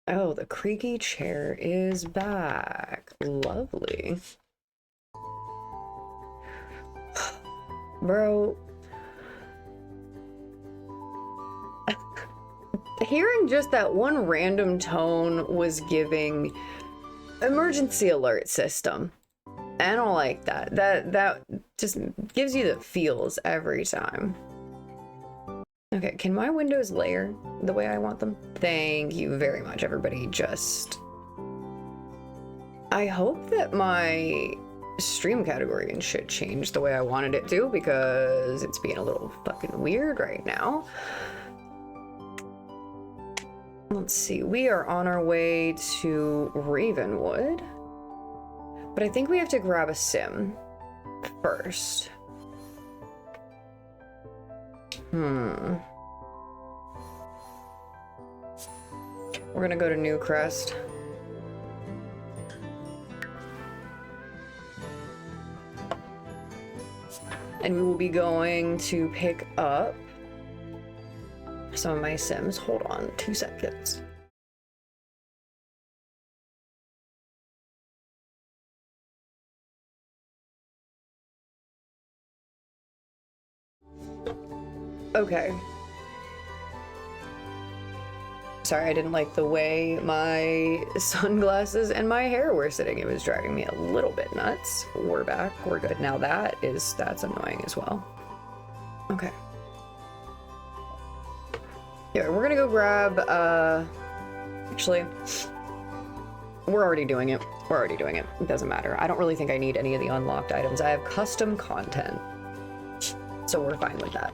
Oh, the creaky chair is back. Lovely. Bro. Hearing just that one random tone was giving emergency alert system. I don't like that. That just gives you the feels every time. Okay, can my windows layer the way I want them? Thank you very much, everybody. Just... I hope that my stream category and shit changed the way I wanted it to, because it's being a little fucking weird right now. Let's see, we are on our way to Ravenwood. But I think we have to grab a sim first. We're gonna go to Newcrest. And we will be going to pick up some of my sims. Hold on 2 seconds. Okay. Sorry, I didn't like the way my sunglasses and my hair were sitting. It was driving me a little bit nuts. We're back. We're good. Now that's annoying as well. Okay. Yeah, we're gonna go grab, actually, we're already doing it. We're already doing it. It doesn't matter. I don't really think I need any of the unlocked items. I have custom content, so we're fine with that.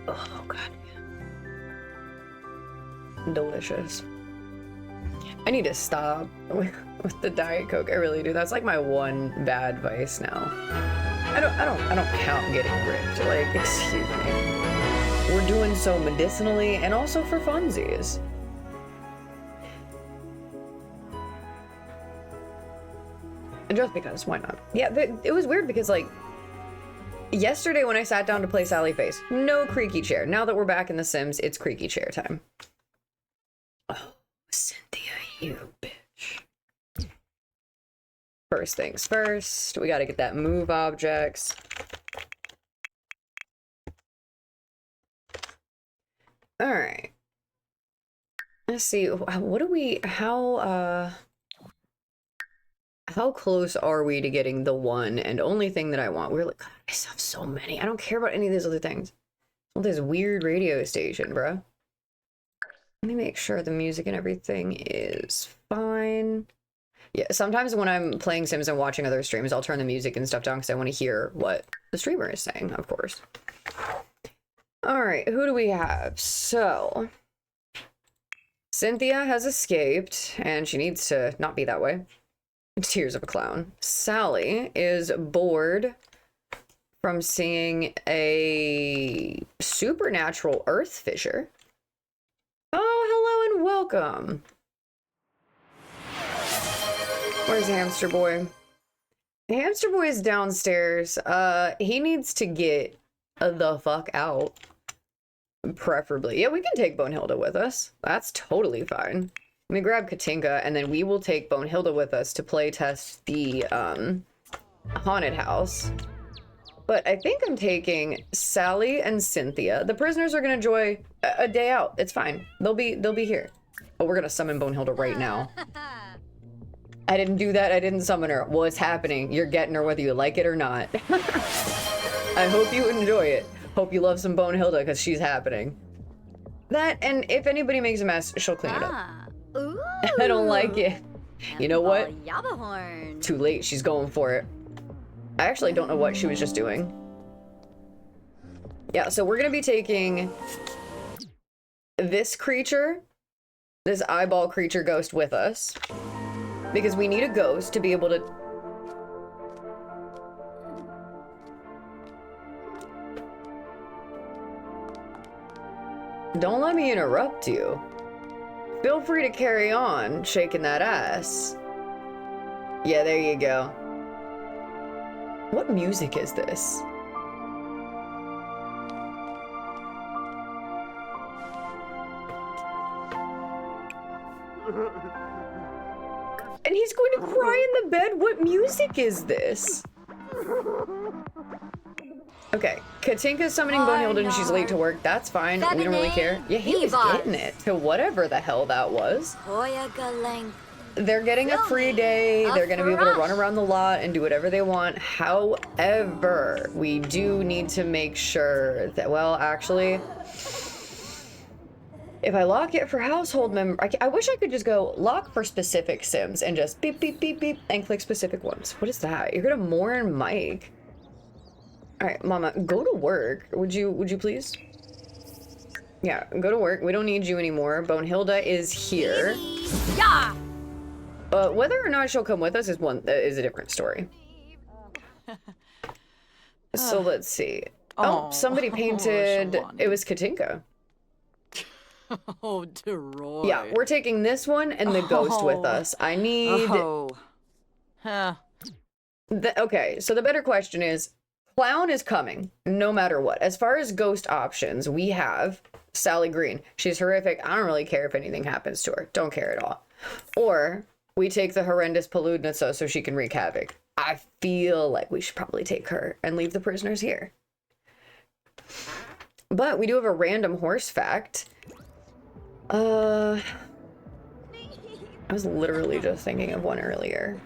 Oh, God. Delicious. I need to stop with the Diet Coke. I really do. That's like my one bad vice now. I don't count getting ripped. Like, excuse me. We're doing so medicinally and also for funsies. Just because, why not? Yeah, it was weird because, like, yesterday when I sat down to play Sally Face, no creaky chair. Now that we're back in The Sims, it's creaky chair time. Oh, Cynthia, you bitch. First things first, we gotta get that move objects. All right. Let's see, what do we, how close are we to getting the one and only thing that I want? We're like, God, I still have so many. I don't care about any of these other things. Well, this weird radio station, bro. Let me make sure the music and everything is fine. Yeah, sometimes when I'm playing Sims and watching other streams, I'll turn the music and stuff down because I want to hear what the streamer is saying, of course. All right, who do we have? So, Cynthia has escaped, and she needs to not be that way. Tears of a clown. Sally is bored from seeing a supernatural earth fissure. Oh, hello and welcome. Where's Hamster Boy? Hamster Boy is downstairs. He needs to get the fuck out. Preferably. Yeah, we can take Bonehilda with us. That's totally fine. Let me grab Katinka, and then we will take Bonehilda with us to play test the haunted house. But I think I'm taking Sally and Cynthia. The prisoners are gonna enjoy a day out. It's fine. They'll be here. Oh, we're gonna summon Bonehilda right now. I didn't do that. I didn't summon her. Well, it's happening. You're getting her whether you like it or not. I hope you enjoy it. Hope you love some Bonehilda because she's happening. That, and if anybody makes a mess, she'll clean it up. I don't like it. You know what? Too late. She's going for it. I actually don't know what she was just doing. Yeah, so we're gonna be taking this creature, this eyeball creature ghost with us, because we need a ghost to be able to... Don't let me interrupt you. Feel free to carry on shaking that ass. Yeah, there you go. What music is this? And he's going to cry in the bed? What music is this? Okay, Katinka's summoning Bonehilda and she's late to work. That's fine. We don't really care. Yeah, he was getting it to whatever the hell that was. They're getting a free day. They're going to be able to run around the lot and do whatever they want. However, we do need to make sure that, well, actually, if I lock it for household member, I wish I could just go lock for specific Sims and just beep, beep, beep, beep, and click specific ones. What is that? You're going to mourn Mike. All right, Mama, go to work. Would you please? Yeah, go to work. We don't need you anymore. Bonehilda is here. Yeah. Whether or not she'll come with us is a different story. So let's see. Oh, somebody painted. It was Katinka. Oh, Deroy. Yeah, we're taking this one and the ghost with us. I need. Okay, so the better question is, Clown is coming, no matter what. As far as ghost options, we have Sally Green. She's horrific. I don't really care if anything happens to her. Don't care at all. Or we take the horrendous Paludnitsa so she can wreak havoc. I feel like we should probably take her and leave the prisoners here. But we do have a random horse fact. I was literally just thinking of one earlier.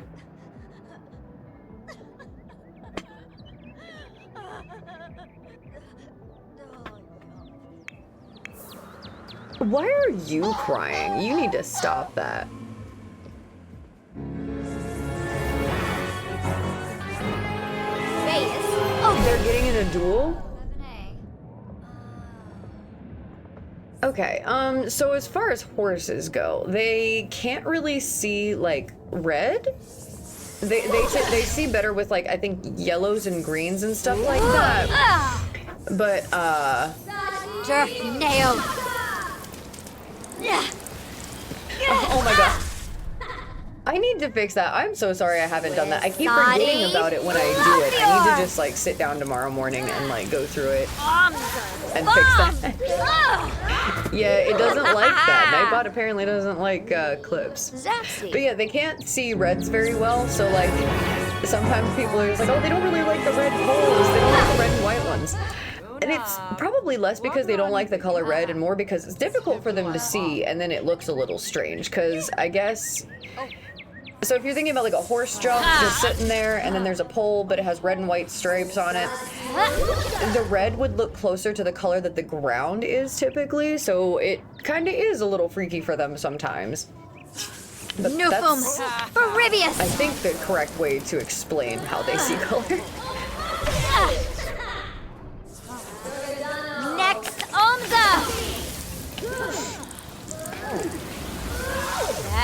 Why are you crying? You need to stop that. Oh, they're getting in a duel? Okay, so as far as horses go, they can't really see, like, red? They see better with, like, I think yellows and greens and stuff like that. But, nailed. oh my god. I need to fix that. I'm so sorry I haven't done that. I keep forgetting about it when I do it. I need to just, like, sit down tomorrow morning and, like, go through it and fix that. Yeah, it doesn't like that. Nightbot apparently doesn't like clips. But yeah, they can't see reds very well, so, like, sometimes people are just like, oh, they don't really like the red poles. They don't like the red and white ones. And it's probably less because they don't like the color red and more because it's difficult for them to see, and then it looks a little strange, because I guess... So if you're thinking about like a horse jump just sitting there and then there's a pole but it has red and white stripes on it, the red would look closer to the color that the ground is typically, so it kind of is a little freaky for them sometimes. But that's, I think, the correct way to explain how they see color. Next, Omza!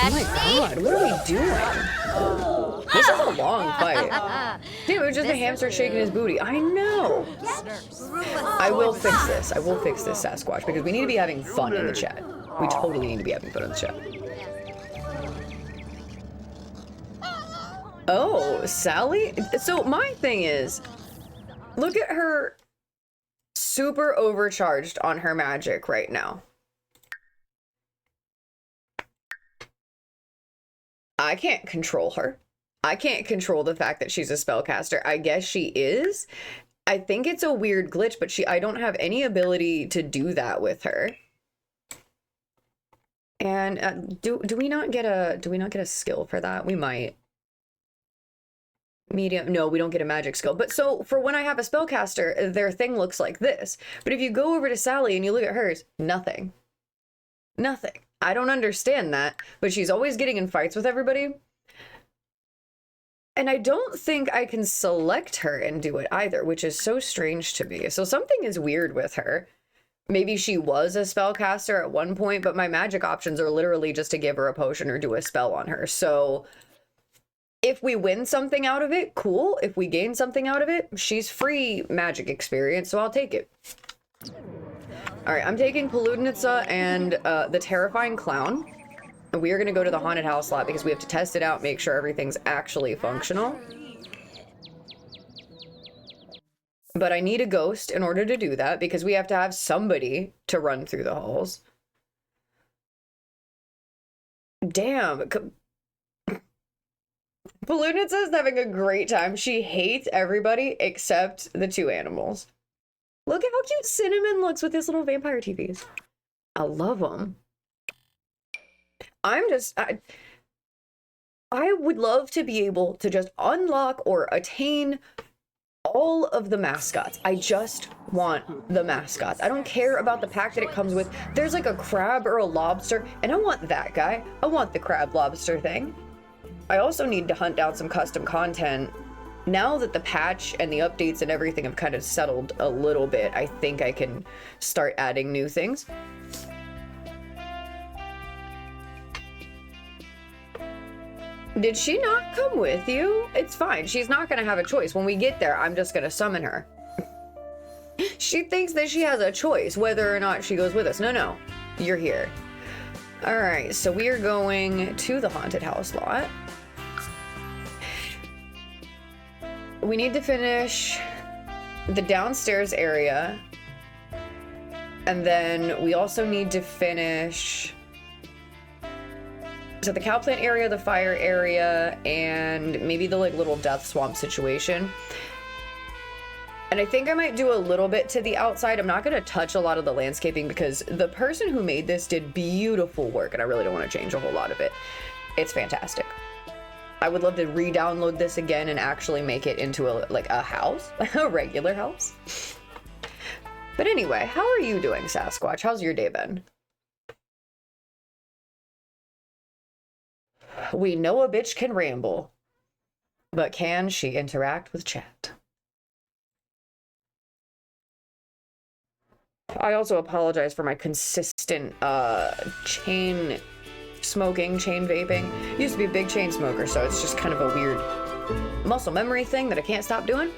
Oh my god, what are we doing? This is a long fight. Dude, it was just a hamster shaking his booty. I know. I will fix this. I will fix this, Sasquatch, because we need to be having fun in the chat. We totally need to be having fun in the chat. Oh, Sally? So my thing is, look at her super overcharged on her magic right now. I can't control her. I can't control the fact that she's a spellcaster. I guess she is. I think it's a weird glitch, but I don't have any ability to do that with her. And do we not get a skill for that? We might. Medium. No, we don't get a magic skill. But so for when I have a spellcaster, their thing looks like this. But if you go over to Sally and you look at hers, nothing. Nothing. I don't understand that, but she's always getting in fights with everybody. And I don't think I can select her and do it either, which is so strange to me. So something is weird with her. Maybe she was a spellcaster at one point, but my magic options are literally just to give her a potion or do a spell on her. So if we win something out of it, cool. If we gain something out of it, she's free magic experience, so I'll take it. All right, I'm taking Paludnitsa and the Terrifying Clown. We are going to go to the Haunted House lot because we have to test it out, make sure everything's actually functional. But I need a ghost in order to do that because we have to have somebody to run through the halls. Damn. Balloonit says having a great time. She hates everybody except the two animals. Look at how cute Cinnamon looks with his little vampire TVs. I love them. I would love to be able to just unlock or attain all of the mascots. I just want the mascots. I don't care about the pack that it comes with. There's like a crab or a lobster, and I want that guy. I want the crab lobster thing. I also need to hunt down some custom content. Now that the patch and the updates and everything have kind of settled a little bit, I think I can start adding new things. Did she not come with you? It's fine. She's not going to have a choice. When we get there, I'm just going to summon her. She thinks that she has a choice whether or not she goes with us. No, you're here. All right, so we are going to the haunted house lot. We need to finish the downstairs area. And then we also need to finish... So the cow plant area, the fire area, and maybe the like little death swamp situation. And I think I might do a little bit to the outside. I'm not going to touch a lot of the landscaping because the person who made this did beautiful work and I really don't want to change a whole lot of it. It's fantastic. I would love to re-download this again and actually make it into a house, a regular house. But anyway, how are you doing, Sasquatch? How's your day been? We know a bitch can ramble, but can she interact with chat? I also apologize for my consistent chain smoking, chain vaping. Used to be a big chain smoker, so it's just kind of a weird muscle memory thing that I can't stop doing.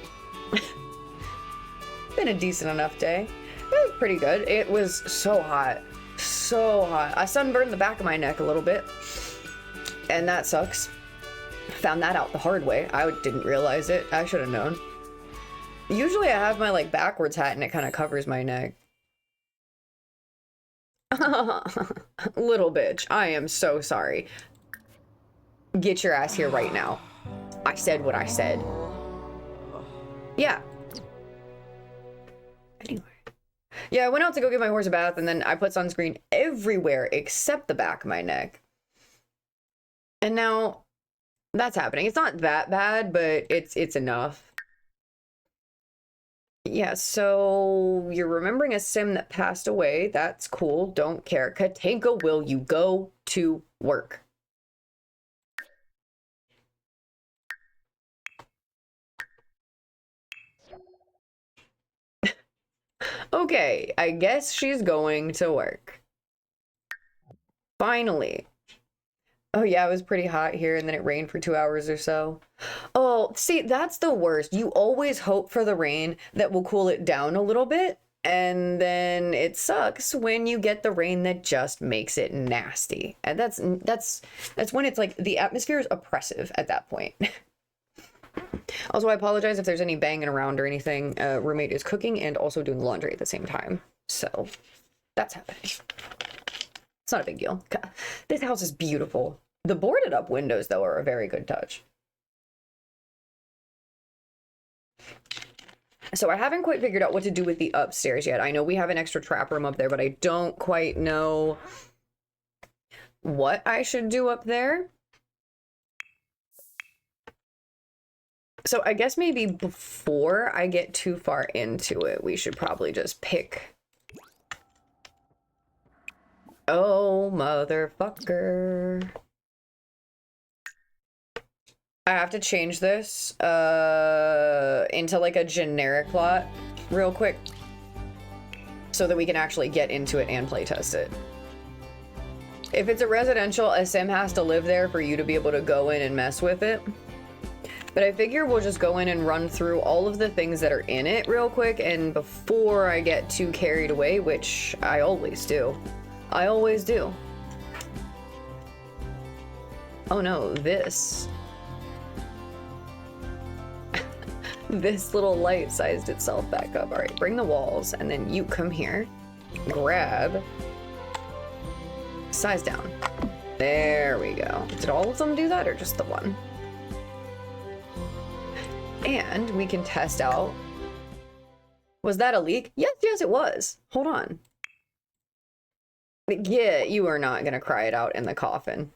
Been a decent enough day. It was pretty good. It was so hot. So hot. I sunburned the back of my neck a little bit. And that sucks. Found that out the hard way. I didn't realize it. I should have known. Usually I have my like backwards hat and it kind of covers my neck. Little bitch, I am so sorry. Get your ass here right now. I said what I said. Yeah. Anyway. Yeah, I went out to go give my horse a bath and then I put sunscreen everywhere except the back of my neck. And now that's happening. It's not that bad, but it's enough. Yeah, so you're remembering a sim that passed away. That's cool. Don't care. Katinka, will you go to work? Okay, I guess she's going to work. Finally. Oh yeah, it was pretty hot here and then it rained for 2 hours or so. Oh, see, that's the worst. You always hope for the rain that will cool it down a little bit. And then it sucks when you get the rain that just makes it nasty. And that's when it's like the atmosphere is oppressive at that point. Also, I apologize if there's any banging around or anything. Roommate is cooking and also doing laundry at the same time. So that's happening. It's not a big deal. This house is beautiful. The boarded up windows, though, are a very good touch. So I haven't quite figured out what to do with the upstairs yet. I know we have an extra trap room up there, but I don't quite know what I should do up there. So I guess maybe before I get too far into it, we should probably just pick... Oh, motherfucker. I have to change this into like a generic lot real quick so that we can actually get into it and playtest it. If it's a residential, a sim has to live there for you to be able to go in and mess with it. But I figure we'll just go in and run through all of the things that are in it real quick, and before I get too carried away, which I always do. I always do. Oh no, this. This little light sized itself back up. All right, bring the walls, and then you come here, grab, size down. There we go. Did all of them do that, or just the one? And we can test out. Was that a leak? Yes, yes, it was. Hold on. Yeah, you are not gonna cry it out in the coffin.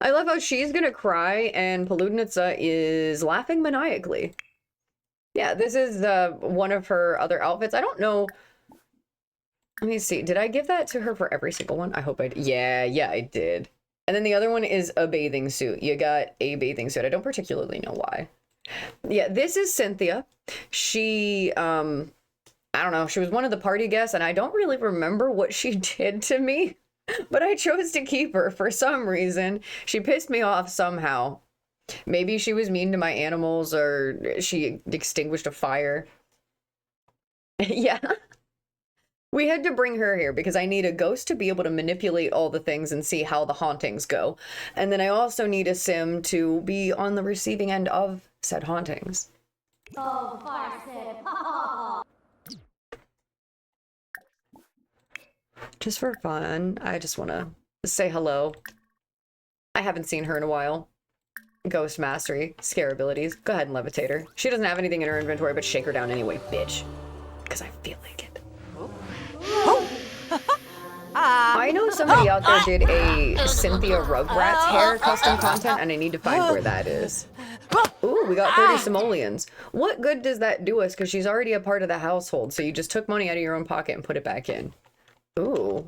I love how she's gonna cry and Poludnitsa is laughing maniacally. Yeah, this is one of her other outfits. I don't know. Let me see. Did I give that to her for every single one? I hope I did. Yeah, I did. And then the other one is a bathing suit. You got a bathing suit. I don't particularly know why. Yeah, this is Cynthia. She, I don't know. She was one of the party guests, and I don't really remember what she did to me, but I chose to keep her for some reason. She pissed me off somehow. Maybe she was mean to my animals, or she extinguished a fire. Yeah. We had to bring her here because I need a ghost to be able to manipulate all the things and see how the hauntings go. And then I also need a sim to be on the receiving end of said hauntings. Oh, fire Just for fun, I just want to say hello. I haven't seen her in a while. Ghost mastery, scare abilities. Go ahead and levitate her. She doesn't have anything in her inventory, but shake her down anyway, bitch. Because I feel like it. I know somebody out there did a Cynthia Rugrats hair custom content, and I need to find where that is. Ooh, we got 30 simoleons. What good does that do us? Because she's already a part of the household, so you just took money out of your own pocket and put it back in. Ooh.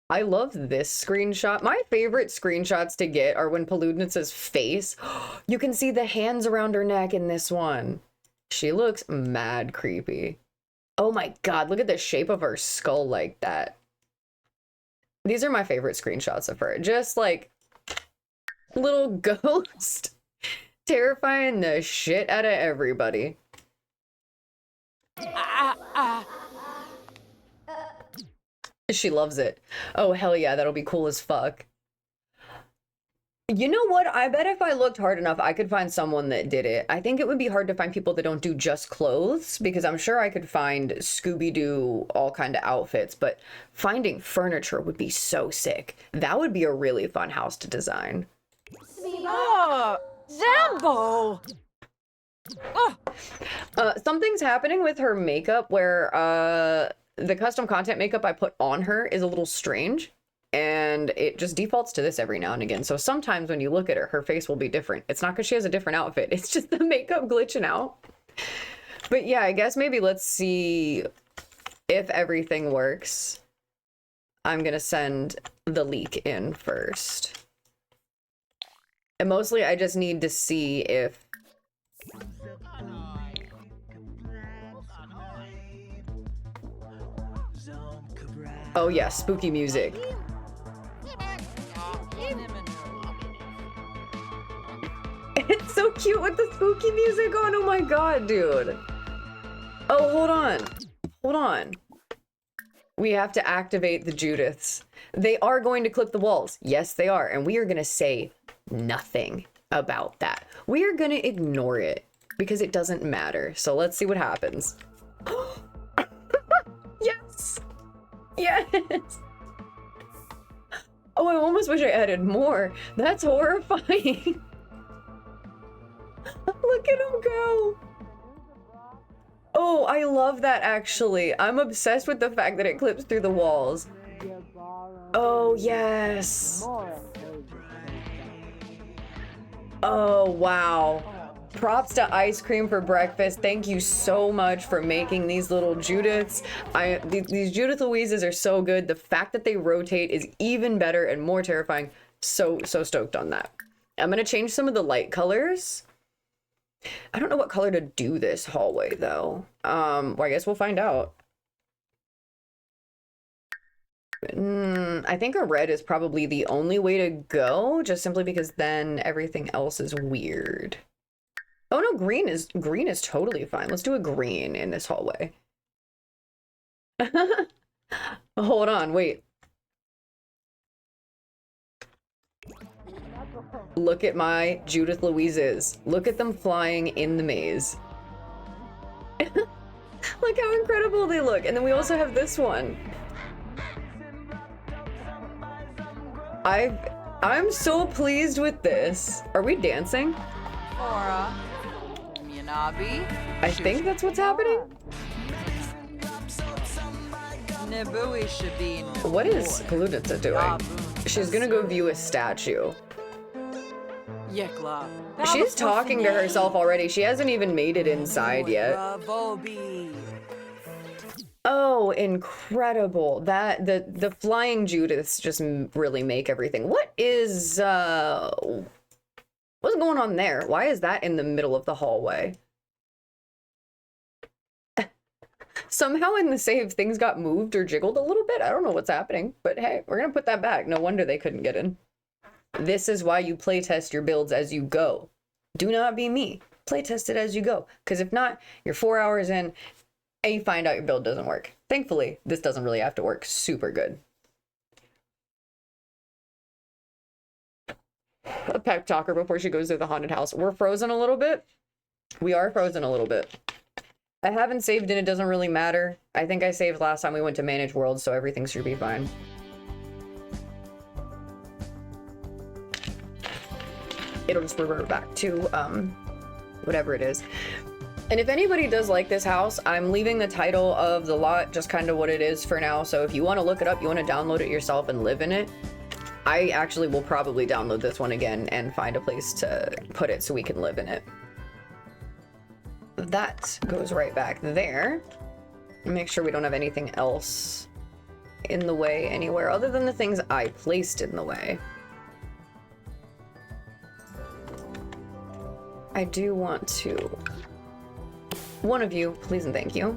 I love this screenshot. My favorite screenshots to get are when Poludnitsa's face. You can see the hands around her neck in this one. She looks mad creepy. Oh my god, look at the shape of her skull like that. These are my favorite screenshots of her. Just like little ghost terrifying the shit out of everybody. She loves it. Oh, hell yeah, that'll be cool as fuck. You know what? I bet if I looked hard enough, I could find someone that did it. I think it would be hard to find people that don't do just clothes, because I'm sure I could find Scooby-Doo all kind of outfits, but finding furniture would be so sick. That would be a really fun house to design. Oh, Zambo! Something's happening with her makeup where the custom content makeup I put on her is a little strange, and it just defaults to this every now and again. So sometimes when you look at her, her face will be different. It's not because she has a different outfit. It's just the makeup glitching out. But yeah, I guess maybe let's see if everything works. I'm gonna send the leak in first. And mostly I just need to see if... Oh yeah, spooky music. It's so cute with the spooky music on. Oh my god, dude. Oh, hold on. Hold on. We have to activate the Judiths. They are going to clip the walls. Yes, they are. And we are going to say nothing about that. We are going to ignore it because it doesn't matter. So let's see what happens. Yes. Yes. Oh, I almost wish I added more. That's horrifying. Look at him go. Oh, I love that actually. I'm obsessed with the fact that it clips through the walls. Oh, yes. Oh, wow. Props to Ice Cream for breakfast. Thank you so much for making these little Judiths. These Judith Louises are so good. The fact that they rotate is even better and more terrifying. So stoked on that. I'm gonna change some of the light colors. I don't know what color to do this hallway though. Well, I guess we'll find out. I think a red is probably the only way to go, just simply because then everything else is weird. Oh no, green is totally fine. Let's do a green in this hallway. Hold on, wait. Look at my Judith Louises. Look at them flying in the maze. Look how incredible they look. And then we also have this one. I'm so pleased with this. Are we dancing? Cora, Minabi. I think that's what's happening. Nibui should be. What is Kaluditsa doing? She's gonna go view a statue. Yekla. She's talking to herself already. She hasn't even made it inside yet. Oh, incredible. That the flying Judiths just really make everything. What is what's going on there? Why is that in the middle of the hallway? Somehow in the save things got moved or jiggled a little bit. I don't know what's happening, but hey, we're gonna put that back. No wonder they couldn't get in. This is why you playtest your builds as you go. Do not be me. Playtest it as you go. Because if not, you're 4 hours in and you find out your build doesn't work. Thankfully, this doesn't really have to work super good. A pep talker before she goes to the haunted house. We're frozen a little bit. We are frozen a little bit. I haven't saved and it doesn't really matter. I think I saved last time we went to manage worlds, so everything should be fine. It'll just revert back to whatever it is. And if anybody does like this house, I'm leaving the title of the lot just kind of what it is for now. So if you want to look it up, you want to download it yourself and live in it, I actually will probably download this one again and find a place to put it so we can live in it. That goes right back there. Make sure we don't have anything else in the way anywhere other than the things I placed in the way. I do want to... One of you, please and thank you.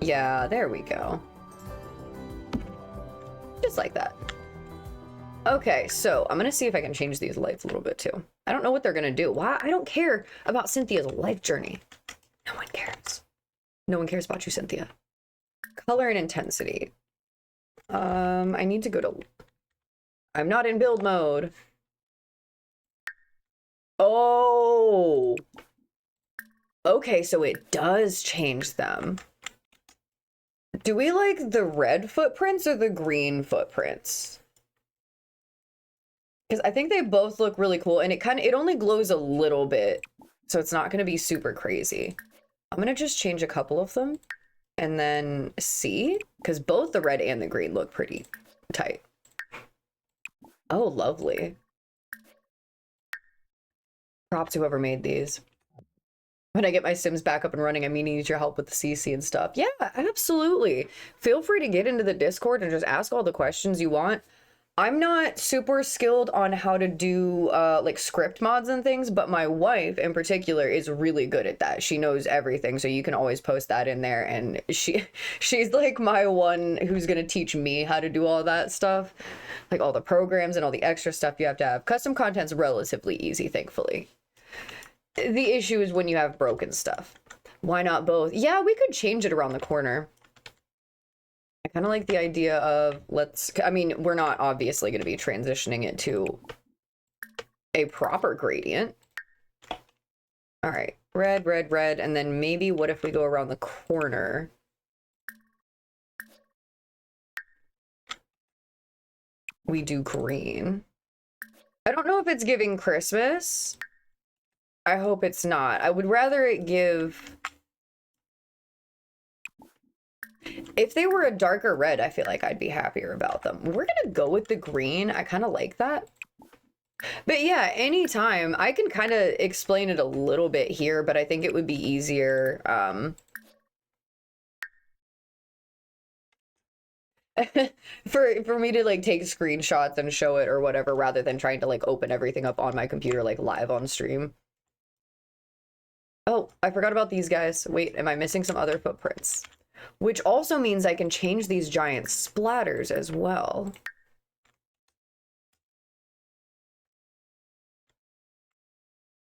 Yeah, there we go. Just like that. Okay, so I'm gonna see if I can change these lights a little bit too. I don't know what they're gonna do. Why? I don't care about Cynthia's life journey. No one cares. No one cares about you, Cynthia. Color and intensity. I need to go to... I'm not in build mode. Oh! Okay, so it does change them. Do we like the red footprints or the green footprints? Because I think they both look really cool, and it only glows a little bit, so it's not going to be super crazy. I'm going to just change a couple of them and then see, because both the red and the green look pretty tight. Oh, lovely. Props to whoever made these. When I get my Sims back up and running, I need your help with the CC and stuff. Yeah, absolutely. Feel free to get into the Discord and just ask all the questions you want. I'm not super skilled on how to do like script mods and things, but my wife in particular is really good at that. She knows everything, so you can always post that in there, and she's like my one who's gonna teach me how to do all that stuff, like all the programs and all the extra stuff you have to have. Custom content's relatively easy, thankfully. The issue is when you have broken stuff. Why not both? Yeah, we could change it around the corner. I kind of like the idea of I mean, we're not obviously going to be transitioning it to a proper gradient. All right, red, red, red, and then maybe what if we go around the corner? We do green. I don't know if it's giving Christmas. I hope it's not. I would rather it give... If they were a darker red, I feel like I'd be happier about them. We're gonna go with the green. I kind of like that. But yeah, anytime. I can kind of explain it a little bit here, but I think it would be easier. For me to like take screenshots and show it or whatever, rather than trying to like open everything up on my computer like live on stream. Oh, I forgot about these guys. Wait, am I missing some other footprints? Which also means I can change these giant splatters as well.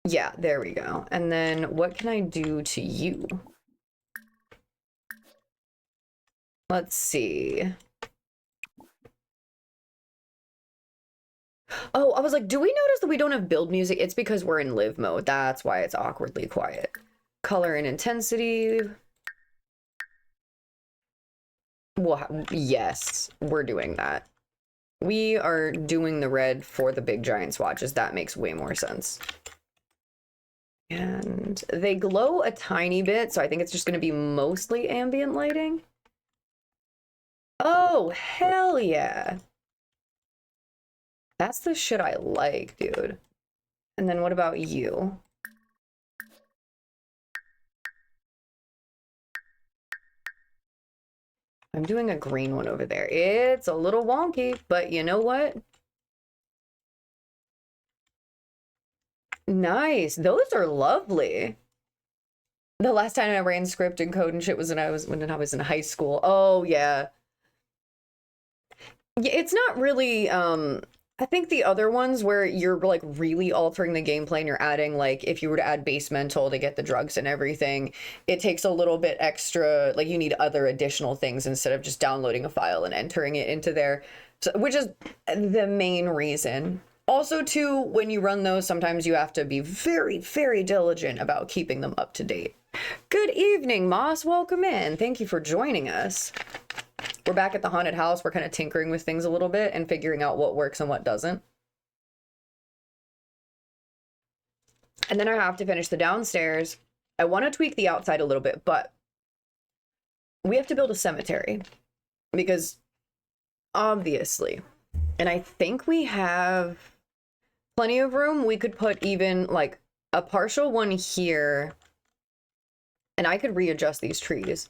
Yeah, there we go. And then what can I do to you? Let's see. Oh, I was like, do we notice that we don't have build music? It's because we're in live mode. That's why it's awkwardly quiet. Color and intensity. Well, yes, we're doing that. We are doing the red for the big giant swatches. That makes way more sense. And they glow a tiny bit, so I think it's just going to be mostly ambient lighting. Oh, hell yeah. That's the shit I like, dude. And then what about you? I'm doing a green one over there. It's a little wonky, but you know what? Nice. Those are lovely. The last time I ran script and code and shit was when I was in high school. Oh yeah. Yeah, it's not really I think the other ones where you're like really altering the gameplay and you're adding, like, if you were to add base mental to get the drugs and everything, it takes a little bit extra, like you need other additional things instead of just downloading a file and entering it into there. So, which is the main reason. Also, too, when you run those, sometimes you have to be very, very diligent about keeping them up to date. Good evening, Moss. Welcome in. Thank you for joining us. We're back at the haunted house. We're kind of tinkering with things a little bit and figuring out what works and what doesn't. And then I have to finish the downstairs. I want to tweak the outside a little bit, but we have to build a cemetery because obviously, and I think we have plenty of room. We could put even like a partial one here, and I could readjust these trees.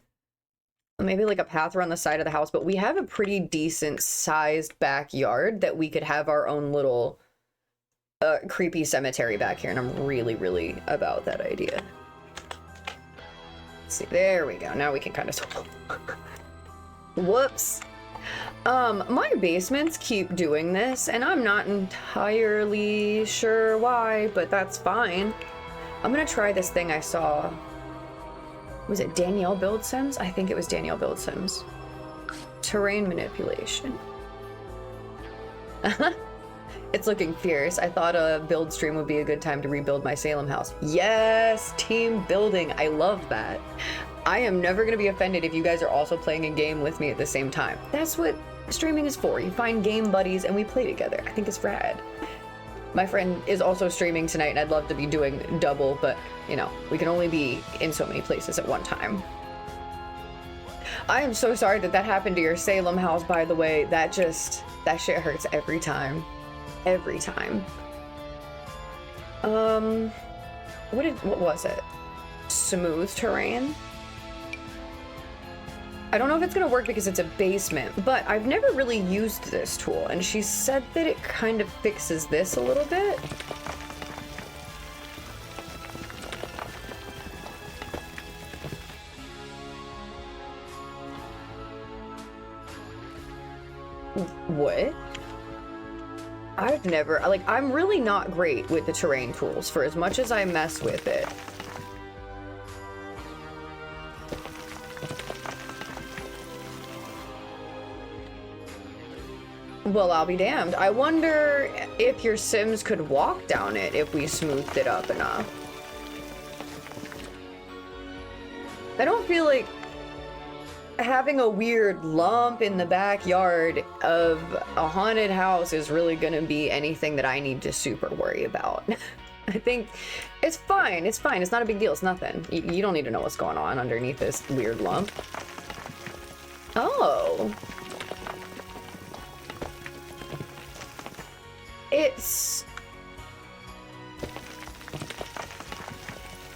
Maybe like a path around the side of the house, but we have a pretty decent sized backyard that we could have our own little creepy cemetery back here, and I'm really, really about that idea. Let's see, there we go. Now we can kind of whoops. My basements keep doing this, and I'm not entirely sure why, but that's fine. I'm gonna try this thing I saw. Was it Danielle Build Sims? I think it was Danielle Build Sims. Terrain manipulation. It's looking fierce. I thought a build stream would be a good time to rebuild my Salem house. Yes, team building. I love that. I am never going to be offended if you guys are also playing a game with me at the same time. That's what streaming is for. You find game buddies and we play together. I think it's rad. My friend is also streaming tonight, and I'd love to be doing double, but, you know, we can only be in so many places at one time. I am so sorry that that happened to your Salem house, by the way. That shit hurts every time. Every time. What was it? Smooth terrain? I don't know if it's gonna work because it's a basement, but I've never really used this tool, and she said that it kind of fixes this a little bit. What? I've never, like, I'm really not great with the terrain tools for as much as I mess with it. Well, I'll be damned. I wonder if your Sims could walk down it if we smoothed it up enough. I don't feel like having a weird lump in the backyard of a haunted house is really gonna be anything that I need to super worry about. I think it's fine. It's fine. It's not a big deal. It's nothing. You don't need to know what's going on underneath this weird lump. Oh. It's...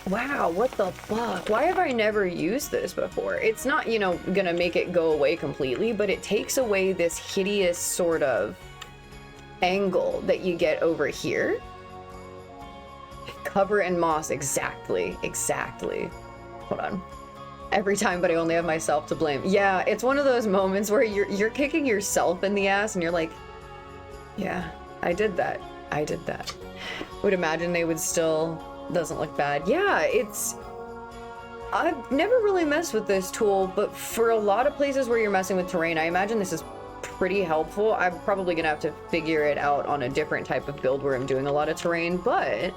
Wow, what the fuck? Why have I never used this before? It's not, you know, gonna make it go away completely, but it takes away this hideous sort of angle that you get over here. Cover and moss, exactly. Hold on. Every time, but I only have myself to blame. Yeah, it's one of those moments where you're kicking yourself in the ass and you're like, yeah. I did that. Would imagine they would still, doesn't look bad. Yeah, I've never really messed with this tool, but for a lot of places where you're messing with terrain, I imagine this is pretty helpful. I'm probably gonna have to figure it out on a different type of build where I'm doing a lot of terrain, but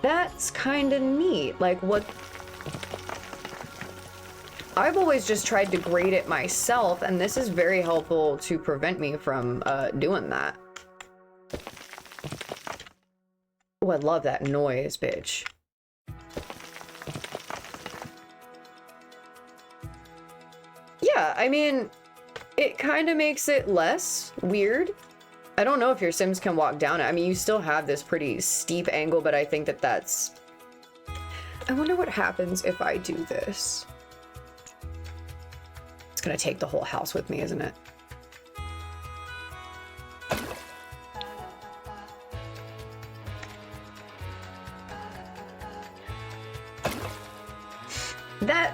that's kind of neat. Like, what... I've always just tried to grade it myself, and this is very helpful to prevent me from doing that. Oh, I love that noise, bitch. Yeah, I mean, it kind of makes it less weird. I don't know if your Sims can walk down it. I mean, you still have this pretty steep angle, but I think that that's... I wonder what happens if I do this. It's gonna take the whole house with me, isn't it?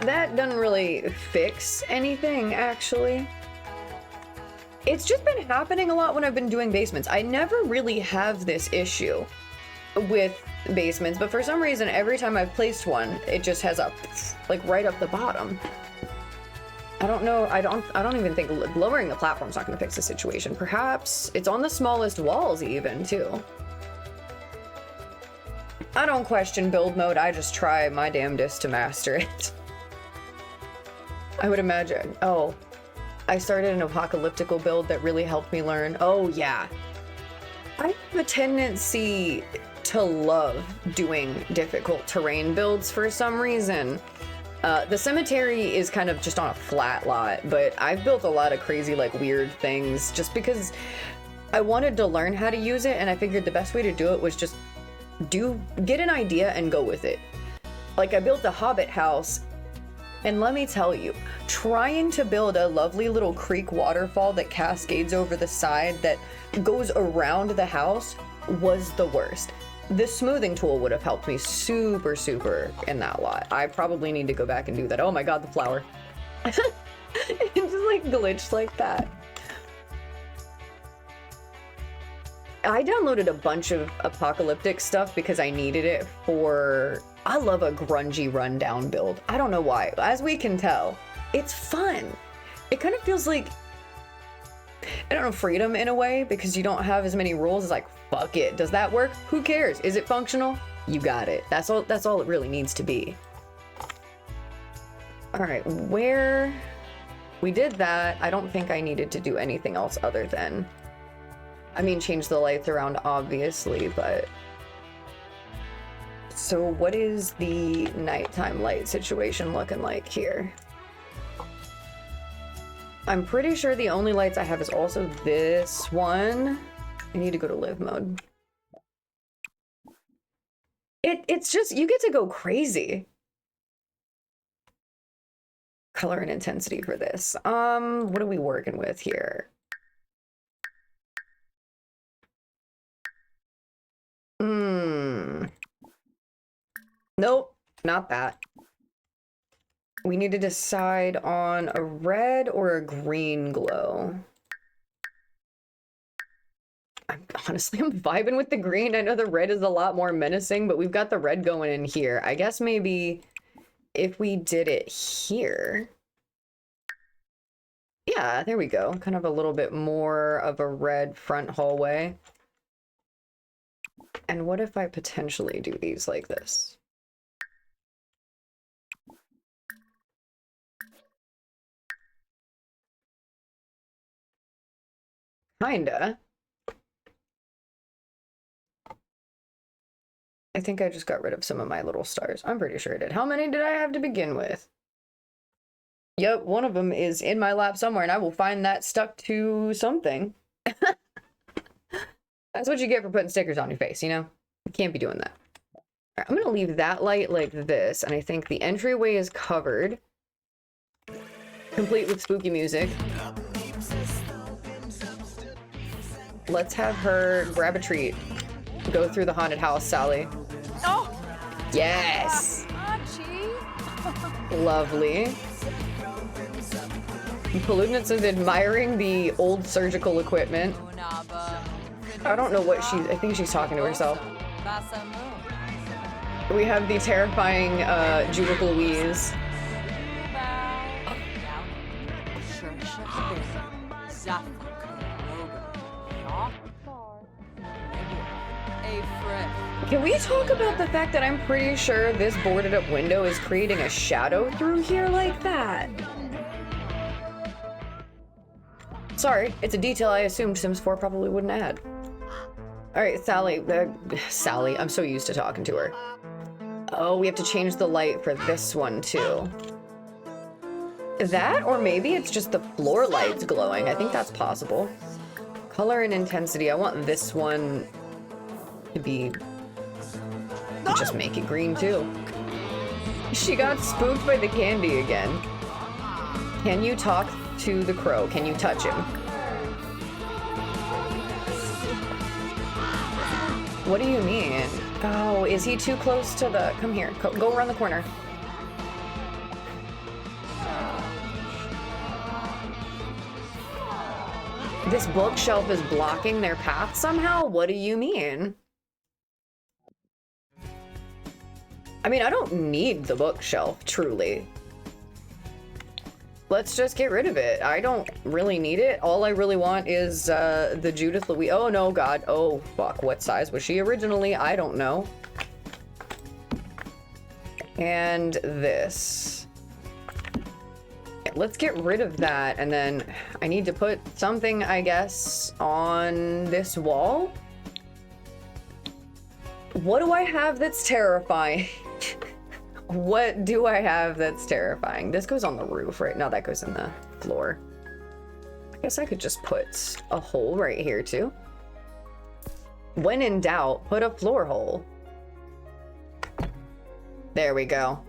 That doesn't really fix anything, actually. It's just been happening a lot when I've been doing basements. I never really have this issue with basements, but for some reason, every time I've placed one, it just has a, like, right up the bottom. I don't know, I don't even think lowering the platform's not gonna fix the situation. Perhaps it's on the smallest walls even, too. I don't question build mode, I just try my damnedest to master it. I would imagine. Oh, I started an apocalyptical build that really helped me learn. Oh, yeah. I have a tendency to love doing difficult terrain builds for some reason. The cemetery is kind of just on a flat lot, but I've built a lot of crazy, like, weird things just because I wanted to learn how to use it, and I figured the best way to do it was just get an idea and go with it. Like, I built a hobbit house, and let me tell you, trying to build a lovely little creek waterfall that cascades over the side that goes around the house was the worst. The smoothing tool would have helped me super in that lot. I probably need to go back and do that. Oh my god, the flower. It just like glitched like that. I downloaded a bunch of apocalyptic stuff because I needed it for... I love a grungy rundown build. I don't know why. As we can tell, it's fun. It kind of feels like, I don't know, freedom in a way, because you don't have as many rules. It's like, fuck it. Does that work? Who cares? Is it functional? You got it. That's all it really needs to be. All right, where we did that, I don't think I needed to do anything else other than, I mean, change the lights around, obviously, but... So what is the nighttime light situation looking like here? I'm pretty sure the only lights I have is also this one. I need to go to live mode. It's just, you get to go crazy. Color and intensity for this. What are we working with here? Nope, not that. We need to decide on a red or a green glow. Honestly, I'm vibing with the green. I know the red is a lot more menacing, but we've got the red going in here. I guess maybe if we did it here. Yeah, there we go. Kind of a little bit more of a red front hallway. And what if I potentially do these like this? Kinda. I think I just got rid of some of my little stars. I'm pretty sure I did. How many did I have to begin with? Yep, one of them is in my lap somewhere, and I will find that stuck to something. That's what you get for putting stickers on your face, you know? You can't be doing that. All right, I'm gonna leave that light like this, and I think the entryway is covered. Complete with spooky music. Let's have her grab a treat. Go through the haunted house, Sally. Oh! Yes! Lovely. Pollutants is admiring the old surgical equipment. I don't know what she's... I think she's talking to herself. We have the terrifying Judith Louise. Hey, Frick. Can we talk about the fact that I'm pretty sure this boarded up window is creating a shadow through here like that? Sorry, it's a detail I assumed Sims 4 probably wouldn't add. Alright, Sally, Sally, I'm so used to talking to her. Oh, we have to change the light for this one too. That, or maybe it's just the floor lights glowing. I think that's possible. Color and intensity, I want this one to be... just make it green too. She got spooked by the candy again. Can you talk to the crow? Can you touch him? What do you mean? Oh, is he too close to the... Come here, go around the corner. This bookshelf is blocking their path somehow? What do you mean? I mean, I don't need the bookshelf, truly. Let's just get rid of it. I don't really need it. All I really want is the Judith Louise. Oh, no, God. Oh, fuck. What size was she originally? I don't know. And this. Yeah, let's get rid of that. And then I need to put something, I guess, on this wall. What do I have that's terrifying? What do I have that's terrifying? This goes on the roof, right? No, that goes in the floor. I guess I could just put a hole right here too. When in doubt, put a floor hole. There we go.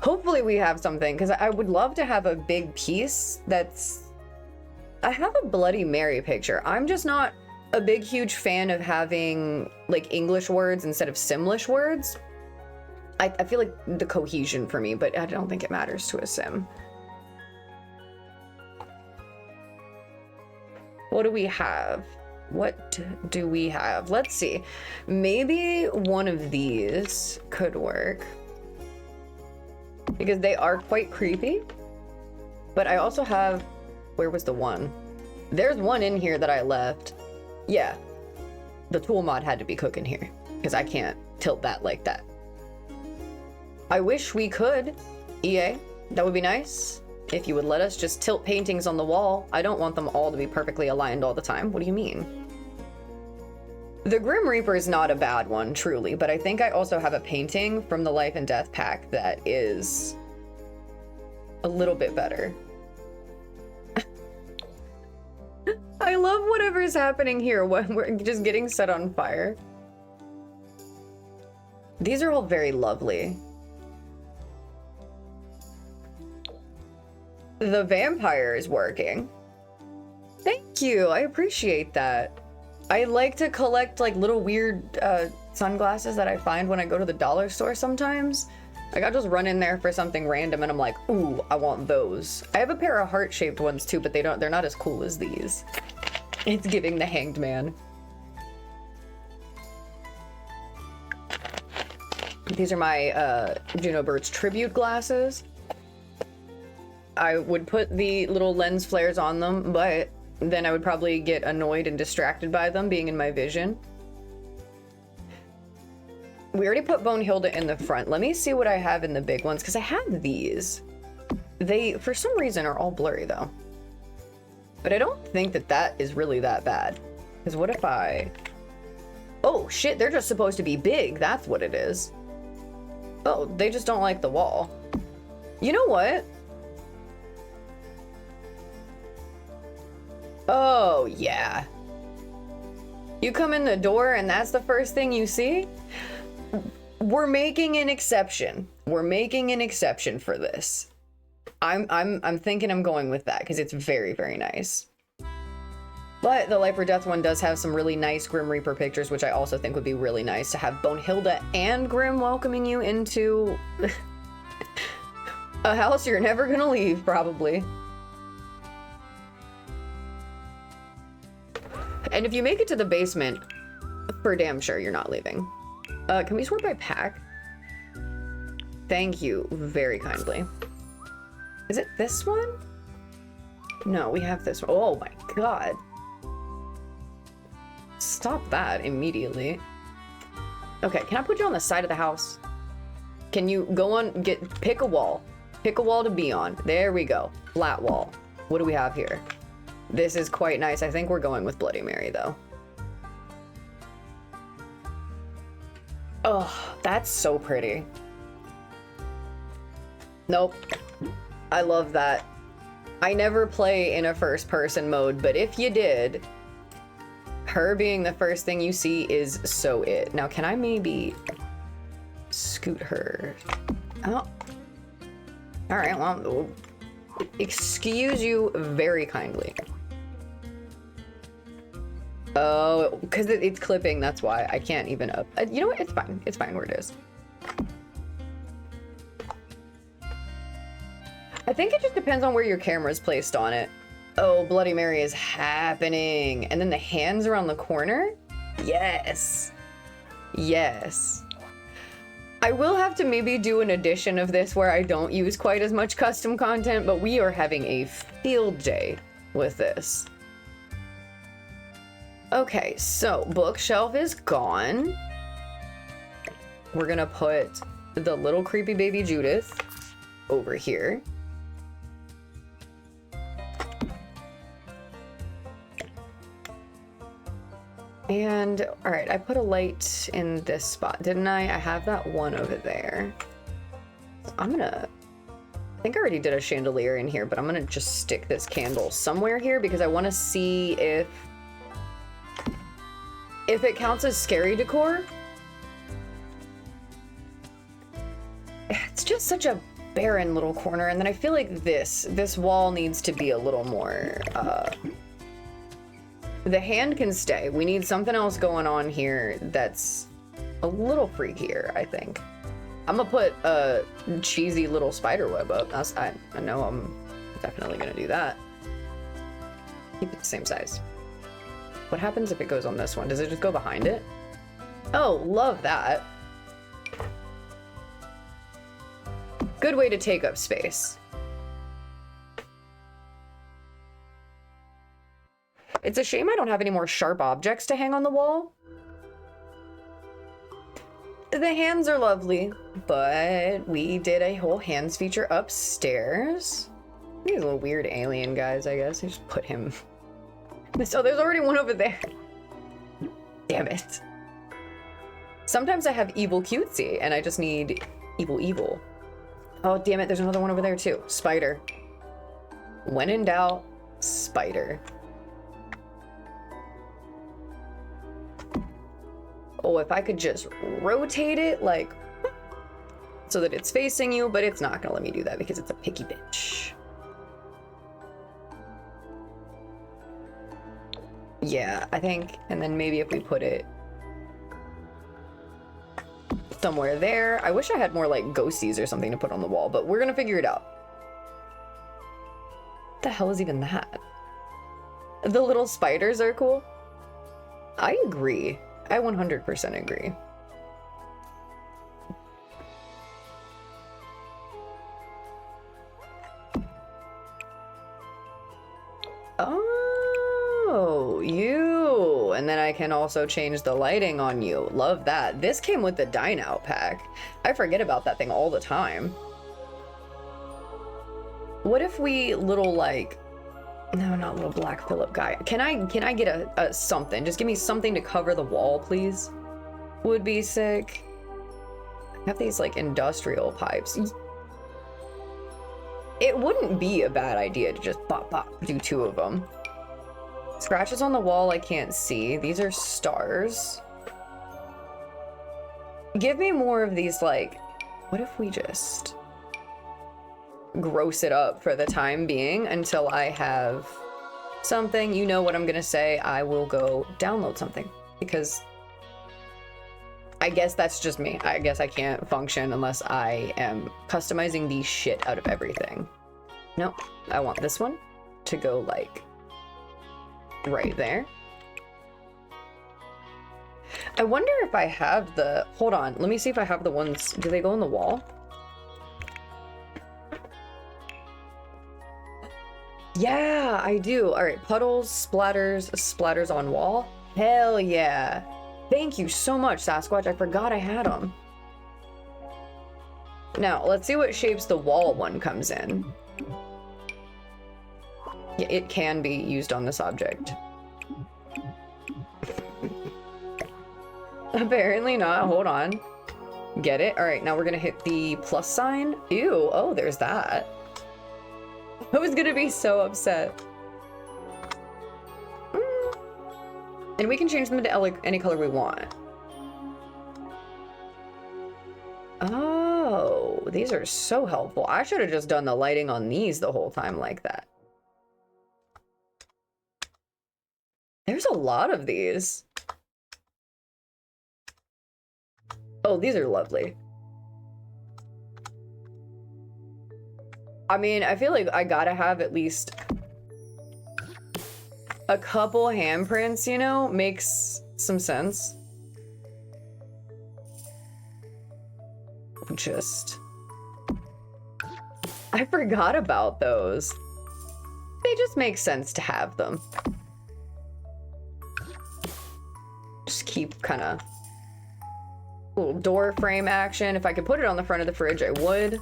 Hopefully we have something, because I would love to have a big piece that's... I have a Bloody Mary picture. I'm just not a big huge fan of having like English words instead of Simlish words. I feel like the cohesion for me, but I don't think it matters to a sim. What do we have? What do we have? Let's see. Maybe one of these could work, because they are quite creepy. But I also have, where was the one? There's one in here that I left. Yeah, the tool mod had to be cooking here, because I can't tilt that like that. I wish we could, EA. That would be nice if you would let us just tilt paintings on the wall. I don't want them all to be perfectly aligned all the time. What do you mean? The Grim Reaper is not a bad one, truly, but I think I also have a painting from the Life and Death pack that is a little bit better. I love whatever's happening here when we're just getting set on fire. These are all very lovely. The vampire is working. Thank you, I appreciate that. I like to collect like little weird sunglasses that I find when I go to the dollar store sometimes. Like I'll just run in there for something random and I'm like, ooh, I want those. I have a pair of heart-shaped ones too, but they're not as cool as these. It's giving the Hanged Man. These are my Juno Bird's tribute glasses. I would put the little lens flares on them, but then I would probably get annoyed and distracted by them being in my vision. We already put Bonehilda in the front. Let me see what I have in the big ones, because I have these. They, for some reason, are all blurry, though. But I don't think that that is really that bad. Because what if I... Oh, shit, they're just supposed to be big. That's what it is. Oh, they just don't like the wall. You know what? Oh, yeah. You come in the door and that's the first thing you see? We're making an exception. We're making an exception for this. I'm thinking I'm going with that because it's very, very nice. But the Life or Death one does have some really nice Grim Reaper pictures, which I also think would be really nice to have Bonehilda and Grim welcoming you into a house you're never gonna leave, probably. And if you make it to the basement, for damn sure you're not leaving. Can we sort by pack? Thank you very kindly. Is it this one? No, we have this one. Oh my god. Stop that immediately. Okay, can I put you on the side of the house? Can you go on, pick a wall. Pick a wall to be on. There we go. Flat wall. What do we have here? This is quite nice. I think we're going with Bloody Mary, though. Oh, that's so pretty. Nope. I love that. I never play in a first-person mode, but if you did, her being the first thing you see is so it. Now, can I maybe scoot her? Oh. All right, well, excuse you very kindly. Oh, because it's clipping, that's why. I can't even up. You know what? It's fine. It's fine where it is. I think it just depends on where your camera's placed on it. Oh, Bloody Mary is happening. And then the hands are on the corner? Yes. Yes. I will have to maybe do an edition of this where I don't use quite as much custom content, but we are having a field day with this. Okay, so bookshelf is gone. We're gonna put the little creepy baby Judith over here. And all right, I put a light in this spot, didn't I? I have that one over there. I think I already did a chandelier in here, but I'm gonna just stick this candle somewhere here because I want to see if it counts as scary decor. It's just such a barren little corner, and then I feel like this wall needs to be a little more the hand can stay. We need something else going on here that's a little freakier, I think. I'm gonna put a cheesy little spider web up. I know I'm definitely gonna do that. Keep it the same size. What happens if it goes on this one? Does it just go behind it? Oh, love that. Good way to take up space. It's a shame I don't have any more sharp objects to hang on the wall. The hands are lovely, but we did a whole hands feature upstairs. These little weird alien guys, I guess. I just put him. So there's already one over there. Damn it. Sometimes I have evil cutesy and I just need evil. Oh, damn it. There's another one over there too. Spider. When in doubt, spider. Oh, if I could just rotate it, like, so that it's facing you, but it's not gonna let me do that because it's a picky bitch. Yeah, I think, and then maybe if we put it somewhere there. I wish I had more, like, ghosties or something to put on the wall, but we're gonna figure it out. What the hell is even that? The little spiders are cool. I agree. I 100% agree. Oh, you. And then I can also change the lighting on you. Love that. This came with the Dine Out pack. I forget about that thing all the time. What if we little, like... No, not little Black Phillip guy. Can I get a something? Just give me something to cover the wall, please. Would be sick. I have these, like, industrial pipes. It wouldn't be a bad idea to just do 2 of them. Scratches on the wall I can't see. These are stars. Give me more of these, like... What if we just... gross it up for the time being until I have something. You know what I'm gonna say. I will go download something because I guess that's just me. I guess I can't function unless I am customizing the shit out of everything. Nope. I want this one to go like right there. I wonder if I have the... Hold on. Let me see if I have the ones... Do they go on the wall? Yeah, I do. All right, puddles, splatters on wall. Hell yeah. Thank you so much, Sasquatch. I forgot I had them. Now, let's see what shapes the wall one comes in. Yeah, it can be used on this object. Apparently not. Hold on. Get it? All right, now we're gonna hit the plus sign. Ew. Oh, there's that. I was gonna be so upset. And we can change them to any color we want. Oh, these are so helpful. I should have just done the lighting on these the whole time like that. There's a lot of these. Oh, these are lovely. I mean, I feel like I gotta have at least a couple handprints, you know? Makes some sense. I forgot about those. They just make sense to have them. Just keep kind of little door frame action. If I could put it on the front of the fridge, I would.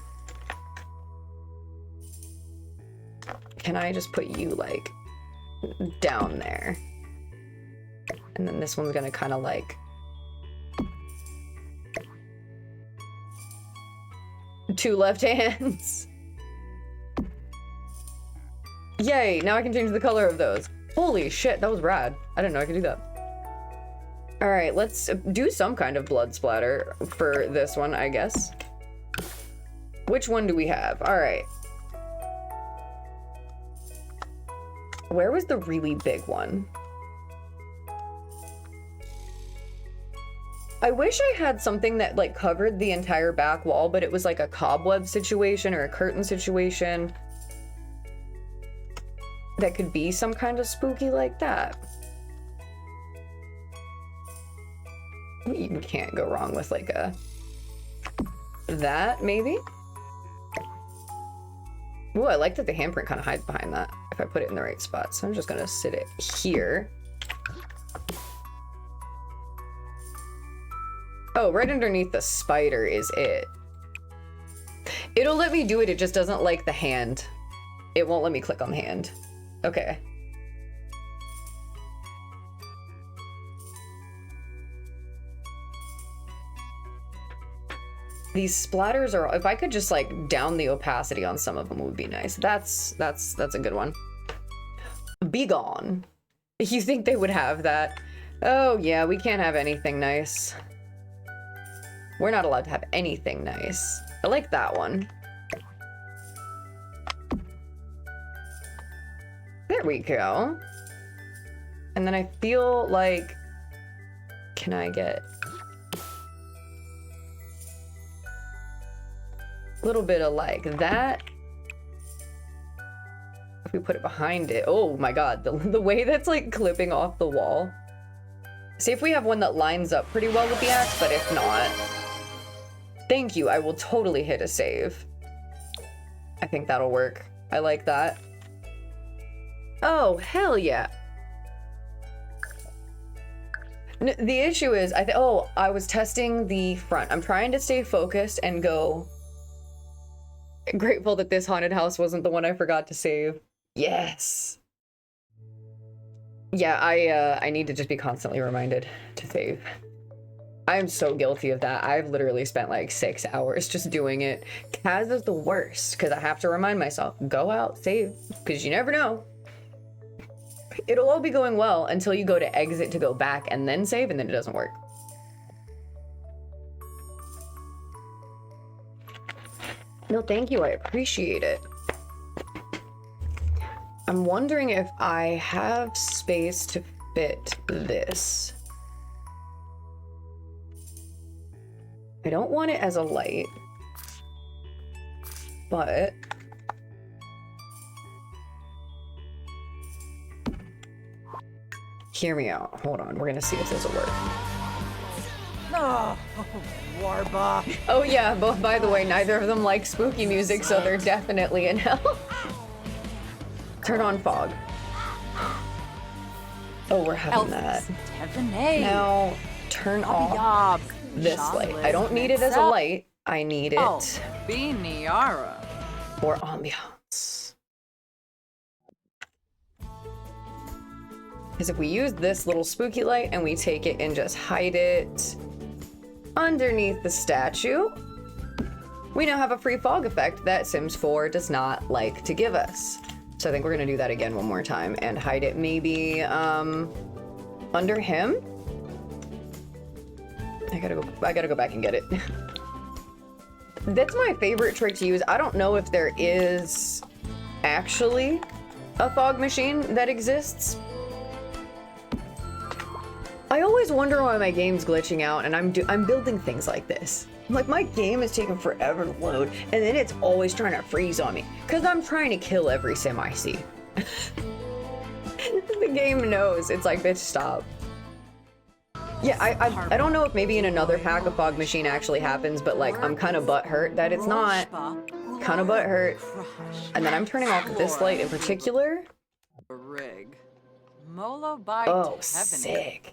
Can I just put you like down there? And then this one's gonna kind of like two left hands. Yay, now I can change the color of those. Holy shit, that was rad. I didn't know I could do that. All right, let's do some kind of blood splatter for this one, I guess. Which one do we have? All right. Where was the really big one? I wish I had something that like covered the entire back wall, but it was like a cobweb situation or a curtain situation that could be some kind of spooky like that. You can't go wrong with like that maybe. Ooh, I like that the handprint kind of hides behind that if I put it in the right spot. So I'm just gonna sit it here. Oh, right underneath the spider is it. It'll let me do it, it just doesn't like the hand. It won't let me click on the hand. Okay. These splatters are, if I could just like down the opacity on some of them would be nice. That's a good one. Be gone. You think they would have that? Oh yeah, we can't have anything nice. We're not allowed to have anything nice. I like that one. There we go. And then I feel like, can I get a little bit of like that? If we put it behind it, oh my god, the way that's like clipping off the wall. See if we have one that lines up pretty well with the axe, but if not, thank you, I will totally hit a save. I think that'll work. I like that. Oh, hell yeah. The issue is, I was testing the front. I'm trying to stay focused and go. Grateful that this haunted house wasn't the one I forgot to save. Yes. Yeah, I need to just be constantly reminded to save. I'm so guilty of that. I've literally spent like 6 hours just doing it. Kaz is the worst because I have to remind myself, go out, save, because you never know. It'll all be going well until you go to exit to go back and then save, and then it doesn't work. No, thank you. I appreciate it. I'm wondering if I have space to fit this. I don't want it as a light, but hear me out. Hold on. We're gonna see if this will work. Oh, Warba. Oh yeah, both by the way, neither of them like spooky music, so they're definitely in hell. Turn on fog. Oh, we're having that. Now, turn off this light. I don't need it as a light. I need it for ambiance. Because if we use this little spooky light and we take it and just hide it underneath the statue, we now have a free fog effect that Sims 4 does not like to give us. So I think we're gonna do that again one more time and hide it maybe under him. I gotta go back and get it. That's my favorite trick to use. I don't know if there is actually a fog machine that exists. I always wonder why my game's glitching out, and I'm building things like this. Like, my game is taking forever to load, and then it's always trying to freeze on me, because I'm trying to kill every sim I see. The game knows. It's like, bitch, stop. Yeah, I don't know if maybe in another pack a fog machine actually happens, but like, I'm kind of butthurt that it's not. Kind of butthurt. And then I'm turning off this light in particular. Oh, sick.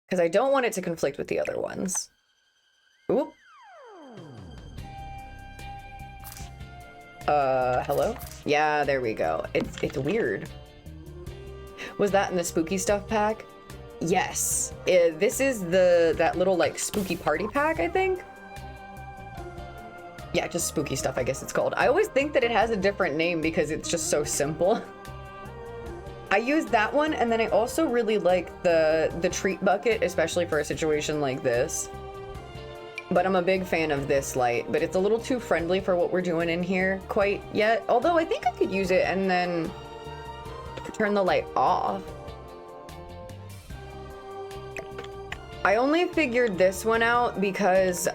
Because I don't want it to conflict with the other ones. Oop. Hello? Yeah, there we go. It's weird. Was that in the spooky stuff pack? Yes. This is that little like spooky party pack, I think. Yeah, just spooky stuff, I guess it's called. I always think that it has a different name because it's just so simple. I used that one, and then I also really like the treat bucket, especially for a situation like this. But I'm a big fan of this light, but it's a little too friendly for what we're doing in here quite yet. Although I think I could use it and then turn the light off. I only figured this one out because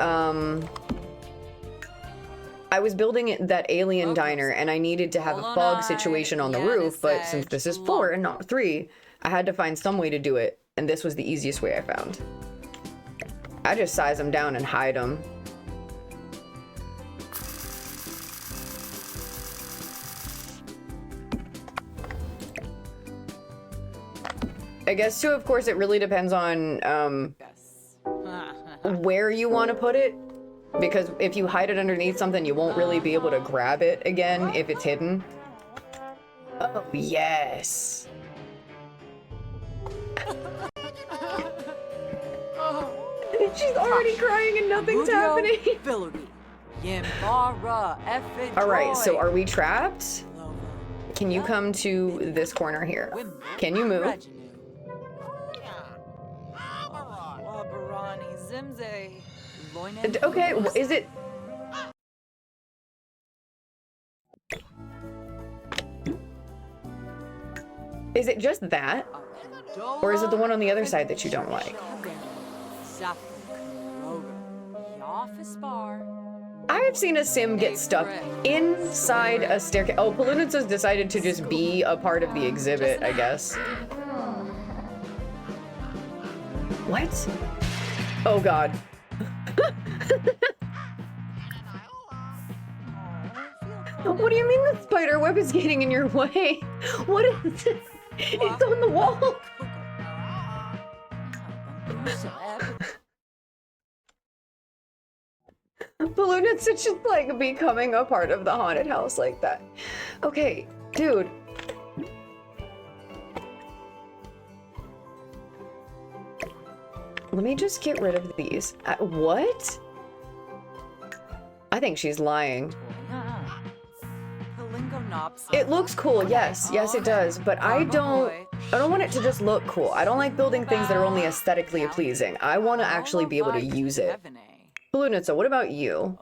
I was building that alien diner and I needed to have a fog situation on the roof, but since this is 4 and not 3, I had to find some way to do it, and this was the easiest way I found. I just size them down and hide them. I guess too, of course, it really depends on where you want to put it. Because if you hide it underneath something, you won't really be able to grab it again if it's hidden. Oh, yes. She's already crying and nothing's happening. Alright, so are we trapped? Can you come to this corner here? Can you move? Okay, is it... Is it just that? Or is it the one on the other side that you don't like? I have seen a sim get stuck inside a staircase. Oh, Palunitz has decided to just be a part of the exhibit, I guess. What? Oh god. What do you mean the spider web is getting in your way? What is it? It's on the wall. Balloonets are just like becoming a part of the haunted house like that. Okay, dude. Let me just get rid of these. What? I think she's lying. It looks cool, yes. Yes, it does. But I don't want it to just look cool. I don't like building things that are only aesthetically pleasing. I want to actually be able to use it. Balloonitsa, what about you?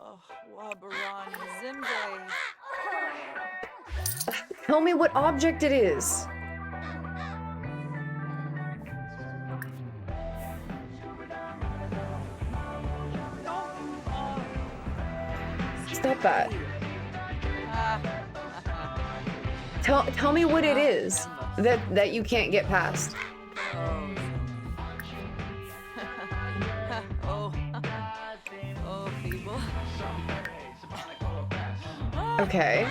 Tell me what object it is. Stop that. Tell me what it is that you can't get past. Okay.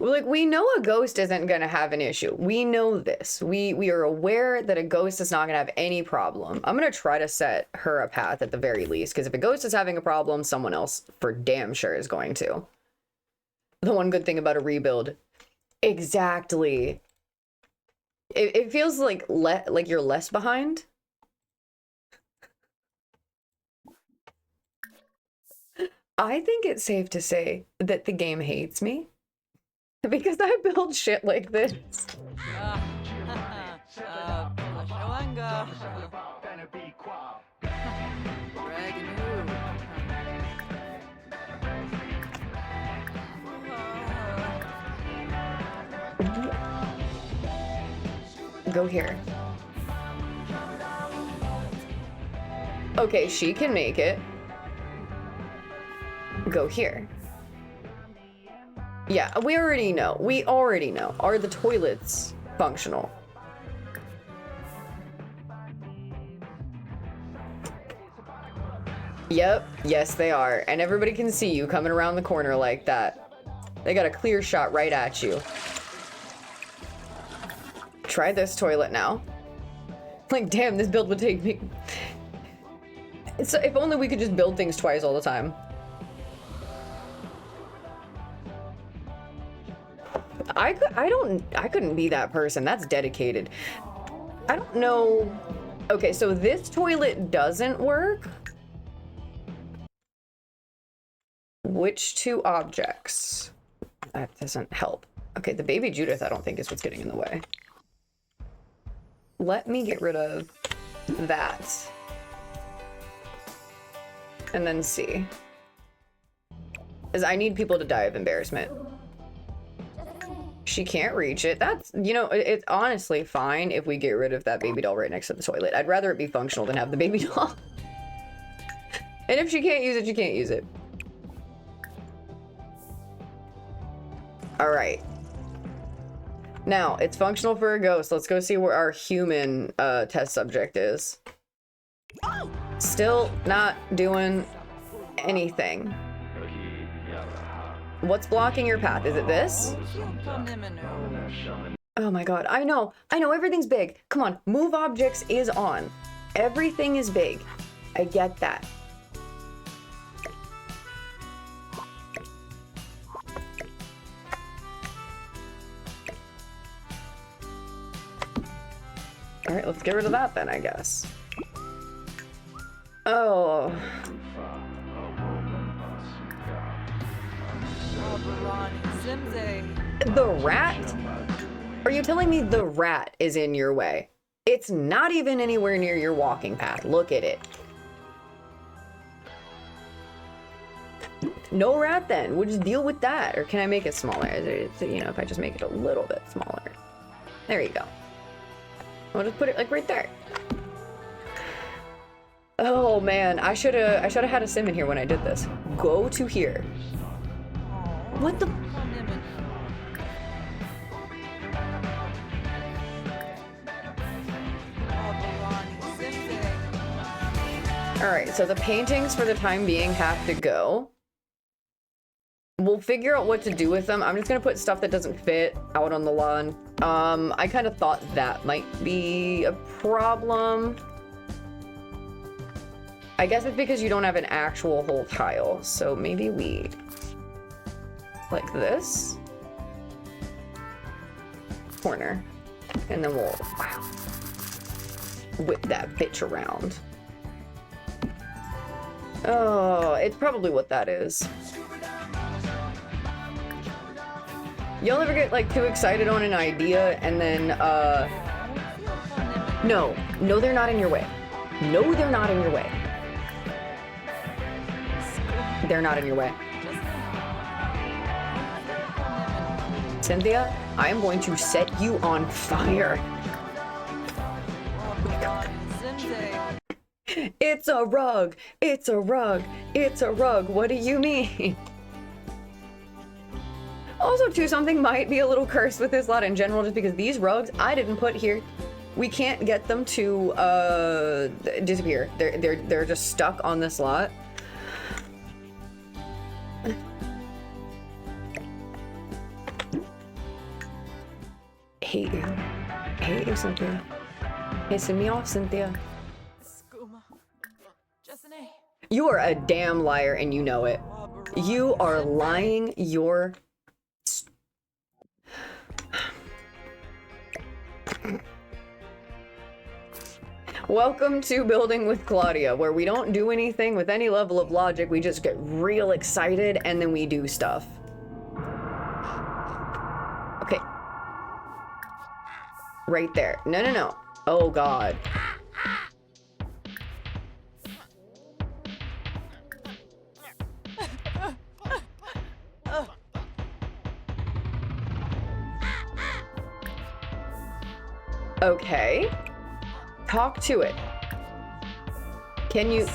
Like, we know a ghost isn't gonna have an issue. We know this. We are aware that a ghost is not gonna have any problem. I'm gonna try to set her a path at the very least, because if a ghost is having a problem, someone else for damn sure is going to. The one good thing about a rebuild. Exactly. It feels like you're less behind. I think it's safe to say that the game hates me. Because I build shit like this. Go here. Okay, she can make it. Go here. Yeah, we already know. We already know. Are the toilets functional? Yep. Yes, they are. And everybody can see you coming around the corner like that. They got a clear shot right at you. Try this toilet now. Like, damn, this build would take me... So if only we could just build things twice all the time. I couldn't be that person. That's dedicated. I don't know. Okay, so this toilet doesn't work. Which two objects? That doesn't help. Okay, the baby Judith I don't think is what's getting in the way. Let me get rid of that. And then see. Because I need people to die of embarrassment. She can't reach it. That's, you know, it's honestly fine if we get rid of that baby doll right next to the toilet. I'd rather it be functional than have the baby doll. And if she can't use it, she can't use it. All right. Now, it's functional for a ghost. Let's go see where our human test subject is. Still not doing anything. What's blocking your path? Is it this? Oh my god, I know, everything's big. Come on, move objects is on. Everything is big. I get that. All right, let's get rid of that then, I guess. Oh. The rat? Are you telling me the rat is in your way? It's not even anywhere near your walking path. Look at it. No rat then. We'll just deal with that. Or can I make it smaller? You know, if I just make it a little bit smaller. There you go. I'll just put it like right there. Oh man, I should have had a sim in here when I did this. Go to here. What the? All right, so the paintings for the time being have to go. We'll figure out what to do with them. I'm just gonna put stuff that doesn't fit out on the lawn. I kind of thought that might be a problem. I guess it's because you don't have an actual whole tile, so maybe we like this corner, and then we'll whip that bitch around. Oh, it's probably what that is. Y'all ever get like too excited on an idea and then no, they're not in your way. No, they're not in your way. They're not in your way. Cynthia, I am going to set you on fire. It's a rug. It's a rug. It's a rug. What do you mean? Also, too, something might be a little cursed with this lot in general, just because these rugs I didn't put here. We can't get them to disappear. They're just stuck on this lot. hate you. I hate you, Cynthia. Pissing me off, Cynthia. Skooma. Jessene. You are a damn liar and you know it. You are lying your... Welcome to Building with Claudia, where we don't do anything with any level of logic. We just get real excited and then we do stuff. Okay. Right there. No, no, no. Oh, God. Okay. Talk to it. Can you...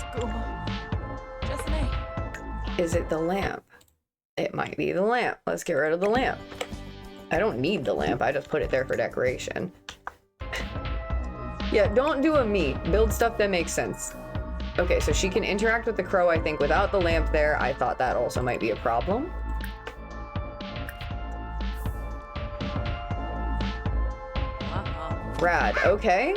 Is it the lamp? It might be the lamp. Let's get rid of the lamp. I don't need the lamp. I just put it there for decoration. Yeah, don't do a me. Build stuff that makes sense. Okay, so she can interact with the crow, I think, without the lamp there. I thought that also might be a problem. Rad, okay.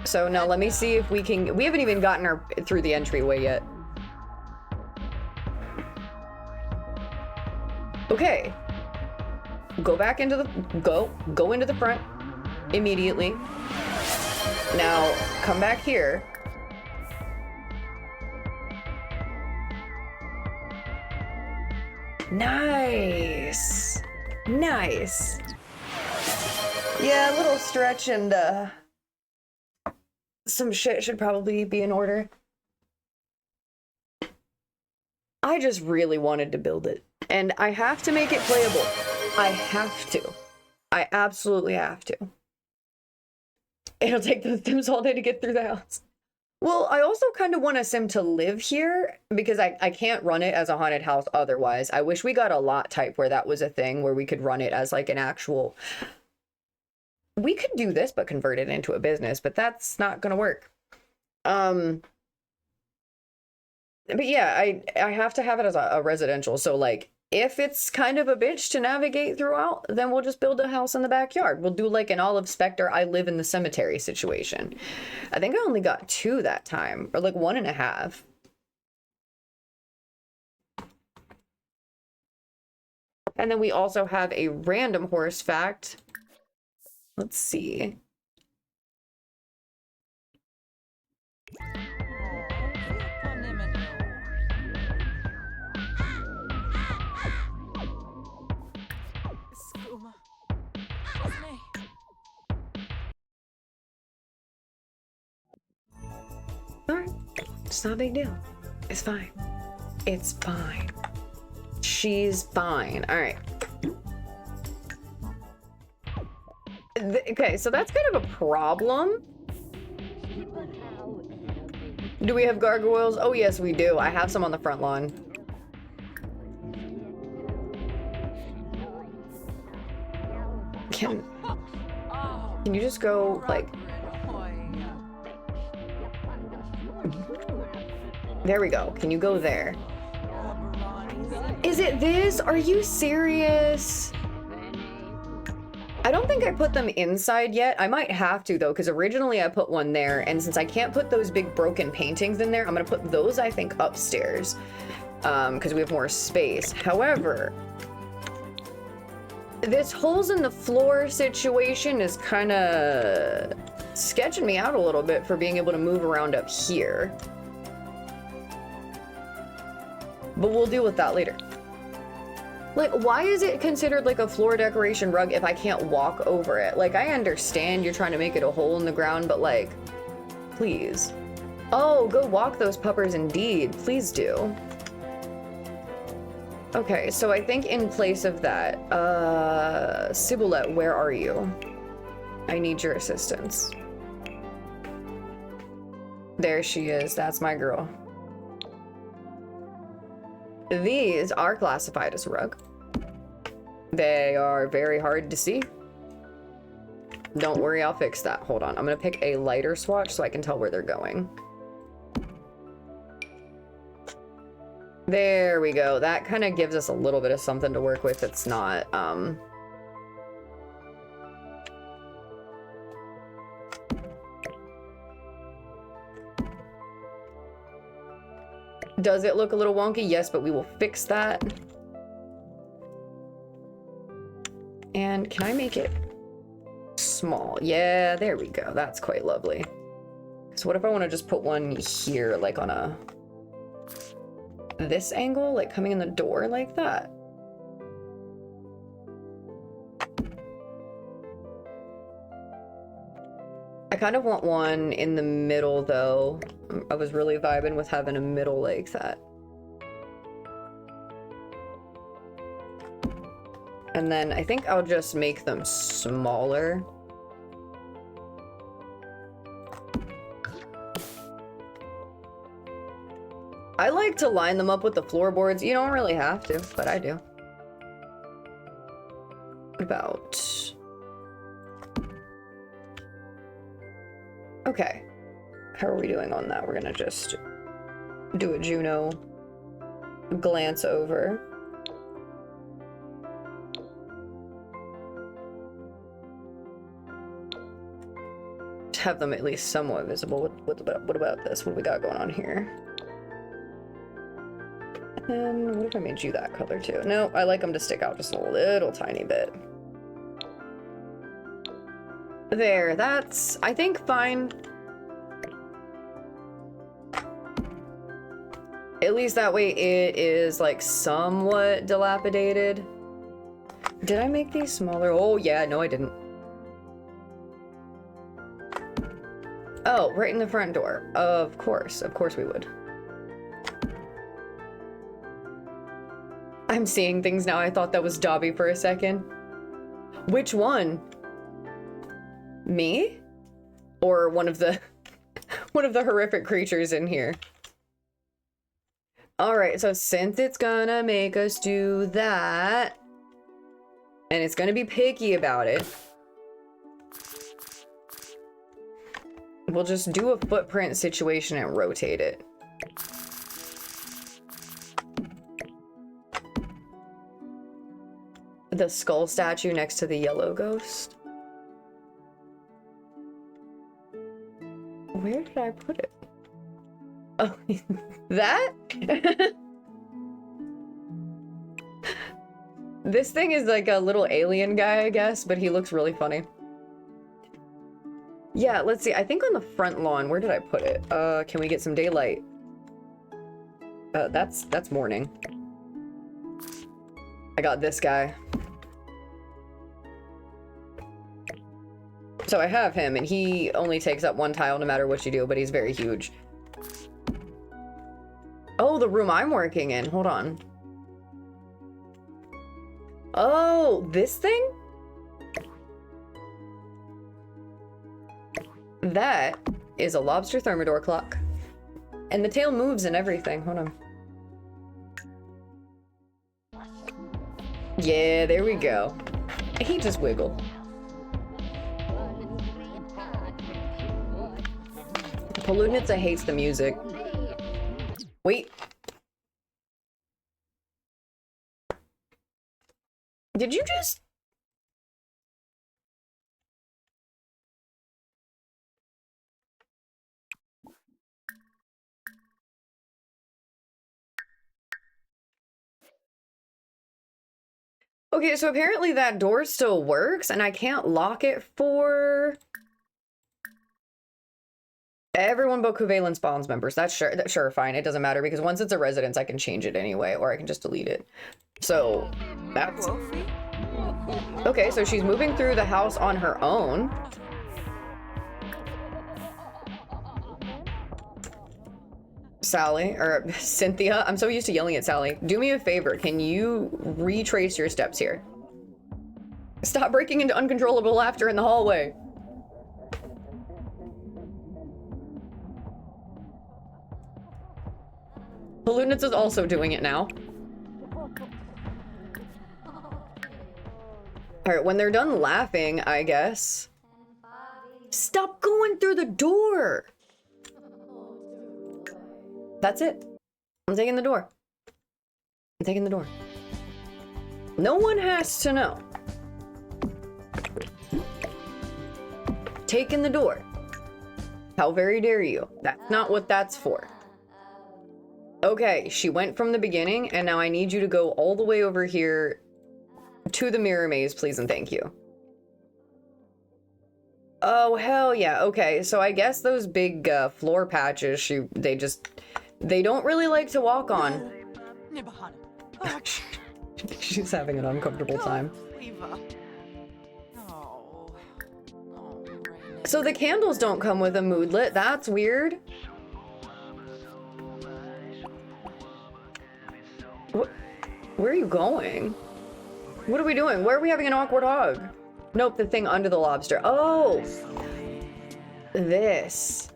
So now let me see if we can... We haven't even gotten her through the entryway yet. Okay. Go back into the... Go into the front. Immediately. Now, come back here. Nice. Nice. Yeah, a little stretch and some shit should probably be in order. I just really wanted to build it. And I have to make it playable. I have to. I absolutely have to. It'll take the Sims all day to get through the house. Well, I also kind of want a Sim to live here because I can't run it as a haunted house otherwise. I wish we got a lot type where that was a thing where we could run it as like an actual... We could do this but convert it into a business, but that's not gonna work. But yeah, I have to have it as a residential. So like if it's kind of a bitch to navigate throughout, then we'll just build a house in the backyard. We'll do like an Olive Spectre, I live in the cemetery situation. I think I only got 2 that time, or like 1.5. And then we also have a random horse fact. Let's see. Alright, it's not a big deal. It's fine. It's fine. She's fine. Alright. Okay, so that's kind of a problem. Do we have gargoyles? Oh yes, we do. I have some on the front lawn. Can you just go, like... There we go. Can you go there? Is it this? Are you serious? I don't think I put them inside yet. I might have to though, because originally I put one there, and since I can't put those big broken paintings in there, I'm gonna put those, I think, upstairs, because we have more space. However, this holes in the floor situation is kind of sketching me out a little bit for being able to move around up here. But we'll deal with that later. Like, why is it considered like a floor decoration rug if I can't walk over it? Like, I understand you're trying to make it a hole in the ground, but like, please. Oh, go walk those puppers indeed. Please do. Okay, so I think in place of that, Sibulette, where are you? I need your assistance. There she is. That's my girl. These are classified as a rug. They are very hard to see. Don't worry, I'll fix that. Hold on. I'm gonna pick a lighter swatch so I can tell where they're going. There we go. That kind of gives us a little bit of something to work with. It's not, Does it look a little wonky? Yes, but we will fix that. And can I make it small? Yeah, there we go. That's quite lovely. So what if I want to just put one here, like on a... this angle, like coming in the door like that? I kind of want one in the middle, though. I was really vibing with having a middle like that. And then I think I'll just make them smaller. I like to line them up with the floorboards. You don't really have to, but I do. About... okay. How are we doing on that? We're gonna just do a Juno glance over. Have them at least somewhat visible. What about this? What do we got going on here? And what if I made you that color too? No, I like them to stick out just a little tiny bit. There, that's, I think, fine. At least that way it is like somewhat dilapidated. Did I make these smaller? Oh yeah, no I didn't. Oh, right in the front door. Of course we would. I'm seeing things now. I thought that was Dobby for a second. Which one? Me? Or one of the one of the horrific creatures in here? Alright, so since it's gonna make us do that, and it's gonna be picky about it, we'll just do a footprint situation and rotate it. The skull statue next to the yellow ghost. Where did I put it? Oh, that? This thing is like a little alien guy, I guess, but he looks really funny. Yeah, let's see. I think on the front lawn, where did I put it? Can we get some daylight? That's morning. I got this guy. So I have him, and he only takes up one tile no matter what you do, but he's very huge. Oh, the room I'm working in. Hold on. Oh, this thing? That is a lobster thermidor clock. And the tail moves and everything. Hold on. Yeah, there we go. He just wiggled. Polunitsa hates the music. Wait. Did you just... Okay, so apparently that door still works, and I can't lock it for... everyone but Covalence Bonds members. That's sure, fine. It doesn't matter, because once it's a residence, I can change it anyway, or I can just delete it. So, that's... okay, so she's moving through the house on her own. Sally, or Cynthia, I'm so used to yelling at Sally. Do me a favor, can you retrace your steps here? Stop breaking into uncontrollable laughter in the hallway. Polunitz is also doing it now. Alright, when they're done laughing, I guess. Stop going through the door! That's it. I'm taking the door. I'm taking the door. No one has to know. Taking the door. How very dare you? That's not what that's for. Okay, she went from the beginning, and now I need you to go all the way over here to the mirror maze, please and thank you. Oh, hell yeah. Okay, so I guess those big floor patches, they don't really like to walk on. She's having an uncomfortable time. So the candles don't come with a moodlet. That's weird. Where are you going? What are we doing? Where are we having an awkward hug? Nope, the thing under the lobster. Oh! This.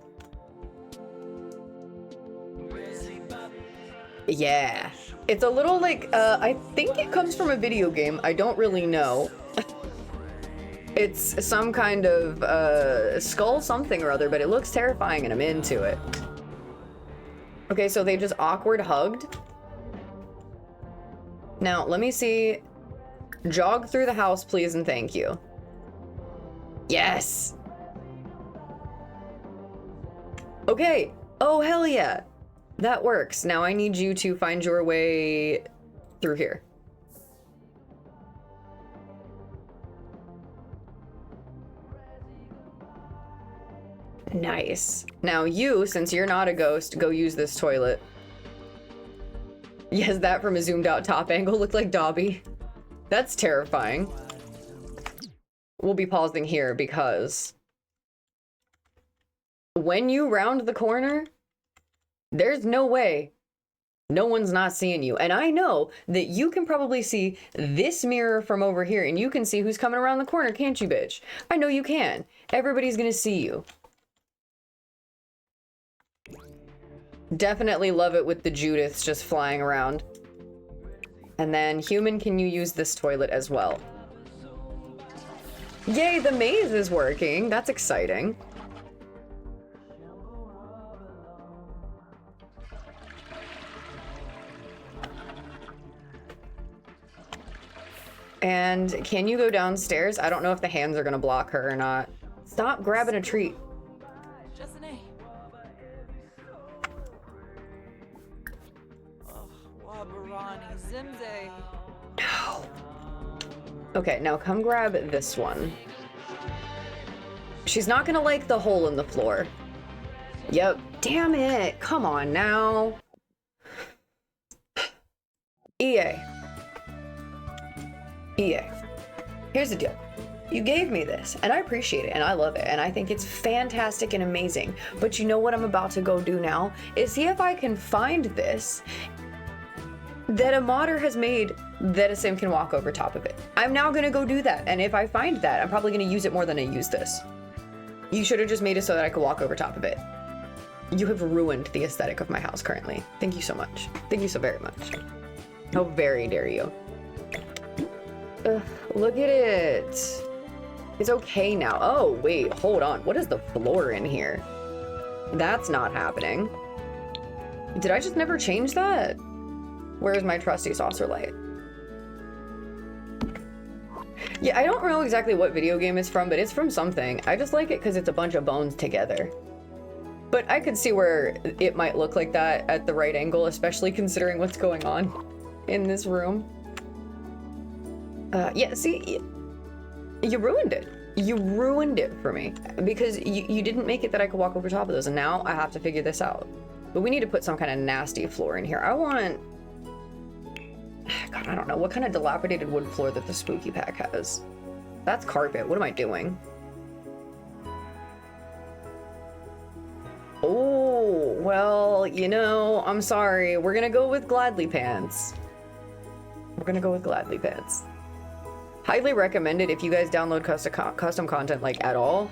Yeah. It's a little like, I think it comes from a video game. I don't really know. It's some kind of, skull something or other, but it looks terrifying and I'm into it. Okay, so they just awkward hugged. Now, let me see. Jog through the house, please, and thank you. Yes! Okay. Oh, hell yeah. That works. Now I need you to find your way through here. Nice. Now you, since you're not a ghost, go use this toilet. Yes, that from a zoomed out top angle looked like Dobby. That's terrifying. We'll be pausing here because when you round the corner, there's no way no one's not seeing you. And I know that you can probably see this mirror from over here and you can see who's coming around the corner, can't you, bitch? I know you can. Everybody's gonna see you. Definitely love it with the Judiths just flying around. And then human, can you use this toilet as well? Yay, the maze is working. That's exciting. And can you go downstairs? I don't know if the hands are gonna block her or not. Stop grabbing a treat. No. Okay, now come grab this one. She's not gonna like the hole in the floor. Yep. Damn it. Come on now. EA. EA. Here's the deal. You gave me this, and I appreciate it, and I love it, and I think it's fantastic and amazing. But you know what I'm about to go do now? Is see if I can find this that a modder has made that a sim can walk over top of it. I'm now gonna go do that, and if I find that, I'm probably gonna use it more than I use this. You should have just made it so that I could walk over top of it. You have ruined the aesthetic of my house currently. Thank you so much. Thank you so very much. How very dare you. Ugh, look at it. It's okay now. Oh, wait, hold on. What is the floor in here? That's not happening. Did I just never change that? Where's my trusty saucer light? Yeah, I don't know exactly what video game it's from, but it's from something. I just like it because it's a bunch of bones together. But I could see where it might look like that at the right angle, especially considering what's going on in this room. Yeah, see, you ruined it. You ruined it for me because you didn't make it that I could walk over top of those, and now I have to figure this out. But we need to put some kind of nasty floor in here. I want... God, I don't know. What kind of dilapidated wood floor that the spooky pack has? That's carpet. What am I doing? Oh, well, you know, I'm sorry. We're gonna go with Gladly Pants. We're gonna go with Gladly Pants. Highly recommended if you guys download custom content, like, at all.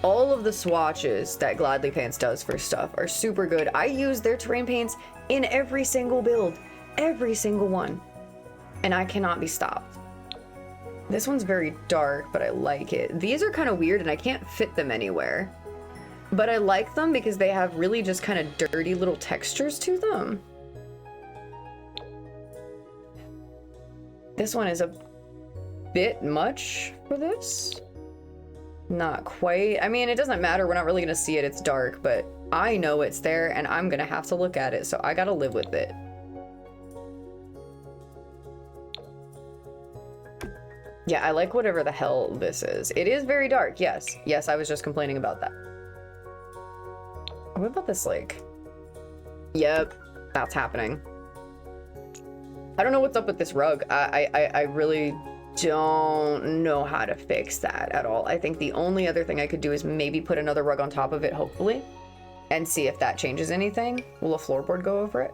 All of the swatches that Gladly Pants does for stuff are super good. I use their terrain paints in every single build. Every single one. And I cannot be stopped. This one's very dark, but I like it. These are kind of weird and I can't fit them anywhere. But I like them because they have really just kind of dirty little textures to them. This one is a bit much for this. Not quite. I mean, it doesn't matter. We're not really gonna see it. It's dark, but I know it's there and I'm gonna have to look at it, so I gotta live with it. Yeah, I like whatever the hell this is. It is very dark, yes. Yes, I was just complaining about that. What about this lake? Yep, that's happening. I don't know what's up with this rug. I really don't know how to fix that at all. I think the only other thing I could do is maybe put another rug on top of it, hopefully, and see if that changes anything. Will a floorboard go over it?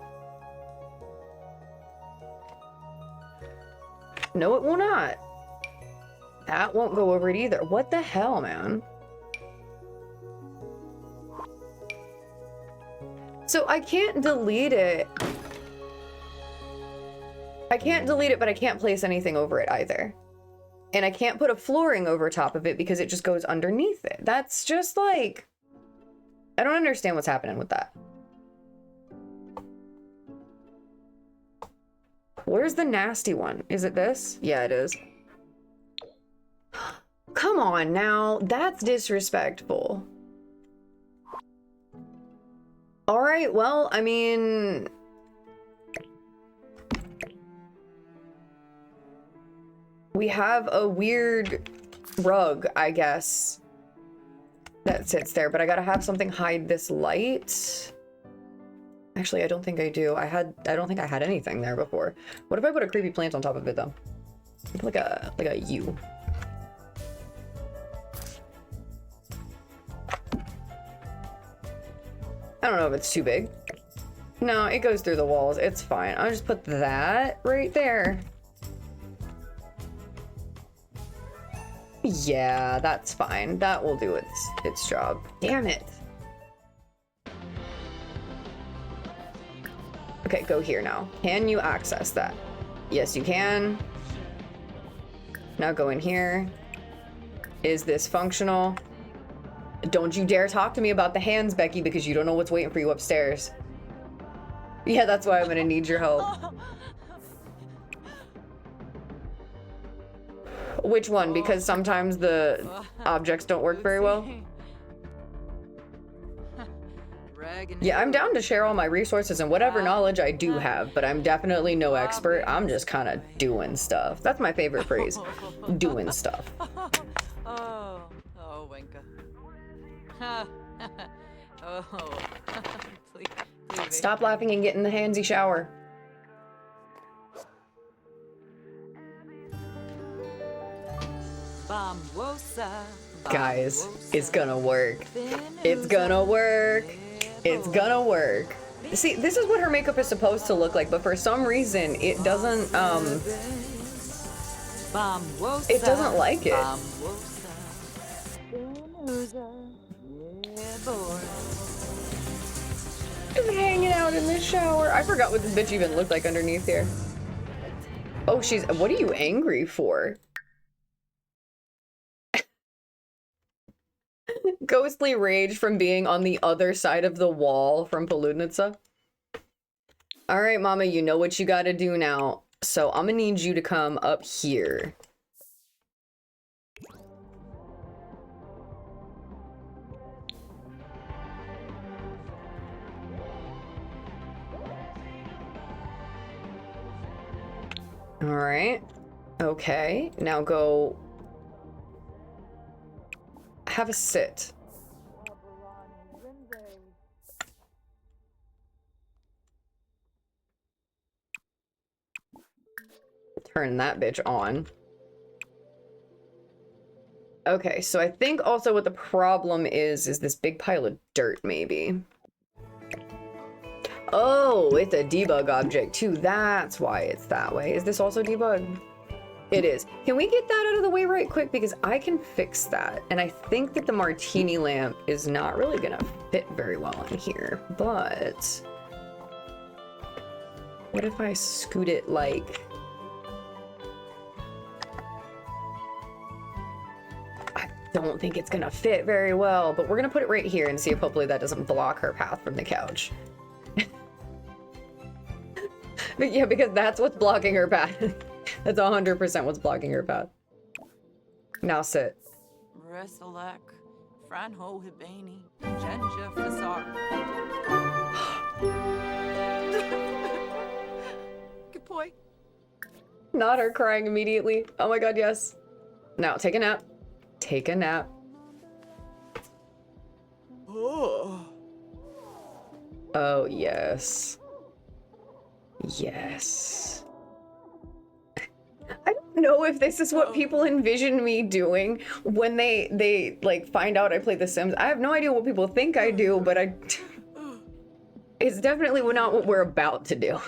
No, it will not. That won't go over it either. What the hell, man? So I can't delete it. I can't delete it, but I can't place anything over it either. And I can't put a flooring over top of it because it just goes underneath it. That's just like... I don't understand what's happening with that. Where's the nasty one? Is it this? Yeah, it is. Come on now, that's disrespectful. All right, well, I mean... we have a weird rug, I guess, that sits there, but I gotta have something hide this light. Actually, I don't think I do. I don't think I had anything there before. What if I put a creepy plant on top of it though? Like a U. I don't know if it's too big. No, it goes through the walls. It's fine. I'll just put that right there. Yeah, that's fine. That will do its job. Damn it. Okay, go here now. Can you access that? Yes, you can. Now go in here. Is this functional? Don't you dare talk to me about the hands, Becky, because you don't know what's waiting for you upstairs. Yeah, that's why I'm gonna need your help. Which one? Because sometimes the objects don't work very well. Yeah, I'm down to share all my resources and whatever knowledge I do have, but I'm definitely no expert. I'm just kind of doing stuff. That's my favorite phrase. Doing stuff. Oh, Wenka. Oh, please, Stop laughing and get in the handsy shower. Guys, it's gonna work. It's gonna work. It's gonna work. See, this is what her makeup is supposed to look like, but for some reason it doesn't like it. Just hanging out in the shower. I forgot what this bitch even looked like underneath here. Oh, what are you angry for? Ghostly rage from being on the other side of the wall from Poludnitsa. All right, Mama, you know what you gotta do now. So I'm gonna need you to come up here. All right. Okay, now go have a sit. Turn that bitch on. Okay, so I think also what the problem is this big pile of dirt, maybe. Oh, it's a debug object too. That's why it's that way. Is this also debug? It is. Can we get that out of the way right quick? Because I can fix that. And I think that the martini lamp is not really gonna fit very well in here. But what if I scoot it like... I don't think it's gonna fit very well, but we're gonna put it right here and see if hopefully that doesn't block her path from the couch. But yeah, because that's what's blocking her path. That's 100% what's blocking your path. Now sit. Reselak, Franho Hibani, Genja Fasar. Good boy. Not her crying immediately. Oh my god, yes. Now, take a nap. Take a nap. Oh. Oh, yes. Yes. I don't know if this is what people envision me doing when they like find out I play The Sims. I have no idea what people think I do, but it's definitely not what we're about to do.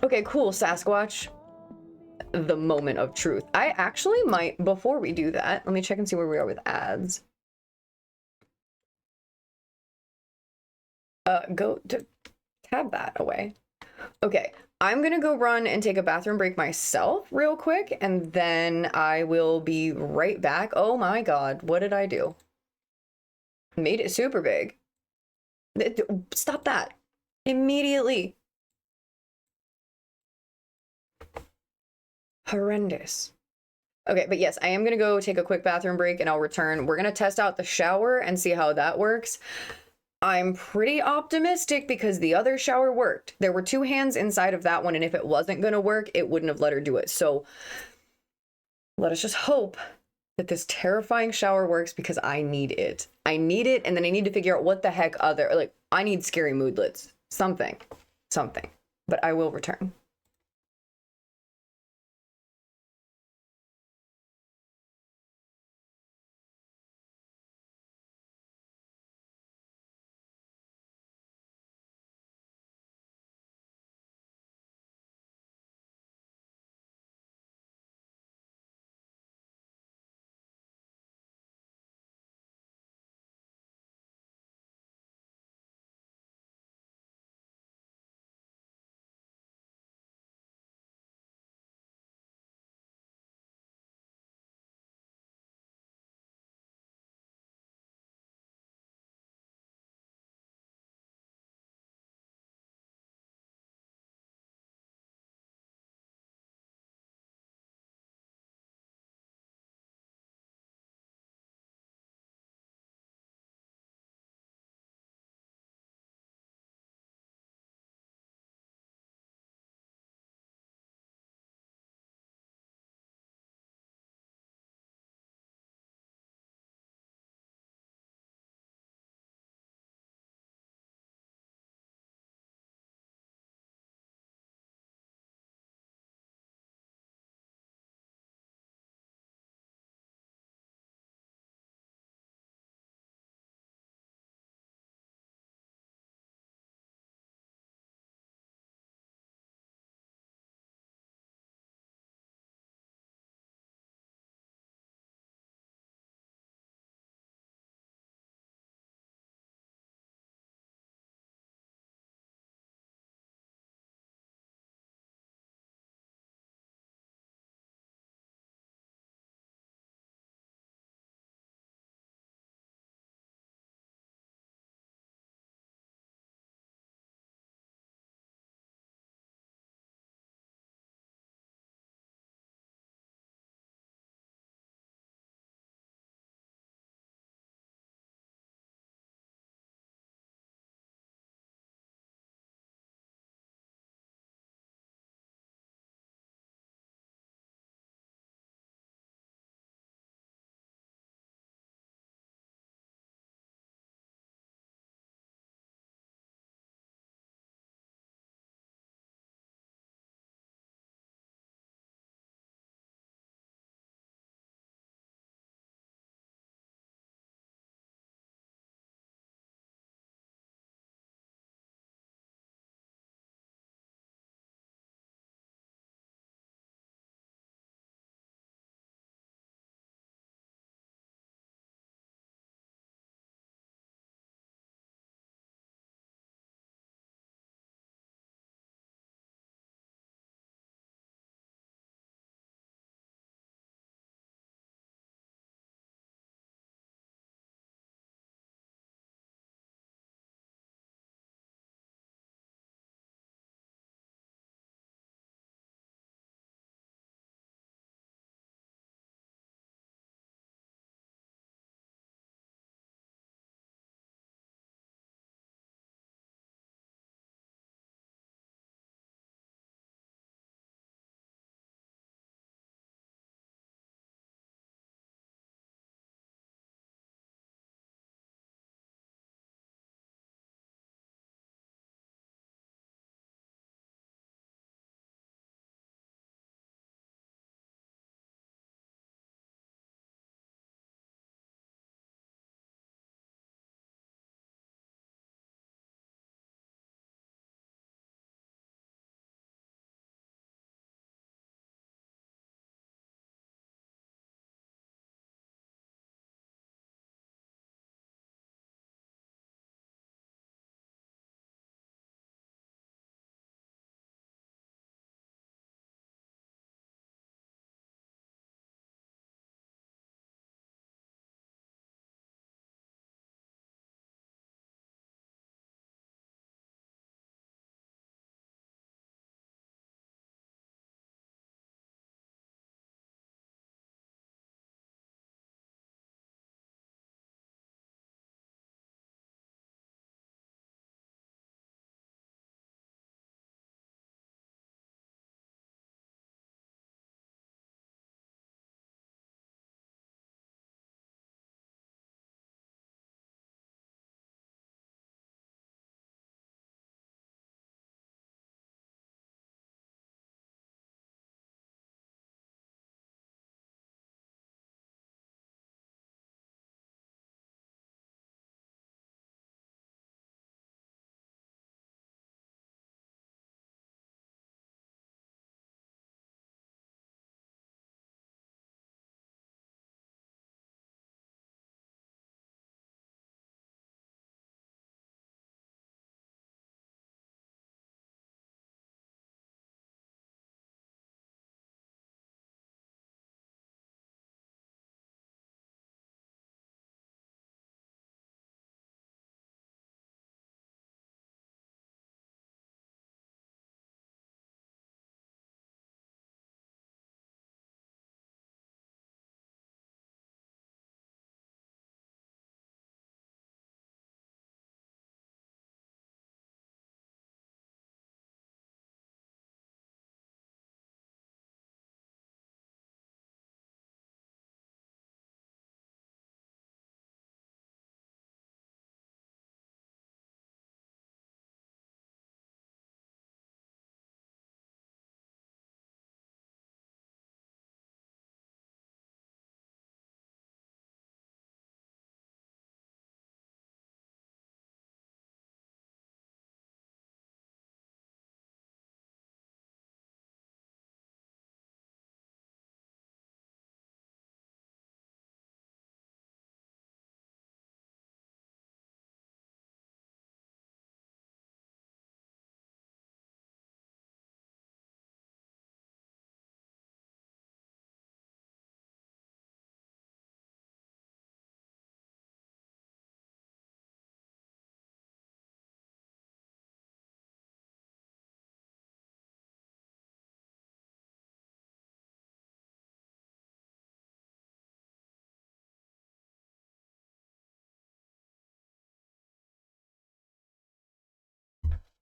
Okay, cool, Sasquatch. The moment of truth. I actually might, before we do that, let me check and see where we are with ads. Go to tab that away. Okay, I'm gonna go run and take a bathroom break myself real quick, and then I will be right back. Oh my god, what did I do? Made it super big. Stop that. Immediately. Horrendous. Okay, but yes, I am gonna go take a quick bathroom break and I'll return. We're gonna test out the shower and see how that works. I'm pretty optimistic because the other shower worked. There were 2 hands inside of that one, and if it wasn't gonna work, it wouldn't have let her do it. So let us just hope that this terrifying shower works because I need it. I need it, and then I need to figure out what the heck other, like, I need scary moodlets. Something. But I will return.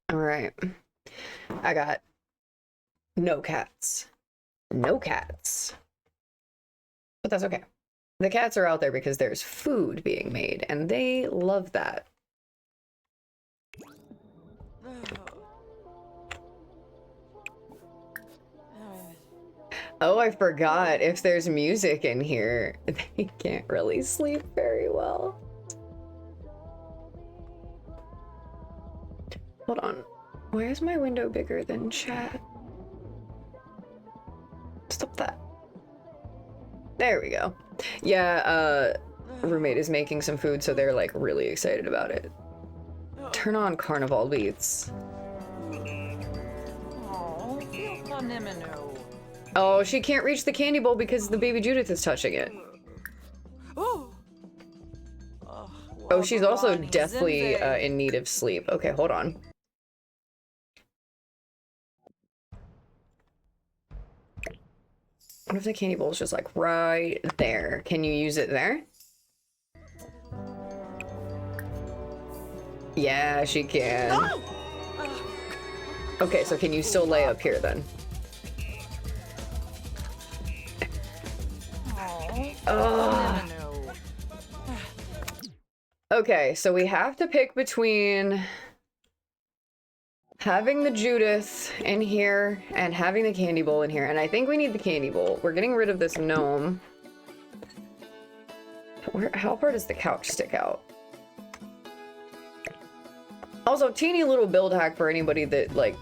All right. I got no cats. No cats. But that's okay. The cats are out there because there's food being made, and they love that. Oh, I forgot. If there's music in here, they can't really sleep very well. Hold on. Why is my window bigger than chat? Stop that. There we go. Yeah, roommate is making some food, so they're like really excited about it. Turn on Carnival Beats. Oh, she can't reach the candy bowl because the baby Judith is touching it. Oh, she's also deathly in need of sleep. Okay, hold on. What if the candy bowl is just like right there? Can you use it there? Yeah, she can. Okay, so can you still lay up here then? Oh. Okay, so we have to pick between having the Judith in here and having the candy bowl in here, and I think we need the candy bowl. We're getting rid of this gnome. How far does the couch stick out? Also, teeny little build hack for anybody that like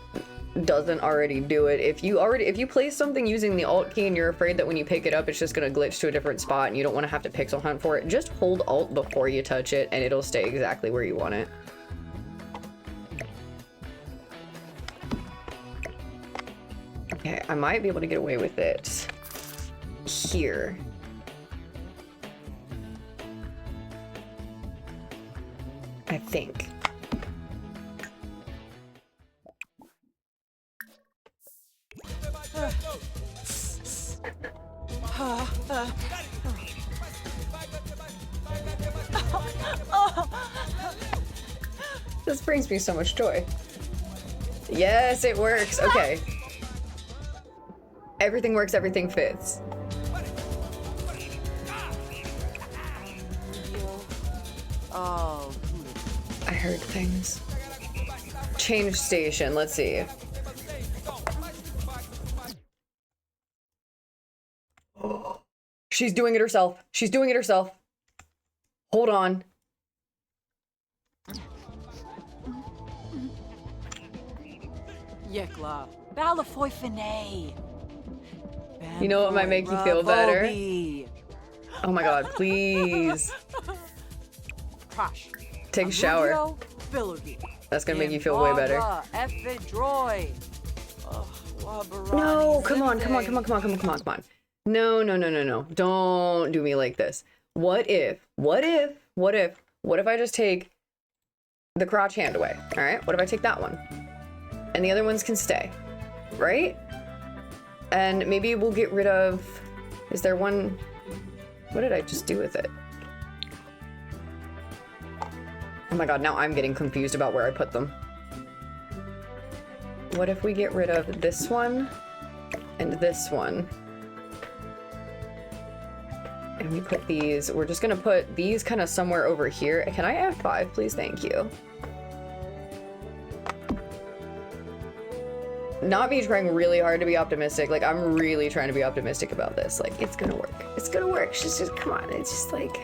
doesn't already do it. If you place something using the Alt key and you're afraid that when you pick it up it's just gonna glitch to a different spot and you don't want to have to pixel hunt for it, just hold Alt before you touch it and it'll stay exactly where you want it. Okay, I might be able to get away with it here. I think. This brings me so much joy. Yes, it works. Okay. Everything works, everything fits. Oh. I heard things. Change station, let's see. She's doing it herself. She's doing it herself. Hold on. Yekla. Balafoy Finay. You know what might make you feel better? Oh my god, please. Take a shower. That's gonna make you feel way better. No, come on. No. Don't do me like this. What if I just take the crotch hand away? All right, what if I take that one? And the other ones can stay, right? And maybe we'll get rid of, is there one, what did I just do with it? Oh my god, now I'm getting confused about where I put them. What if we get rid of this one and this one? And we put these, we're just gonna put these kind of somewhere over here. Can I F5, please? Thank you. Not me trying really hard to be optimistic. Like, I'm really trying to be optimistic about this. Like, it's gonna work. It's gonna work. She's just, come on. It's just like...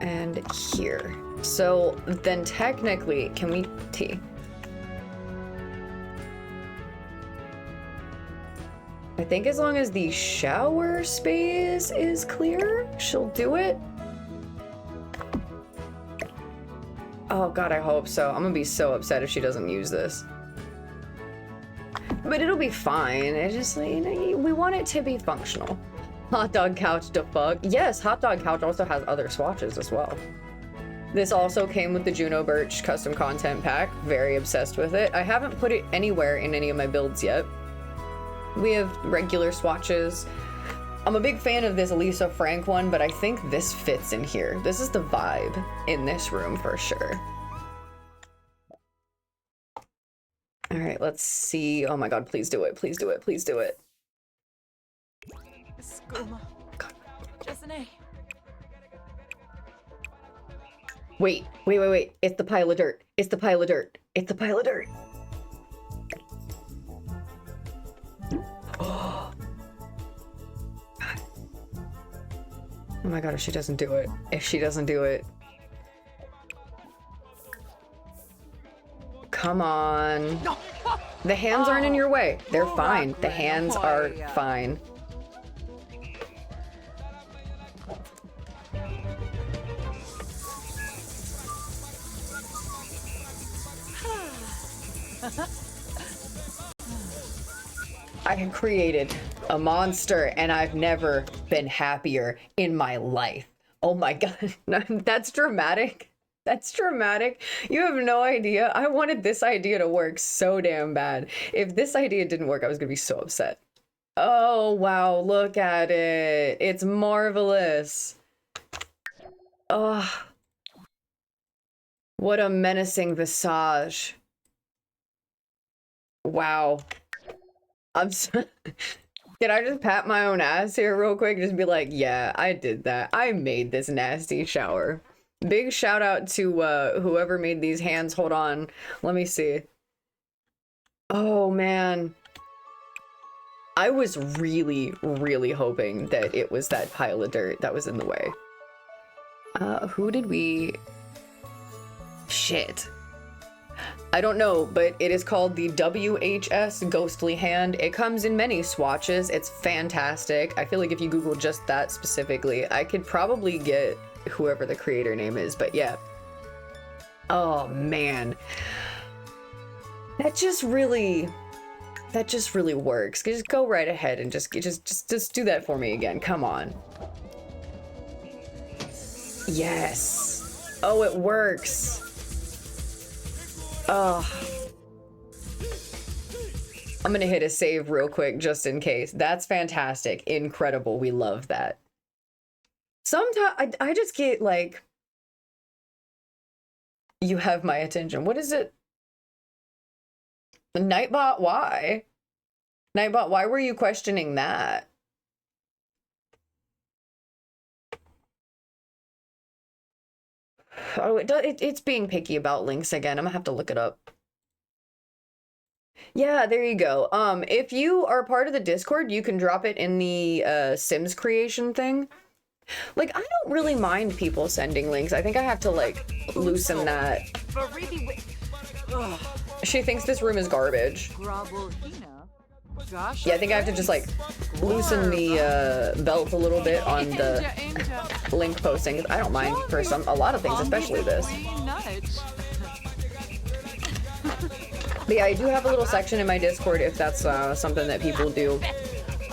And here. So then technically, can we T? I think as long as the shower space is clear, she'll do it. Oh god, I hope so. I'm gonna be so upset if she doesn't use this. But it'll be fine. It's just, you know, we want it to be functional. Hot dog couch to fuck. Yes, hot dog couch also has other swatches as well. This also came with the Juno Birch custom content pack. Very obsessed with it. I haven't put it anywhere in any of my builds yet. We have regular swatches. I'm a big fan of this Elisa Frank one, but I think this fits in here. This is the vibe in this room for sure. All right, let's see. Oh my god, please do it. Please do it. Please do it. Skooma. Jessene. Wait. It's the pile of dirt. It's the pile of dirt. It's the pile of dirt. Oh my god, if she doesn't do it. If she doesn't do it. Come on. No. The hands aren't in your way. They're Oh, fine. The Raglan, hands oh, are yeah. fine. I have created a monster and I've never been happier in my life. Oh my god. That's dramatic. That's dramatic. You have no idea. I wanted this idea to work so damn bad. If this idea didn't work, I was gonna be so upset. Oh wow, look at it. It's marvelous. Oh, what a menacing visage. Wow. I'm so Can I just pat my own ass here real quick? Just be like, yeah, I did that. I made this nasty shower. Big shout out to whoever made these hands. Hold on. Let me see. Oh, man. I was really, really hoping that it was that pile of dirt that was in the way. Who did we... Shit. I don't know, but it is called the WHS Ghostly Hand. It comes in many swatches. It's fantastic. I feel like if you Google just that specifically, I could probably get whoever the creator name is, but yeah. Oh man. That just really works. Just go right ahead and just do that for me again. Come on. Yes. Oh, it works. Oh. I'm gonna hit a save real quick just in case. That's fantastic. Incredible. We love that. Sometimes I just get like, you have my attention. What is it? Nightbot, why? Nightbot, why were you questioning that? Oh, it's being picky about links again. I'm gonna have to look it up. Yeah, there you go. If you are part of the Discord, you can drop it in the Sims creation thing. Like, I don't really mind people sending links. I think I have to, like, loosen that. She thinks this room is garbage. Yeah, I think I have to just, like, loosen the belt a little bit on the link posting. I don't mind for a lot of things, especially this. But yeah, I do have a little section in my Discord if that's something that people do,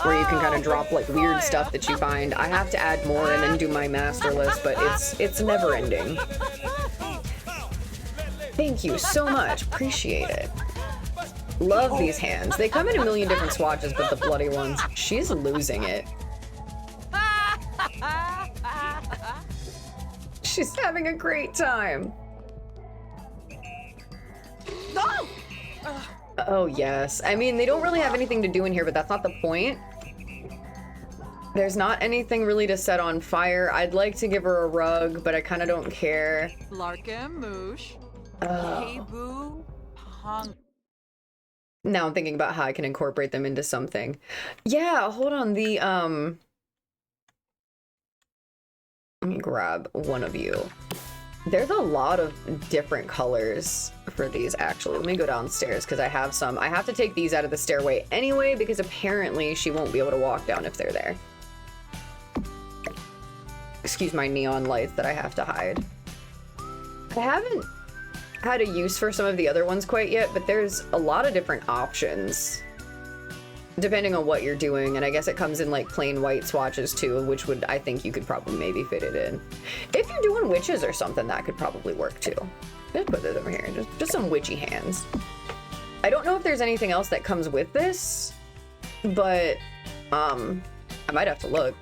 where you can kind of drop like weird stuff that you find. I have to add more and then do my master list, but it's never ending. Thank you so much. Appreciate it. Love these hands. They come in a million different swatches, but the bloody ones, she's losing it. She's having a great time. Oh, yes. I mean, they don't really have anything to do in here, but that's not the point. There's not anything really to set on fire. I'd like to give her a rug, but I kind of don't care. Now I'm thinking about how I can incorporate them into something. Yeah, hold on. Let me grab one of you. There's a lot of different colors for these, actually. Let me go downstairs because I have some. I have to take these out of the stairway anyway because apparently she won't be able to walk down if they're there. Excuse my neon lights that I have to hide. I haven't had a use for some of the other ones quite yet, but there's a lot of different options depending on what you're doing, and I guess it comes in like plain white swatches too, which would, I think you could probably maybe fit it in. If you're doing witches or something, that could probably work too. Just put this over here, just some witchy hands. I don't know if there's anything else that comes with this, but I might have to look.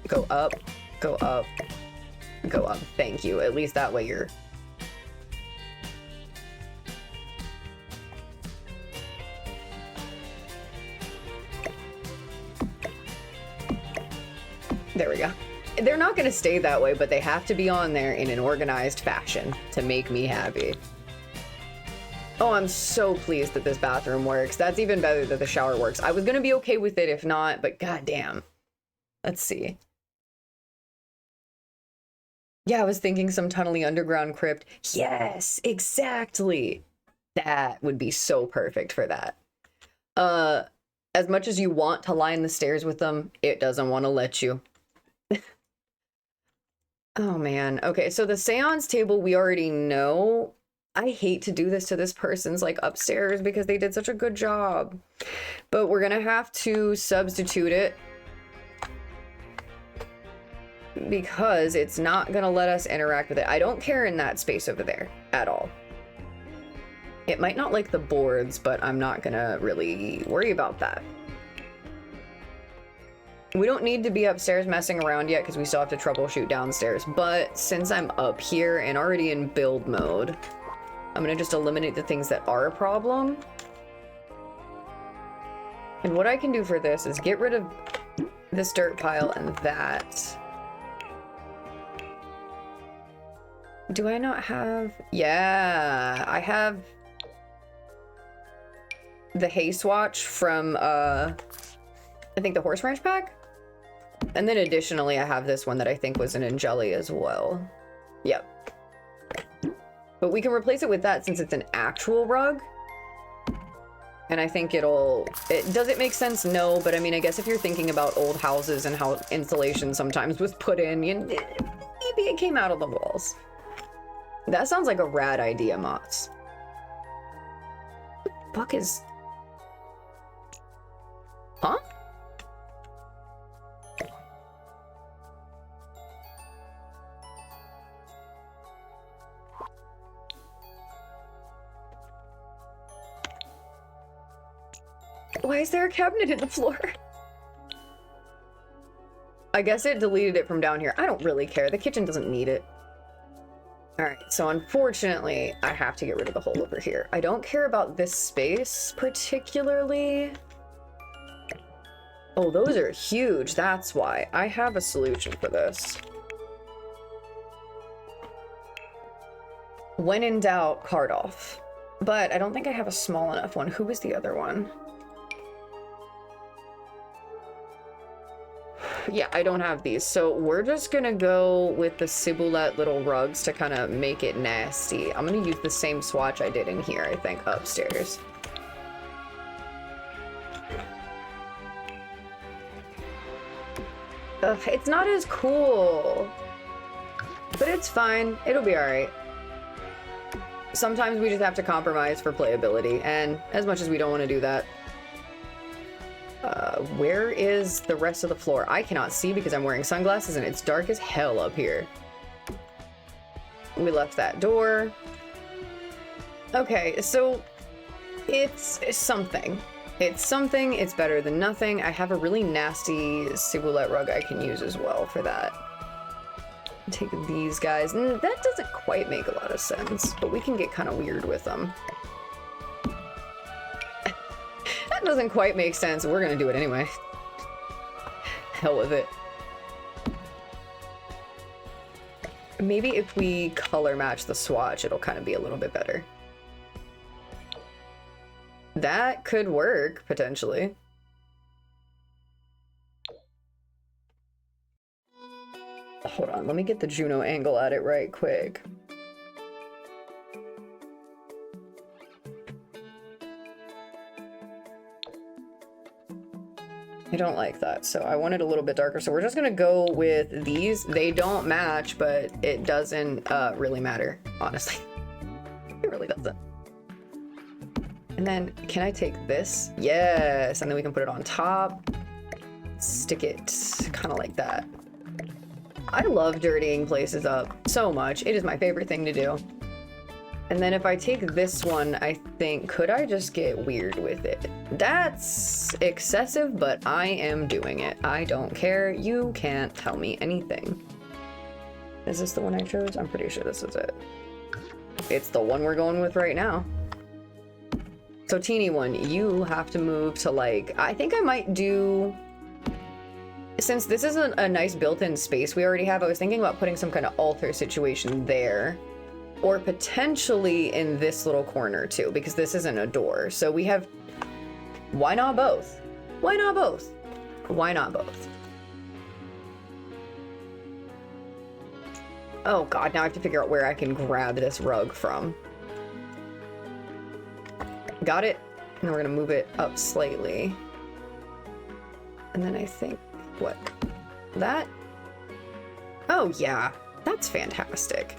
Go up, go up, go up. Thank you. At least that way you're... There we go. They're not going to stay that way, but they have to be on there in an organized fashion to make me happy. Oh, I'm so pleased that this bathroom works. That's even better that the shower works. I was going to be okay with it if not, but goddamn. Let's see. Yeah, I was thinking some tunnely underground crypt. Yes, exactly. That would be so perfect for that. As much as you want to line the stairs with them, it doesn't want to let you. Oh man. Okay, so the seance table we already know. I hate to do this to this person's like upstairs because they did such a good job. But we're gonna have to substitute it because it's not gonna let us interact with it. I don't care in that space over there at all. It might not like the boards, but I'm not gonna really worry about that. We don't need to be upstairs messing around yet because we still have to troubleshoot downstairs. But since I'm up here and already in build mode, I'm gonna just eliminate the things that are a problem. And what I can do for this is get rid of this dirt pile and that. Do I not have... Yeah, I have the hay swatch from, I think the horse ranch pack? And then additionally, I have this one that I think was an Angeli as well. Yep. But we can replace it with that since it's an actual rug. And I think does it make sense? No, but I mean, I guess if you're thinking about old houses and how insulation sometimes was put in, maybe it came out of the walls. That sounds like a rad idea, Mott's. What the fuck is... Huh? Why is there a cabinet in the floor? I guess it deleted it from down here. I don't really care. The kitchen doesn't need it. Alright, so unfortunately, I have to get rid of the hole over here. I don't care about this space particularly. Oh, those are huge. That's why. I have a solution for this. When in doubt, card off. But I don't think I have a small enough one. Who was the other one? Yeah, I don't have these. So we're just gonna go with the ciboulette little rugs to kind of make it nasty. I'm gonna use the same swatch I did in here, I think, upstairs. Ugh, it's not as cool. But it's fine. It'll be alright. Sometimes we just have to compromise for playability, and as much as we don't want to do that. Where is the rest of the floor? I cannot see because I'm wearing sunglasses and it's dark as hell up here. We left that door. Okay, so it's something. It's something. It's better than nothing. I have a really nasty ciboulette rug I can use as well for that. Take these guys. That doesn't quite make a lot of sense, but we can get kind of weird with them. That doesn't quite make sense. We're gonna do it anyway. Hell with it. Maybe if we color match the swatch, it'll kind of be a little bit better. That could work, potentially. Hold on, let me get the Juno angle at it right quick. I don't like that, so I want it a little bit darker. So we're just gonna go with these. They don't match, but it doesn't really matter, honestly. It really doesn't. And then, can I take this? Yes, and then we can put it on top. Stick it kind of like that. I love dirtying places up so much. It is my favorite thing to do. And then if I take this one, I think, could I just get weird with it? That's excessive, but I am doing it. I don't care. You can't tell me anything. Is this the one I chose? I'm pretty sure this is it. It's the one we're going with right now. So teeny one, you have to move to like, I think I might do since this is a nice built-in space we already have, I was thinking about putting some kind of altar situation there. Or potentially in this little corner too, because this isn't a door. So we have, why not both? Why not both? Why not both? Oh God, now I have to figure out where I can grab this rug from. Got it. And we're gonna move it up slightly. And then I think, what? That? Oh yeah, that's fantastic.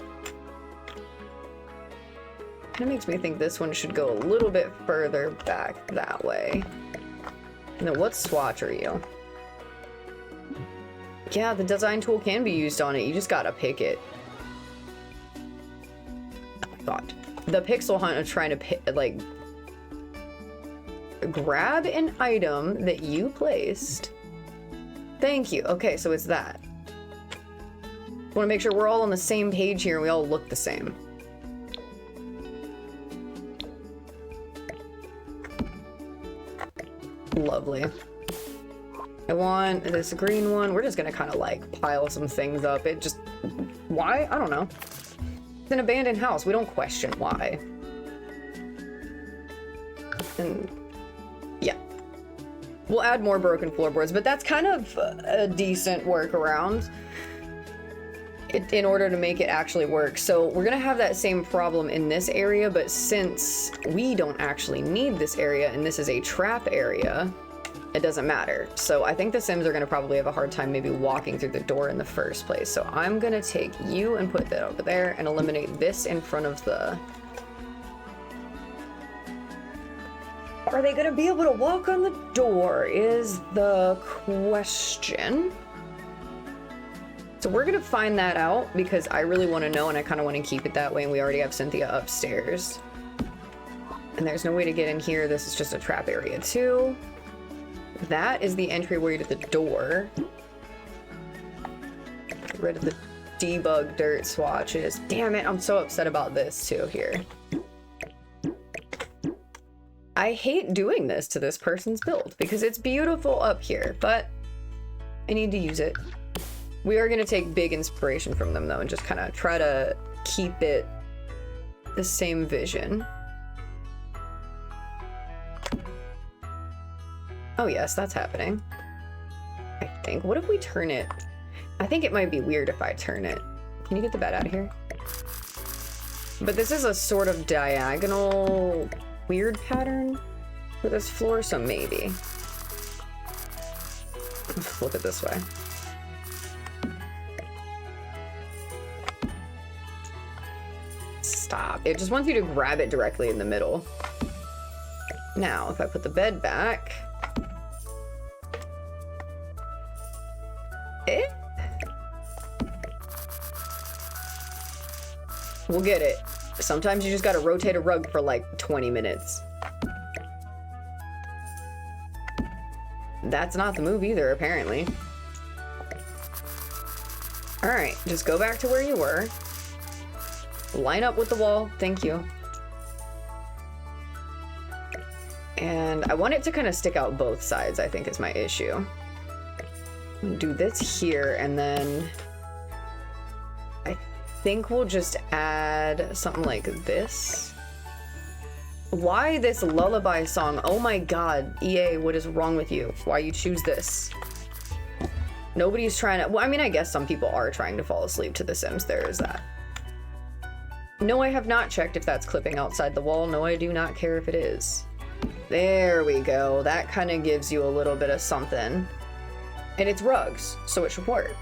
Kind of makes me think this one should go a little bit further back that way. And then what swatch are you? Yeah, the design tool can be used on it. You just gotta pick it. Oh my God. The pixel hunt of trying to like grab an item that you placed. Thank you. Okay, so it's that. Want to make sure we're all on the same page here and we all look the same. Lovely. I want this green one. We're just gonna kind of like pile some things up. It just, why? I don't know. It's an abandoned house. We don't question why. And yeah. We'll add more broken floorboards, but that's kind of a decent workaround in order to make it actually work. So we're gonna have that same problem in this area, but since we don't actually need this area and this is a trap area, it doesn't matter. So I think the Sims are gonna probably have a hard time maybe walking through the door in the first place. So I'm gonna take you and put that over there and eliminate this in front of the... Are they gonna be able to walk on the door is the question. So we're gonna find that out because I really want to know and I kind of want to keep it that way, and we already have Cynthia upstairs. And there's no way to get in here. This is just a trap area too. That is the entryway to the door. Get rid of the debug dirt swatches. Damn it, I'm so upset about this too here. I hate doing this to this person's build because it's beautiful up here, but I need to use it. We are going to take big inspiration from them though and just kind of try to keep it the same vision. Oh yes, that's happening. I think. What if we turn it? I think it might be weird if I turn it. Can you get the bed out of here? But this is a sort of diagonal weird pattern for this floor, so maybe. Let's flip it this way. Stop. It just wants you to grab it directly in the middle. Now, if I put the bed back... We'll get it. Sometimes you just gotta rotate a rug for like 20 minutes. That's not the move either, apparently. Alright, just go back to where you were. Line up with the wall. Thank you. And I want it to kind of stick out both sides, I think is my issue. I'm gonna do this here, and then I think we'll just add something like this. Why this lullaby song? Oh my God, EA, what is wrong with you? Why you choose this? Nobody's trying to, well, I mean, I guess some people are trying to fall asleep to The Sims. There is that. No, I have not checked if that's clipping outside the wall. No, I do not care if it is. There we go. That kind of gives you a little bit of something. And it's rugs, so it should work.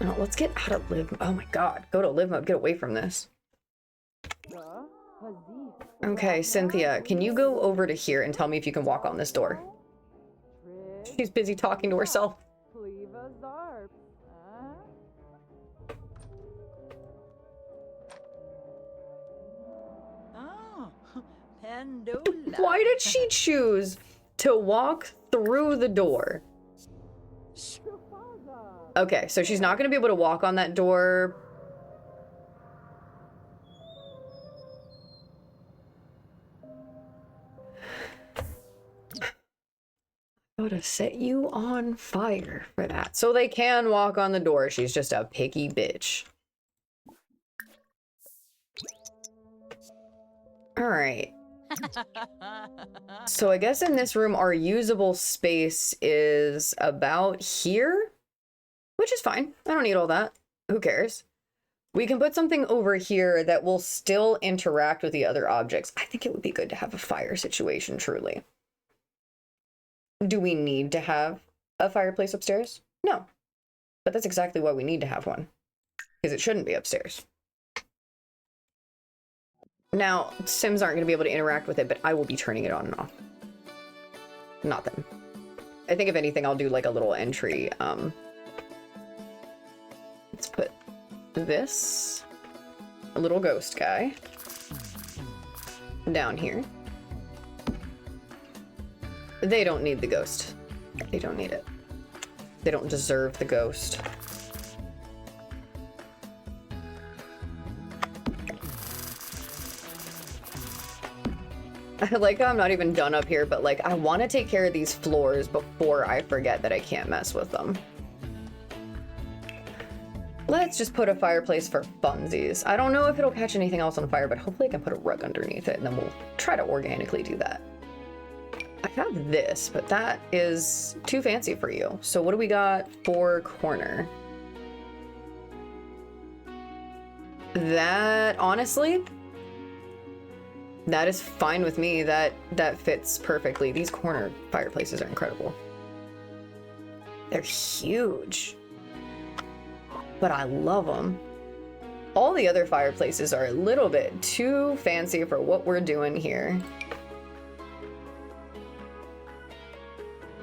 Now, let's get out of live. Oh my God. Go to live mode. Get away from this. Okay, Cynthia, can you go over to here and tell me if you can walk on this door? She's busy talking to herself. Why did she choose to walk through the door? Okay, so she's not going to be able to walk on that door. Gotta set you on fire for that. So they can walk on the door. She's just a picky bitch. All right. So I guess in this room, our usable space is about here, which is fine. I don't need all that. Who cares? We can put something over here that will still interact with the other objects. I think it would be good to have a fire situation, truly. Do we need to have a fireplace upstairs? No. But that's exactly why we need to have one. Because it shouldn't be upstairs. Now, Sims aren't going to be able to interact with it, but I will be turning it on and off. Not them. I think if anything, I'll do like a little entry. Let's put this, a little ghost guy, down here. They don't need the ghost. They don't need it. They don't deserve the ghost. I like how I'm not even done up here, but like I want to take care of these floors before I forget that I can't mess with them. Let's just put a fireplace for funsies. I don't know if it'll catch anything else on fire, but hopefully I can put a rug underneath it and then we'll try to organically do that. I have this, but that is too fancy for you. So what do we got for corner? That, honestly, that is fine with me. That fits perfectly. These corner fireplaces are incredible. They're huge, but I love them. All the other fireplaces are a little bit too fancy for what we're doing here.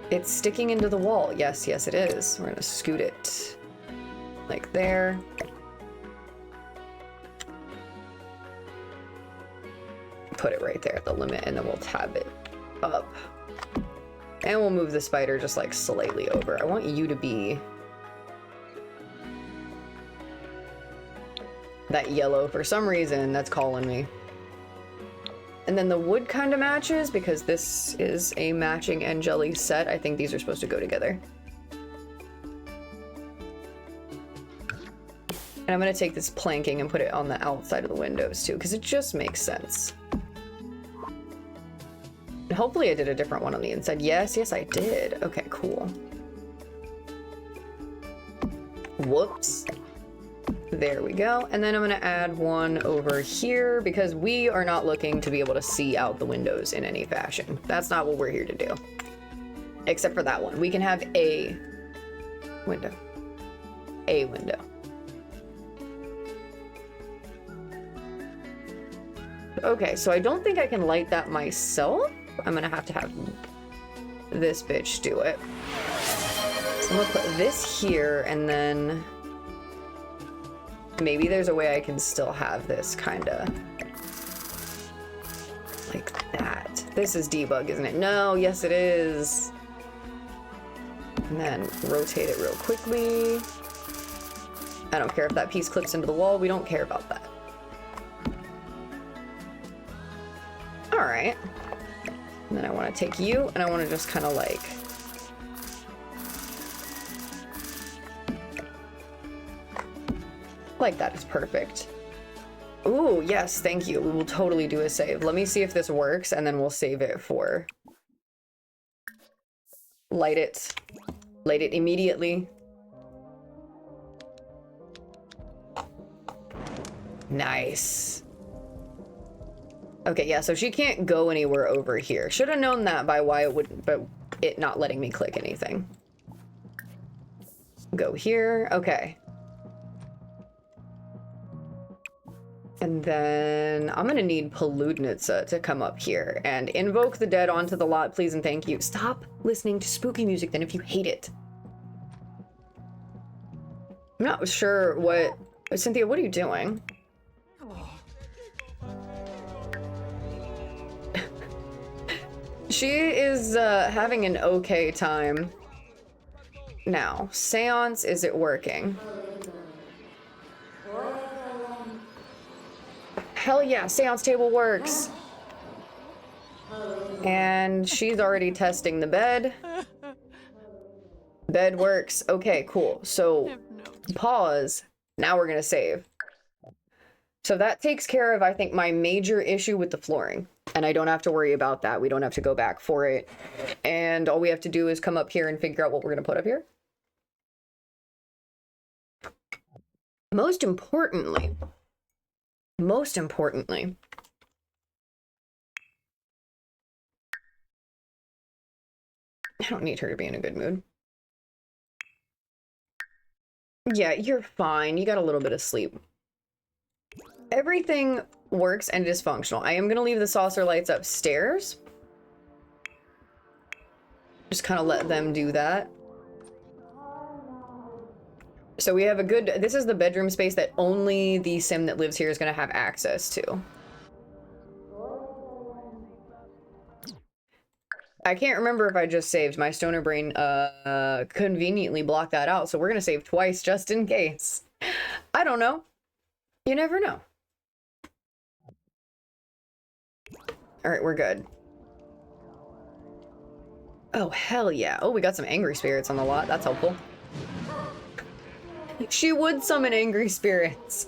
It's sticking into the wall. Yes, yes, it is. We're gonna scoot it like there. Put it right there at the limit, and then we'll tab it up. And we'll move the spider just like slightly over. I want you to be that yellow for some reason that's calling me. And then the wood kind of matches because this is a matching Angeli set. I think these are supposed to go together. And I'm gonna take this planking and put it on the outside of the windows too, because it just makes sense. And hopefully I did a different one on the inside. Yes, yes, I did. Okay, cool. Whoops. There we go. And then I'm going to add one over here because we are not looking to be able to see out the windows in any fashion. That's not what we're here to do. Except for that one. We can have a window. A window. Okay, so I don't think I can light that myself. I'm going to have this bitch do it. So I'm going to put this here and then... maybe there's a way I can still have this kind of like that. This is debug, isn't it? No, yes it is. And then rotate it real quickly. I don't care if that piece clips into the wall. We don't care about that. All right. And then I want to take you and I want to just kind of like that is perfect. Ooh, yes, thank you. We will totally do a save. Let me see if this works, and then we'll save it for... light it. Light it immediately. Nice. Okay, yeah, so she can't go anywhere over here. Should have known that by why it wouldn't, but it not letting me click anything. Go here. Okay. And then I'm gonna need Poludnitsa to come up here and invoke the dead onto the lot, please and thank you. Stop listening to spooky music then if you hate it. I'm not sure what... Cynthia, what are you doing? She is having an okay time. Now, seance, is it working? Hell yeah, seance table works. And she's already testing the bed. Bed works. Okay, cool. So No. pause. Now we're gonna save. So that takes care of, I think, my major issue with the flooring. And I don't have to worry about that. We don't have to go back for it. And all we have to do is come up here and figure out what we're gonna put up here. Most importantly, I don't need her to be in a good mood. Yeah, you're fine. You got a little bit of sleep. Everything works and is functional. I am going to leave the saucer lights upstairs. Just kind of let them do that. So we have a good... This is the bedroom space that only the sim that lives here is going to have access to. I can't remember if I just saved. My stoner brain conveniently blocked that out, so we're gonna save twice just in case. I don't know. You never know. Alright, we're good. Oh, hell yeah. Oh, we got some angry spirits on the lot. That's helpful. She would summon angry spirits.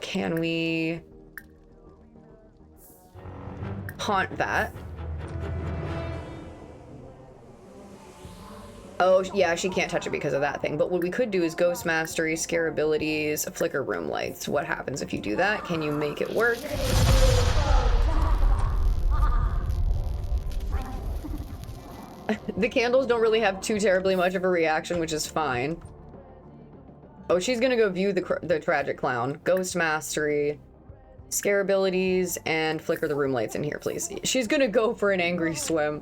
Can we... haunt that? Oh, yeah, she can't touch it because of that thing. But what we could do is Ghost Mastery, Scare Abilities, Flicker Room Lights. What happens if you do that? Can you make it work? The candles don't really have too terribly much of a reaction, which is fine. Oh, she's gonna go view the tragic clown. Ghost Mastery, Scare Abilities, and Flicker the room lights in here, please. She's gonna go for an angry swim.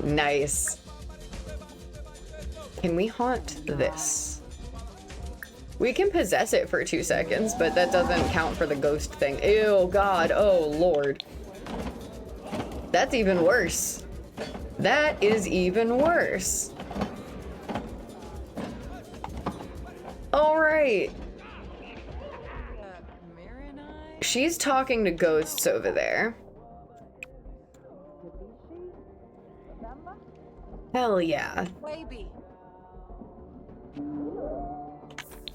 Nice. Can we haunt this? We can possess it for 2 seconds, but that doesn't count for the ghost thing. Ew, God, oh Lord. That's even worse. That is even worse. All right. She's talking to ghosts over there. Hell yeah.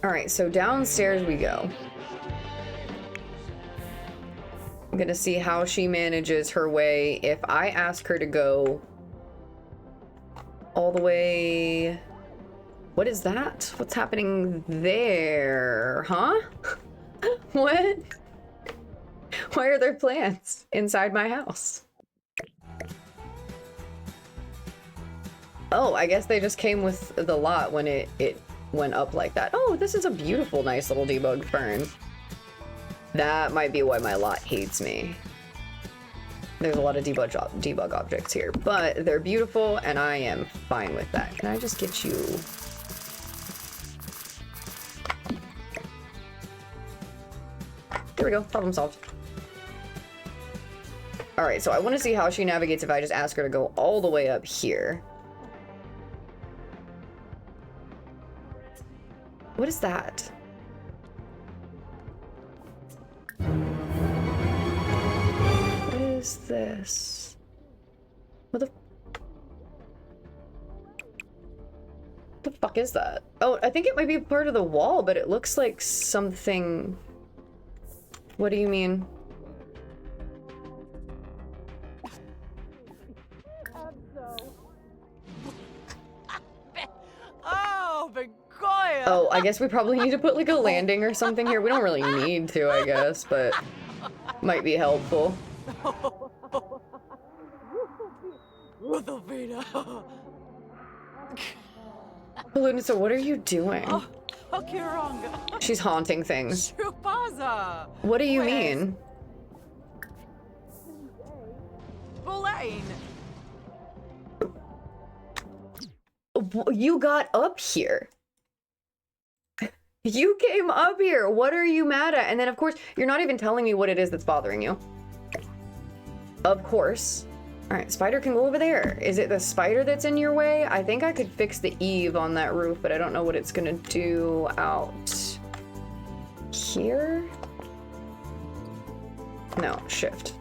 All right, so downstairs we go. I'm gonna see how she manages her way if I ask her to go all the way... What is that? What's happening there? Huh? What? Why are there plants inside my house? Oh, I guess they just came with the lot when it went up like that. Oh, this is a beautiful, nice little debug fern. That might be why my lot hates me. There's a lot of debug objects here, but they're beautiful and I am fine with that. Can I just get you... There we go, problem solved. All right, so I want to see how she navigates if I just ask her to go all the way up here. What is that? What is this? What the fuck is that? Oh, I think it might be part of the wall, but it looks like something... What do you mean? Oh, I guess we probably need to put like a landing or something here. We don't really need to, I guess, but might be helpful. Luna, so what are you doing? She's haunting things. What do you mean? You got up here. You came up here. What are you mad at? And then, of course, you're not even telling me what it is that's bothering you. Of course. Alright, spider can go over there. Is it the spider that's in your way? I think I could fix the eave on that roof, but I don't know what it's gonna do out here. No, shift.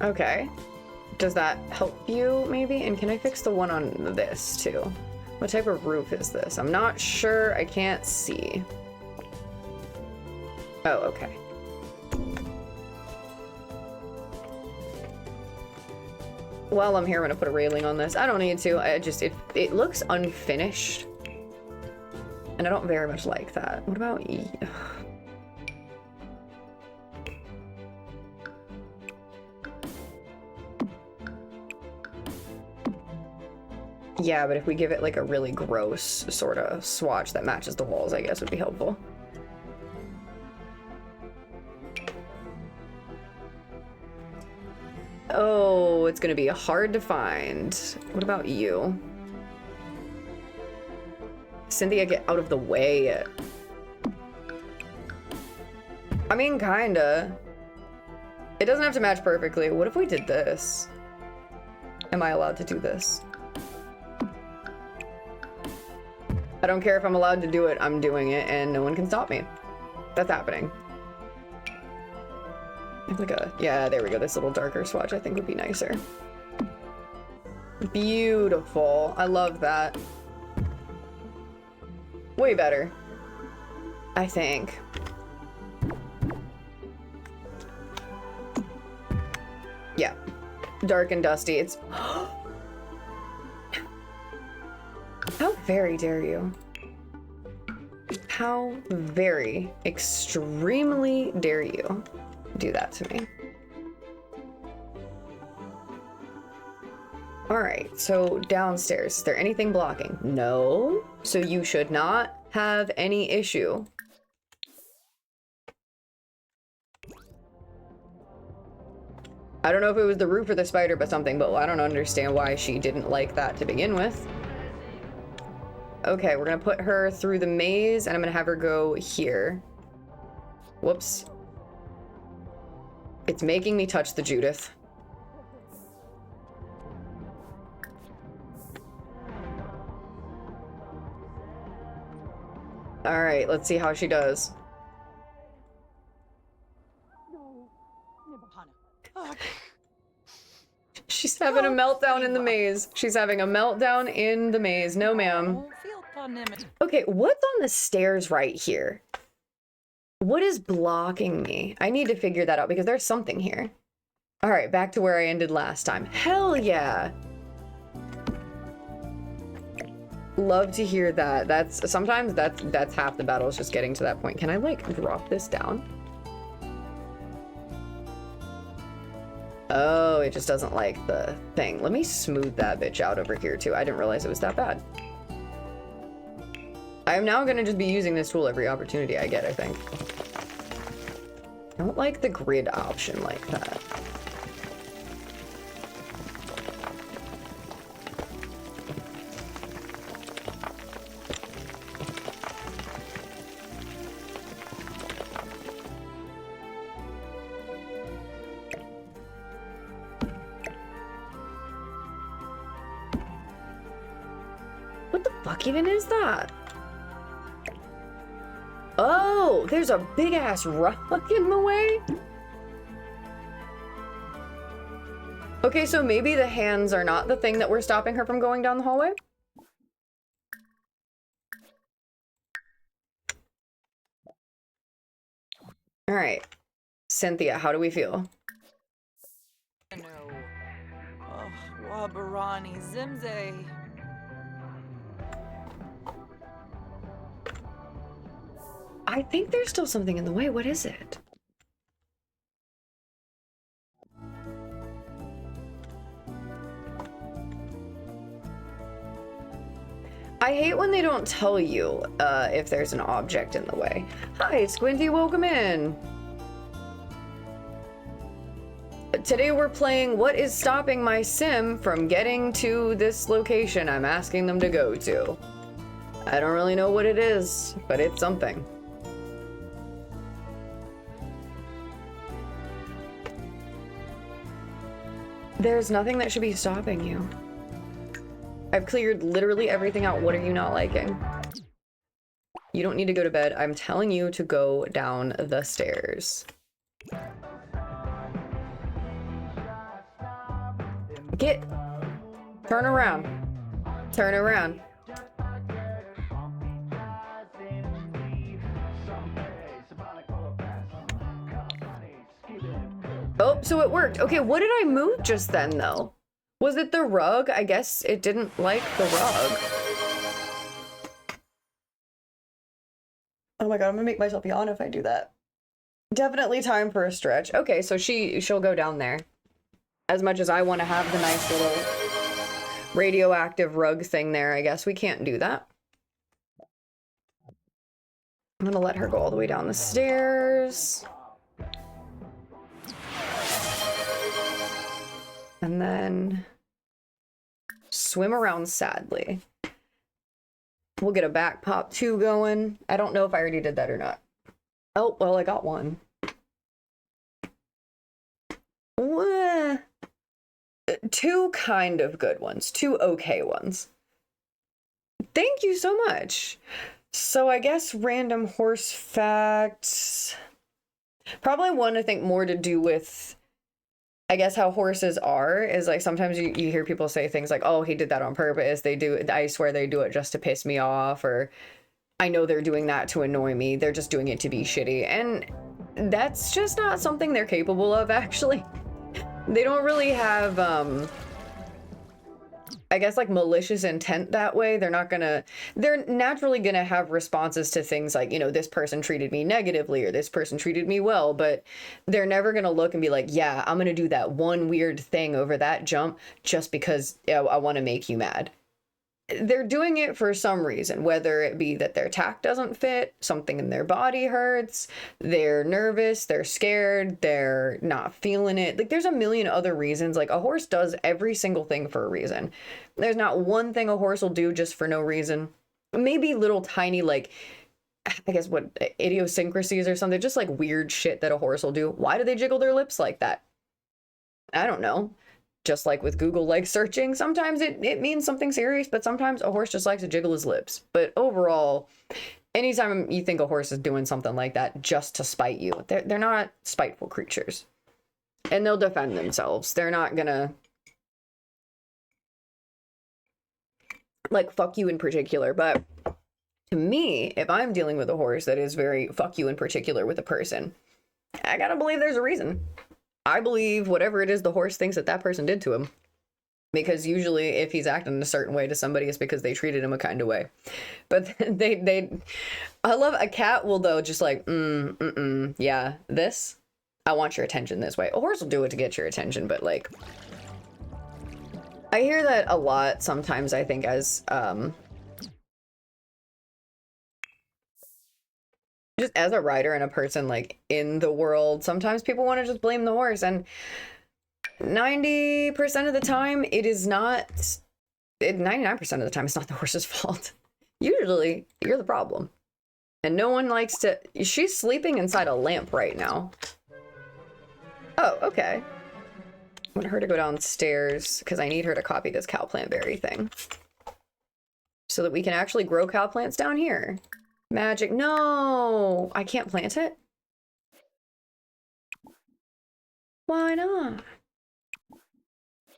Okay. Does that help you, maybe? And can I fix the one on this, too? What type of roof is this? I'm not sure. I can't see. Oh, okay. While I'm here, I'm gonna put a railing on this. I don't need to. It looks unfinished. And I don't very much like that. What about E? Yeah, but if we give it like a really gross sort of swatch that matches the walls, I guess would be helpful. Oh, it's gonna be hard to find. What about you? Cynthia, get out of the way. I mean, kinda. It doesn't have to match perfectly. What if we did this? Am I allowed to do this? I don't care if I'm allowed to do it, I'm doing it, and no one can stop me. That's happening. Like a, yeah, there we go. This little darker swatch I think would be nicer. Beautiful. I love that. Way better. I think. Yeah. Dark and dusty. It's... How very dare you? How very, extremely dare you do that to me? Alright, so downstairs. Is there anything blocking? No. So you should not have any issue. I don't know if it was the roof or the spider, but something, but I don't understand why she didn't like that to begin with. Okay, we're gonna put her through the maze, and I'm gonna have her go here. Whoops. It's making me touch the Judith. Alright, let's see how she does. She's having a meltdown in the maze. She's having a meltdown in the maze. No, ma'am. Okay, what's on the stairs right here? What is blocking me? I need to figure that out because there's something here. All right, back to where I ended last time. Hell yeah. Love to hear that. Sometimes that's half the battle is just getting to that point. Can I like drop this down? Oh, it just doesn't like the thing. Let me smooth that bitch out over here too. I didn't realize it was that bad. I am now gonna just be using this tool every opportunity I get, I think. I don't like the grid option like that. What the fuck even is that? Oh, there's a big ass rock in the way? Okay, so maybe the hands are not the thing that we're stopping her from going down the hallway? All right, Cynthia, how do we feel? No. Oh, Wabarani Zimze. I think there's still something in the way. What is it? I hate when they don't tell you if there's an object in the way. Hi, Squinty, welcome in. Today we're playing What is Stopping My Sim from Getting to This Location I'm asking them to go to. I don't really know what it is, but it's something. There's nothing that should be stopping you. I've cleared literally everything out. What are you not liking? You don't need to go to bed. I'm telling you to go down the stairs. Turn around. Turn around. Oh, so it worked. Okay, what did I move just then, though? Was it the rug? I guess it didn't like the rug. Oh my god, I'm gonna make myself yawn if I do that. Definitely time for a stretch. Okay, so she'll go down there. As much as I want to have the nice little radioactive rug thing there, I guess we can't do that. I'm gonna let her go all the way down the stairs. And then swim around sadly. We'll get a back pop 2 going. I don't know if I already did that or not. Oh, well, I got one. Wah. 2 kind of good ones. 2 okay ones. Thank you so much. So I guess random horse facts. Probably one I think more to do with, I guess, how horses are, is like sometimes you hear people say things like, oh, he did that on purpose. I swear they do it just to piss me off, or I know they're doing that to annoy me. They're just doing it to be shitty. And that's just not something they're capable of, actually. They don't really have, I guess, like, malicious intent that way. They're naturally gonna have responses to things like, you know, this person treated me negatively or this person treated me well, but they're never gonna look and be like, yeah, I'm gonna do that one weird thing over that jump just because I want to make you mad. They're doing it for some reason, whether it be that their tack doesn't fit, something in their body hurts, they're nervous, they're scared, they're not feeling it. Like, there's a million other reasons. Like, a horse does every single thing for a reason. There's not one thing a horse will do just for no reason. Maybe little tiny, like, I guess what, idiosyncrasies or something, just like weird shit that a horse will do. Why do they jiggle their lips like that? I don't know. Just like with Google like searching, sometimes it means something serious, but sometimes a horse just likes to jiggle his lips. But overall, anytime you think a horse is doing something like that just to spite you, they're not spiteful creatures. And they'll defend themselves. They're not gonna, like, fuck you in particular. But to me, if I'm dealing with a horse that is very fuck you in particular with a person, I gotta believe there's a reason. I believe whatever it is the horse thinks that person did to him. Because usually if he's acting a certain way to somebody, it's because they treated him a kind of way. But I love a cat will, though, just like, yeah, this, I want your attention this way. A horse will do it to get your attention, but like, I hear that a lot sometimes, I think, as, just as a rider and a person like in the world, sometimes people want to just blame the horse, and 90% of the time it is not, 99% of the time it's not the horse's fault. Usually you're the problem. And no one likes to, she's sleeping inside a lamp right now. Oh, okay. I want her to go downstairs because I need her to copy this cow plant berry thing so that we can actually grow cow plants down here. Magic. No, I can't plant it. Why not?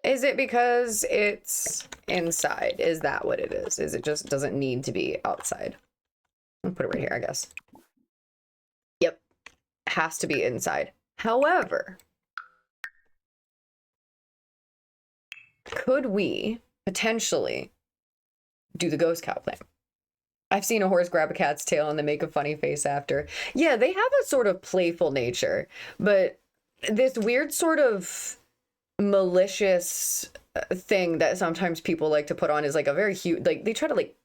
Is it because it's inside? Is that what it is? Is it just doesn't need to be outside? I'll put it right here, I guess. Yep. Has to be inside. However, could we potentially do the ghost cow plant? I've seen a horse grab a cat's tail and then make a funny face after. Yeah, they have a sort of playful nature, but this weird sort of malicious thing that sometimes people like to put on is like a very huge, like they try to like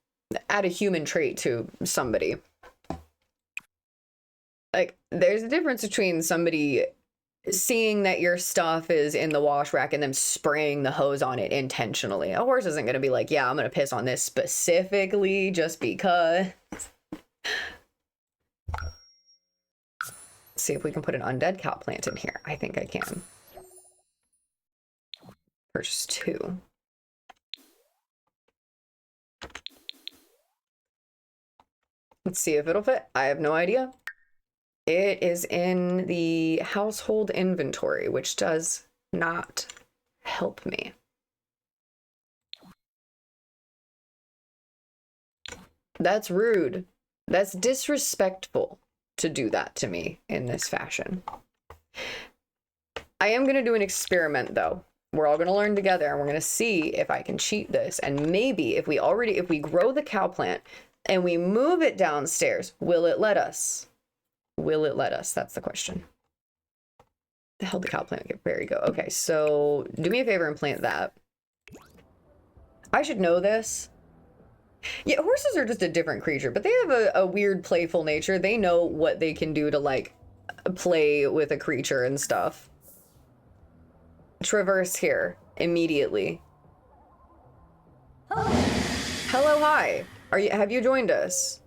add a human trait to somebody. Like, there's a difference between somebody seeing that your stuff is in the wash rack and then spraying the hose on it intentionally. A horse isn't going to be like, yeah, I'm going to piss on this specifically just because. See if we can put an undead cow plant in here. I think I can. Purchase 2. Let's see if it'll fit. I have no idea. It is in the household inventory, which does not help me. That's rude. That's disrespectful to do that to me in this fashion. I am going to do an experiment, though. We're all going to learn together, and we're going to see if I can cheat this. And maybe if we grow the cow plant and we move it downstairs, will it let us? Will it let us? That's the question. The hell did the cow plant berry go? Okay, so do me a favor and plant that. I should know this. Yeah, horses are just a different creature, but they have a weird playful nature. They know what they can do to, like, play with a creature and stuff. Traverse here immediately. Hello, hi. Have you joined us?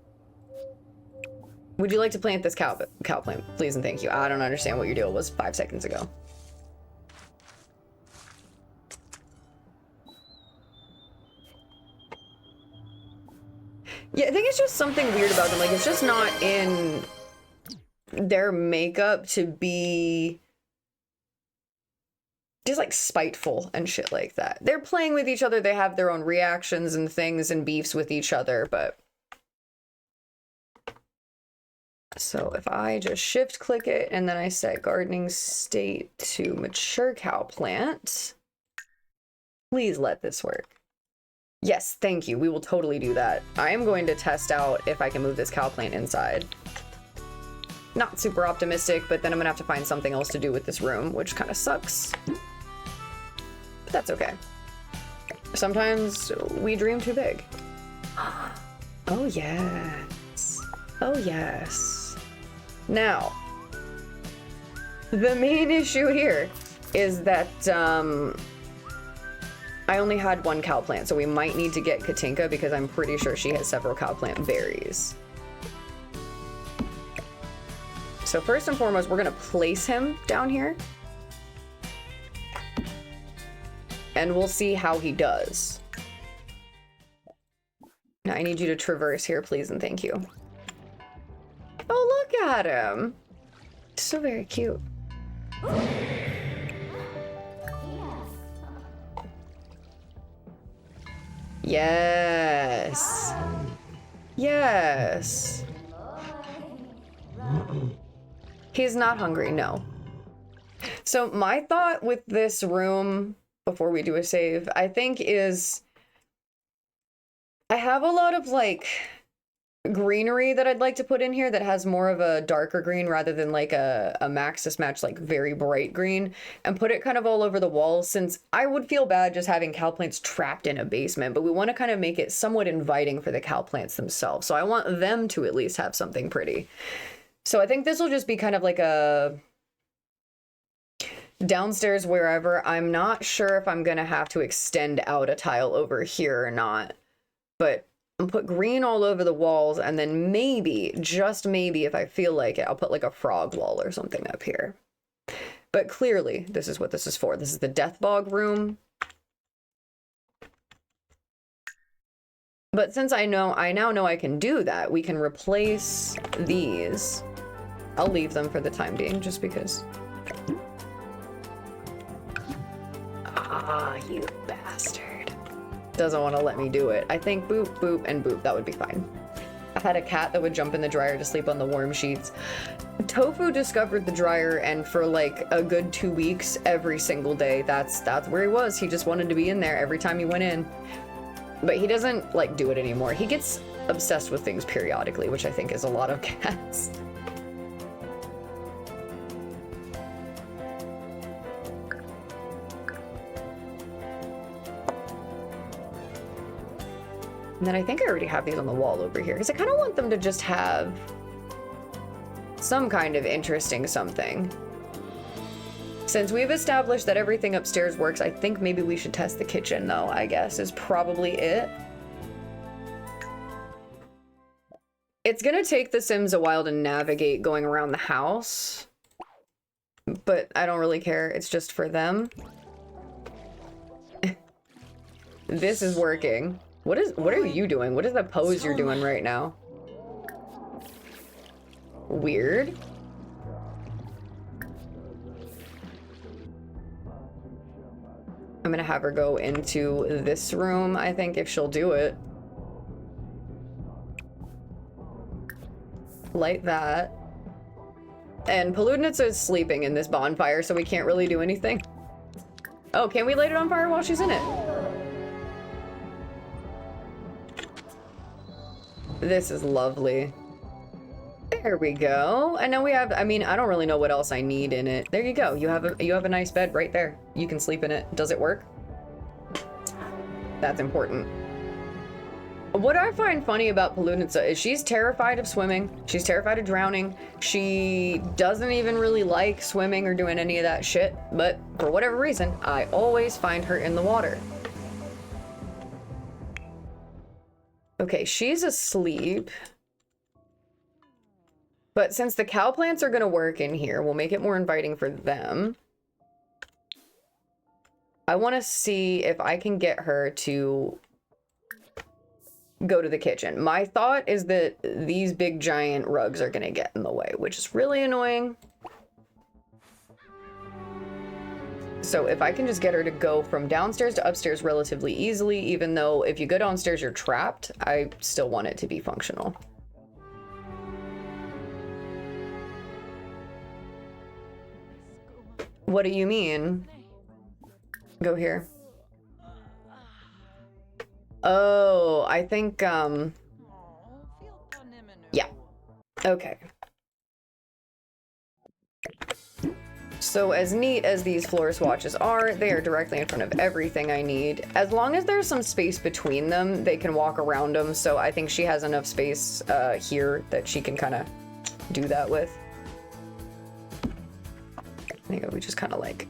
Would you like to plant this cow plant, please and thank you? I don't understand what your deal was 5 seconds ago. Yeah, I think it's just something weird about them. Like, it's just not in their makeup to be just, like, spiteful and shit like that. They're playing with each other. They have their own reactions and things and beefs with each other, but... So if I just shift click it and then I set gardening state to mature cow plant, please let this work. Yes, thank you. We will totally do that. I am going to test out if I can move this cow plant inside. Not super optimistic, but then I'm gonna have to find something else to do with this room, which kind of sucks. But that's okay. Sometimes we dream too big. Oh, yes. Oh, yes. Now, the main issue here is that, I only had one cow plant, so we might need to get Katinka because I'm pretty sure she has several cow plant berries. So first and foremost, we're gonna place him down here. And we'll see how he does. Now I need you to traverse here, please and thank you. Oh, look at him. So very cute. Yes. Yes. He's not hungry, no. So my thought with this room, before we do a save, I think is... I have a lot of, like, greenery that I'd like to put in here that has more of a darker green rather than like a Maxis Match, like very bright green, and put it kind of all over the walls, since I would feel bad just having cow plants trapped in a basement, but we want to kind of make it somewhat inviting for the cow plants themselves. So I want them to at least have something pretty. So I think this will just be kind of like a downstairs wherever. I'm not sure if I'm going to have to extend out a tile over here or not, but I'll put green all over the walls, and then maybe, just maybe, if I feel like it, I'll put like a frog wall or something up here. But clearly, this is what this is for. This is the death bog room. But since I now know I can do that, we can replace these. I'll leave them for the time being, just because. Ah, you bastard. Doesn't want to let me do it. I think boop, boop, and boop. That would be fine. I had a cat that would jump in the dryer to sleep on the warm sheets. Tofu discovered the dryer, and for like a good 2 weeks, every single day, that's where he was. He just wanted to be in there every time he went in. But he doesn't like do it anymore. He gets obsessed with things periodically, which I think is a lot of cats. And then I think I already have these on the wall over here, because I kind of want them to just have some kind of interesting something. Since we've established that everything upstairs works, I think maybe we should test the kitchen, though, I guess, is probably it. It's gonna take the Sims a while to navigate going around the house, but I don't really care. It's just for them. This is working. What are you doing? What is the pose you're doing right now? Weird. I'm gonna have her go into this room, I think, if she'll do it. Light that. And Paludnitsa is sleeping in this bonfire, so we can't really do anything. Oh, can we light it on fire while she's in it? This is lovely. There we go. And now we have, I mean, I don't really know what else I need in it. There you go. You have a nice bed right there. You can sleep in it. Does it work? That's important. What I find funny about Paludnitsa is she's terrified of swimming. She's terrified of drowning. She doesn't even really like swimming or doing any of that shit. But for whatever reason, I always find her in the water. Okay, she's asleep. But since the cow plants are gonna work in here, we'll make it more inviting for them. I want to see if I can get her to go to the kitchen. My thought is that these big giant rugs are gonna get in the way, which is really annoying. So if I can just get her to go from downstairs to upstairs relatively easily, even though if you go downstairs you're trapped, I still want it to be functional. What do you mean? Go here. Oh, I think, yeah. Okay. So as neat as these floor swatches are, they are directly in front of everything I need. As long as there's some space between them, they can walk around them. So I think she has enough space here that she can kind of do that with. I think we just kind of like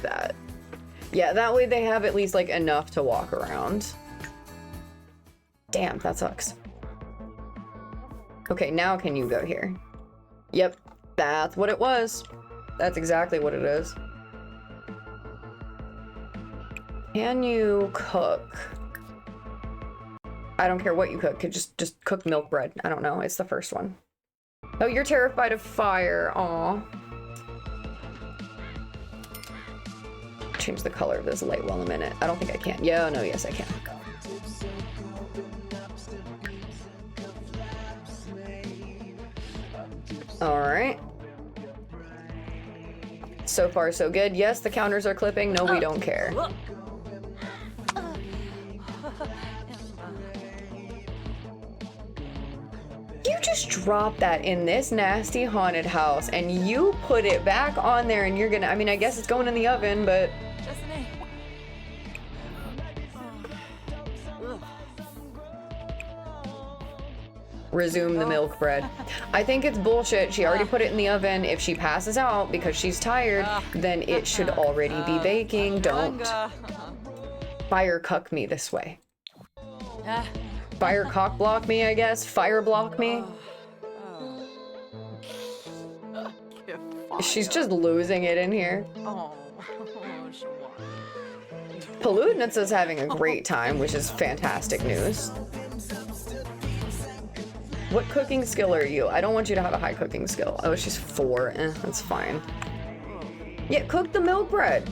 that. Yeah, that way they have at least like enough to walk around. Damn, that sucks. Okay, now can you go here? Yep, that's what it was. That's exactly what it is. Can you cook? I don't care what you cook. Just cook milk bread. I don't know. It's the first one. Oh, you're terrified of fire. Aw. Change the color of this light well a minute. I don't think I can. Yeah, no, yes, I can. All right. So far, so good. Yes, the counters are clipping. No, we don't care. You just dropped that in this nasty haunted house and you put it back on there and you're gonna, I mean, I guess it's going in the oven, but... Resume the milk bread. I think it's bullshit. She already put it in the oven. If she passes out because she's tired, then it should already be baking. Don't fire cuck me this way. Fire cock block me, I guess. Fire block me. She's just losing it in here. Paludnitsa's having a great time, which is fantastic news. What cooking skill are you? I don't want you to have a high cooking skill. Oh, she's 4. That's fine. Yeah, cook the milk bread.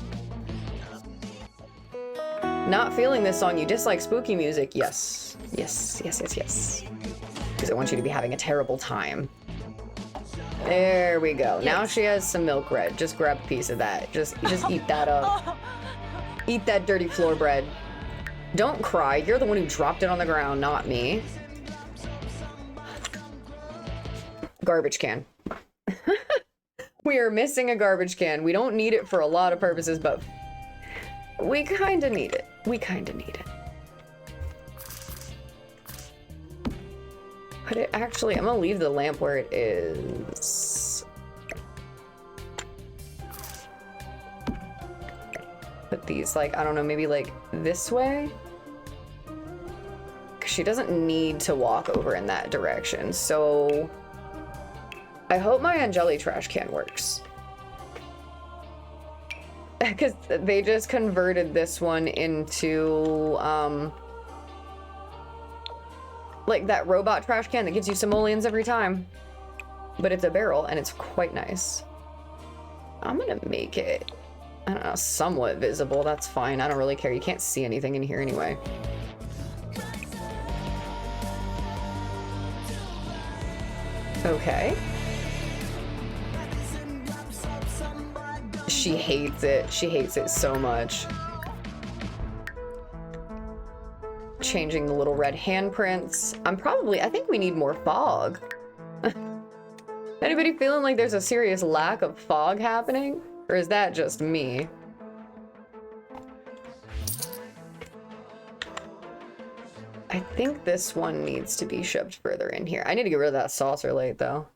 Not feeling this song. You dislike spooky music. Yes. Yes, yes, yes, yes. Because I want you to be having a terrible time. There we go. Now she has some milk bread. Just grab a piece of that. Just eat that up. Eat that dirty floor bread. Don't cry. You're the one who dropped it on the ground, not me. Garbage can. We are missing a garbage can. We don't need it for a lot of purposes, but we kind of need it. We kind of need it. But it actually, I'm gonna leave the lamp where it is. Put these like, I don't know, maybe like this way? Because she doesn't need to walk over in that direction, so... I hope my Angeli trash can works. because they just converted this one into, like that robot trash can that gives you simoleons every time. But it's a barrel, and it's quite nice. I'm gonna make it, I don't know, somewhat visible. That's fine. I don't really care. You can't see anything in here anyway. Okay. She hates it. She hates it so much. Changing the little red handprints. I think we need more fog. Anybody feeling like there's a serious lack of fog happening? Or is that just me? I think this one needs to be shoved further in here. I need to get rid of that saucer light though.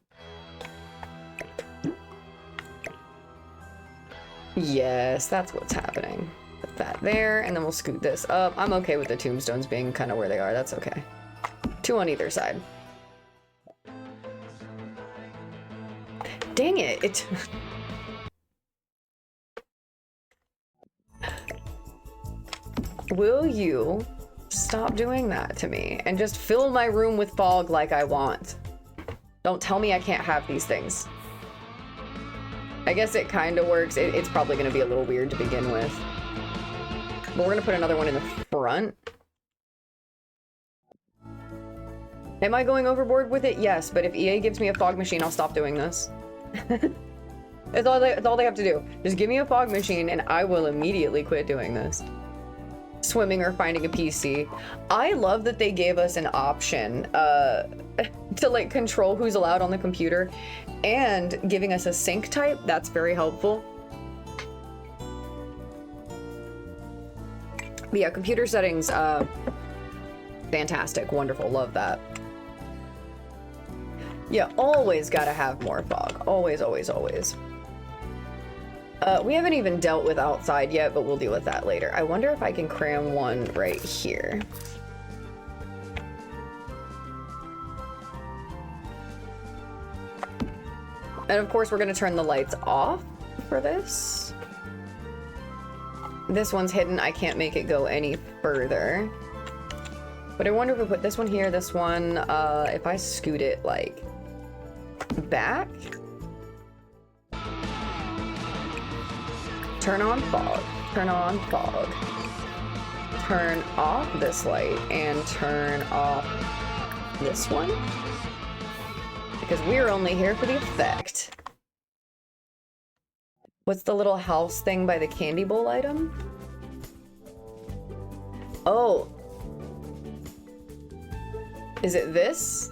Yes, that's what's happening. Put that there, and then we'll scoot this up. I'm okay with the tombstones being kind of where they are. That's okay. 2 on either side. Dang it! Will you stop doing that to me and just fill my room with fog like I want? Don't tell me I can't have these things. I guess it kind of works. It's probably going to be a little weird to begin with. But we're going to put another one in the front. Am I going overboard with it? Yes, but if EA gives me a fog machine, I'll stop doing this. That's all they have to do. Just give me a fog machine and I will immediately quit doing this. Swimming or finding a PC. I love that they gave us an option to like control who's allowed on the computer and giving us a sync type. That's very helpful. But yeah, computer settings, fantastic, wonderful, love that. Yeah, always gotta have more fog. Always, always, always. We haven't even dealt with outside yet, but we'll deal with that later. I wonder if I can cram one right here. And of course, we're gonna turn the lights off for this. This one's hidden. I can't make it go any further. But I wonder if we put this one here, this one, if I scoot it like back. Turn on fog, turn on fog. Turn off this light and turn off this one. Because we're only here for the effect. What's the little house thing by the candy bowl item? Oh. Is it this?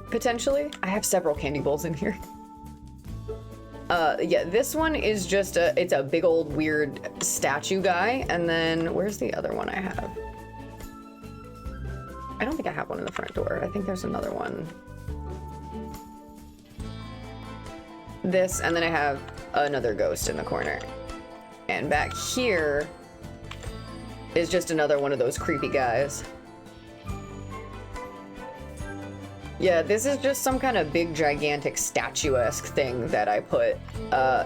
Potentially? I have several candy bowls in here. Yeah, this one is just it's a big old weird statue guy. And then, where's the other one I have? I don't think I have one in the front door. I think there's another one. This, and then I have another ghost in the corner. And back here is just another one of those creepy guys. Yeah, this is just some kind of big, gigantic, statuesque thing that I put.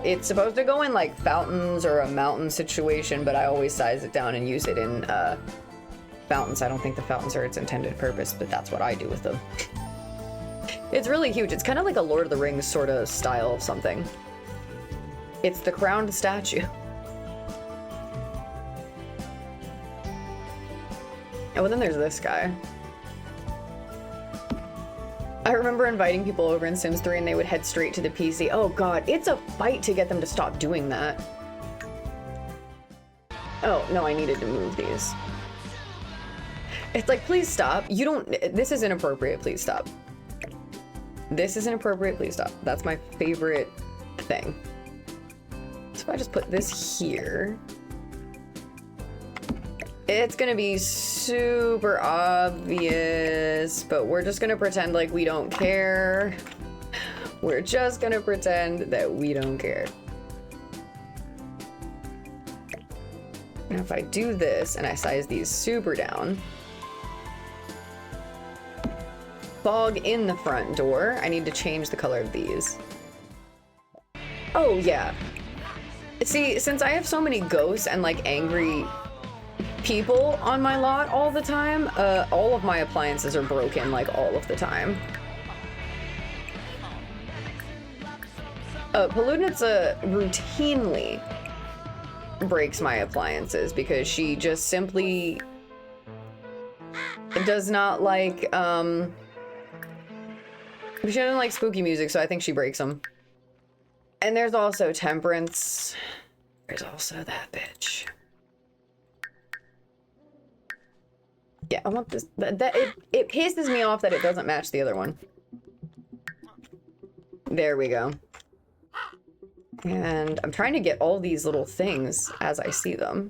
It's supposed to go in, like, fountains or a mountain situation, but I always size it down and use it in, fountains. I don't think the fountains are its intended purpose, but that's what I do with them. It's really huge. It's kind of like a Lord of the Rings sort of style something. It's the crowned statue. Oh, well, then there's this guy. I remember inviting people over in Sims 3 and they would head straight to the PC. Oh god, it's a fight to get them to stop doing that. Oh, no, I needed to move these. It's like, please stop. You don't, this is inappropriate, please stop. This is inappropriate, please stop. That's my favorite thing. So if I just put this here, it's gonna be super obvious, but we're just gonna pretend like we don't care. We're just gonna pretend that we don't care. Now if I do this and I size these super down, fog in the front door, I need to change the color of these. Oh yeah. See, since I have so many ghosts and like angry people on my lot all the time, all of my appliances are broken like all of the time. Poludnitsa routinely breaks my appliances because she just simply does not like, she doesn't like spooky music, so I think she breaks them. And there's also Temperance. There's also that bitch. Yeah, I want this. It pisses me off that it doesn't match the other one. There we go. And I'm trying to get all these little things as I see them.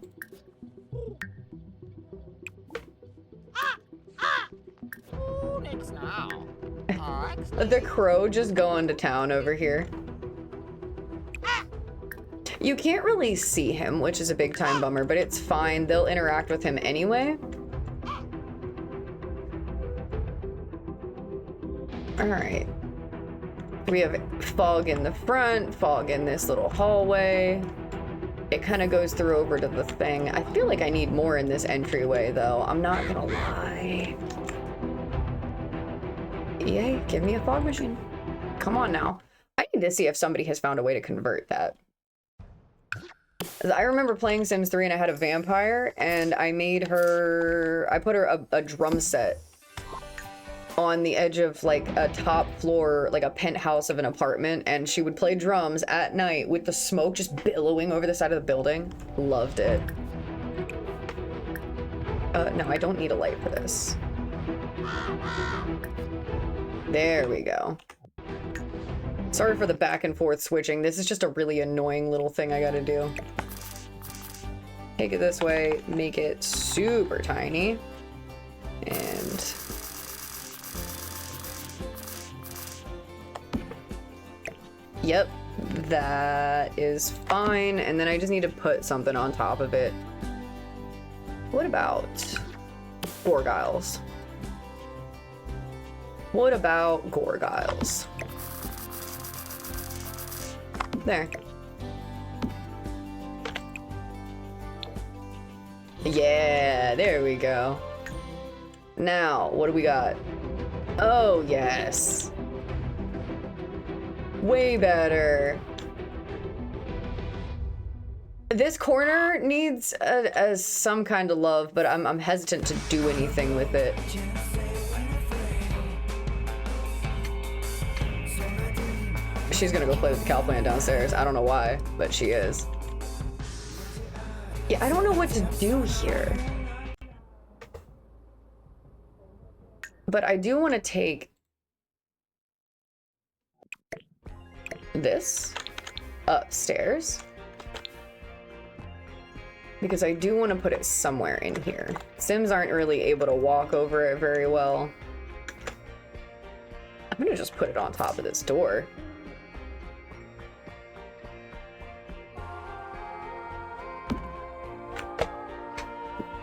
The crow just going to town over here. You can't really see him, which is a big time bummer, but it's fine. They'll interact with him anyway. All right. We have fog in the front, fog in this little hallway. It kind of goes through over to the thing. I feel like I need more in this entryway, though. I'm not gonna lie. Yay, give me a fog machine. Come on now. I need to see if somebody has found a way to convert that. I remember playing Sims 3 and I had a vampire and I made her, I put her a drum set on the edge of like a top floor, like a penthouse of an apartment, and she would play drums at night with the smoke just billowing over the side of the building. Loved it. No, I don't need a light for this. There we go. Sorry for the back and forth switching. This is just a really annoying little thing I gotta do. Take it this way, make it super tiny. And yep, that is fine. And then I just need to put something on top of it. What about Gorgiles? What about Gorgiles? There. Yeah, there we go. Now, what do we got? Oh, yes. Way better. This corner needs some kind of love, but I'm hesitant to do anything with it. She's gonna go play with the cow plant downstairs. I don't know why, but she is. Yeah, I don't know what to do here. But I do want to take this upstairs. Because I do want to put it somewhere in here. Sims aren't really able to walk over it very well. I'm gonna just put it on top of this door.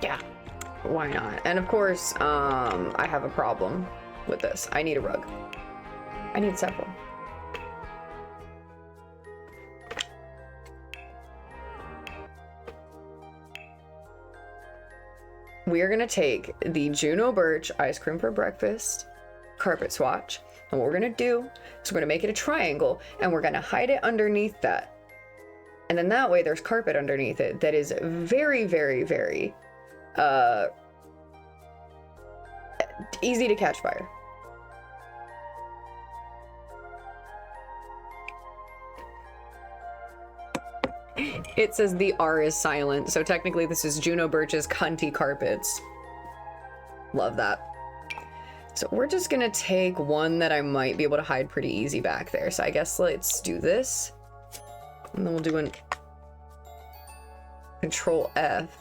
Yeah, why not? And of course, I have a problem with this. I need a rug. I need several. We are gonna take the Juno Birch ice cream for breakfast carpet swatch, and what we're gonna do is we're gonna make it a triangle, and we're gonna hide it underneath that. And then that way there's carpet underneath it that is very, very, very easy to catch fire. It says the R is silent, so technically this is Juno Birch's cunty carpets. Love that. So we're just gonna take one that I might be able to hide pretty easy back there. So I guess let's do this. And then we'll do an Control F.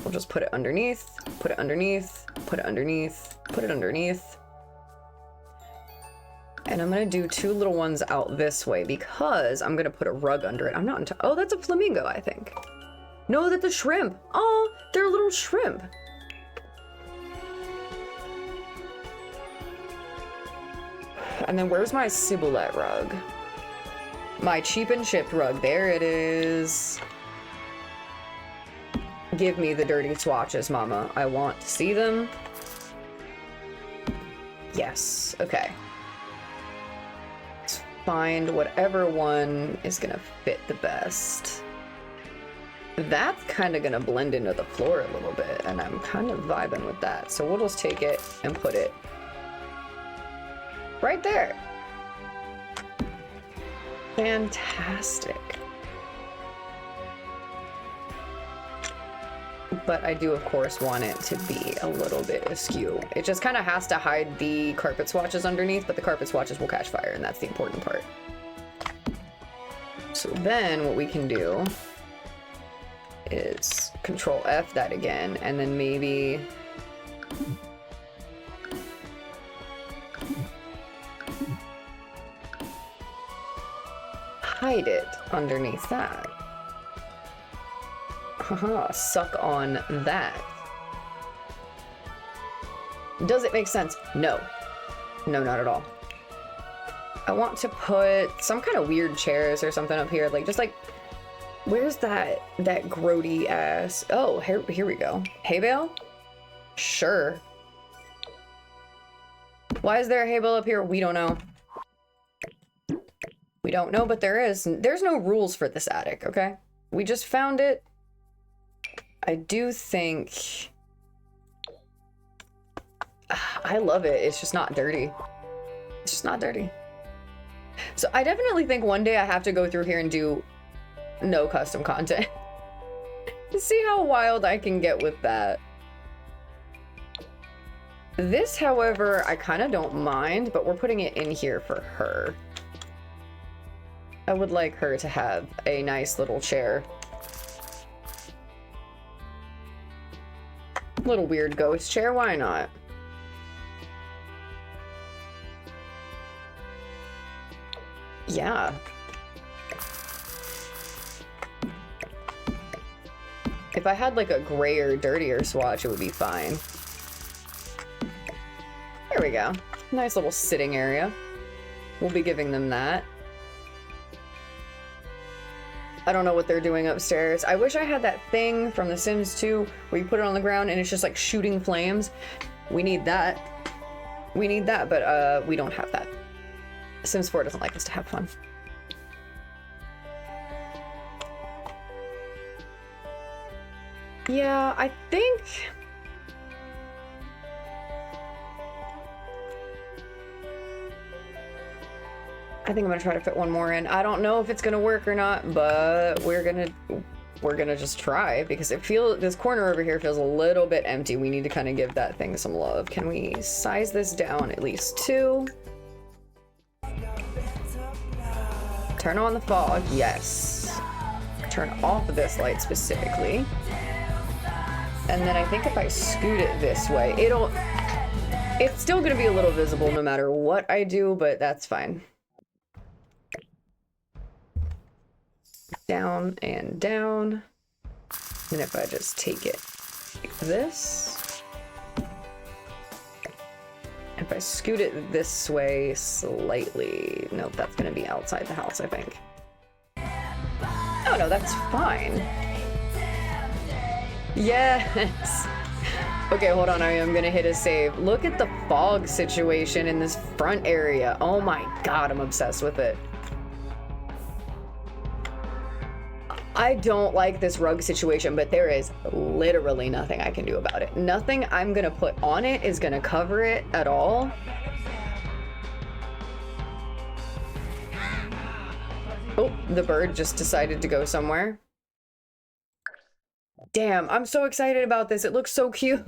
We'll just put it underneath, put it underneath, put it underneath, put it underneath. And I'm gonna do two little ones out this way because I'm gonna put a rug under it. I'm not into, oh, that's a flamingo, I think. No, that's a shrimp. Oh, they're a little shrimp. And then where's my ciboulette rug? My cheap and shipped rug. There it is. Give me the dirty swatches, mama. I want to see them. Yes. Okay. Let's find whatever one is gonna fit the best. That's kind of gonna blend into the floor a little bit, and I'm kind of vibing with that. So we'll just take it and put it right there. Fantastic. But I do, of course, want it to be a little bit askew. It just kind of has to hide the carpet swatches underneath, but the carpet swatches will catch fire, and that's the important part. So then what we can do is Control F that again, and then maybe hide it underneath that. Haha, suck on that. Does it make sense? No. No, not at all. I want to put some kind of weird chairs or something up here, like just like, where's that grody ass? Oh, here we go. Hay bale? Sure. Why is there a hay bale up here? We don't know. We don't know, but there's no rules for this attic, okay? We just found it. I do think I love it. It's just not dirty. It's just not dirty. So I definitely think one day I have to go through here and do no custom content to see how wild I can get with that. This, however, I kind of don't mind, but we're putting it in here for her. I would like her to have a nice little chair. Little weird ghost chair, why not? Yeah. If I had like a grayer, dirtier swatch, it would be fine. There we go. Nice little sitting area. We'll be giving them that. I don't know what they're doing upstairs. I wish I had that thing from The Sims 2 where you put it on the ground and it's just like shooting flames. We need that. We need that, but we don't have that. Sims 4 doesn't like us to have fun. Yeah, I think I'm gonna try to fit one more in. I don't know if it's gonna work or not, but we're gonna just try because this corner over here feels a little bit empty. We need to kind of give that thing some love. Can we size this down at least 2? Turn on the fog, yes. Turn off this light specifically. And then I think if I scoot it this way, it's still gonna be a little visible no matter what I do, but that's fine. Down and down. And if I just take it like this, if I scoot it this way slightly, nope, that's gonna be outside the house, I think. Oh no, that's fine. Yes. Okay, hold on, I am gonna hit a save. Look at the fog situation in this front area. Oh my god, I'm obsessed with it. I don't like this rug situation, but there is literally nothing I can do about it. Nothing I'm gonna put on it is gonna cover it at all. Oh, the bird just decided to go somewhere. Damn, I'm so excited about this. It looks so cute.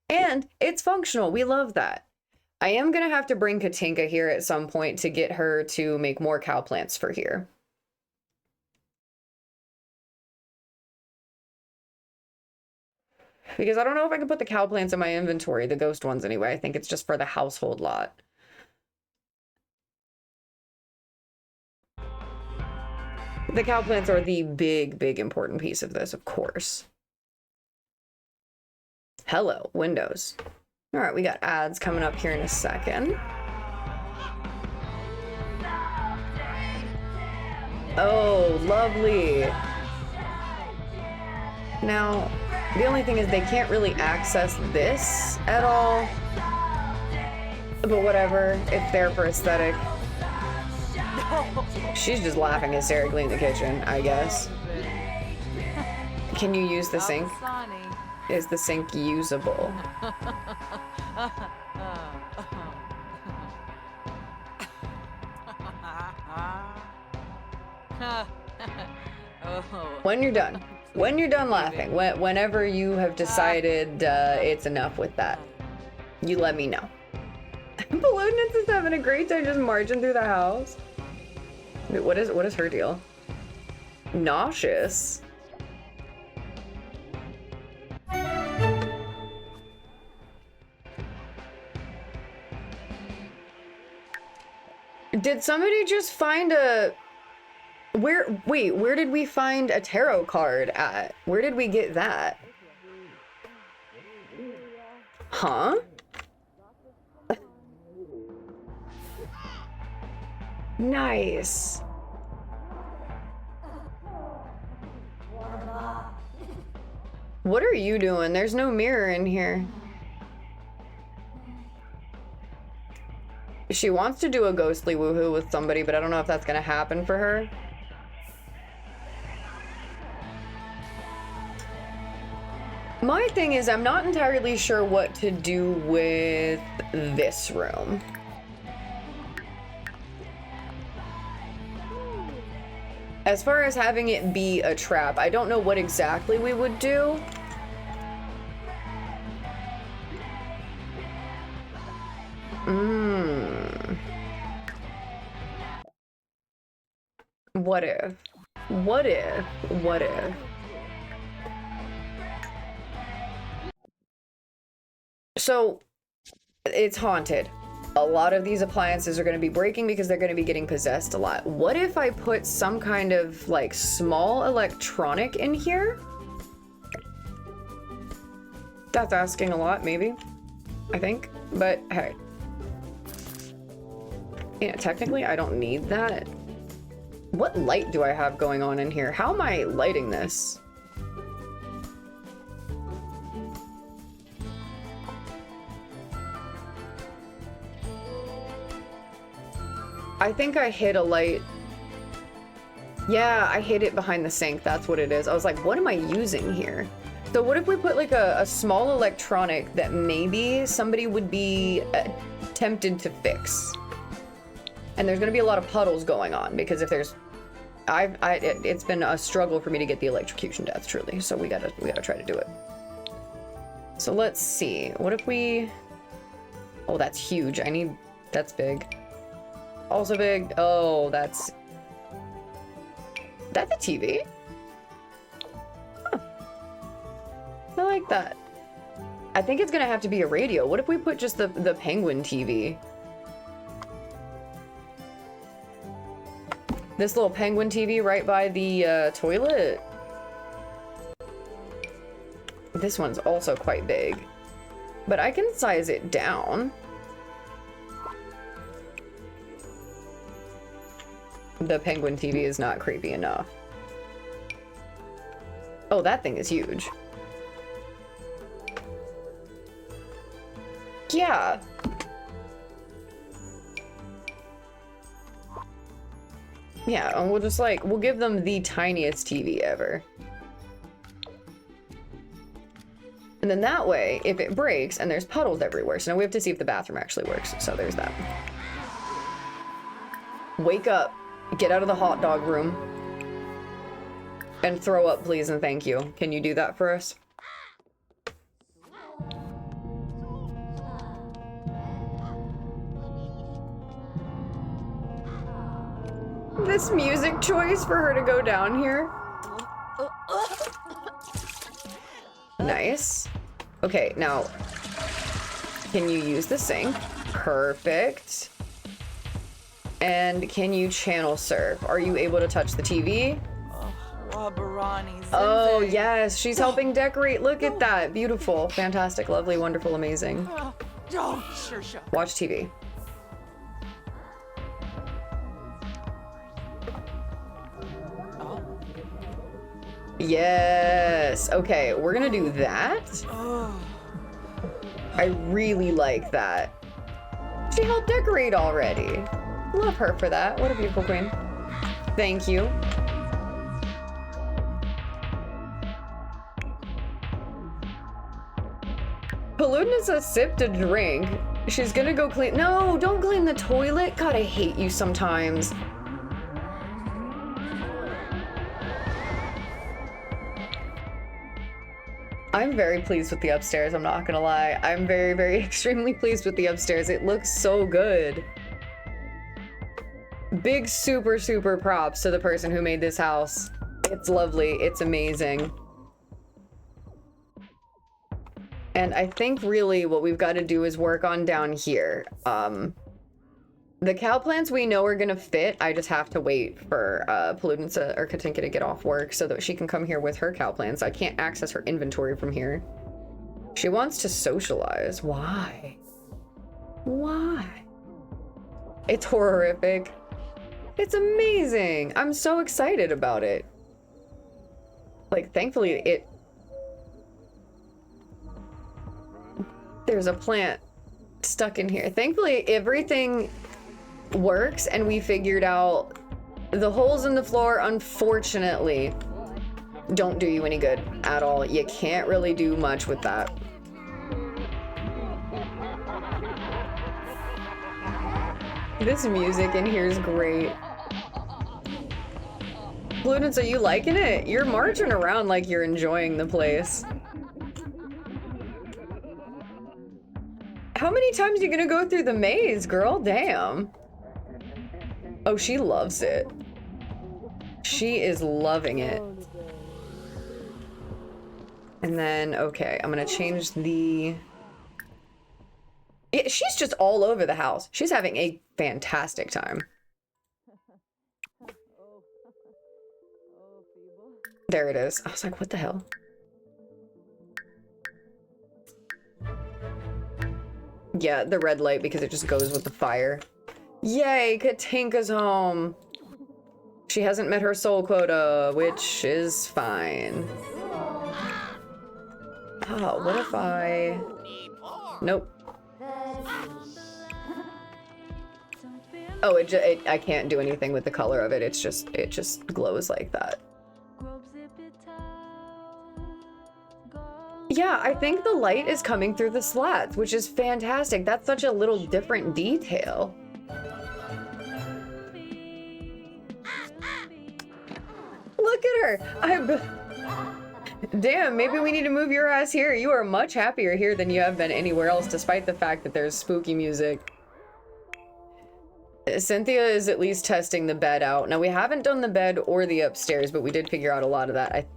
And it's functional. We love that. I am gonna have to bring Katinka here at some point to get her to make more cow plants for here. Because I don't know if I can put the cow plants in my inventory, the ghost ones anyway. I think it's just for the household lot. The cow plants are the big important piece of this, of course. Hello, windows. All right, we got ads coming up here in a second. Oh, lovely. Now, the only thing is they can't really access this at all. But whatever, it's there for aesthetic. She's just laughing hysterically in the kitchen, I guess. Can you use the sink? Is the sink usable? When you're done. When you're done laughing. Whenever you have decided it's enough with that. You let me know. Balloonets is having a great time just marching through the house. Wait, what is her deal? Nauseous. Did somebody just find a... Wait, where did we find a tarot card at? Where did we get that? Huh? Nice. What are you doing? There's no mirror in here. She wants to do a ghostly woohoo with somebody, but I don't know if that's gonna happen for her. My thing is, I'm not entirely sure what to do with this room. As far as having it be a trap, I don't know what exactly we would do. What if? What if? What if? So, it's haunted. A lot of these appliances are going to be breaking because they're going to be getting possessed a lot. What if I put some kind of, like, small electronic in here? That's asking a lot, maybe. I think. But, hey. Yeah, technically, I don't need that. What light do I have going on in here? How am I lighting this? I think I hid a light. Yeah, I hid it behind the sink. That's what it is. I was like, what am I using here? So what if we put like a small electronic that maybe somebody would be tempted to fix? And there's gonna be a lot of puddles going on because if there's, it's been a struggle for me to get the electrocution deaths, truly. So we gotta try to do it. So let's see. What if we? Oh, that's huge. That's big. Also big. Oh, that's a TV. Huh. I like that. I think it's gonna have to be a radio. What if we put just the penguin TV? This little penguin TV right by the toilet. This one's also quite big, but I can size it down. The penguin TV is not creepy enough. Oh, that thing is huge. Yeah. Yeah, and we'll just like, we'll give them the tiniest TV ever. And then that way, if it breaks, and there's puddles everywhere, so now we have to see if the bathroom actually works. So there's that. Wake up. Get out of the hot dog room. And throw up, please, and thank you. Can you do that for us? This music choice for her to go down here. Nice. Okay, now, can you use the sink? Perfect. And can you channel surf? Are you able to touch the TV? Oh, yes. She's helping decorate. Look at that. Beautiful. Fantastic. Lovely. Wonderful. Amazing. Watch TV. Yes. Okay, we're gonna do that. Oh. I really like that. She helped decorate already. Love her for that. What a beautiful queen. Thank you. Paludnica sipped a drink. She's gonna go clean. No, don't clean the toilet. God, I hate you sometimes. I'm very pleased with the upstairs, I'm not gonna lie. I'm very, very extremely pleased with the upstairs. It looks so good. Big super, super props to the person who made this house. It's lovely, it's amazing. And I think really what we've got to do is work on down here. The cow plants we know are gonna fit. I just have to wait for Paludnica or Katinka to get off work so that she can come here with her cow plants. I can't access her inventory from here. She wants to socialize. Why? Why? It's horrific. It's amazing. I'm so excited about it. Like, thankfully, there's a plant stuck in here. Thankfully, everything works and we figured out the holes in the floor, unfortunately, don't do you any good at all. You can't really do much with that. This music in here is great. Prudence, are you liking it? You're marching around like you're enjoying the place. How many times are you gonna go through the maze, girl? Damn. Oh, she loves it. She is loving it. And then, okay, I'm gonna change the... Yeah, she's just all over the house. She's having a fantastic time. There it is. I was like, what the hell? Yeah, the red light because it just goes with the fire. Yay, Katinka's home. She hasn't met her soul quota, which is fine. Oh, what if I... Nope. Oh, I can't do anything with the color of it. It just glows like that. Yeah, I think the light is coming through the slats, which is fantastic. That's such a little different detail. Look at her. Damn, maybe we need to move your ass here. You are much happier here than you have been anywhere else, despite the fact that there's spooky music. Cynthia is at least testing the bed out. Now, we haven't done the bed or the upstairs, but we did figure out a lot of that.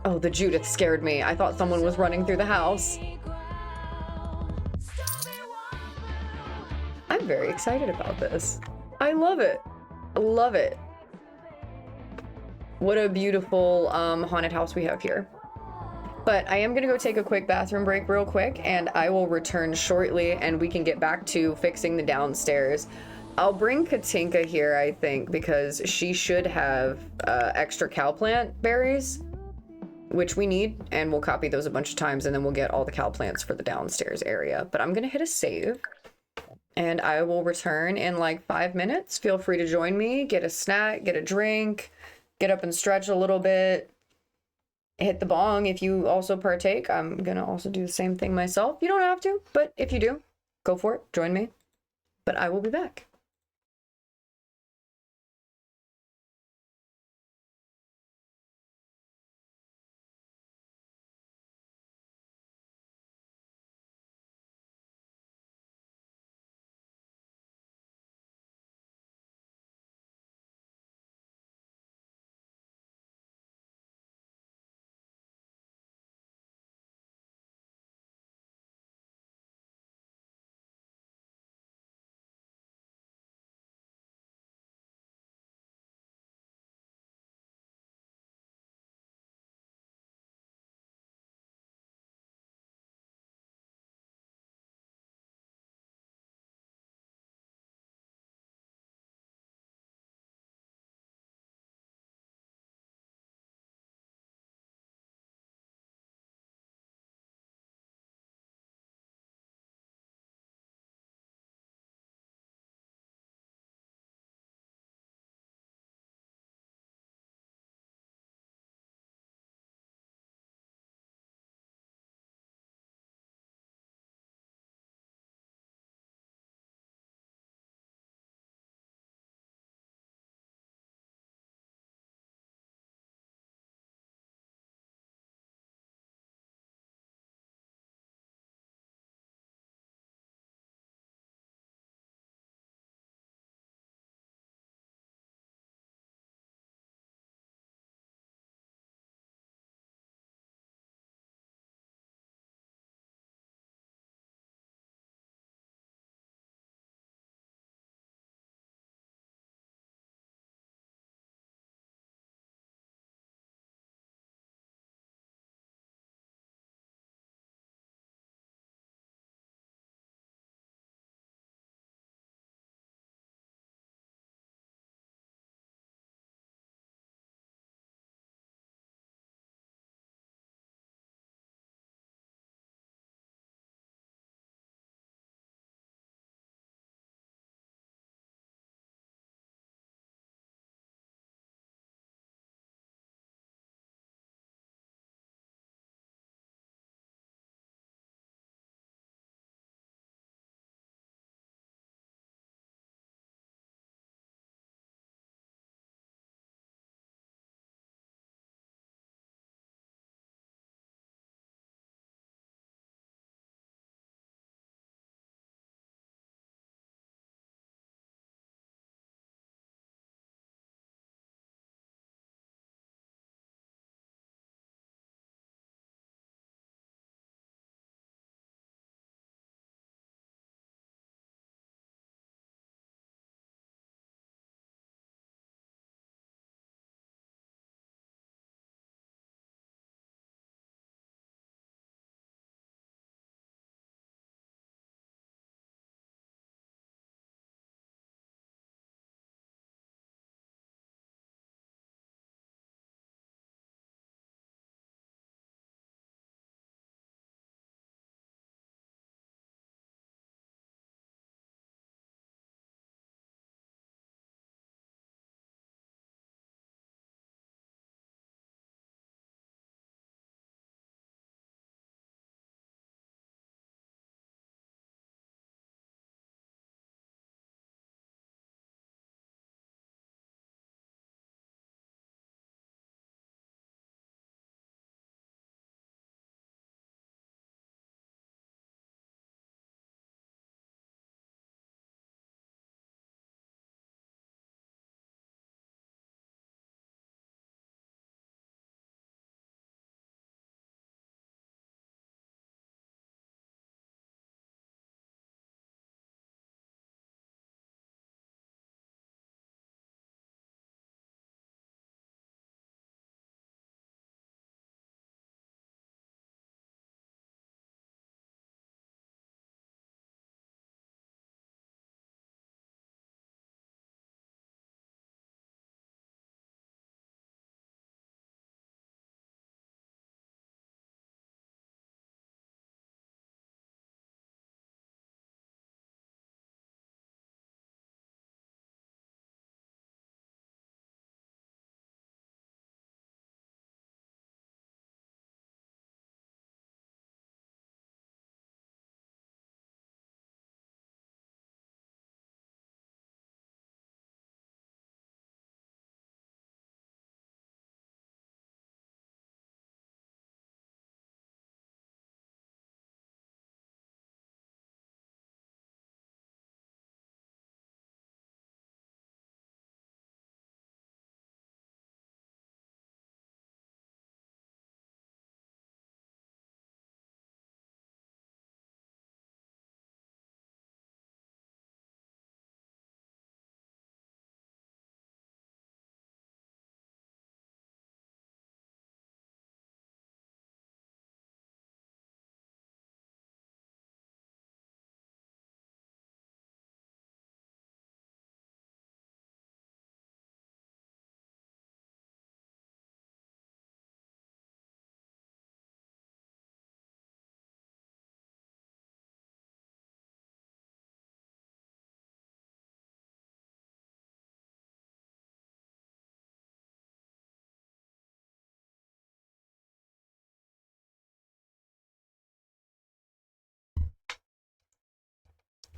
Oh, the Judith scared me. I thought someone was running through the house. I'm very excited about this. I love it. I love it. What a beautiful haunted house we have here. But I am gonna go take a quick bathroom break real quick and I will return shortly and we can get back to fixing the downstairs. I'll bring Katinka here, I think, because she should have extra cow plant berries, which we need, and we'll copy those a bunch of times and then we'll get all the cow plants for the downstairs area. But I'm gonna hit a save and I will return in like 5 minutes. Feel free to join me, get a snack, get a drink, get up and stretch a little bit. Hit the bong if you also partake. I'm gonna also do the same thing myself. You don't have to, but if you do, go for it, join me. But I will be back.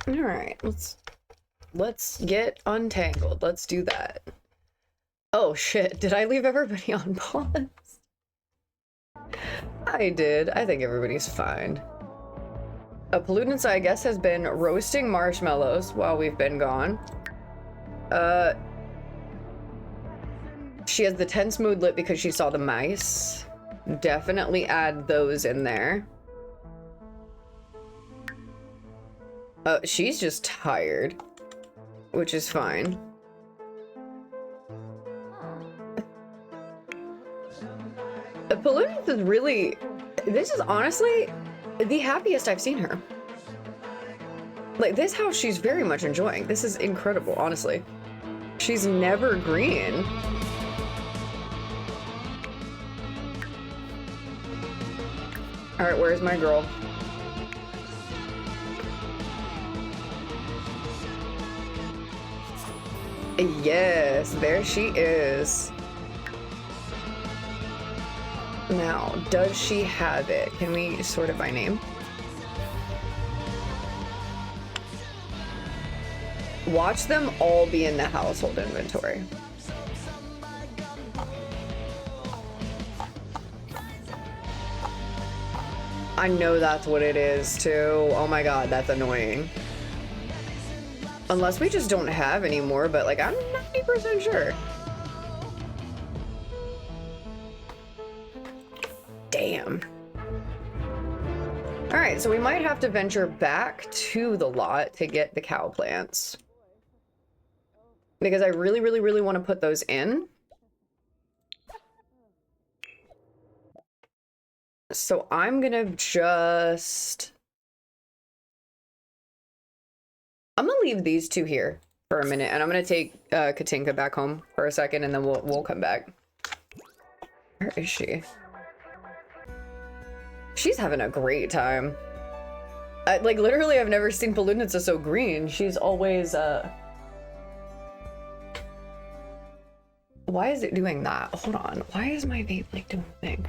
All right, let's get untangled. Let's do that. Oh shit, did I leave everybody on pause? I did. I think everybody's fine. Pollutants, I guess, has been roasting marshmallows while we've been gone. She has the tense mood lit because she saw the mice. Definitely add those in there. She's just tired, which is fine. Pollutants is really, this is honestly the happiest I've seen her. Like, this house she's very much enjoying. This is incredible, honestly. She's never green. All right, where's my girl? Yes, there she is. Now, does she have it? Can we sort it by name? Watch them all be in the household inventory. I know that's what it is too. Oh my god, that's annoying. Unless we just don't have any more, but like I'm 90% sure. Damn. All right, so we might have to venture back to the lot to get the cow plants. Because I really, really, really want to put those in. So I'm gonna just... I'm gonna leave these two here for a minute, and I'm gonna take Katinka back home for a second, and then we'll come back. Where is she? She's having a great time. Like, literally, I've never seen Pollutants so green. She's always, Why is it doing that? Hold on. Why is my vape, like, doing a thing?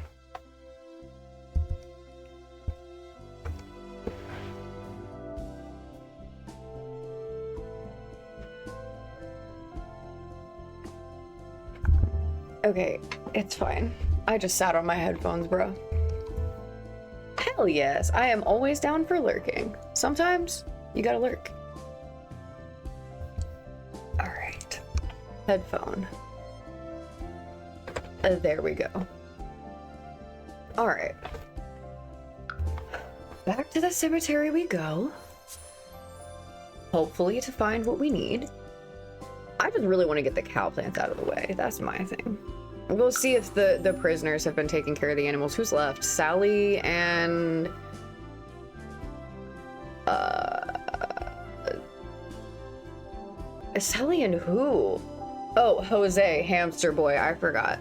Okay, it's fine. I just sat on my headphones, bro. Hell yes, I am always down for lurking. Sometimes you gotta lurk. All right, headphone. There we go. All right, back to the cemetery we go. Hopefully to find what we need. I just really want to get the cow plants out of the way. That's my thing. We'll see if the prisoners have been taking care of the animals. Who's left? Sally and... Sally and who? Oh, Jose, hamster boy. I forgot.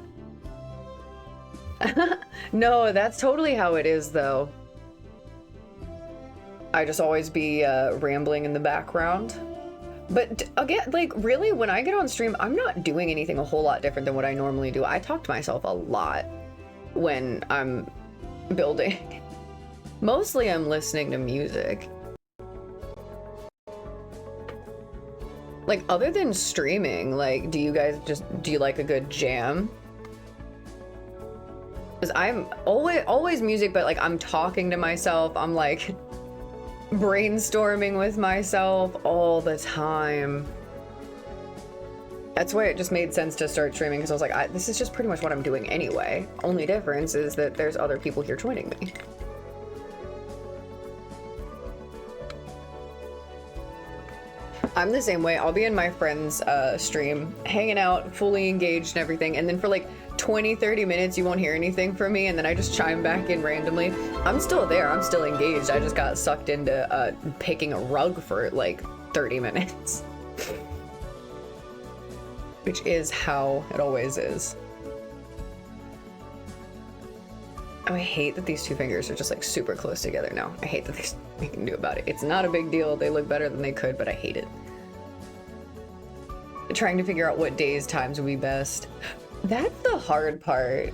No, that's totally how it is, though. I just always be rambling in the background. But again, like, really, when I get on stream, I'm not doing anything a whole lot different than what I normally do. I talk to myself a lot when I'm building. Mostly I'm listening to music. Like, other than streaming, like, do you like a good jam? Because I'm always music, but like, I'm talking to myself. I'm like... brainstorming with myself all the time. That's why it just made sense to start streaming, because I was like, this is just pretty much what I'm doing anyway. Only difference is that there's other people here joining me. I'm the same way. I'll be in my friend's stream, hanging out, fully engaged and everything, and then for like 20-30 minutes you won't hear anything from me, and then I just chime back in randomly. I'm still there, I'm still engaged. I just got sucked into picking a rug for like 30 minutes. Which is how it always is. Oh, I hate that these two fingers are just like super close together now. I hate that there's nothing we can do about it. It's not a big deal. They look better than they could, but I hate it. Trying to figure out what days times would be best. That's the hard part.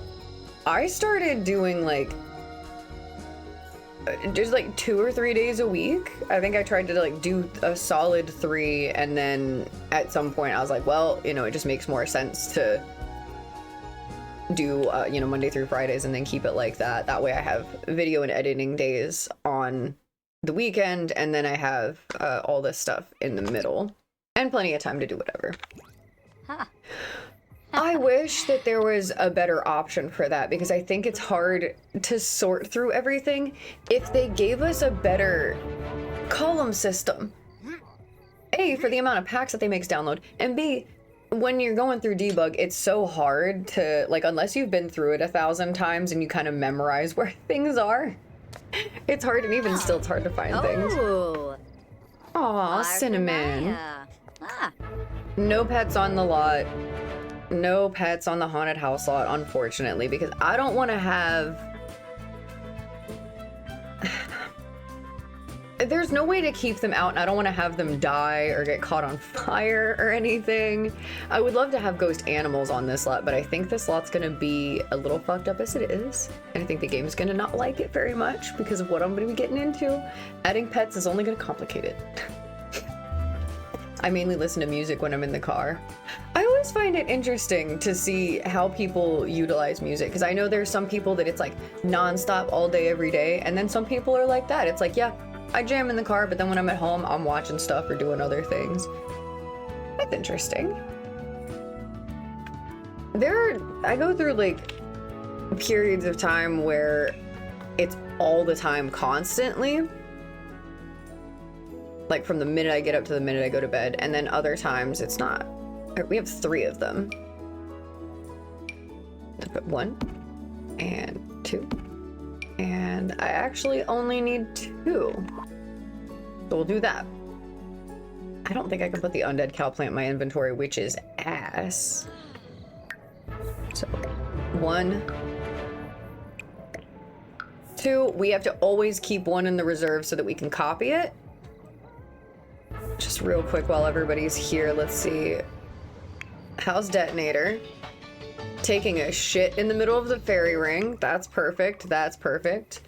I started doing like just like 2 or 3 days a week. I think I tried to like do a solid 3, and then at some point I was like, well, you know, it just makes more sense to do you know, Monday through Fridays and then keep it like that. That way I have video and editing days on the weekend, and then I have all this stuff in the middle and plenty of time to do whatever. I wish that there was a better option for that, because I think it's hard to sort through everything. If they gave us a better column system, A, for the amount of packs that they make download, and B, when you're going through debug, it's so hard to, like, unless you've been through it 1,000 times and you kind of memorize where things are, it's hard, and even still it's hard to find things. Aw, Cinnamon. No pets on the lot. No pets on the haunted house lot, unfortunately, because I don't want to have... There's no way to keep them out, and I don't want to have them die or get caught on fire or anything. I would love to have ghost animals on this lot, but I think this lot's going to be a little fucked up as it is. And I think the game's going to not like it very much because of what I'm going to be getting into. Adding pets is only going to complicate it. I mainly listen to music when I'm in the car. I always find it interesting to see how people utilize music, because I know there's some people that it's like nonstop all day, every day, and then some people are like that. It's like, yeah, I jam in the car, but then when I'm at home, I'm watching stuff or doing other things. That's interesting. I go through like periods of time where it's all the time, constantly. Like from the minute I get up to the minute I go to bed, and then other times it's not. We have 3 of them. I put 1 and 2. And I actually only need 2. So we'll do that. I don't think I can put the undead cow plant in my inventory, which is ass. So 1, 2. We have to always keep 1 in the reserve so that we can copy it. Just real quick while everybody's here, let's see. How's Detonator? Taking a shit in the middle of the fairy ring. That's perfect. That's perfect.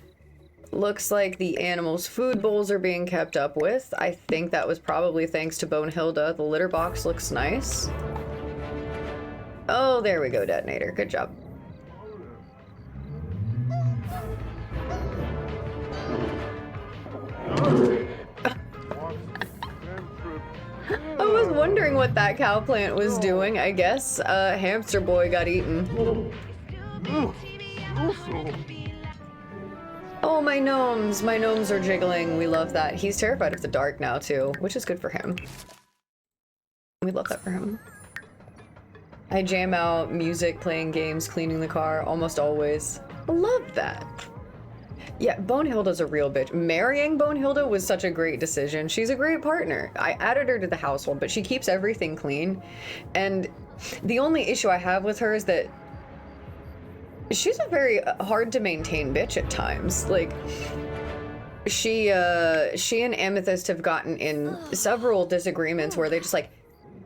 Looks like the animals' food bowls are being kept up with. I think that was probably thanks to Bonehilda. The litter box looks nice. Oh, there we go, Detonator. Good job. I was wondering what that cow plant was doing. I guess Hamster Boy got eaten. Oh, my gnomes. My gnomes are jiggling. We love that. He's terrified of the dark now, too, which is good for him. We love that for him. I jam out music, playing games, cleaning the car, almost always. Love that. Yeah, Bonehilda's a real bitch. Marrying Bonehilda was such a great decision. She's a great partner. I added her to the household, but she keeps everything clean. And the only issue I have with her is that she's a very hard to maintain bitch at times. Like, she and Amethyst have gotten in several disagreements where they just like,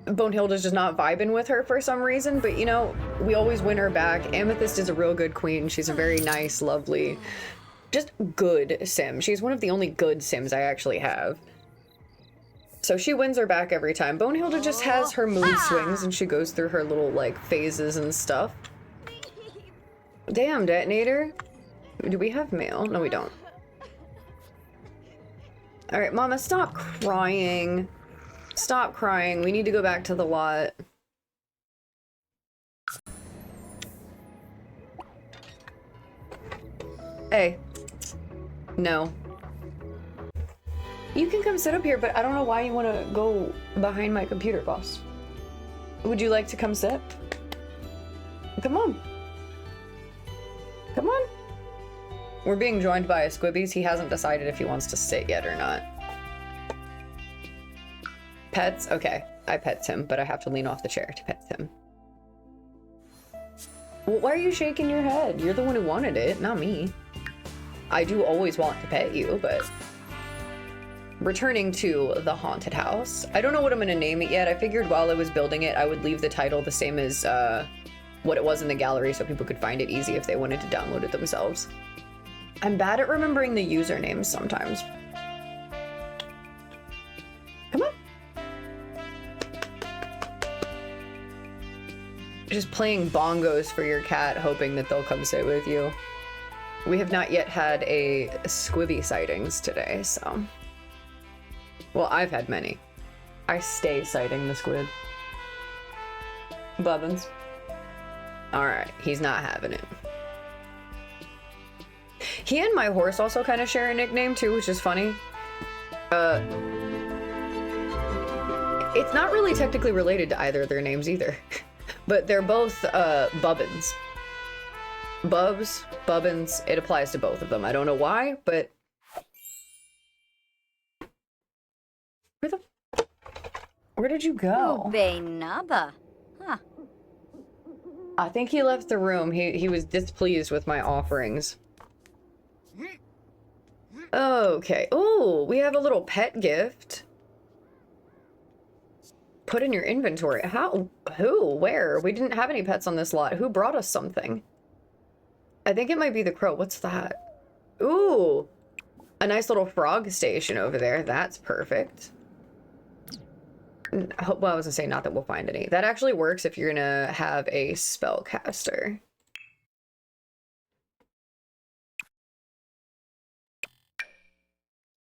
Bonehilda's just not vibing with her for some reason, but you know, we always win her back. Amethyst is a real good queen. She's a very nice, lovely, just good sim. She's one of the only good sims I actually have. So she wins her back every time. Bonehilda just has her mood swings and she goes through her little like phases and stuff. Damn, Detonator. Do we have mail? No, we don't. All right, Mama, stop crying. Stop crying. We need to go back to the lot. Hey. No. You can come sit up here, but I don't know why you want to go behind my computer, boss. Would you like to come sit? Come on. Come on. We're being joined by a Squibbies. He hasn't decided if he wants to sit yet or not. Pets? Okay. I pets him, but I have to lean off the chair to pet him. Well, why are you shaking your head? You're the one who wanted it, not me. I do always want to pet you, but... Returning to the haunted house. I don't know what I'm going to name it yet. I figured while I was building it, I would leave the title the same as what it was in the gallery so people could find it easy if they wanted to download it themselves. I'm bad at remembering the usernames sometimes. Come on. Just playing bongos for your cat, hoping that they'll come sit with you. We have not yet had a squibby sightings today, so. Well, I've had many. I stay sighting the squid. Bubbins. Alright, he's not having it. He and my horse also kind of share a nickname too, which is funny. It's not really technically related to either of their names either. But they're both Bubbins. Bubs, Bubbins, it applies to both of them. I don't know why, but... Where did you go? Naba. Huh. I think he left the room. He was displeased with my offerings. Okay. Oh, we have a little pet gift. Put in your inventory. How? Who? Where? We didn't have any pets on this lot. Who brought us something? I think it might be the crow. What's that? Ooh. A nice little frog station over there. That's perfect. Well, I was gonna say not that we'll find any. That actually works if you're gonna have a spellcaster.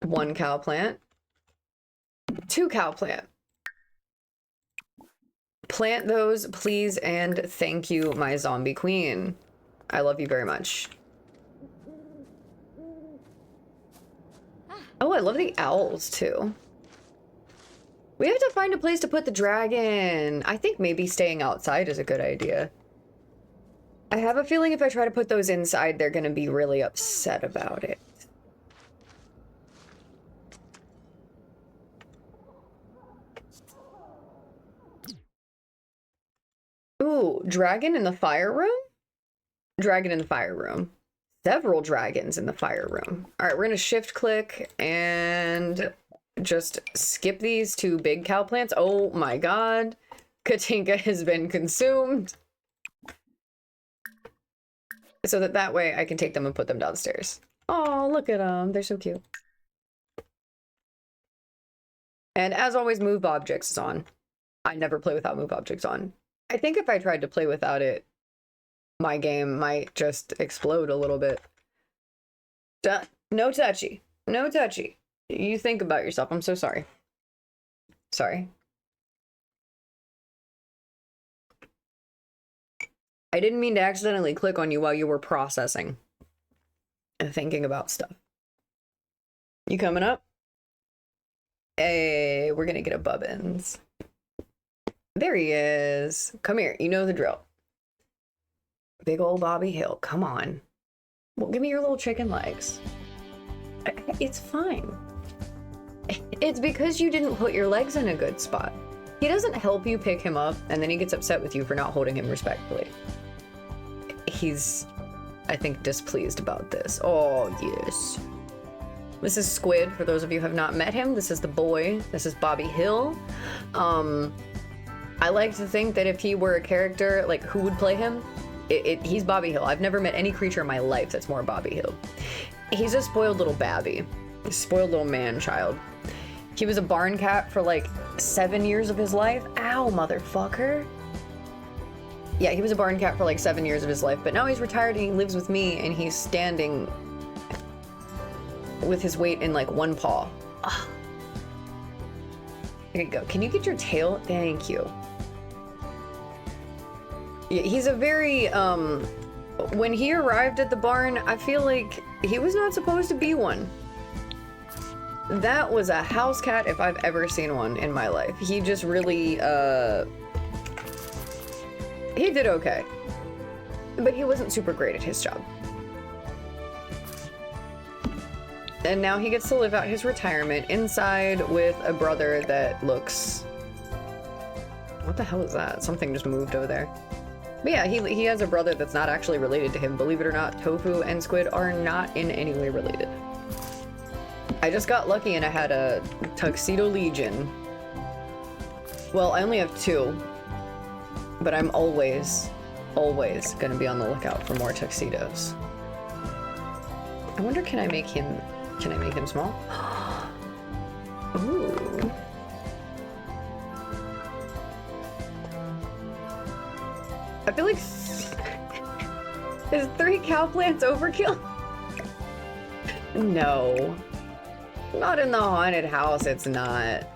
One cow plant. Two cow plant. Plant those, please, and thank you, my zombie queen. I love you very much. Oh, I love the owls, too. We have to find a place to put the dragon. I think maybe staying outside is a good idea. I have a feeling if I try to put those inside, they're gonna be really upset about it. Ooh, dragon in the fire room? Dragon in the fire room. Several dragons in the fire room. All right, we're gonna shift click and just skip these two big cow plants. Oh my god. Katinka has been consumed. So that way I can take them and put them downstairs. Oh, look at them. They're so cute. And as always, move objects is on. I never play without move objects on. I think if I tried to play without it, my game might just explode a little bit. Done. No touchy. No touchy. You think about yourself. I'm so sorry. Sorry. I didn't mean to accidentally click on you while you were processing and thinking about stuff. You coming up? Hey, we're gonna get a Bubbins. There he is. Come here. You know the drill. Big old Bobby Hill. Come on. Well, give me your little chicken legs. It's fine. It's because you didn't put your legs in a good spot. He doesn't help you pick him up, and then he gets upset with you for not holding him respectfully. He's, I think, displeased about this. Oh, yes. This is Squid, for those of you who have not met him. This is the boy. This is Bobby Hill. I like to think that if he were a character, like, who would play him? He's Bobby Hill. I've never met any creature in my life that's more Bobby Hill. He's a spoiled little babby. A spoiled little man-child. He was a barn cat for, like, 7 years of his life. Ow, motherfucker. Yeah, he was a barn cat for, like, 7 years of his life, but now he's retired and he lives with me, and he's standing with his weight in, like, one paw. Ugh. There you go. Can you get your tail? Thank you. Yeah, he's a very, when he arrived at the barn, I feel like he was not supposed to be one. That was a house cat if I've ever seen one in my life. He just really, he did okay. But he wasn't super great at his job. And now he gets to live out his retirement inside with a brother that looks... What the hell is that? Something just moved over there. But yeah, he has a brother that's not actually related to him. Believe it or not, Tofu and Squid are not in any way related. I just got lucky and I had a Tuxedo Legion. Well, I only have 2. But I'm always gonna be on the lookout for more tuxedos. I wonder, can I make him small? Ooh. I feel like is 3 cow plants overkill? No. Not in the haunted house, it's not.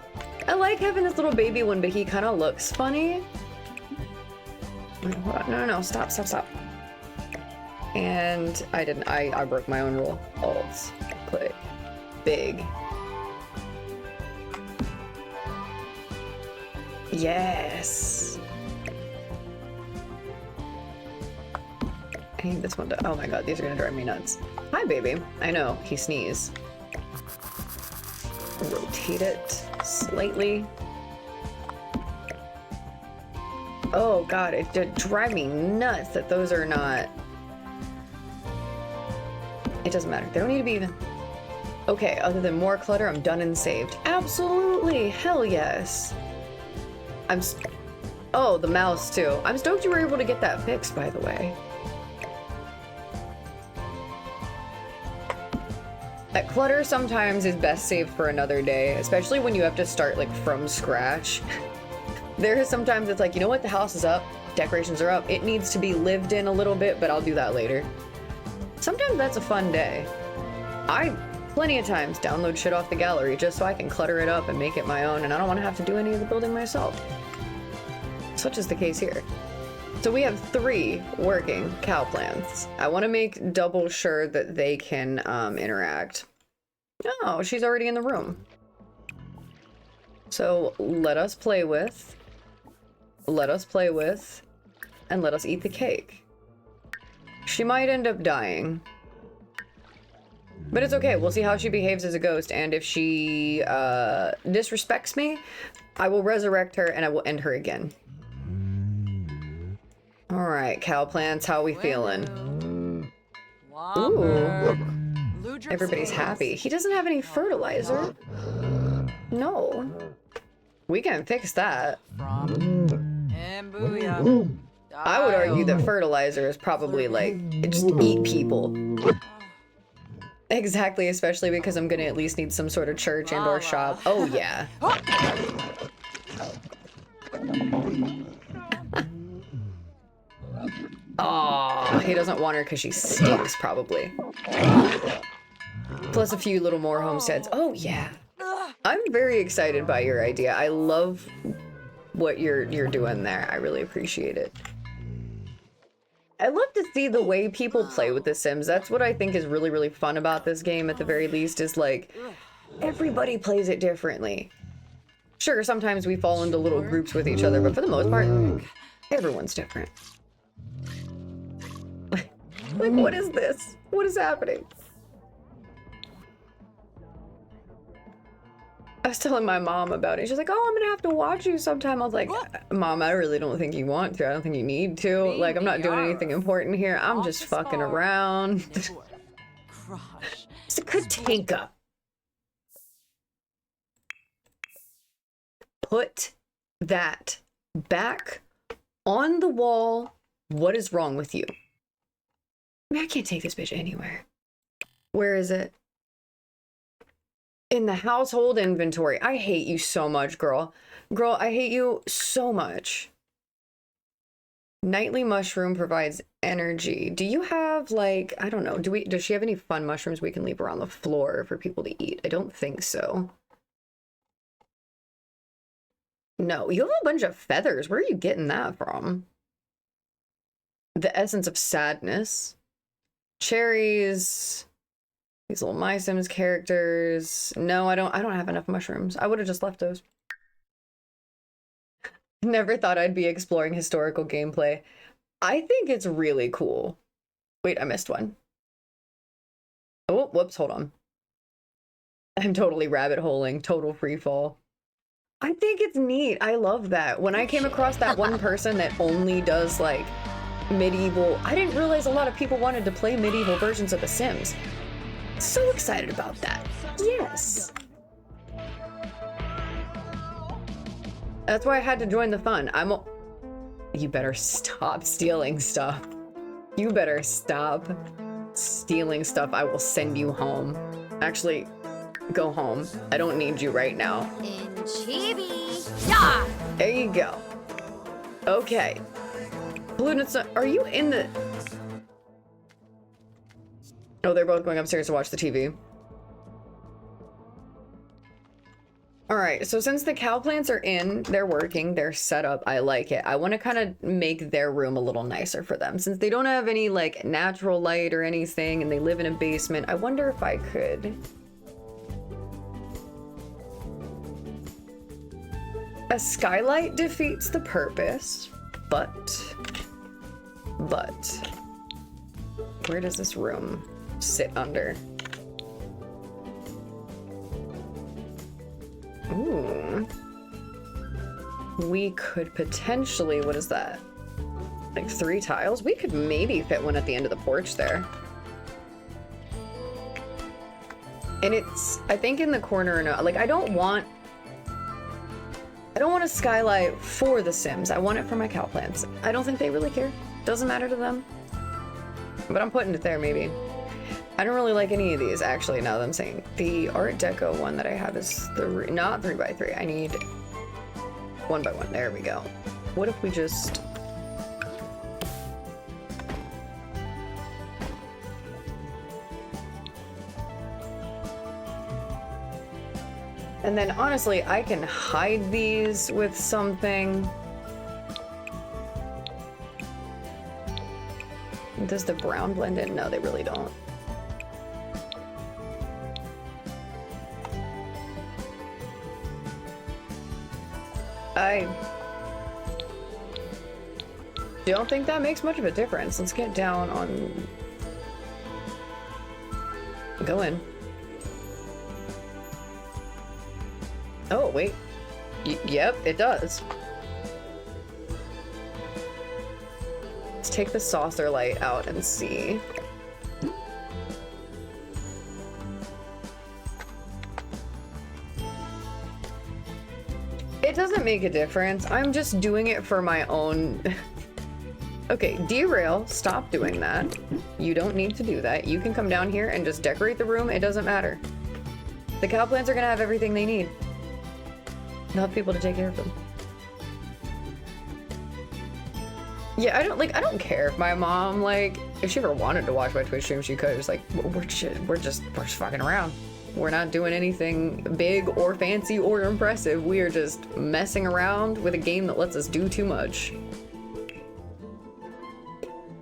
I like having this little baby one, but he kind of looks funny. Wait, hold on. No, stop. And I broke my own rule. Alt, click, big. Yes. I need this one to, oh my god, these are gonna drive me nuts. Hi, baby. I know, he sneezed. Rotate it slightly. Oh god, it did drive me nuts that those are not... It doesn't matter. They don't need to be even. Okay, other than more clutter, I'm done and saved. Absolutely! Hell yes! Oh, the mouse too. I'm stoked you were able to get that fixed, by the way. That clutter sometimes is best saved for another day, especially when you have to start like from scratch. There is sometimes it's like, you know what, the house is up, decorations are up, it needs to be lived in a little bit, but I'll do that later. Sometimes that's a fun day. I, plenty of times, download shit off the gallery just so I can clutter it up and make it my own, and I don't want to have to do any of the building myself. Such is the case here. So we have 3 working cow plants. I want to make double sure that they can interact. Oh, she's already in the room. So let us play with, and let us eat the cake. She might end up dying. But it's okay, we'll see how she behaves as a ghost, and if she disrespects me, I will resurrect her and I will end her again. Alright, cow plants, how we feeling? Ooh. Everybody's happy. He doesn't have any fertilizer. No. We can fix that. I would argue that fertilizer is probably like, just eat people. Exactly, especially because I'm gonna at least need some sort of church and or shop. Oh yeah. Oh, he doesn't want her because she stinks, probably. Plus a few little more homesteads. Oh yeah. I'm very excited by your idea. I love what you're doing there. I really appreciate it. I love to see the way people play with The Sims. That's what I think is really, really fun about this game, at the very least, is like, everybody plays it differently. Sure, sometimes we fall into little groups with each other, but for the most part, everyone's different. Like, what is this? What is happening? I was telling my mom about it. She's like, oh, I'm gonna have to watch you sometime. I was like, Mom, I really don't think you want to. I don't think you need to. Like, I'm not doing anything important here. I'm just fucking around. It's a Katinka. Put that back on the wall. What is wrong with you? I mean, I can't take this bitch anywhere. Where is it? In the household inventory. I hate you so much, girl. Girl, I hate you so much. Nightly mushroom provides energy. Do you have, like, I don't know, does she have any fun mushrooms we can leave around the floor for people to eat? I don't think so. No, you have a bunch of feathers. Where are you getting that from? The essence of sadness. Cherries. These little My Sims characters. No, I don't have enough mushrooms. I would have just left those. Never thought I'd be exploring historical gameplay. I think it's really cool. Wait, I missed one. Oh, whoops, hold on. I'm totally rabbit holing, total free fall. I think it's neat. I love that. When I came across that one person that only does like medieval, I didn't realize a lot of people wanted to play medieval versions of The Sims. So excited about that. Yes. That's why I had to join the fun. You better stop stealing stuff. You better stop. stealing stuff, I will send you home. Actually, go home. I don't need you right now. In chibi. Yeah. There you go. Okay. Balloonets, are you in the... Oh, they're both going upstairs to watch the TV. Alright, so since the cow plants are in, they're working, they're set up, I like it. I want to kind of make their room a little nicer for them. Since they don't have any, like, natural light or anything, and they live in a basement, I wonder if I could... A skylight defeats the purpose, but... Where does this room sit under? Ooh. We could potentially, what is that? Like 3 tiles? We could maybe fit one at the end of the porch there. And it's, I think in the corner, no, like I don't want a skylight for the Sims. I want it for my cow plants. I don't think they really care. Doesn't matter to them. But I'm putting it there maybe. I don't really like any of these, actually, now that I'm saying. The Art Deco one that I have is not 3x3. I need 1x1. There we go. What if we just... And then, honestly, I can hide these with something. Does the brown blend in? No, they really don't. I don't think that makes much of a difference. Let's get down on... Go in. Oh, wait. Yep, it does. Let's take the saucer light out and see. It doesn't make a difference. I'm just doing it for my own... Okay, derail. Stop doing that. You don't need to do that. You can come down here and just decorate the room. It doesn't matter. The cow plants are gonna have everything they need. They'll have people to take care of them. Yeah, I don't care if my mom, like, if she ever wanted to watch my Twitch stream, she could. It's like, we're just fucking around. We're not doing anything big or fancy or impressive. We are just messing around with a game that lets us do too much.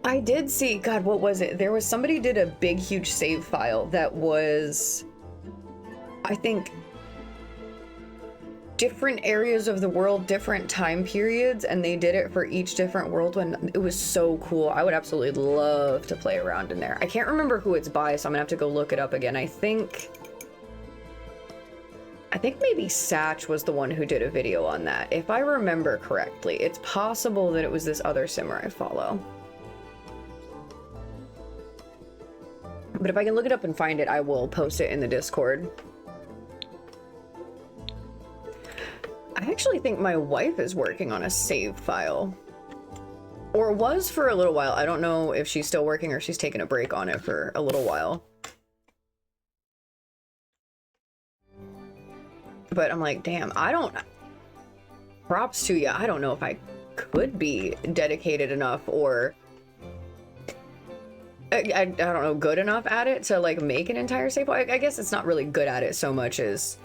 I did see, God, what was it? There was somebody did a big, huge save file that was, I think, different areas of the world, different time periods, and they did it for each different world one. It was so cool. I would absolutely love to play around in there. I can't remember who it's by, so I'm gonna have to go look it up again. I think maybe Satch was the one who did a video on that. If I remember correctly, it's possible that it was this other simmer I follow. But if I can look it up and find it, I will post it in the Discord. I actually think my wife is working on a save file. Or was for a little while. I don't know if she's still working or she's taken a break on it for a little while. But I'm like, damn, props to you. I don't know if I could be dedicated enough or... I don't know, good enough at it to, like, make an entire save file. I guess it's not really good at it so much as...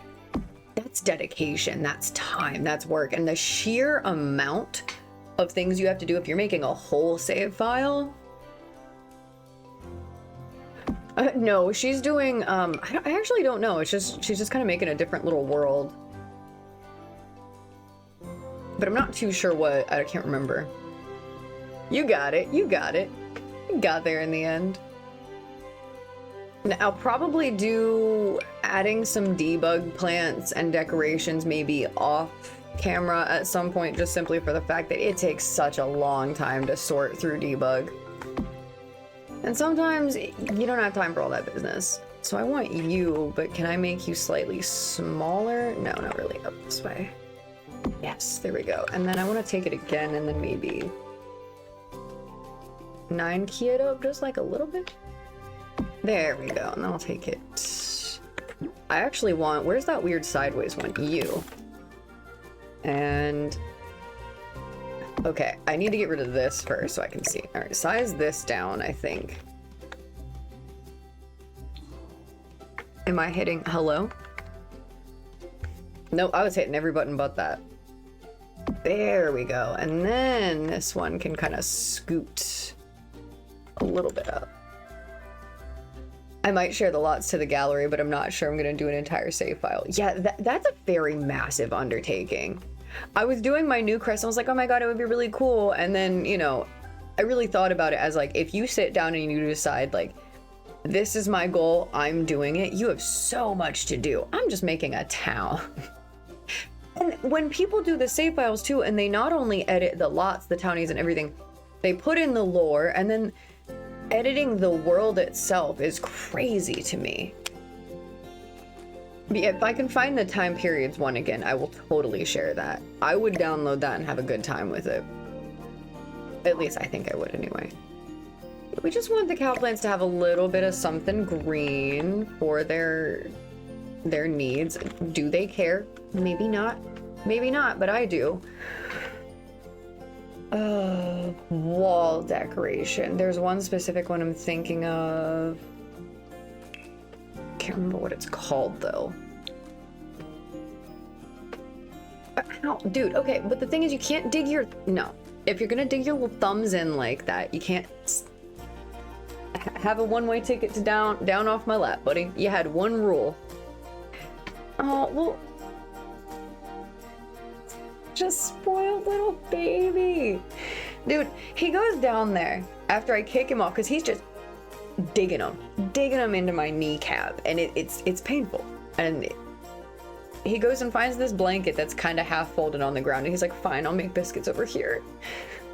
That's dedication, that's time, that's work, and the sheer amount of things you have to do if you're making a whole save file. No, she's doing, I actually don't know. It's just, she's just kind of making a different little world. But I'm not too sure what, I can't remember. You got it, you got it. You got there in the end. Now, I'll probably do adding some debug plants and decorations maybe off camera at some point, just simply for the fact that it takes such a long time to sort through debug. And sometimes you don't have time for all that business. So I want you, but can I make you slightly smaller? No, not really. Up this way. Yes, there we go. And then I want to take it again and then maybe 9 key it up just like a little bit. There we go, and I'll take it. I actually want, where's that weird sideways one? You. And, okay, I need to get rid of this first so I can see. All right, size this down, I think. Am I hitting hello? Nope, I was hitting every button but that. There we go. And then this one can kind of scoot a little bit up. I might share the lots to the gallery, but I'm not sure I'm going to do an entire save file. Yeah, that's a very massive undertaking. I was doing my new crest and I was like, oh my god, it would be really cool. And then, you know, I really thought about it as like, if you sit down and you decide like, this is my goal, I'm doing it, you have so much to do. I'm just making a town. And when people do the save files too, and they not only edit the lots, the townies and everything, they put in the lore, and then editing the world itself is crazy to me. But yeah, if I can find the time periods one again, I will totally share that. I would download that and have a good time with it. At least I think I would anyway. We just want the cow plants to have a little bit of something green for their needs. Do they care? Maybe not. Maybe not, but I do. Wall decoration. There's one specific one I'm thinking of. Can't remember what it's called though. Ow, dude, okay, but the thing is you can't dig your... No. If you're gonna dig your little thumbs in like that, you can't... Have a one-way ticket to down off my lap, buddy. You had one rule. Oh, well... Just spoiled little baby. Dude, he goes down there after I kick him off because he's just digging him into my kneecap, and it's painful. And he goes and finds this blanket that's kind of half folded on the ground, and he's like, fine, I'll make biscuits over here.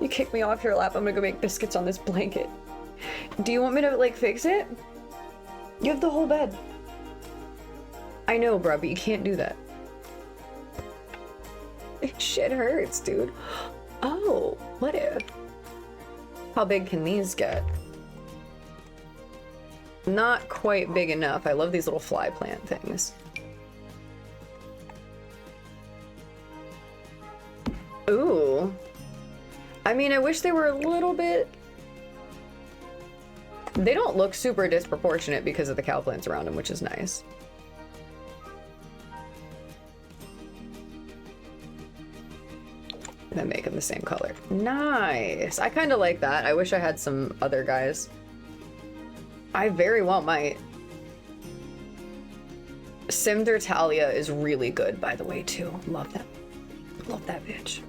You kick me off your lap, I'm gonna go make biscuits on this blanket. Do you want me to like fix it? You have the whole bed. I know, bro, but you can't do that. Shit hurts, dude. Oh, what if? How big can these get? Not quite big enough. I love these little fly plant things. Ooh. I mean, I wish they were a little bit... They don't look super disproportionate because of the cow plants around them, which is nice. And then make them the same color. Nice. I kind of like that. I wish I had some other guys. I very want my... Talia is really good, by the way, too. Love that. Love that bitch.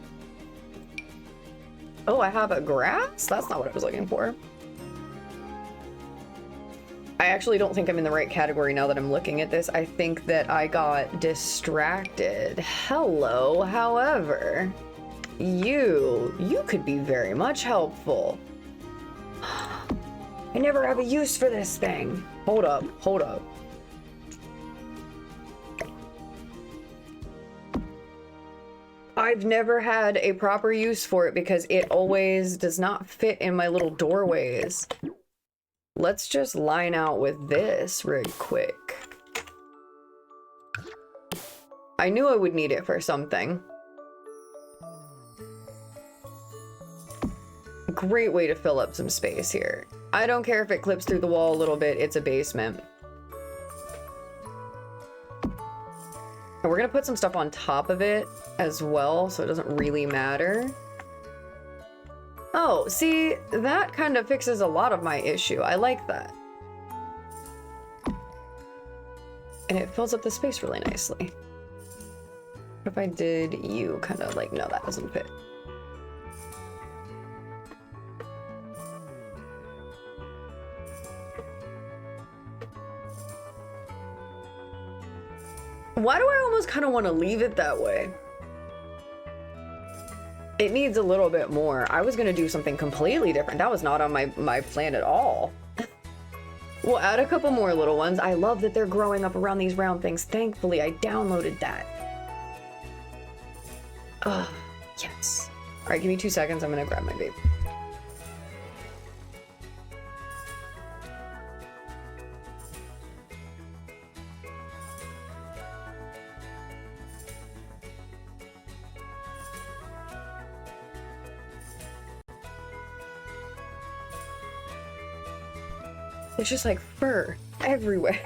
Oh, I have a grass? That's not what I was looking for. I actually don't think I'm in the right category now that I'm looking at this. I think that I got distracted. Hello, however. You could be very much helpful. I never have a use for this thing. Hold up, hold up. I've never had a proper use for it because it always does not fit in my little doorways. Let's just line out with this real quick. I knew I would need it for something. Great way to fill up some space here. I don't care if it clips through the wall a little bit, it's a basement. And we're gonna put some stuff on top of it as well, so it doesn't really matter. Oh, see, that kind of fixes a lot of my issue. I like that. And it fills up the space really nicely. What if I did you kind of like, no, that doesn't fit. Why do I almost kind of want to leave it that way? It needs a little bit more. I was going to do something completely different. That was not on my plan at all. We'll add a couple more little ones. I love that they're growing up around these round things. Thankfully, I downloaded that. Oh, yes. All right, give me 2 seconds. I'm going to grab my vape. It's just like fur everywhere.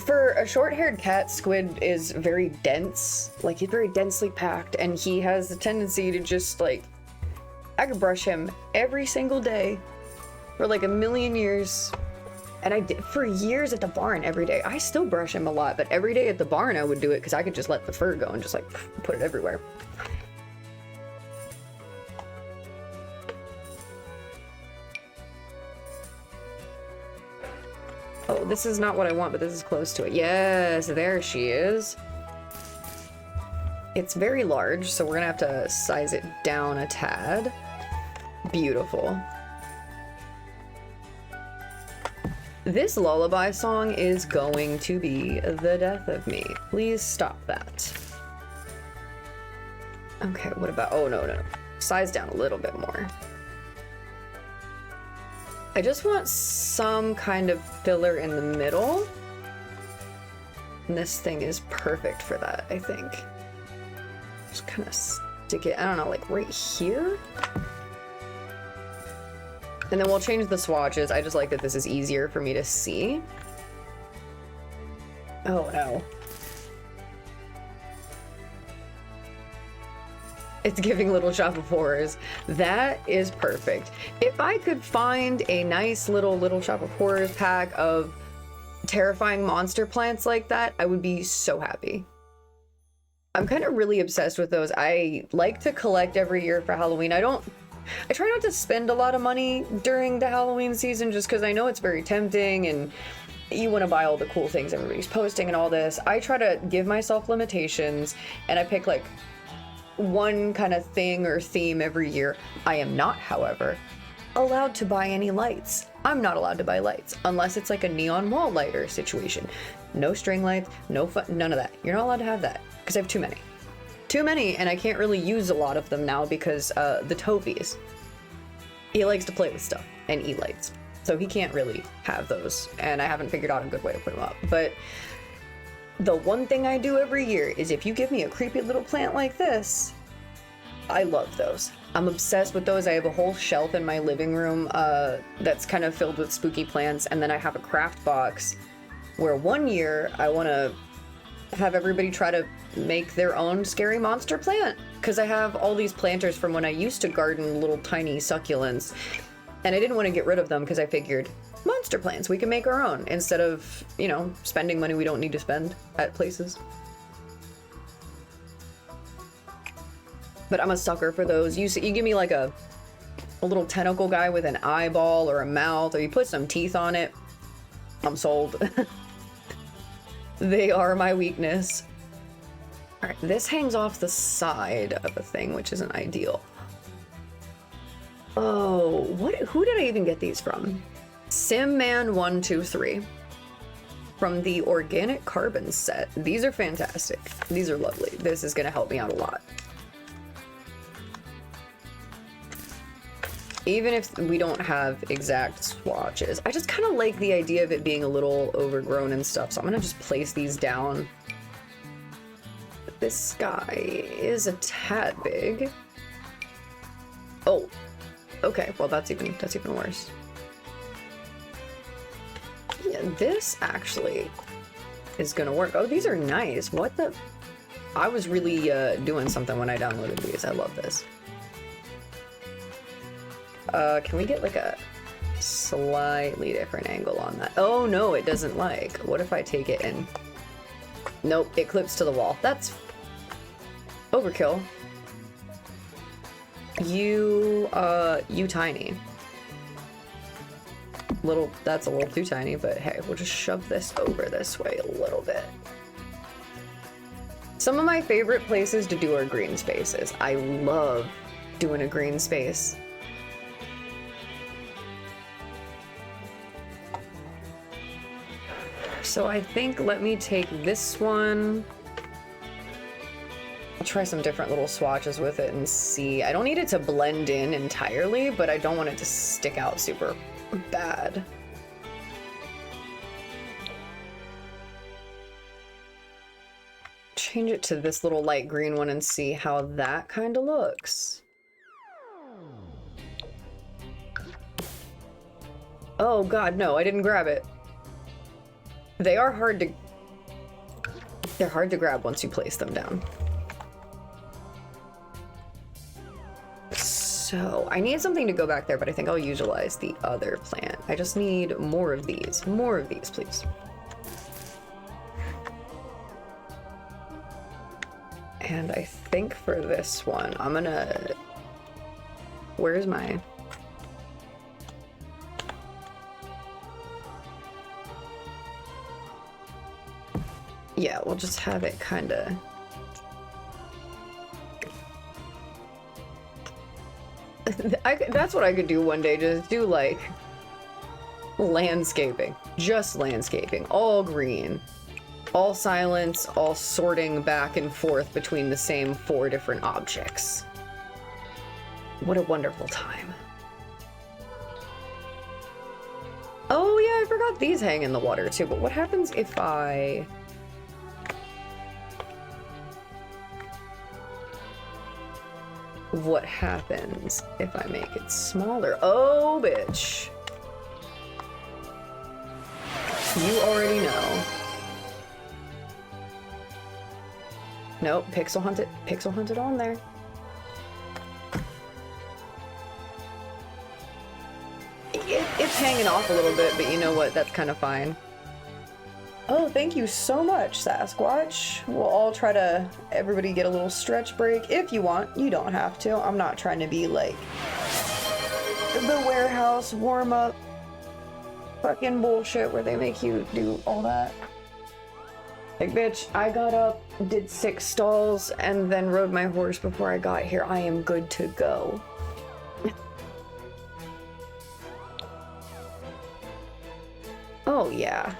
For a short-haired cat, Squid is very dense. Like, he's very densely packed, and he has the tendency to just, like... I could brush him every single day for, like, a million years. And I did for years at the barn every day. I still brush him a lot, but every day at the barn I would do it because I could just let the fur go and just, like, put it everywhere. Oh, this is not what I want, but this is close to it. Yes, there she is. It's very large, so we're gonna have to size it down a tad. Beautiful. This lullaby song is going to be the death of me. Please stop that. Okay, what about... Oh, no, no. Size down a little bit more. I just want some kind of filler in the middle. And this thing is perfect for that, I think. Just kind of stick it, I don't know, like right here? And then we'll change the swatches. I just like that this is easier for me to see. Oh no. It's giving Little Shop of Horrors. That is perfect. If I could find a nice Little Shop of Horrors pack of terrifying monster plants like that, I would be so happy. I'm kind of really obsessed with those. I like to collect every year for Halloween. I try not to spend a lot of money during the Halloween season just because I know it's very tempting and you want to buy all the cool things everybody's posting and all this. I try to give myself limitations and I pick like one kind of thing or theme every year. I am not, however, allowed to buy any lights. I'm not allowed to buy lights unless it's like a neon wall lighter situation. No string lights, no fun, none of that. You're not allowed to have that because I have too many. Too many, and I can't really use a lot of them now because the Tofies, he likes to play with stuff and eat lights. So he can't really have those, and I haven't figured out a good way to put them up. But the one thing I do every year is if you give me a creepy little plant like this, I love those. I'm obsessed with those. I have a whole shelf in my living room that's kind of filled with spooky plants, and then I have a craft box where one year I want to have everybody try to make their own scary monster plant, because I have all these planters from when I used to garden little tiny succulents, and I didn't want to get rid of them because I figured monster plants, we can make our own instead of, you know, spending money we don't need to spend at places. But I'm a sucker for those. You give me like a little tentacle guy with an eyeball or a mouth, or you put some teeth on it, I'm sold. They are my weakness. All right, this hangs off the side of a thing, which isn't ideal. Oh, who did I even get these from? Simman123 from the Organic Carbon set. These are fantastic. These are lovely. This is gonna help me out a lot. Even if we don't have exact swatches, I just kind of like the idea of it being a little overgrown and stuff, so I'm gonna just place these down. This guy is a tad big. Oh, okay, well that's even worse. Yeah, this actually is gonna work. Oh, these are nice. What the? I was really doing something when I downloaded these. I love this. Can we get like a slightly different angle on that? Oh no, it doesn't like. What if I take it and... Nope, it clips to the wall. That's overkill. You tiny. That's a little too tiny, but hey, we'll just shove this over this way a little bit. Some of my favorite places to do are green spaces. I love doing a green space. So I think, let me take this one. I'll try some different little swatches with it and see. I don't need it to blend in entirely, but I don't want it to stick out super bad. Change it to this little light green one and see how that kind of looks. Oh god, no, I didn't grab it. They are hard to... They're hard to grab once you place them down. So, I need something to go back there, but I think I'll utilize the other plant. I just need more of these. More of these, please. And I think for this one, I'm gonna... Where's my... Yeah, we'll just have it kinda... that's what I could do one day, just do like... landscaping. Just landscaping. All green. All silence, all sorting back and forth between the same 4 different objects. What a wonderful time. Oh yeah, I forgot these hang in the water too, but what happens if I... What happens if I make it smaller? Oh, bitch. You already know. Nope, pixel hunted on there. It's hanging off a little bit, but you know what? That's kind of fine. Oh, thank you so much, Sasquatch. We'll all try to, everybody get a little stretch break. If you want, you don't have to. I'm not trying to be like the warehouse warm-up fucking bullshit where they make you do all that. Like, bitch, I got up, did 6 stalls, and then rode my horse before I got here. I am good to go. Oh, yeah.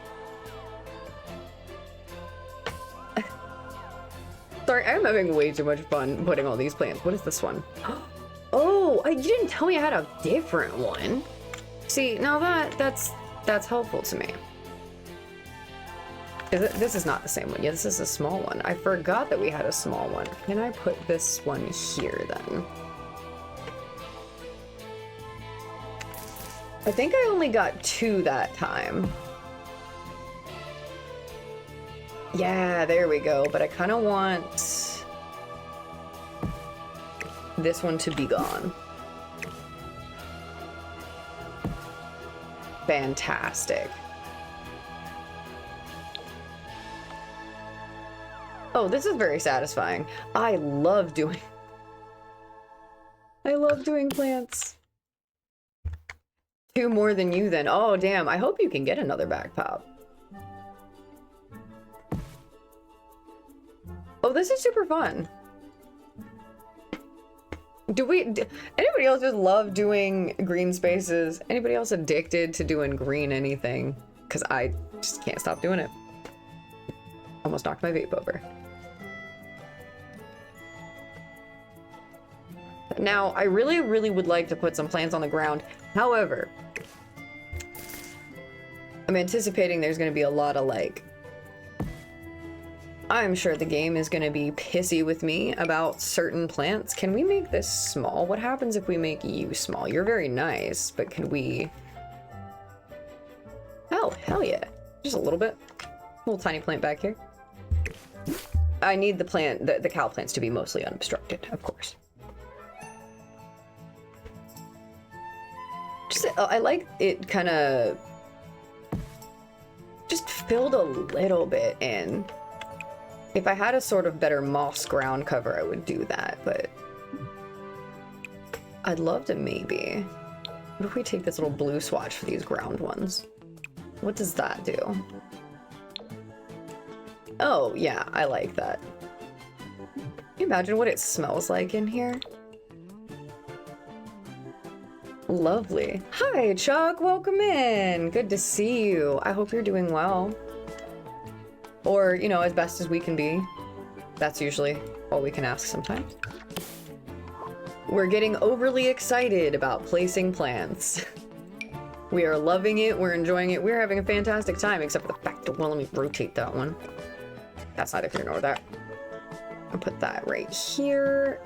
Sorry, I'm having way too much fun putting all these plants. What is this one? Oh, you didn't tell me I had a different one. See, now that's helpful to me. This is not the same one. Yeah, this is a small one. I forgot that we had a small one. Can I put this one here then? I think I only got 2 that time. Yeah, there we go. But I kind of want this one to be gone. Fantastic. Oh, this is very satisfying. I love doing plants. 2 more than you then. Oh, damn. I hope you can get another back pop. Oh, this is super fun. Anybody else just love doing green spaces? Anybody else addicted to doing green anything? Because I just can't stop doing it. Almost knocked my vape over. Now, I really, really would like to put some plants on the ground. However, I'm anticipating there's going to be a lot of, like... I'm sure the game is going to be pissy with me about certain plants. Can we make this small? What happens if we make you small? You're very nice, but can we... Oh, hell yeah. Just a little bit. Little tiny plant back here. I need the plant, the cow plants to be mostly unobstructed, of course. Just, I like it kind of just filled a little bit in. If I had a sort of better moss ground cover, I would do that, but I'd love to maybe. What if we take this little blue swatch for these ground ones? What does that do? Oh, yeah, I like that. Can you imagine what it smells like in here? Lovely. Hi, Chuck. Welcome in. Good to see you. I hope you're doing well. Or, you know, as best as we can be. That's usually all we can ask sometimes. We're getting overly excited about placing plants. We are loving it. We're enjoying it. We're having a fantastic time, except for the fact that, well, let me rotate that one. That's neither here nor there. I'll put that right here.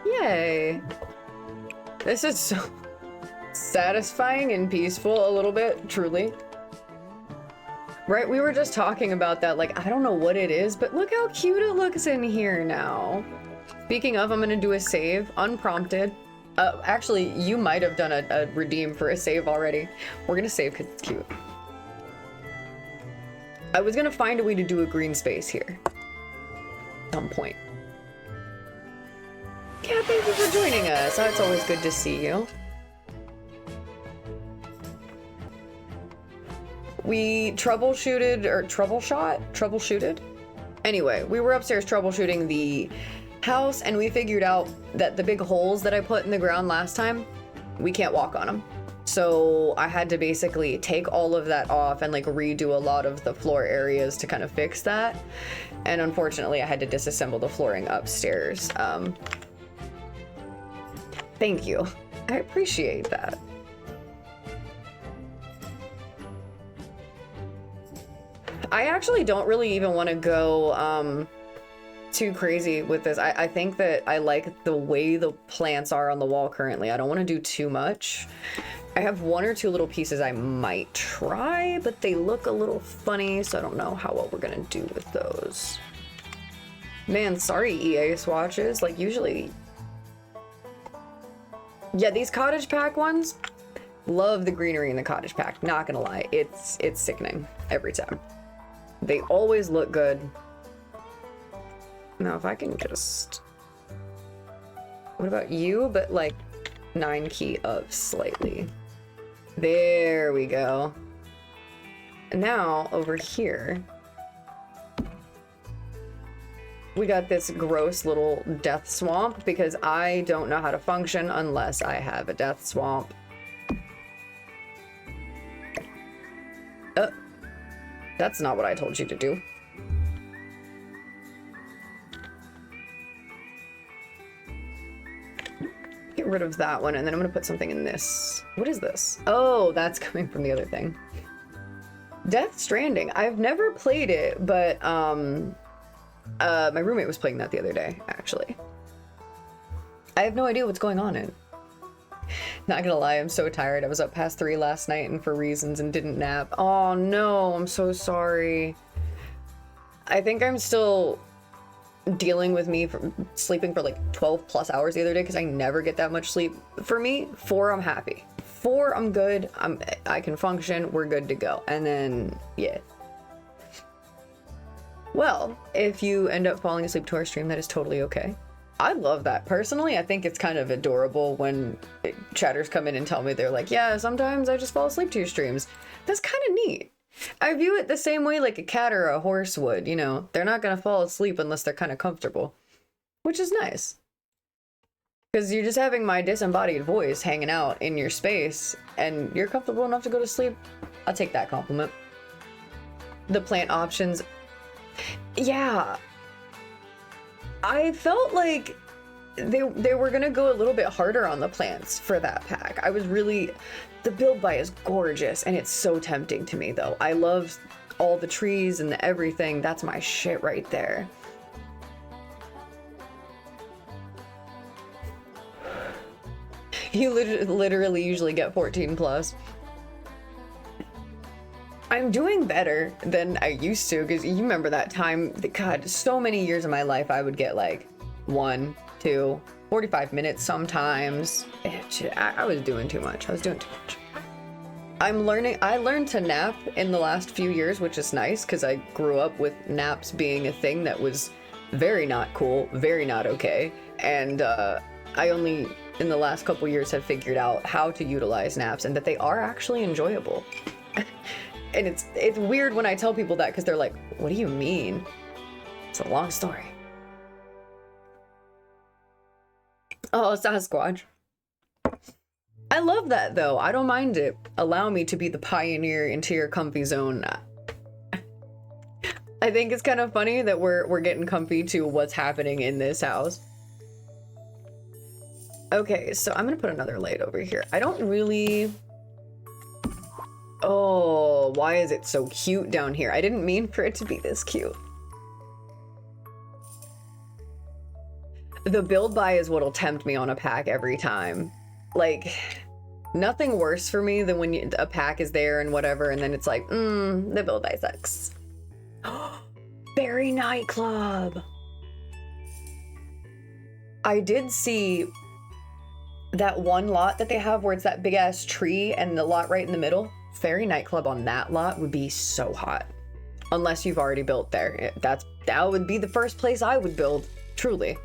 Yay. This is satisfying and peaceful a little bit, truly. Right, we were just talking about that, like, I don't know what it is, but look how cute it looks in here now. Speaking of, I'm gonna do a save, unprompted. Actually, you might have done a redeem for a save already. We're gonna save because it's cute. I was gonna find a way to do a green space here. At some point. Yeah, thank you for joining us. It's always good to see you. We troubleshooted? Anyway, we were upstairs troubleshooting the house and we figured out that the big holes that I put in the ground last time, we can't walk on them. So I had to basically take all of that off and like redo a lot of the floor areas to kind of fix that. And unfortunately I had to disassemble the flooring upstairs. Thank you. I appreciate that. I actually don't really even want to go too crazy with this. I think that I like the way the plants are on the wall currently. I don't want to do too much. I have one or two little pieces I might try, but they look a little funny, so I don't know what we're gonna do with those. Man, sorry EA swatches. Like usually... Yeah, these cottage pack ones, love the greenery in the cottage pack. Not gonna lie, it's sickening every time. They always look good. Now, if I can just... What about you? But like 9 key up slightly. There we go. And now over here, we got this gross little death swamp because I don't know how to function unless I have a death swamp. That's not what I told you to do. Get rid of that one, and then I'm gonna put something in this. What is this? Oh, that's coming from the other thing. Death Stranding. I've never played it, but my roommate was playing that the other day, actually. I have no idea what's going on in it. Not gonna lie, I'm so tired. I was up past 3 last night and for reasons and didn't nap. Oh no, I'm so sorry. I think I'm still dealing with me from sleeping for like 12 plus hours the other day because I never get that much sleep. For me, 4, I'm happy. 4, I'm good. I can function. We're good to go. And then, yeah. Well, if you end up falling asleep to our stream, that is totally okay. I love that. Personally, I think it's kind of adorable when chatters come in and tell me they're like, yeah, sometimes I just fall asleep to your streams. That's kind of neat. I view it the same way like a cat or a horse would, you know. They're not going to fall asleep unless they're kind of comfortable, which is nice. Because you're just having my disembodied voice hanging out in your space and you're comfortable enough to go to sleep. I'll take that compliment. The plant options. Yeah. I felt like they were gonna go a little bit harder on the plants for that pack. I was really... The build buy is gorgeous and it's so tempting to me though. I love all the trees and the everything. That's my shit right there. You literally usually get 14 plus. I'm doing better than I used to, because you remember that time, God, so many years of my life I would get like 1, 2, 45 minutes sometimes. I was doing too much. I learned to nap in the last few years, which is nice because I grew up with naps being a thing that was very not cool, very not okay. And I only in the last couple years have figured out how to utilize naps and that they are actually enjoyable. And it's weird when I tell people that because they're like, what do you mean? It's a long story. Oh, Sasquatch. I love that though. I don't mind it. Allow me to be the pioneer into your comfy zone. I think it's kind of funny that we're getting comfy to what's happening in this house. Okay, so I'm gonna put another light over here. I don't really... Oh, why is it so cute down here? I didn't mean for it to be this cute. The build buy is what'll tempt me on a pack every time. Like, Nothing worse for me than when a pack is there and whatever, and then it's like, the build die sucks. Berry nightclub. I did see that one lot that they have where it's that big ass tree and the lot right in the middle. Fairy nightclub on that lot would be so hot. Unless you've already built there. That would be the first place I would build, truly.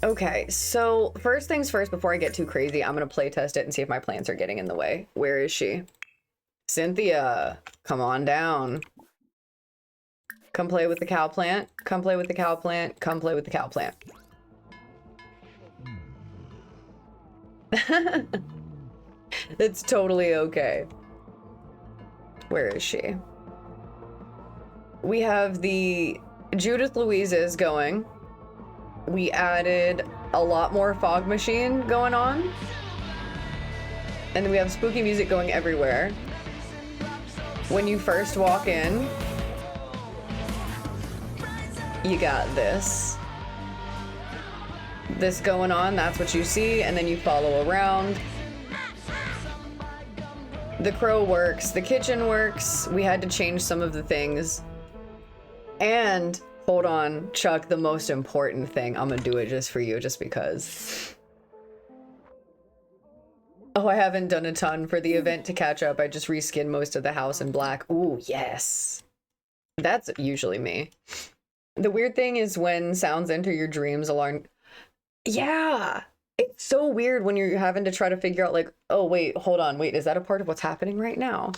Okay, so first things first, before I get too crazy, I'm gonna play test it and see if my plants are getting in the way. Where is she? Cynthia, come on down. Come play with the cow plant. Come play with the cow plant. Come play with the cow plant. It's totally okay. Where is she? We have the Judith Louise's going. We added a lot more fog machine going on. And then we have spooky music going everywhere. When you first walk in, you got this going on, that's what you see, and then you follow around. The crow works, the kitchen works. We had to change some of the things. And hold on, Chuck, the most important thing. I'm gonna do it just for you, just because. Oh, I haven't done a ton for the event to catch up. I just reskinned most of the house in black. Ooh, yes. That's usually me. The weird thing is when sounds enter your dreams alarm. Yeah. It's so weird when you're having to try to figure out like, oh, wait, hold on. Wait, is that a part of what's happening right now?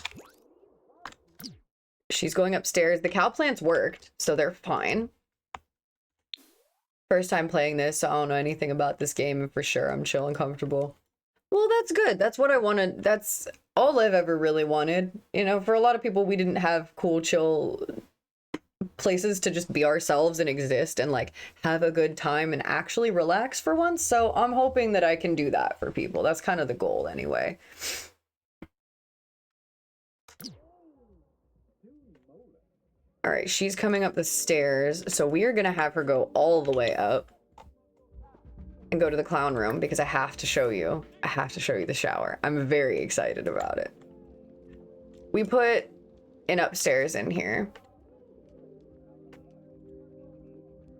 She's going upstairs. The cow plants worked, so they're fine. First time playing this, so I don't know anything about this game, and for sure I'm chill and comfortable. Well, that's good. That's what I wanted. That's all I've ever really wanted. You know, for a lot of people, we didn't have cool, chill places to just be ourselves and exist and like have a good time and actually relax for once. So I'm hoping that I can do that for people. That's kind of the goal anyway. All right, she's coming up the stairs. So we are going to have her go all the way up and go to the clown room because I have to show you. I have to show you the shower. I'm very excited about it. We put an upstairs in here.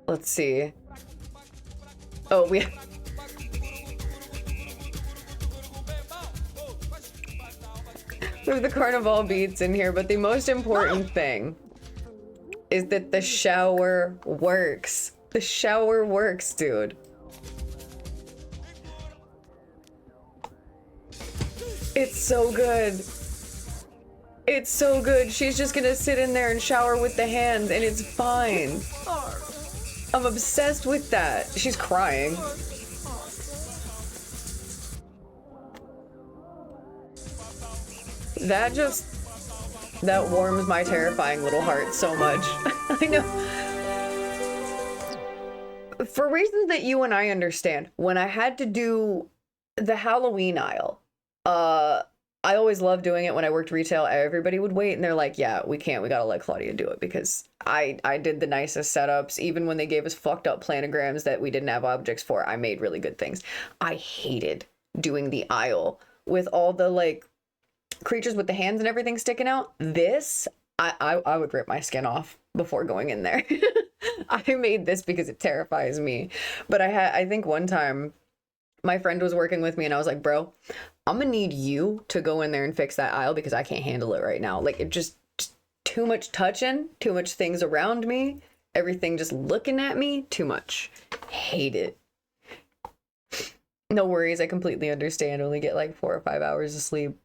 Let's see. Oh, we have the carnival beats in here, but the most important thing is that the shower works. The shower works, dude. It's so good. It's so good. She's just gonna sit in there and shower with the hands and it's fine. I'm obsessed with that. She's crying. That warms my terrifying little heart so much. I know. For reasons that you and I understand, when I had to do the Halloween aisle, I always loved doing it when I worked retail. Everybody would wait and they're like, yeah, we can't. We gotta let Claudia do it because I did the nicest setups. Even when they gave us fucked up planograms that we didn't have objects for, I made really good things. I hated doing the aisle with all the like creatures with the hands and everything sticking out. This, I would rip my skin off before going in there. I made this because it terrifies me. But I think one time my friend was working with me and I was like, bro, I'm gonna need you to go in there and fix that aisle because I can't handle it right now. Like it just too much touching, too much things around me, everything just looking at me, too much. Hate it. No worries, I completely understand. Only get like 4 or 5 hours of sleep.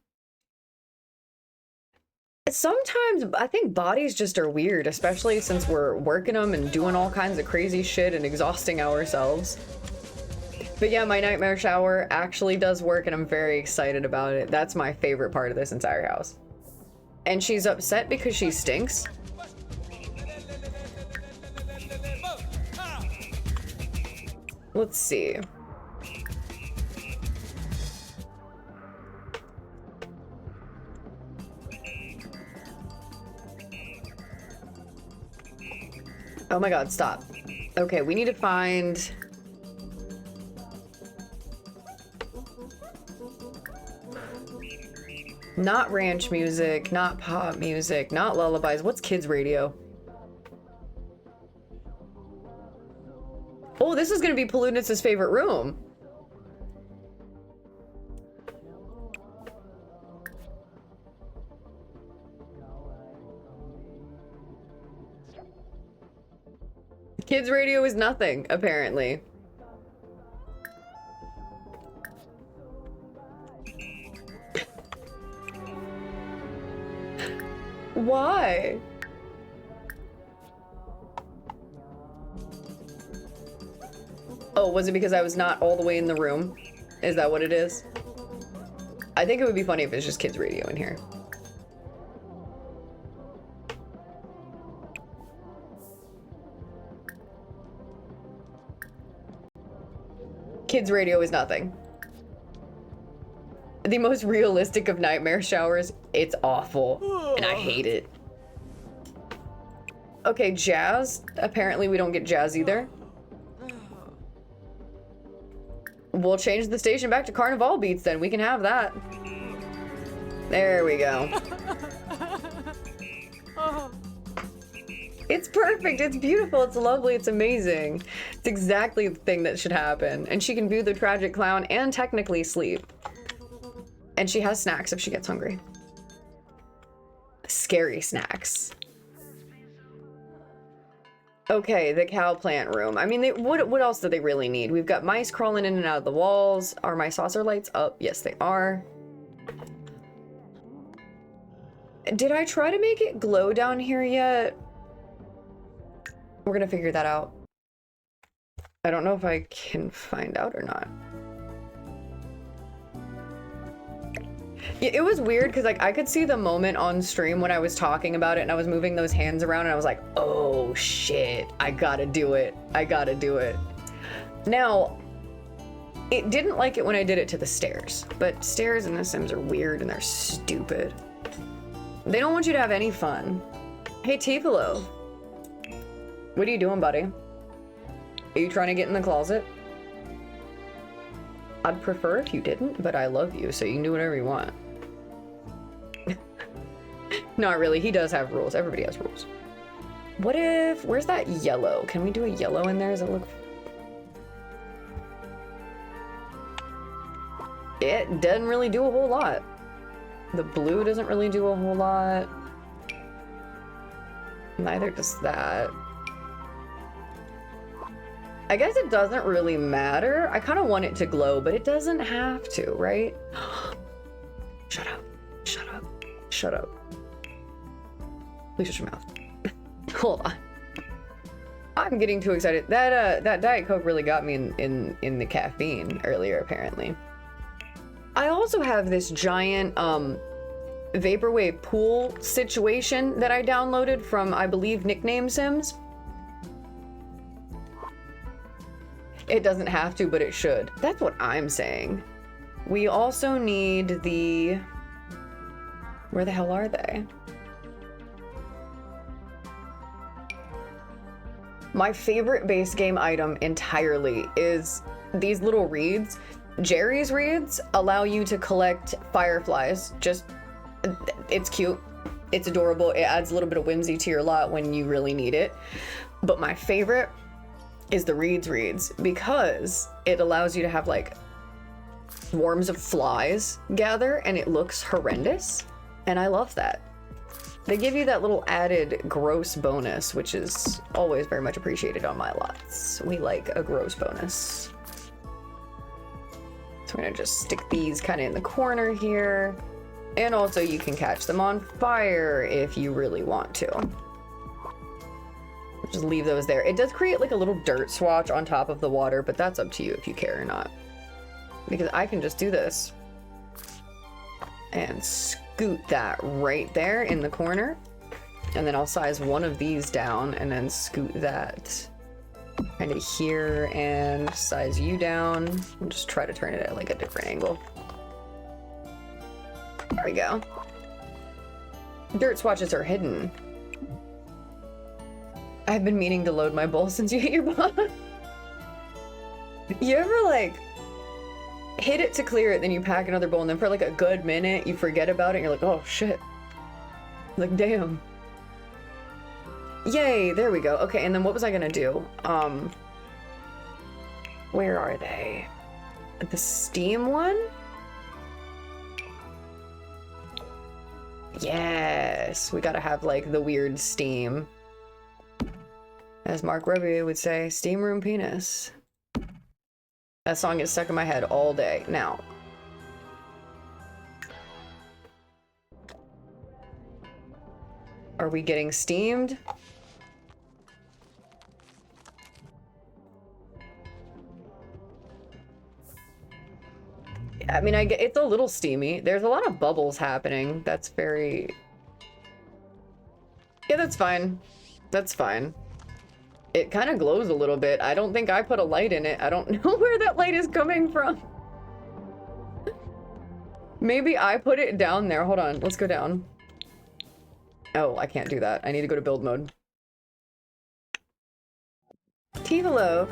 Sometimes I think bodies just are weird, especially since we're working them and doing all kinds of crazy shit and exhausting ourselves. But yeah, my nightmare shower actually does work and I'm very excited about it. That's my favorite part of this entire house. And she's upset because she stinks. Let's see. Oh my god, stop. Okay, we need to find... Not ranch music, not pop music, not lullabies. What's kids radio? Oh, this is gonna be Paludnitz's favorite room. Kids radio is nothing, apparently. Why? Oh, was it because I was not all the way in the room? Is that what it is? I think it would be funny if it's just kids radio in here. Kids radio is nothing. The most realistic of nightmare showers. It's awful, and I hate it. Okay, jazz. Apparently we don't get jazz either. We'll change the station back to Carnival beats then. We can have that. There we go. It's perfect. It's beautiful. It's lovely. It's amazing. It's exactly the thing that should happen. And she can view the tragic clown and technically sleep. And she has snacks if she gets hungry. Scary snacks. Okay, the cow plant room. I mean, what else do they really need? We've got mice crawling in and out of the walls. Are my saucer lights up? Yes, they are. Did I try to make it glow down here yet? We're gonna figure that out. I don't know if I can find out or not. Yeah, it was weird because like I could see the moment on stream when I was talking about it and I was moving those hands around and I was like, oh shit, I gotta do it. I gotta do it. Now, it didn't like it when I did it to the stairs, but stairs in The Sims are weird and they're stupid. They don't want you to have any fun. Hey, Tifalo. What are you doing, buddy? Are you trying to get in the closet? I'd prefer if you didn't, but I love you, so you can do whatever you want. Not really, he does have rules. Everybody has rules. What if... Where's that yellow? Can we do a yellow in there? Does it look... It doesn't really do a whole lot. The blue doesn't really do a whole lot. Neither does that. I guess it doesn't really matter. I kind of want it to glow, but it doesn't have to, right? Shut up. Shut up. Shut up. Please shut your mouth. Hold on. I'm getting too excited. That Diet Coke really got me in the caffeine earlier, apparently. I also have this giant vaporwave pool situation that I downloaded from, I believe, Nickname Sims. It doesn't have to, but it should. That's what I'm saying. We also need the... Where the hell are they? My favorite base game item entirely is these little reeds. Jerry's reeds allow you to collect fireflies. Just, it's cute. It's adorable. It adds a little bit of whimsy to your lot when you really need it. But my favorite is the reeds because it allows you to have like swarms of flies gather and it looks horrendous. And I love that. They give you that little added gross bonus, which is always very much appreciated on my lots. We like a gross bonus. So I'm gonna just stick these kind of in the corner here. And also you can catch them on fire if you really want to. Just leave those there. It does create like a little dirt swatch on top of the water, but that's up to you if you care or not. Because I can just do this. And scoot that right there in the corner. And then I'll size one of these down and then scoot that kind of here and size you down. And just try to turn it at like a different angle. There we go. Dirt swatches are hidden. I've been meaning to load my bowl since you hit your bot. You ever like hit it to clear it, then you pack another bowl, and then for like a good minute, you forget about it, and you're like, oh shit. Like, damn. Yay, there we go. Okay, and then what was I gonna do? Where are they? The steam one? Yes, we gotta have like the weird steam. As Mark Rebier would say, steam room penis. That song is stuck in my head all day. Now, are we getting steamed? I mean, I get it's a little steamy. There's a lot of bubbles happening. That's very... Yeah, that's fine. That's fine. It kind of glows a little bit. I don't think I put a light in it. I don't know where that light is coming from. Maybe I put it down there. Hold on. Let's go down. Oh, I can't do that. I need to go to build mode. Tivolo.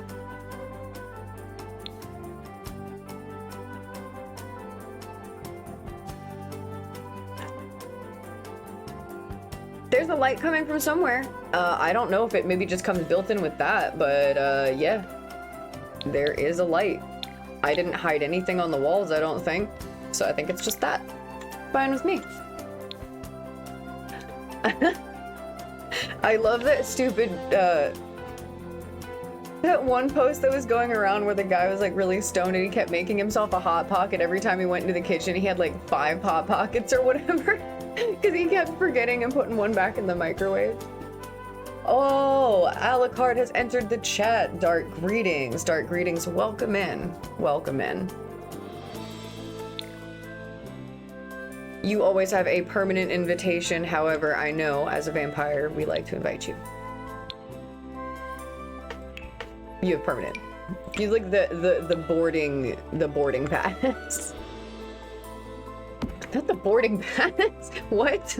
There's a light coming from somewhere. I don't know if it maybe just comes built in with that, but yeah. There is a light. I didn't hide anything on the walls, I don't think. So I think it's just that. Fine with me. I love that stupid, that one post that was going around where the guy was like really stoned and he kept making himself a hot pocket every time he went into the kitchen. He had like 5 hot pockets or whatever. Because he kept forgetting and putting one back in the microwave. Oh, Alucard has entered the chat. Dark greetings. Dark greetings. Welcome in. Welcome in. You always have a permanent invitation. However, I know as a vampire, we like to invite you. You have permanent. You like the boarding pass. Not the boarding pass? What?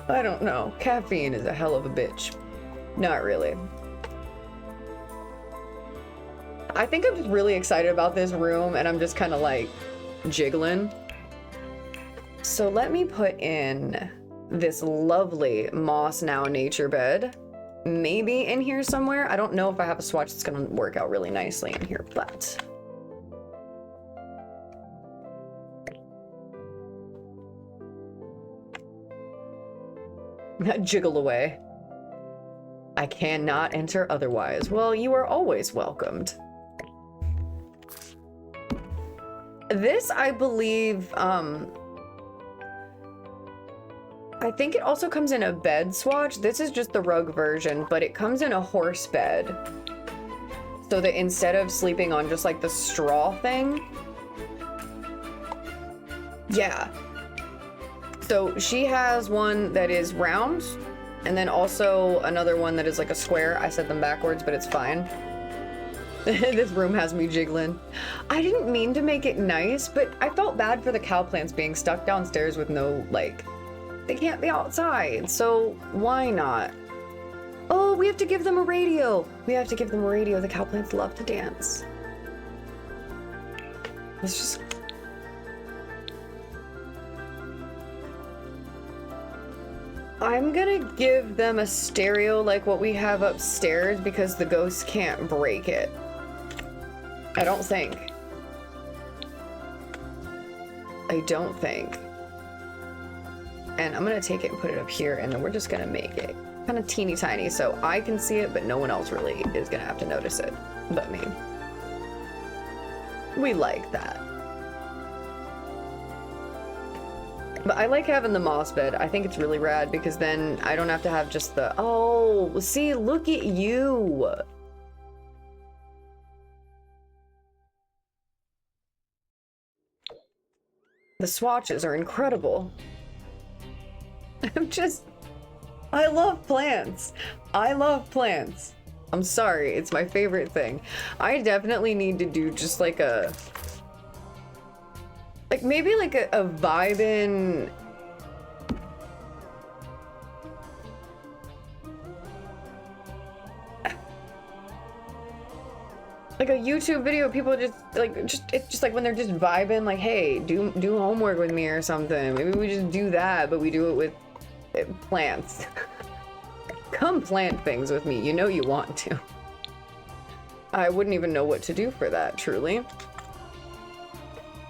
I don't know. Caffeine is a hell of a bitch. Not really. I think I'm just really excited about this room and I'm just kind of like jiggling. So let me put in this lovely moss now nature bed. Maybe in here somewhere. I don't know if I have a swatch that's gonna work out really nicely in here, but... Jiggle away. I cannot enter otherwise. Well, you are always welcomed. This, I believe, I think it also comes in a bed swatch. This is just the rug version, but it comes in a horse bed. So that instead of sleeping on just like the straw thing. Yeah. So she has one that is round, and then also another one that is like a square. I said them backwards, but it's fine. This room has me jiggling. I didn't mean to make it nice, but I felt bad for the cow plants being stuck downstairs with no, like, they can't be outside, so why not? Oh, we have to give them a radio. We have to give them a radio. The cow plants love to dance. Let's just... I'm gonna give them a stereo like what we have upstairs because the ghosts can't break it. I don't think. I don't think. And I'm gonna take it and put it up here, and then we're just gonna make it kind of teeny tiny so I can see it, but no one else really is gonna have to notice it but me. We like that. But I like having the moss bed. I think it's really rad because then I don't have to have just the... Oh, see, look at you. The swatches are incredible. I love plants. I love plants. I'm sorry, it's my favorite thing. I definitely need to do just like a... Like maybe like a vibin'... Like a YouTube video, people just like it's just like when they're just vibing, like, hey, do homework with me or something. Maybe we just do that, but we do it with plants. Come plant things with me. You know you want to. I wouldn't even know what to do for that, truly.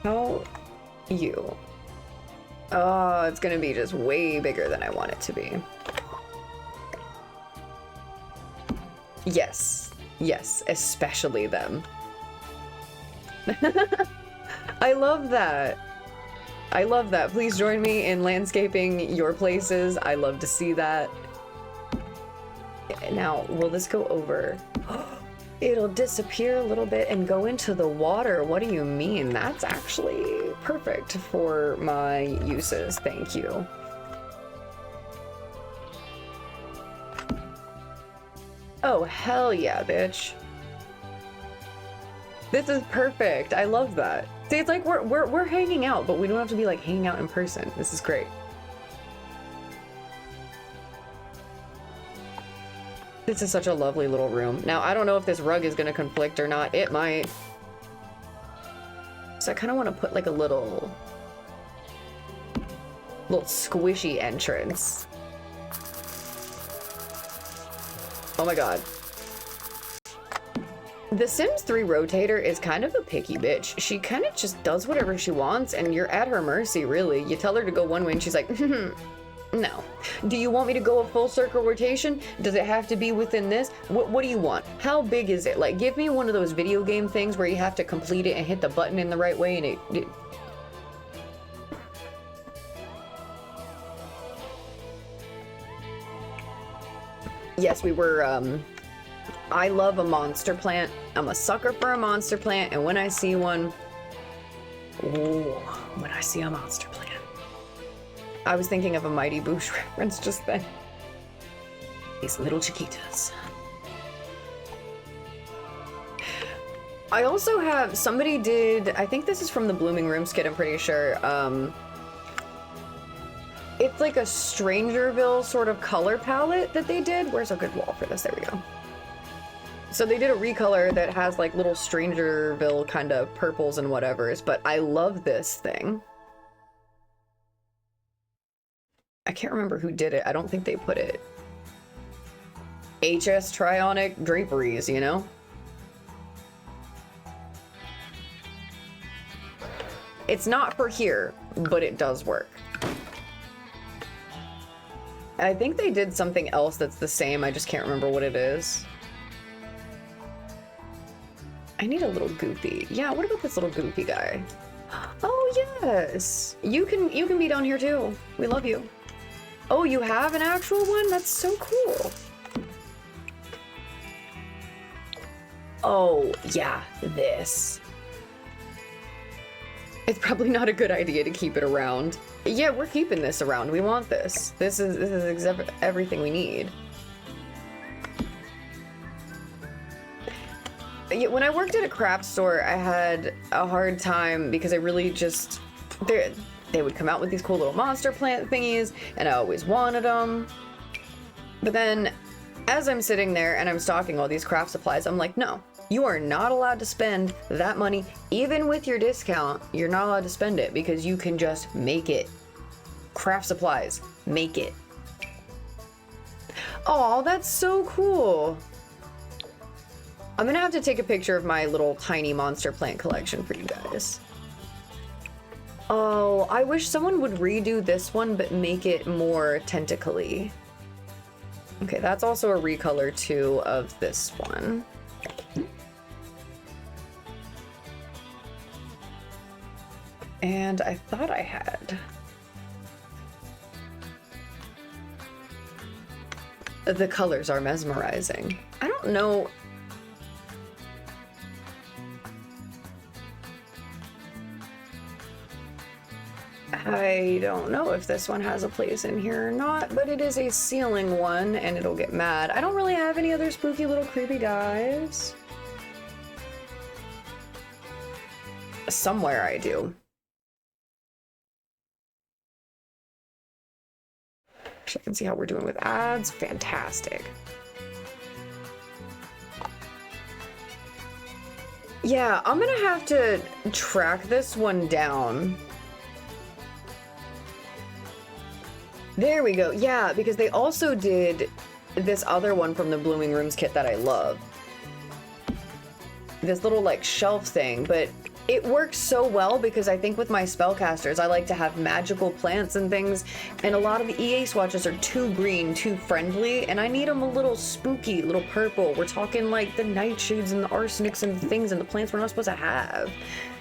How you? Oh, it's gonna be just way bigger than I want it to be. Yes. Yes, especially them. I love that. I love that. Please join me in landscaping your places. I love to see that. Now, will this go over? It'll disappear a little bit and go into the water. What do you mean? That's actually perfect for my uses. Thank you. Oh, hell yeah, bitch. This is perfect. I love that. See, it's like we're hanging out, but we don't have to be like hanging out in person. This is great. This is such a lovely little room. Now, I don't know if this rug is gonna conflict or not. It might. So I kind of want to put like a little squishy entrance. Oh my god. The Sims 3 rotator is kind of a picky bitch. She kind of just does whatever she wants and you're at her mercy, really. You tell her to go one way and she's like, no. Do you want me to go a full circle rotation? Does it have to be within this? What do you want? How big is it? Like, give me one of those video game things where you have to complete it and hit the button in the right way and it Yes, we were, I love a monster plant. I'm a sucker for a monster plant, and when I see one, ooh, when I see a monster plant. I was thinking of a Mighty Boosh reference just then. These little chiquitas. I also have, somebody did, I think this is from the Blooming Room skit, I'm pretty sure, it's like a Strangerville sort of color palette that they did. Where's a good wall for this? There we go. So they did a recolor that has like little Strangerville kind of purples and whatevers, but I love this thing. I can't remember who did it. I don't think they put it. HS Trionic Draperies, you know? It's not for here, but it does work. I think they did something else that's the same. I just can't remember what it is. I need a little goopy. Yeah, what about this little goopy guy? Oh, yes. You can be down here too. We love you. Oh, you have an actual one? That's so cool. Oh, yeah, this. It's probably not a good idea to keep it around. Yeah, we're keeping this around. We want this. This is everything we need. Yeah, when I worked at a craft store, I had a hard time because I really just... They would come out with these cool little monster plant thingies, and I always wanted them. But then, as I'm sitting there and I'm stocking all these craft supplies, I'm like, no. You are not allowed to spend that money, even with your discount. You're not allowed to spend it because you can just make it. Craft supplies, make it. Oh, that's so cool. I'm gonna have to take a picture of my little tiny monster plant collection for you guys. Oh, I wish someone would redo this one, but make it more tentacly. Okay, that's also a recolor too of this one. And I thought I had. The colors are mesmerizing. I don't know. I don't know if this one has a place in here or not, but it is a ceiling one and it'll get mad. I don't really have any other spooky little creepy guys. Somewhere I do. I can see how we're doing with ads. Fantastic. Yeah, I'm gonna have to track this one down. There we go. Yeah, because they also did this other one from the Blooming Rooms kit that I love. This little like shelf thing, but it works so well because I think with my spellcasters, I like to have magical plants and things, and a lot of the EA swatches are too green, too friendly, and I need them a little spooky, a little purple. We're talking like the nightshades and the arsenics and the things and the plants we're not supposed to have.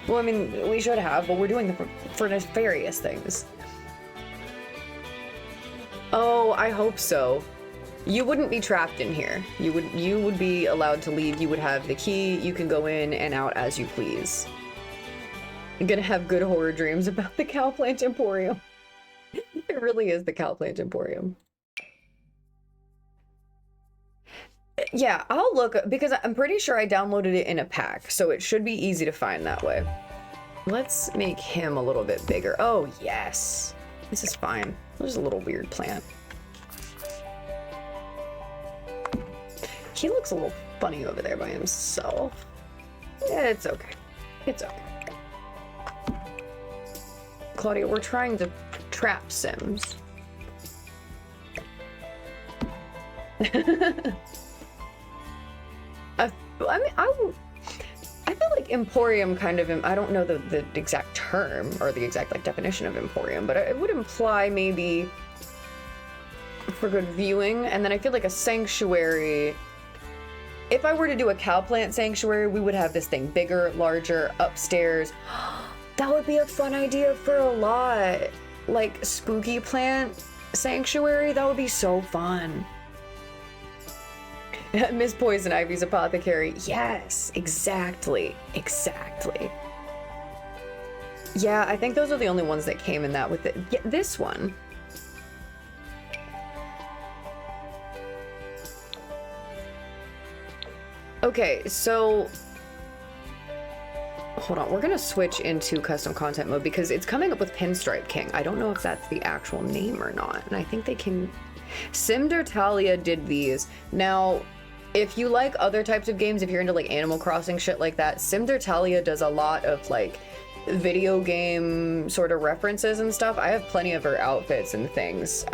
Well, I mean, we should have, but we're doing them for nefarious things. Oh, I hope so. You wouldn't be trapped in here. You would be allowed to leave. You would have the key. You can go in and out as you please. I'm gonna have good horror dreams about the Cowplant Emporium. It really is the Cowplant Emporium. Yeah, I'll look because I'm pretty sure I downloaded it in a pack, so it should be easy to find that way. Let's make him a little bit bigger. Oh, yes. This is fine. There's a little weird plant. He looks a little funny over there by himself. It's okay. It's okay. Claudia, we're trying to trap Sims. I feel like Emporium kind of, I don't know the exact term or the exact like definition of Emporium, but it would imply maybe for good viewing. And then I feel like a sanctuary, if I were to do a Cowplant sanctuary, we would have this thing bigger, larger, upstairs. That would be a fun idea for a lot. Like spooky plant sanctuary, that would be so fun. Miss Poison Ivy's apothecary. Yes, exactly. Exactly. Yeah, I think those are the only ones that came in that with it. Yeah, this one. Okay, so hold on, we're gonna switch into custom content mode because it's coming up with Pinstripe King. I don't know if that's the actual name or not, and I think they can... Simdertalia did these. Now, if you like other types of games, if you're into like Animal Crossing shit like that, Simdertalia does a lot of like video game sort of references and stuff. I have plenty of her outfits and things.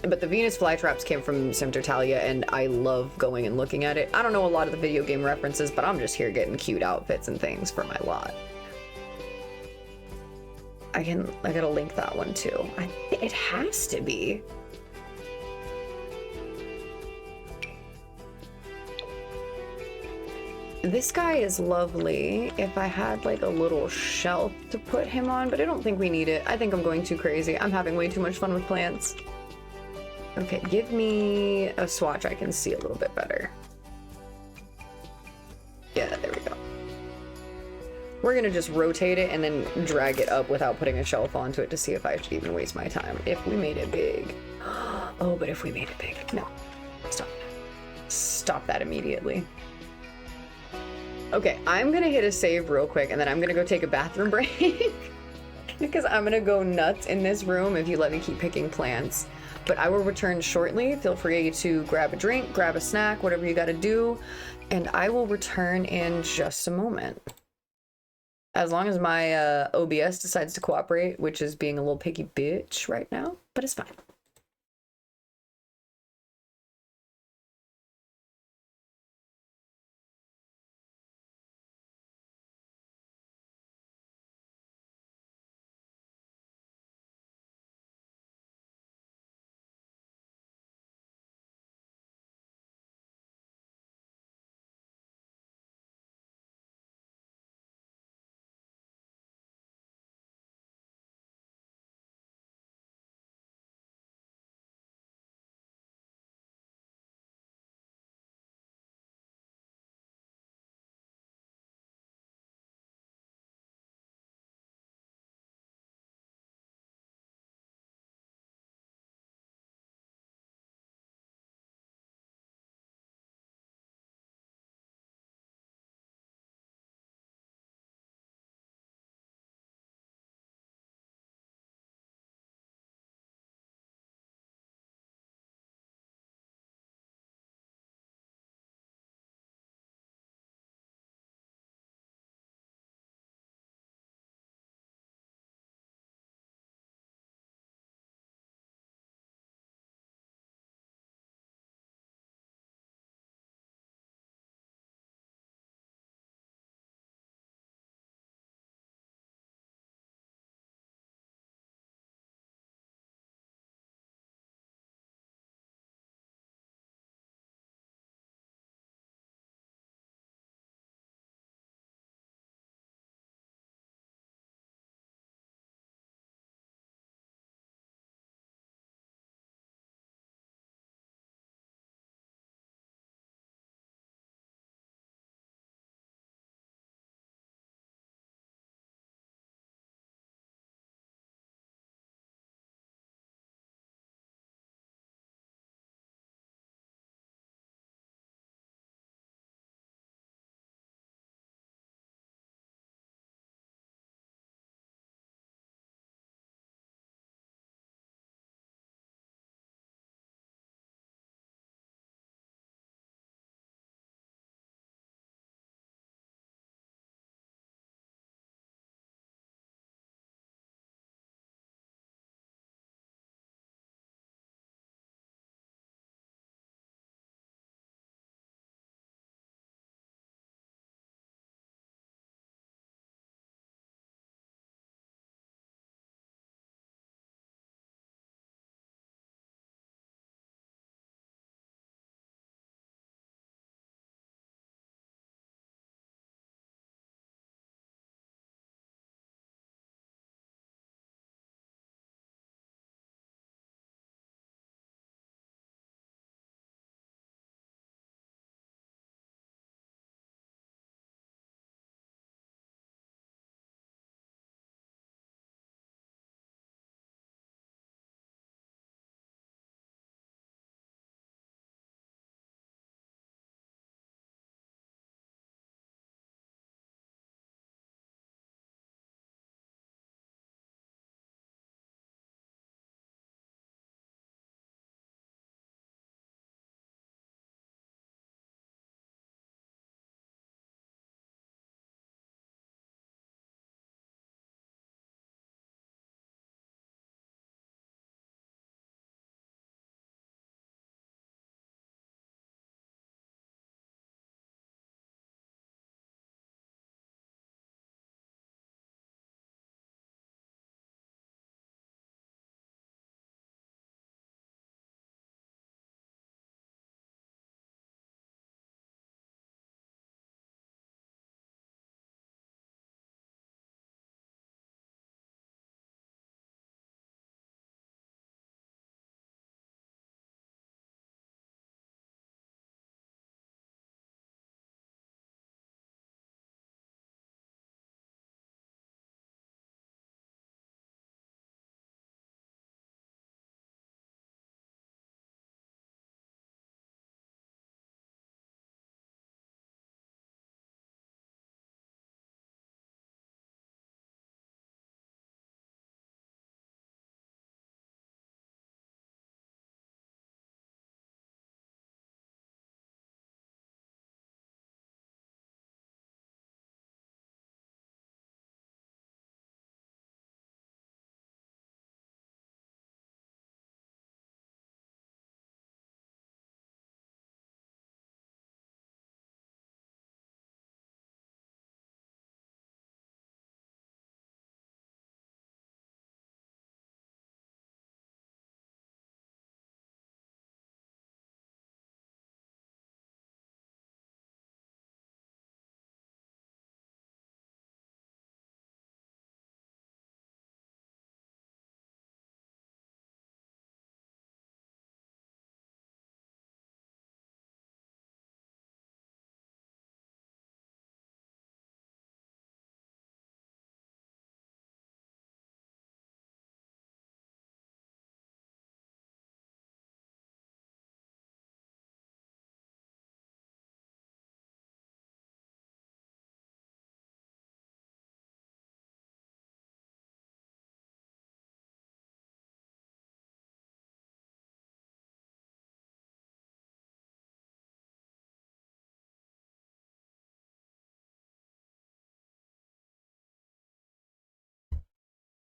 But the Venus flytraps came from Simdertalia, and I love going and looking at it. I don't know a lot of the video game references, but I'm just here getting cute outfits and things for my lot. I gotta link that one too. It has to be. This guy is lovely if I had like a little shelf to put him on, but I don't think we need it. I think I'm going too crazy. I'm having way too much fun with plants. Okay, give me a swatch I can see a little bit better. Yeah, there we go. We're gonna just rotate it and then drag it up without putting a shelf onto it to see if I should even waste my time. If we made it big. Oh, but if we made it big. No. Stop. Stop that immediately. Okay, I'm gonna hit a save real quick and then I'm gonna go take a bathroom break because I'm gonna go nuts in this room if you let me keep picking plants. But I will return shortly. Feel free to grab a drink, grab a snack, whatever you gotta do, and I will return in just a moment. As long as my OBS decides to cooperate, which is being a little picky bitch right now, but it's fine.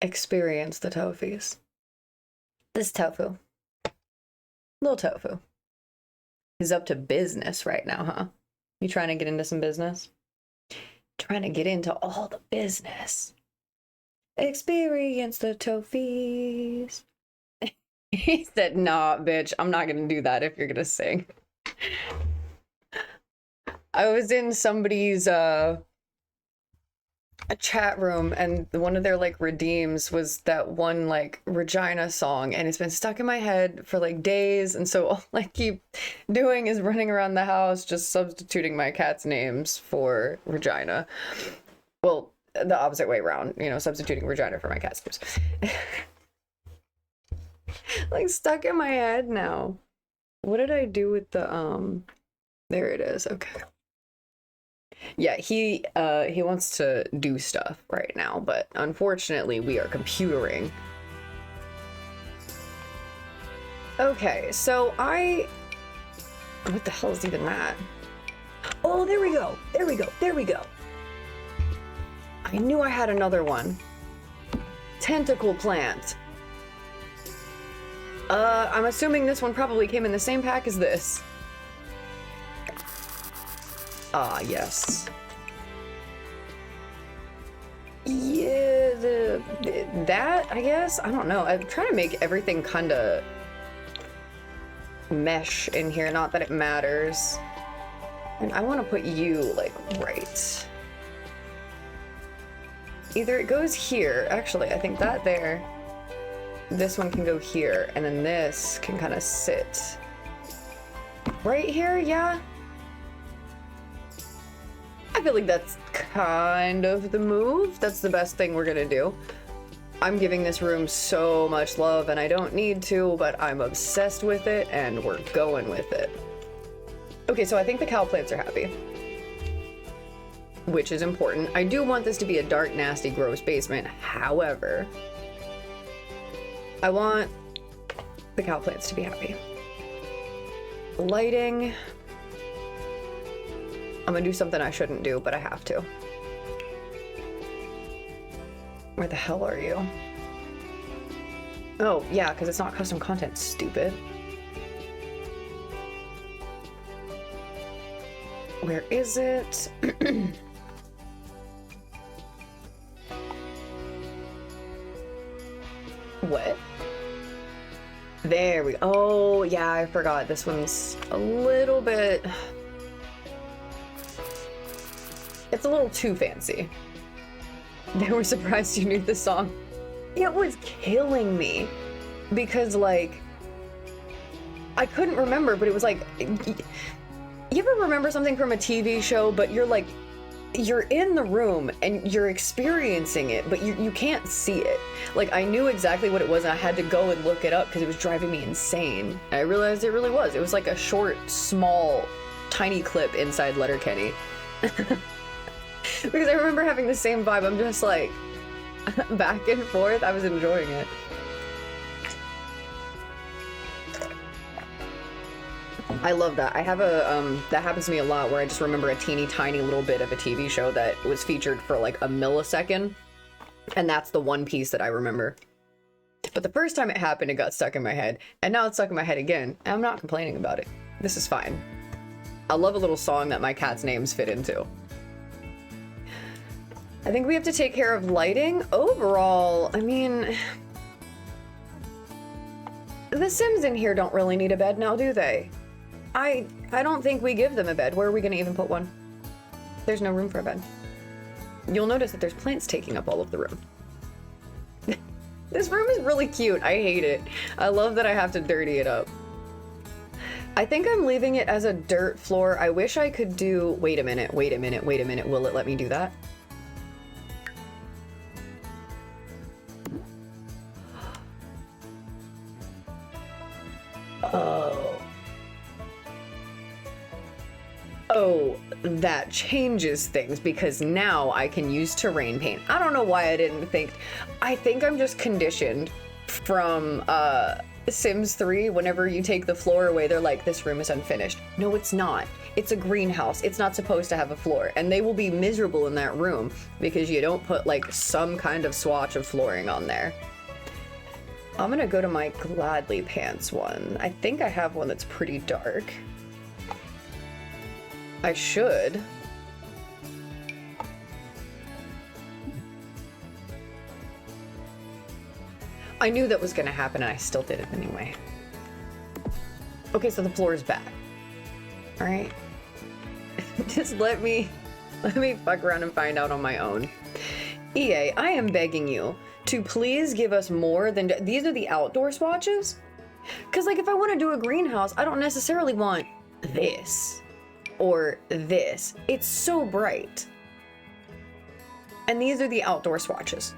experience the tofies. This tofu. Little tofu. He's up to business right now, huh? You trying to get into some business? Trying to get into all the business. Experience the tofies. He said, nah, bitch, I'm not gonna do that if you're gonna sing. I was in somebody's a chat room, and one of their like redeems was that one like Regina song, and it's been stuck in my head for like days, and so all I keep doing is running around the house just substituting my cat's names for Regina. Well, the opposite way around, you know, substituting Regina for my cat's names. Like stuck in my head now. What did I do with the there it is. Okay. Yeah, he wants to do stuff right now, but unfortunately we are computering. Okay, so what the hell is even that? Oh, there we go. There we go. There we go. I knew I had another one. Tentacle plant. I'm assuming this one probably came in the same pack as this. Ah, yes. Yeah, that, I guess? I don't know. I'm trying to make everything kind of mesh in here, not that it matters. And I want to put you, like, right. Either it goes here. Actually, I think that there. This one can go here, and then this can kind of sit right here, yeah? I feel like that's kind of the move. That's the best thing we're gonna do. I'm giving this room so much love, and I don't need to, but I'm obsessed with it, and we're going with it. Okay, so I think the cow plants are happy, which is important. I do want this to be a dark, nasty, gross basement. However, I want the cow plants to be happy. Lighting. I'm gonna do something I shouldn't do, but I have to. Where the hell are you? Oh, yeah, because it's not custom content, stupid. Where is it? What? There we go. Oh, yeah, I forgot. This one's a little bit... It's a little too fancy. They were surprised you knew the song. It was killing me. Because, like... I couldn't remember, but it was like... You ever remember something from a TV show, but you're like... You're in the room and you're experiencing it, but you can't see it. Like, I knew exactly what it was, and I had to go and look it up because it was driving me insane. And I realized it really was. It was like a short, small, tiny clip inside Letterkenny. Because I remember having the same vibe. I'm just like, back and forth. I was enjoying it. I love that. I have a, that happens to me a lot where I just remember a teeny tiny little bit of a TV show that was featured for like a millisecond. And that's the one piece that I remember. But the first time it happened, it got stuck in my head. And now it's stuck in my head again. And I'm not complaining about it. This is fine. I love a little song that my cat's names fit into. I think we have to take care of lighting. Overall, I mean... The Sims in here don't really need a bed now, do they? I don't think we give them a bed. Where are we gonna even put one? There's no room for a bed. You'll notice that there's plants taking up all of the room. This room is really cute. I hate it. I love that I have to dirty it up. I think I'm leaving it as a dirt floor. I wish I could do... Wait a minute, wait a minute, wait a minute. Will it let me do that? Oh. Oh, that changes things because now I can use terrain paint. I don't know why I didn't think. I think I'm just conditioned from Sims 3. Whenever you take the floor away, they're like, this room is unfinished. No, it's not. It's a greenhouse. It's not supposed to have a floor. And they will be miserable in that room because you don't put like some kind of swatch of flooring on there. I'm gonna go to my Gladly Pants one. I think I have one that's pretty dark. I should. I knew that was gonna happen and I still did it anyway. Okay, so the floor is back. All right. Just let me fuck around and find out on my own. EA, I am begging you to please give us more than these are the outdoor swatches. Cause like if I want to do a greenhouse, I don't necessarily want this or this. It's so bright. And these are the outdoor swatches.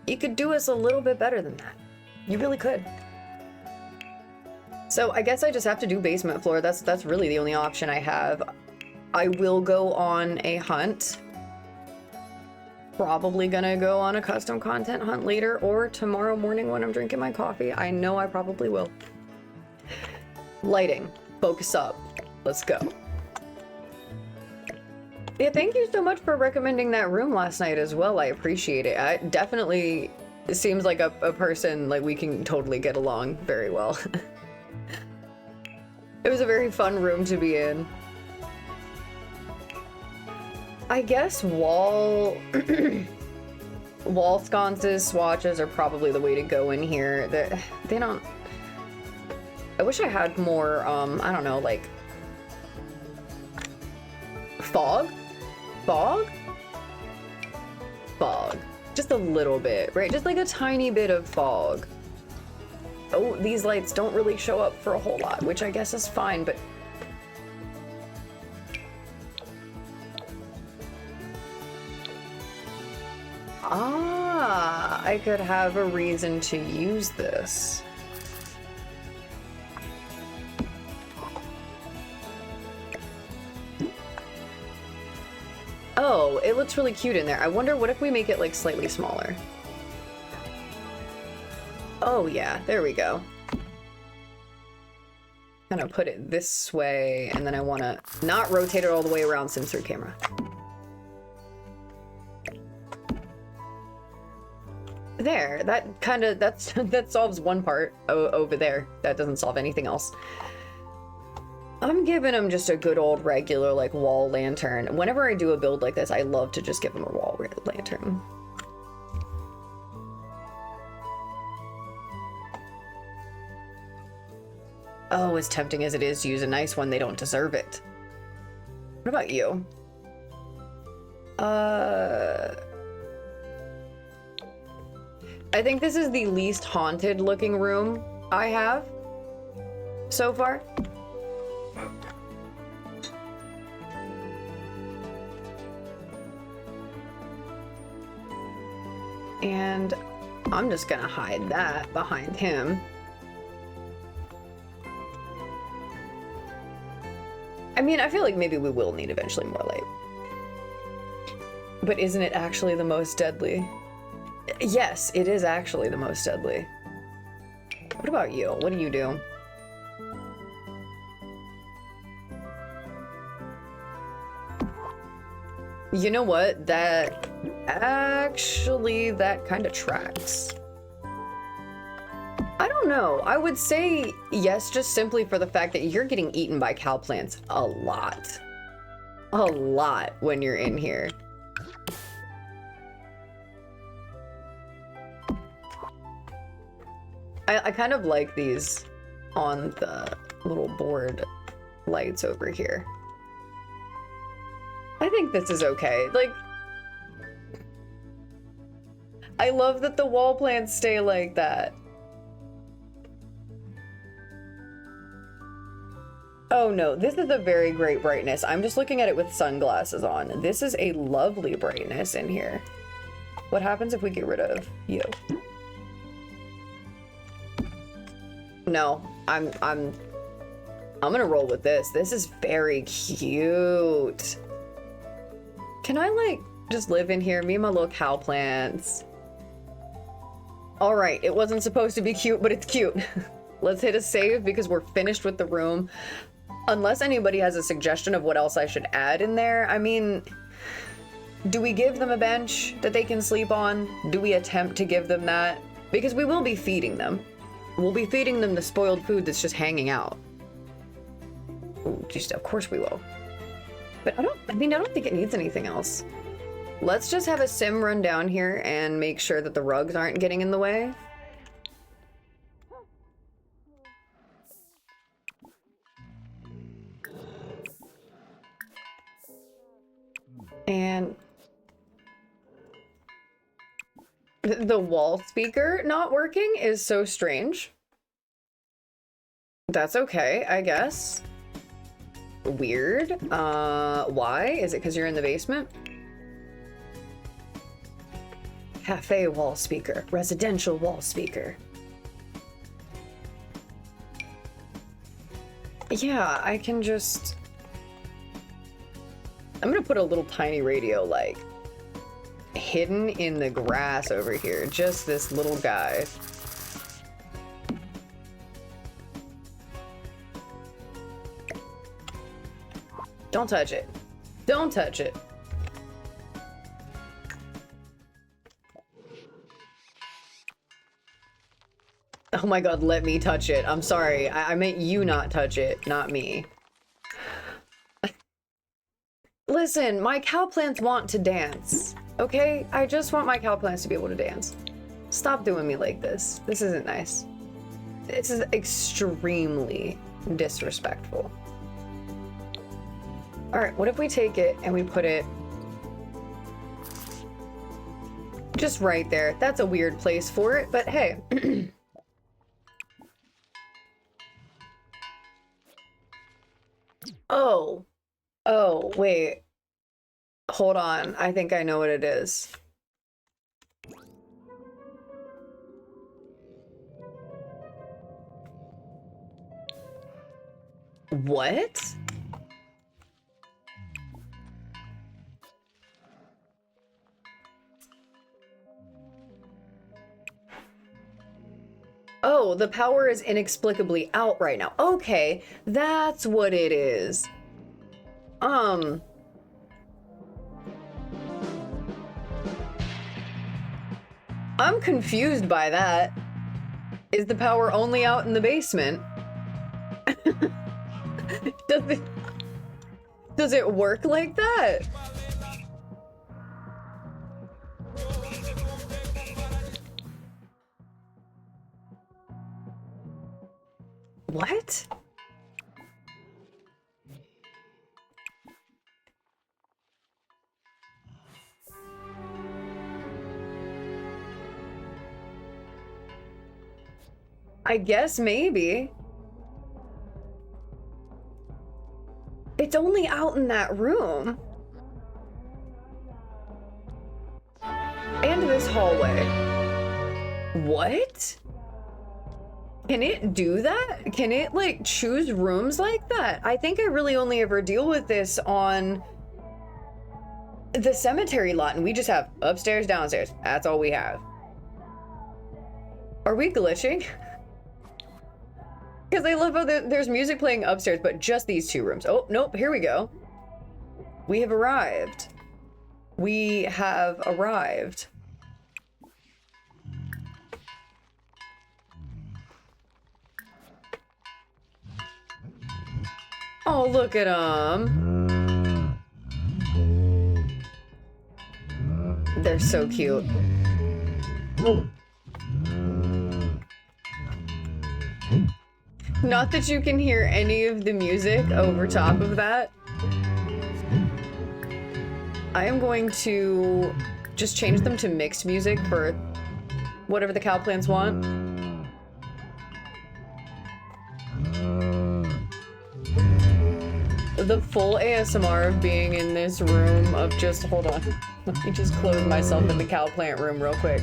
You could do us a little bit better than that. You really could. So I guess I just have to do basement floor. That's really the only option I have. I will go on a hunt. Probably gonna go on a custom content hunt later or tomorrow morning when I'm drinking my coffee. I know I probably will. Lighting. Focus up. Let's go. Yeah, thank you so much for recommending that room last night as well. I appreciate it. It definitely seems like a person, like we can totally get along very well. It was a very fun room to be in. I guess wall sconces, swatches are probably the way to go in here. They don't... I wish I had more, I don't know, like... Fog? Fog? Fog. Just a little bit, right? Just like a tiny bit of fog. Oh, these lights don't really show up for a whole lot, which I guess is fine, but... Ah, I could have a reason to use this. Oh, it looks really cute in there. I wonder what if we make it like slightly smaller. Oh yeah, there we go. Kind of put it this way, and then I want to not rotate it all the way around since through camera. There, that kind of, that solves one part over there. That doesn't solve anything else. I'm giving him just a good old regular like wall lantern. Whenever I do a build like this, I love to just give him a wall lantern. Oh, as tempting as it is to use a nice one, they don't deserve it. What about you? I think this is the least haunted looking room I have so far. And I'm just gonna hide that behind him. I mean, I feel like maybe we will need eventually more light. But isn't it actually the most deadly? Yes, it is actually the most deadly. What about you? What do you do? You know what? That kind of tracks. I don't know. I would say yes, just simply for the fact that you're getting eaten by cow plants a lot. A lot when you're in here. I kind of like these on the little board lights over here. I think this is okay. Like, I love that the wall plants stay like that. Oh no, this is a very great brightness. I'm just looking at it with sunglasses on. This is a lovely brightness in here. What happens if we get rid of you? No, I'm gonna roll with this. This is very cute. Can I like just live in here? Me and my little cow plants. All right, it wasn't supposed to be cute, but it's cute. Let's hit a save because we're finished with the room. Unless anybody has a suggestion of what else I should add in there. I mean, do we give them a bench that they can sleep on? Do we attempt to give them that? Because we will be feeding them. We'll be feeding them the spoiled food that's just hanging out. Ooh, just, of course we will. But I don't think it needs anything else. Let's just have a sim run down here and make sure that the rugs aren't getting in the way. And the wall speaker not working is so strange. That's okay, I guess. Weird. Why? Is it because you're in the basement? Cafe wall speaker. Residential wall speaker. Yeah, I can just... I'm gonna put a little tiny radio, like, hidden in the grass over here. Just this little guy. Don't touch it. Don't touch it. Oh my god, let me touch it. I'm sorry. I meant you not touch it, not me. Listen, my cow plants want to dance, okay? I just want my cow plants to be able to dance. Stop doing me like this. This isn't nice. This is extremely disrespectful. All right, what if we take it and we put it just right there? That's a weird place for it, but hey. Oh. Oh, wait. Hold on. I think I know what it is. What? Oh, the power is inexplicably out right now. Okay, that's what it is. I'm confused by that. Is the power only out in the basement? Does it work like that? What? I guess maybe. It's only out in that room. And this hallway. What? Can it do that? Can it, like, choose rooms like that? I think I really only ever deal with this on the cemetery lot, and we just have upstairs, downstairs. That's all we have. Are we glitching? Because I love how there's music playing upstairs, but just these two rooms. Oh, nope, here we go. We have arrived. We have arrived. Oh, look at them. They're so cute. Not that you can hear any of the music over top of that. I am going to just change them to mixed music for whatever the cow plants want. The full ASMR of being in this room of just, hold on. Let me just close myself in the cow plant room real quick.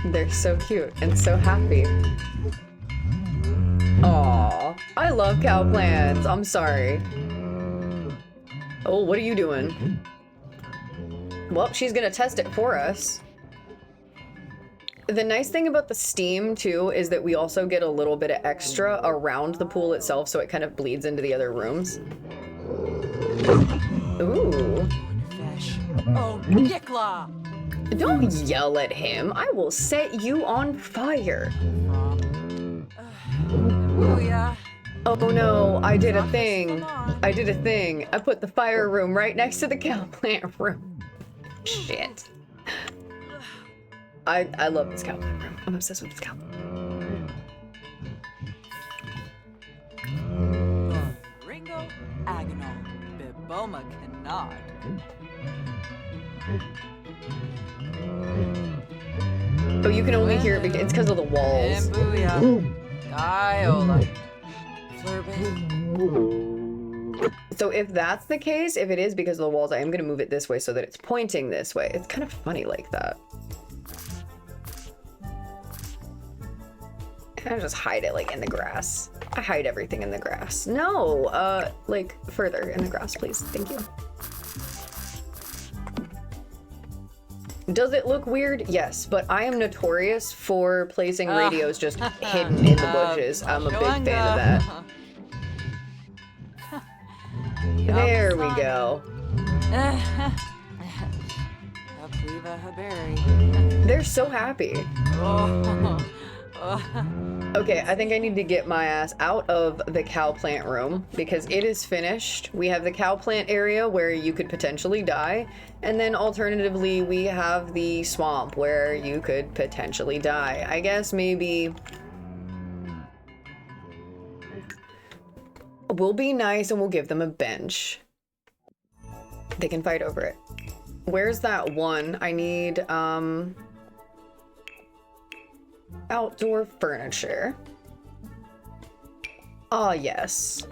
They're so cute and so happy. Aww, I love cow plants. I'm sorry. Oh, what are you doing? Well, she's gonna test it for us. The nice thing about the steam, too, is that we also get a little bit of extra around the pool itself, so it kind of bleeds into the other rooms. Ooh. Fish. Oh, Yikla! Don't yell at him. I will set you on fire. Booyah. Oh no, I did a thing. I did a thing. I put the fire room right next to the cow plant room. Shit. I love this cow plant room. I'm obsessed with this cow plant. Ringo Agonal. Biboma Canard. Oh, you can only hear it because it's because of the And walls. Booyah. Giola. Flirbit. So if that's the case, if it is because of the walls, I am going to move it this way so that it's pointing this way. It's kind of funny like that. I just hide it like in the grass. I hide everything in the grass. No, like further in the grass, please. Thank you. Does it look weird? Yes, but I am notorious for placing radios just hidden in the bushes. I'm a big fan of that. There we go. They're so happy. Okay, I think I need to get my ass out of the cow plant room because it is finished. We have the cow plant area where you could potentially die, and then alternatively we have the swamp where you could potentially die. I guess maybe we'll be nice and we'll give them a bench. They can fight over it. Where's that one? I need outdoor furniture. Ah, yes.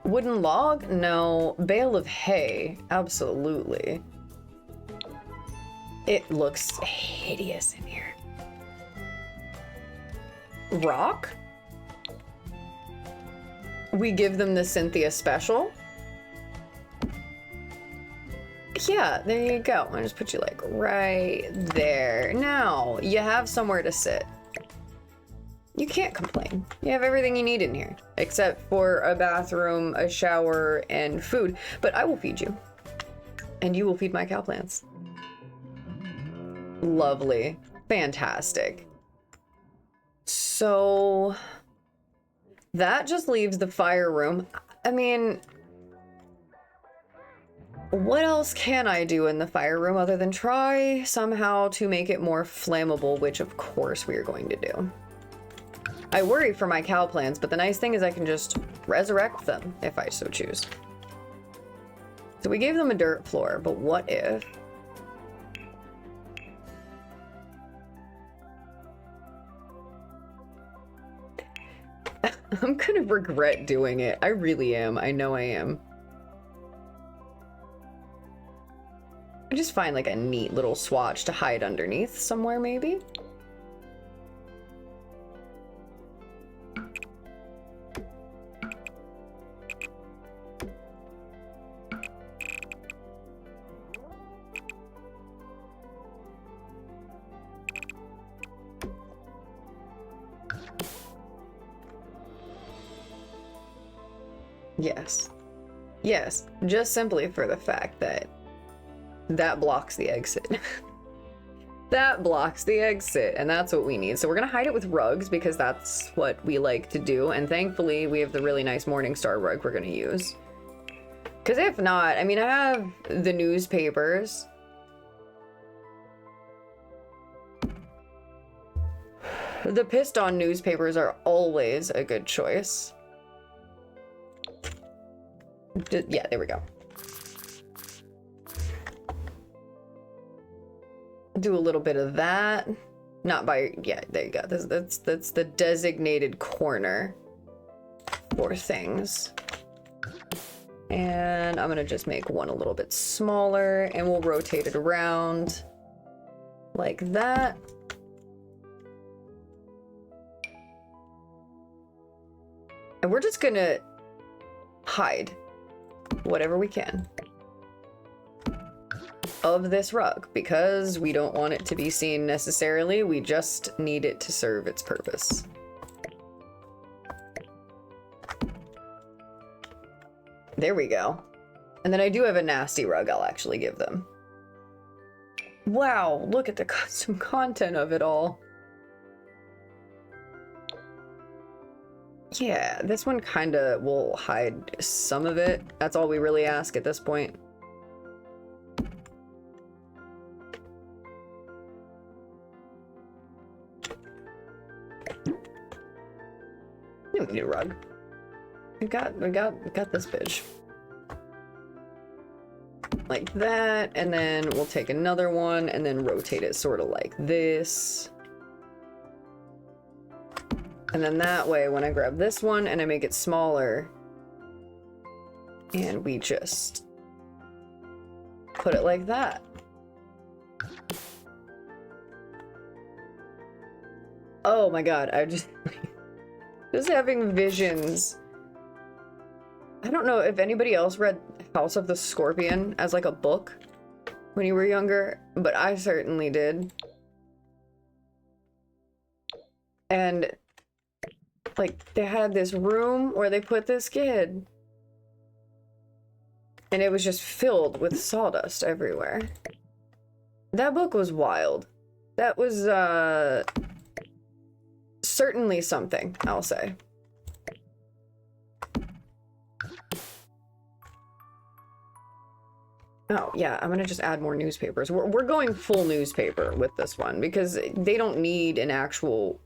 Wooden log? No. Bale of hay? Absolutely. It looks hideous in here. Rock? We give them the Cynthia special. Yeah, there you go. I'll just put you like right there. Now, you have somewhere to sit. You can't complain. You have everything you need in here, except for a bathroom, a shower, and food. But I will feed you. And you will feed my cow plants. Lovely. Fantastic. So that just leaves the fire room. I mean, what else can I do in the fire room other than try somehow to make it more flammable, which of course we are going to do. I worry for my cow plants, but the nice thing is I can just resurrect them if I so choose. So we gave them a dirt floor, but what if? I'm gonna regret doing it. I really am. I know I am. I just find like a neat little swatch to hide underneath somewhere, maybe. Yes. Yes, just simply for the fact that that blocks the exit. That blocks the exit, and that's what we need. So we're gonna hide it with rugs because that's what we like to do, and thankfully we have the really nice Morningstar rug we're gonna use. Because if not, I mean, I have the newspapers. The pissed-on newspapers are always a good choice. Yeah, there we go. Do a little bit of that. Not by, yeah, there you go. That's the designated corner for things. And I'm gonna just make one a little bit smaller, and we'll rotate it around like that. And we're just gonna hide. whatever we can of this rug, because we don't want it to be seen necessarily. We just need it to serve its purpose. There we go. And then I do have a nasty rug I'll actually give them. Wow, look at the custom content of it all. Yeah, this one kinda will hide some of it. That's all we really ask at this point. We don't need a rug. We got this bitch. Like that, and then we'll take another one and then rotate it sort of like this. And then that way, when I grab this one and I make it smaller, and we just put it like that. Oh my god, I just having visions. I don't know if anybody else read House of the Scorpion as like a book when you were younger, but I certainly did. And like they had this room where they put this kid, and it was just filled with sawdust everywhere. That book was wild. That was certainly something, I'll say. Oh, yeah, I'm gonna just add more newspapers. We're going full newspaper with this one, because they don't need an actual,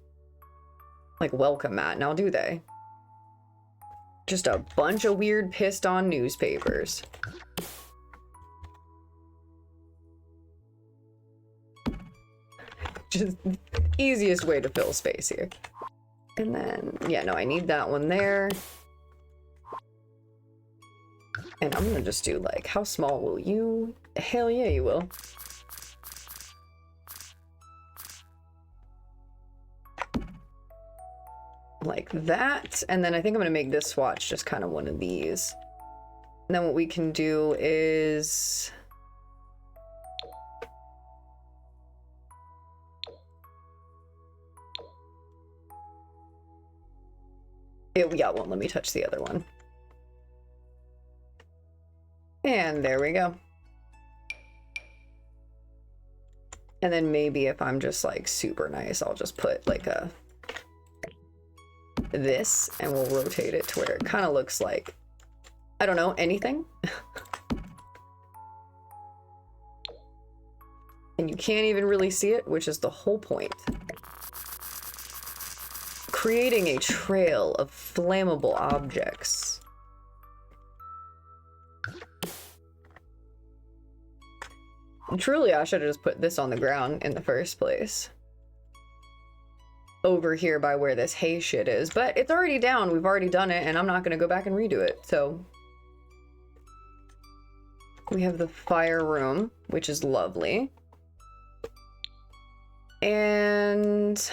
like, welcome mat now, do they? Just a bunch of weird pissed-on newspapers. Just easiest way to fill space here. And then, yeah, no, I need that one there. And I'm gonna just do like, how small will you? Hell yeah, you will. Like that. And then I think I'm gonna make this swatch just kind of one of these. And then what we can do is... yeah, won't let me touch the other one. And there we go. And then maybe if I'm just like super nice, I'll just put like a this, and we'll rotate it to where it kind of looks like, I don't know, anything. And you can't even really see it, which is the whole point. Creating a trail of flammable objects. Truly, I should have just put this on the ground in the first place. Over here by where this hay shit is. But it's already down. We've already done it, and I'm not going to go back and redo it. So we have the fire room, which is lovely. And...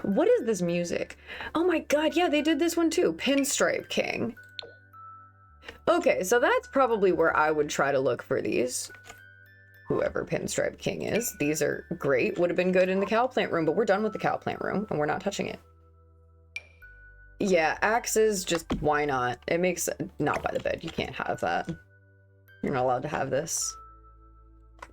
what is this music? Oh my god, yeah, they did this one too. Pinstripe King. Okay, so that's probably where I would try to look for these. Whoever Pinstripe King is. These are great. Would have been good in the cow plant room, but we're done with the cow plant room, and we're not touching it. Yeah, axes, just why not? It makes... not by the bed. You can't have that. You're not allowed to have this.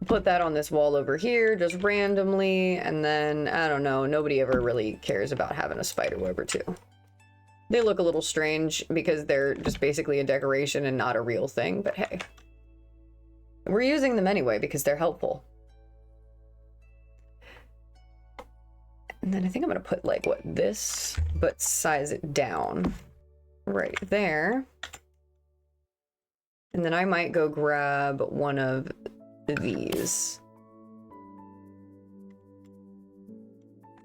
Put that on this wall over here, just randomly, and then, I don't know, nobody ever really cares about having a spider web or two. They look a little strange because they're just basically a decoration and not a real thing, but hey. We're using them anyway because they're helpful. And then I think I'm gonna put like, what, this, but size it down right there. And then I might go grab one of these.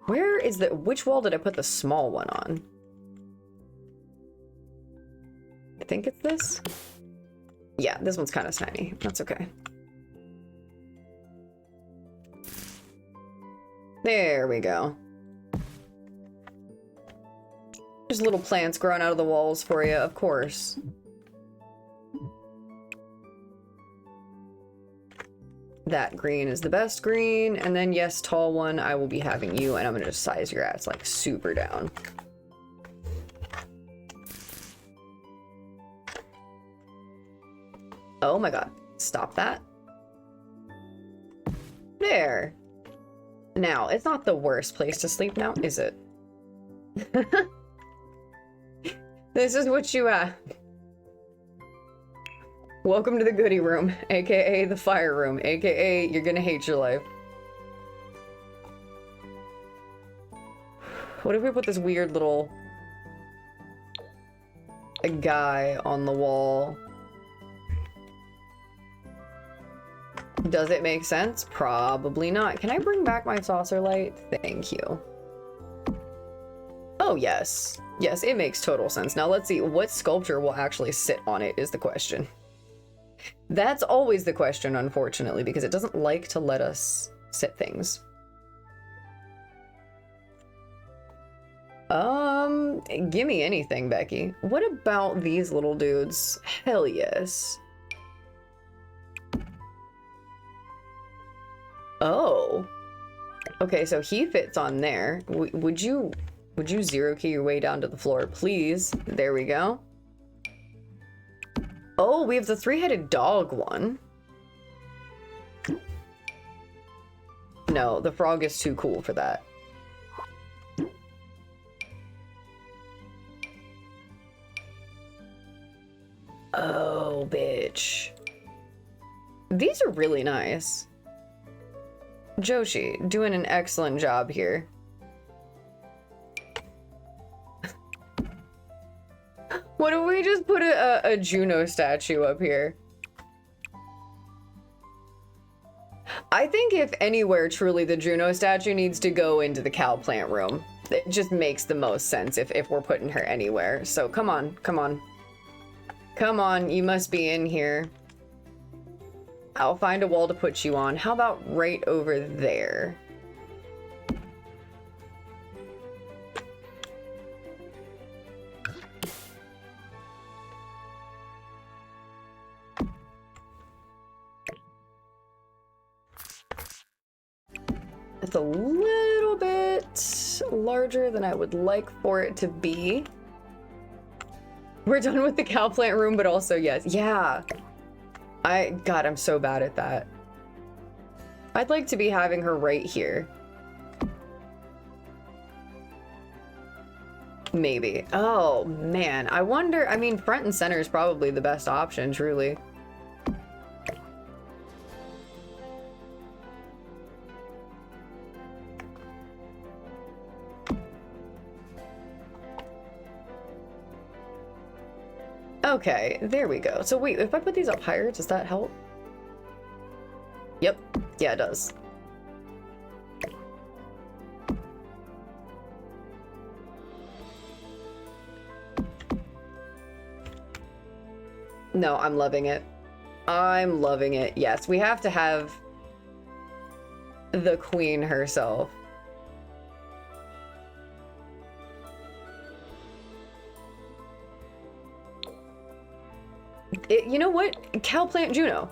Where is the, which wall did I put the small one on? I think it's this. Yeah, this one's kind of tiny. That's okay. There we go. There's little plants growing out of the walls for you, of course. That green is the best green. And then, yes, tall one, I will be having you, and I'm gonna just size your ass, like, super down. Oh my god. Stop that. There. Now, it's not the worst place to sleep now, is it? This is what you, welcome to the goodie room, aka the fire room, aka you're gonna hate your life. What if we put this weird little guy on the wall? Does it make sense? Probably not. Can I bring back my saucer light? Thank you. Oh, yes. Yes, it makes total sense. Now let's see, what sculpture will actually sit on it is the question. That's always the question, unfortunately, because it doesn't like to let us sit things. Give me anything, Becky. What about these little dudes? Hell yes. Oh. Okay, so he fits on there. Would you zero key your way down to the floor, please? There we go. Oh, we have the three-headed dog one. No, the frog is too cool for that. Oh, bitch. These are really nice. Joshi, doing an excellent job here. What if we just put a Juno statue up here? I think if anywhere, truly, the Juno statue needs to go into the cow plant room. It just makes the most sense if we're putting her anywhere. So come on, come on. Come on, you must be in here. I'll find a wall to put you on. How about right over there? It's a little bit larger than I would like for it to be. We're done with the cow plant room, but also, yes. Yeah. God, I'm so bad at that. I'd like to be having her right here. Maybe. Oh, man. I wonder, I mean, front and center is probably the best option, truly. Okay, there we go. So wait, if I put these up higher, does that help? Yep. Yeah, it does. No, I'm loving it. I'm loving it. Yes, we have to have the queen herself. You know what? Cowplant Juno.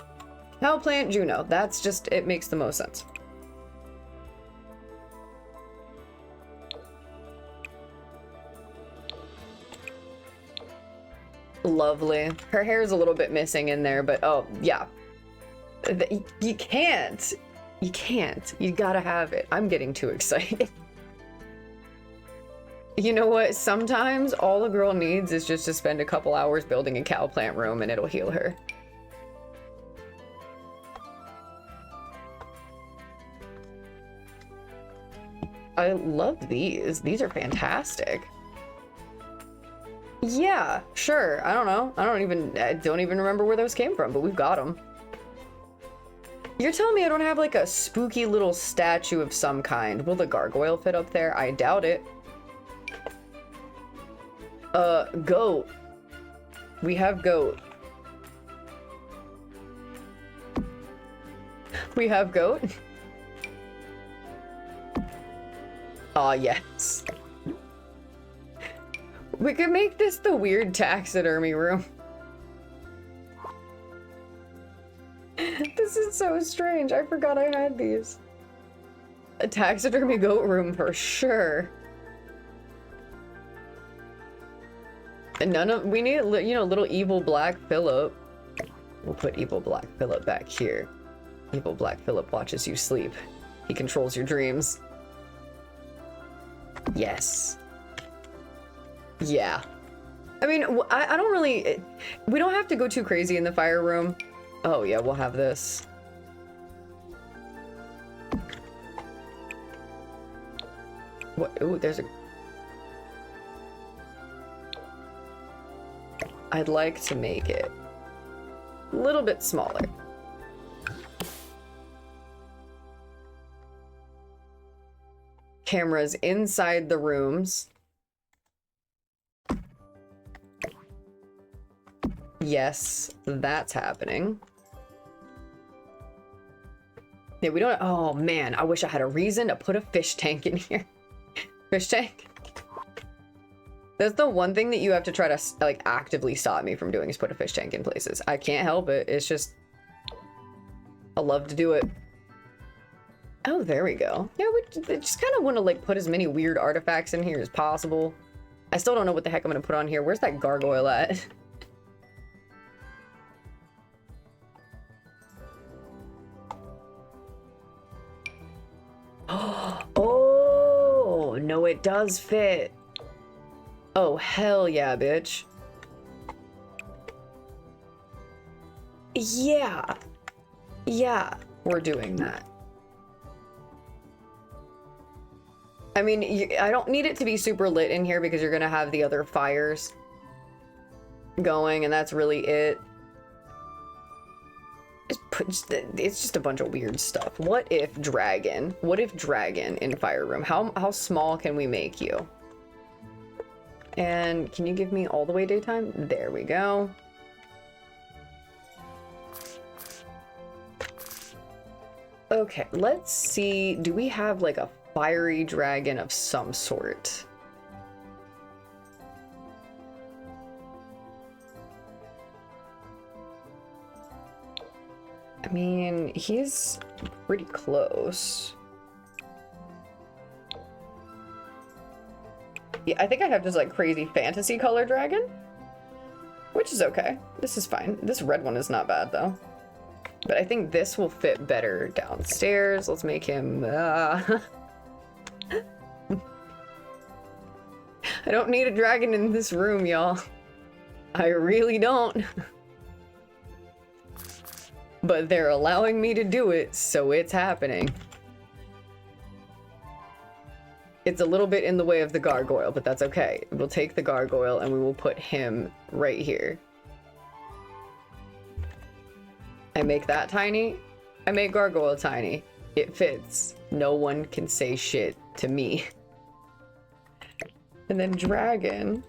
Cowplant Juno. That's just, it makes the most sense. Lovely. Her hair is a little bit missing in there, but oh, yeah. You can't. You can't. You gotta have it. I'm getting too excited. You know what? Sometimes all a girl needs is just to spend a couple hours building a cow plant room and it'll heal her. I love these. These are fantastic. Yeah, sure. I don't know. I don't even remember where those came from, but we've got them. You're telling me I don't have like a spooky little statue of some kind. Will the gargoyle fit up there? I doubt it. Goat. We have goat. We have goat. Aw, yes. We could make this the weird taxidermy room. This is so strange. I forgot I had these. A taxidermy goat room for sure. And none of, we need, you know, little evil Black Phillip. We'll put evil Black Phillip back here. Evil Black Phillip watches you sleep. He controls your dreams. Yes. Yeah. I mean, I don't really, we don't have to go too crazy in the fire room. Oh yeah, we'll have this. What? Ooh, there's a... I'd like to make it a little bit smaller. Cameras inside the rooms. Yes, that's happening. Yeah, we don't... Oh man, I wish I had a reason to put a fish tank in here. Fish tank? That's the one thing that you have to try to, like, actively stop me from doing is put a fish tank in places. I can't help it. It's just... I love to do it. Oh, there we go. Yeah, we just kind of want to, like, put as many weird artifacts in here as possible. I still don't know what the heck I'm going to put on here. Where's that gargoyle at? Oh, no, it does fit. Oh, hell yeah, bitch. Yeah. Yeah, we're doing that. I mean, I don't need it to be super lit in here because you're gonna have the other fires going, and that's really it. It's just a bunch of weird stuff. What if dragon? What if dragon in fire room? How small can we make you? And can you give me all the way daytime? There we go. Okay, let's see. Do we have like a fiery dragon of some sort? I mean, he's pretty close. Yeah, I think I have just like crazy fantasy color dragon, which is okay. This is fine. This red one is not bad though. But I think this will fit better downstairs. Let's make him... I don't need a dragon in this room, y'all. I really don't. But they're allowing me to do it, so it's happening. It's a little bit in the way of the gargoyle, but that's okay. We'll take the gargoyle and we will put him right here. I make that tiny. I make gargoyle tiny. It fits. No one can say shit to me. And then dragon.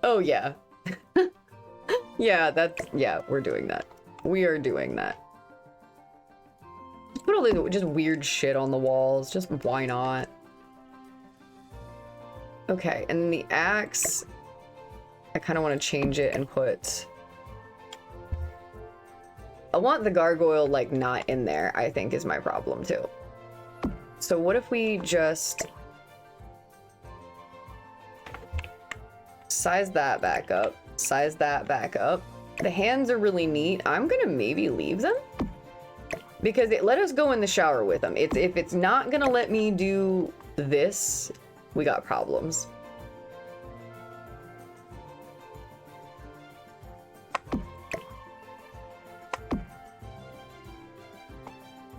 Oh yeah. Yeah, we're doing that. We are doing that. Put all the just weird shit on the walls. Just why not? Okay, and then the axe. I kind of want to change it and put... I want the gargoyle, like, not in there, I think is my problem, too. So what if we just... size that back up. Size that back up. The hands are really neat. I'm gonna maybe leave them. Because it let us go in the shower with them. If it's not gonna let me do this, we got problems.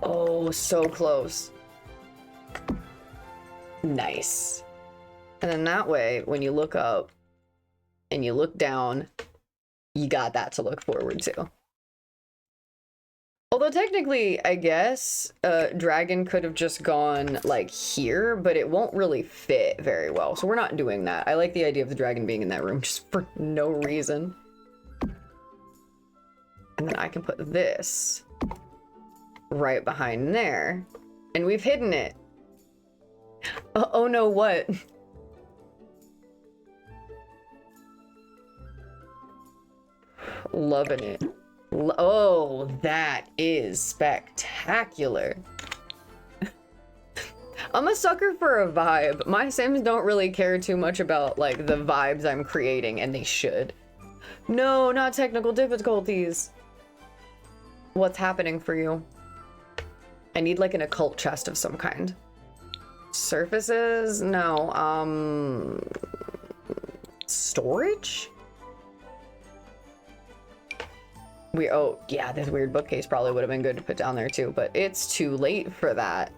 Oh, so close. Nice. And then that way, when you look up and you look down, you got that to look forward to. Although technically, I guess, dragon could have just gone like here, but it won't really fit very well. So we're not doing that. I like the idea of the dragon being in that room just for no reason. And then I can put this right behind there. And we've hidden it. Oh no, what? Loving it. Oh, that is spectacular. I'm a sucker for a vibe. My Sims don't really care too much about like the vibes I'm creating, and they should. No, not technical difficulties. What's happening for you? I need like an occult chest of some kind. Surfaces? No. Storage? Oh, yeah, this weird bookcase probably would have been good to put down there too, but it's too late for that.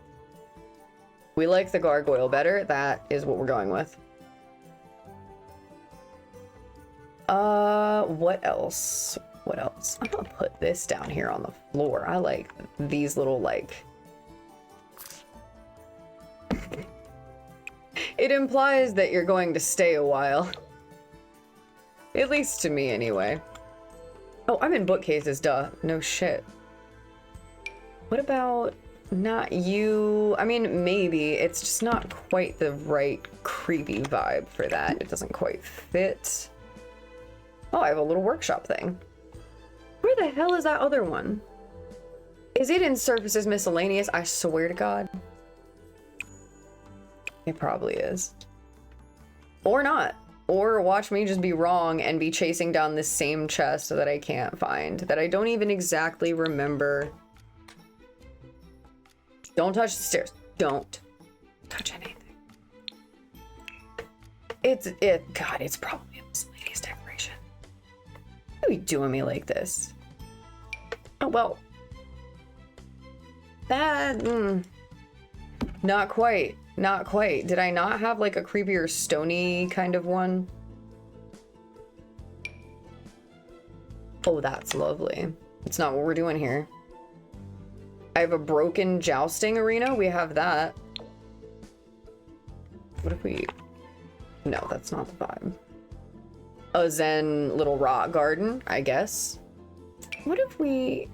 We like the gargoyle better. That is what we're going with. What else? What else? I'm gonna put this down here on the floor. I like these little, like... It implies that you're going to stay a while. At least to me, anyway. Oh, I'm in bookcases, duh. No shit. What about not you? I mean, maybe. It's just not quite the right creepy vibe for that. It doesn't quite fit. Oh, I have a little workshop thing. Where the hell is that other one? Is it in Surfaces Miscellaneous? I swear to God. It probably is. Or not. Or watch me just be wrong and be chasing down this same chest that I can't find. That I don't even exactly remember. Don't touch the stairs. Don't touch anything. God, it's probably a miscellaneous decoration. Why are you doing me like this? Oh, well. That, not quite. Not quite. Did I not have like a creepier stony kind of one? Oh, that's lovely. It's not what we're doing here. I have a broken jousting arena. We have that. What if we... No, that's not the vibe. A zen little rock garden, I guess. What if we...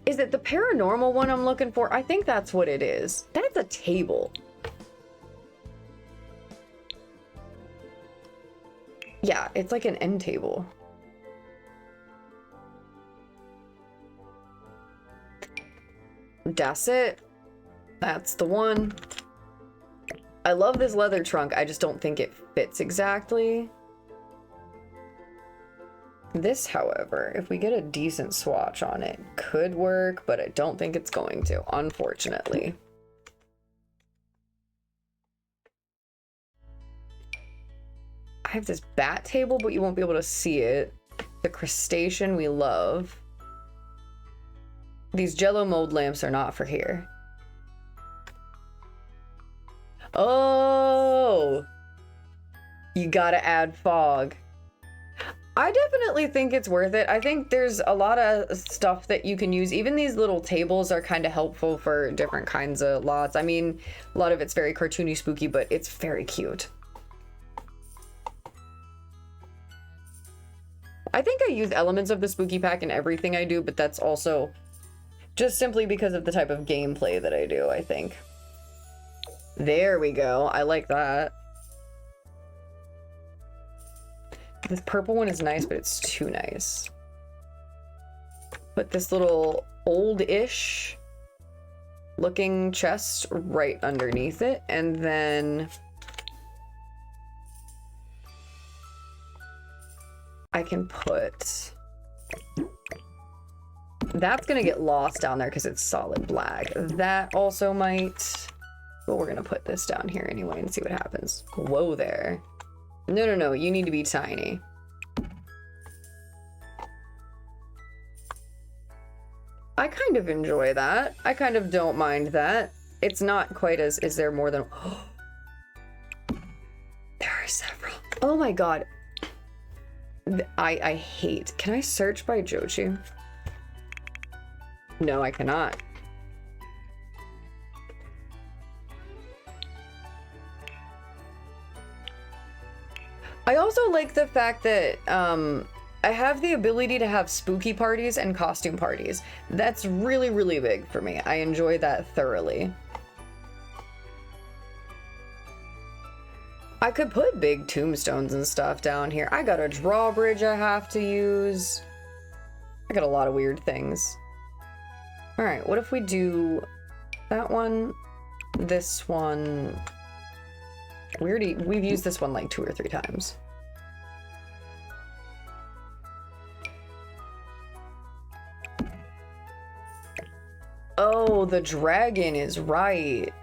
Is it the paranormal one I'm looking for? I think that's what it is. That's a table. Yeah, it's like an end table. That's it. That's the one. I love this leather trunk. I just don't think it fits exactly. This, however, if we get a decent swatch on it, could work, but I don't think it's going to, unfortunately. I have this bat table, but you won't be able to see it. The crustacean we love. These jello mold lamps are not for here. Oh! You gotta add fog. I definitely think it's worth it. I think there's a lot of stuff that you can use. Even these little tables are kind of helpful for different kinds of lots. I mean, a lot of it's very cartoony, spooky, but it's very cute. I think I use elements of the spooky pack in everything I do, but that's also just simply because of the type of gameplay that I do, I think. There we go. I like that. This purple one is nice, but it's too nice. Put this little old-ish looking chest right underneath it, and then I can put... That's gonna get lost down there because it's solid black. That also might... But we're gonna put this down here anyway and see what happens. Whoa there. No, no, no, you need to be tiny. I kind of enjoy that. I kind of don't mind that. It's not quite as... Is there more than... There are several. Oh my god. I hate... Can I search by Jochi? No, I cannot. I also like the fact that I have the ability to have spooky parties and costume parties. That's really, really big for me. I enjoy that thoroughly. I could put big tombstones and stuff down here. I got a drawbridge I have to use. I got a lot of weird things. All right, what if we do that one, this one? We've used this one like 2 or 3 times. Oh, the dragon is right.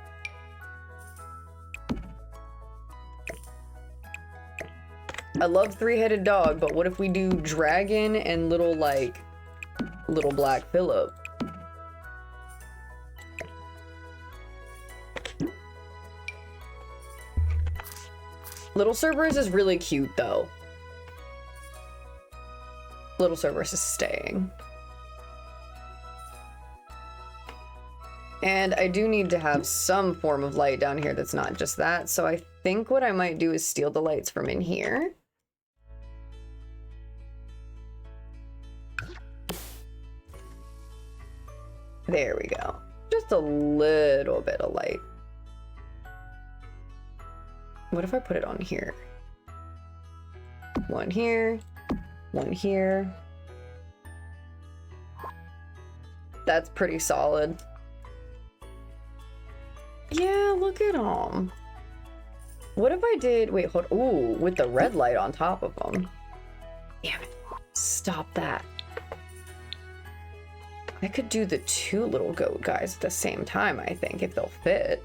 I love three-headed dog, but what if we do dragon and little black Phillip? Little Cerberus is really cute, though. Little Cerberus is staying. And I do need to have some form of light down here that's not just that, so I think what I might do is steal the lights from in here. There we go. Just a little bit of light. What if I put it on here? One here, one here. That's pretty solid. Yeah, look at them. What if I did, wait, hold, ooh, with the red light on top of them. Damn it, stop that. I could do the 2 little goat guys at the same time, I think, if they'll fit.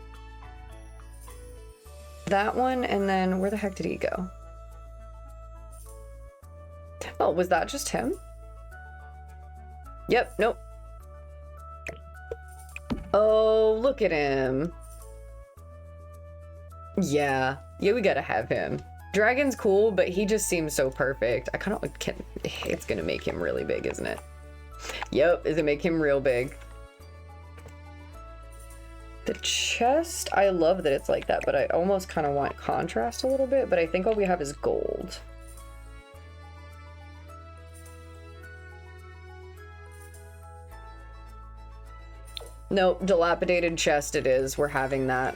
That one, and then where the heck did he go? Oh, was that just him? Yep, nope. Oh, look at him. Yeah, we gotta have him. Dragon's cool, but he just seems so perfect. I kind of it's gonna make him really big, isn't it? Yep, it's gonna make him real big. The chest, I love that it's like that, but I almost kind of want contrast a little bit, but I think all we have is gold. Nope, dilapidated chest it is. We're having that.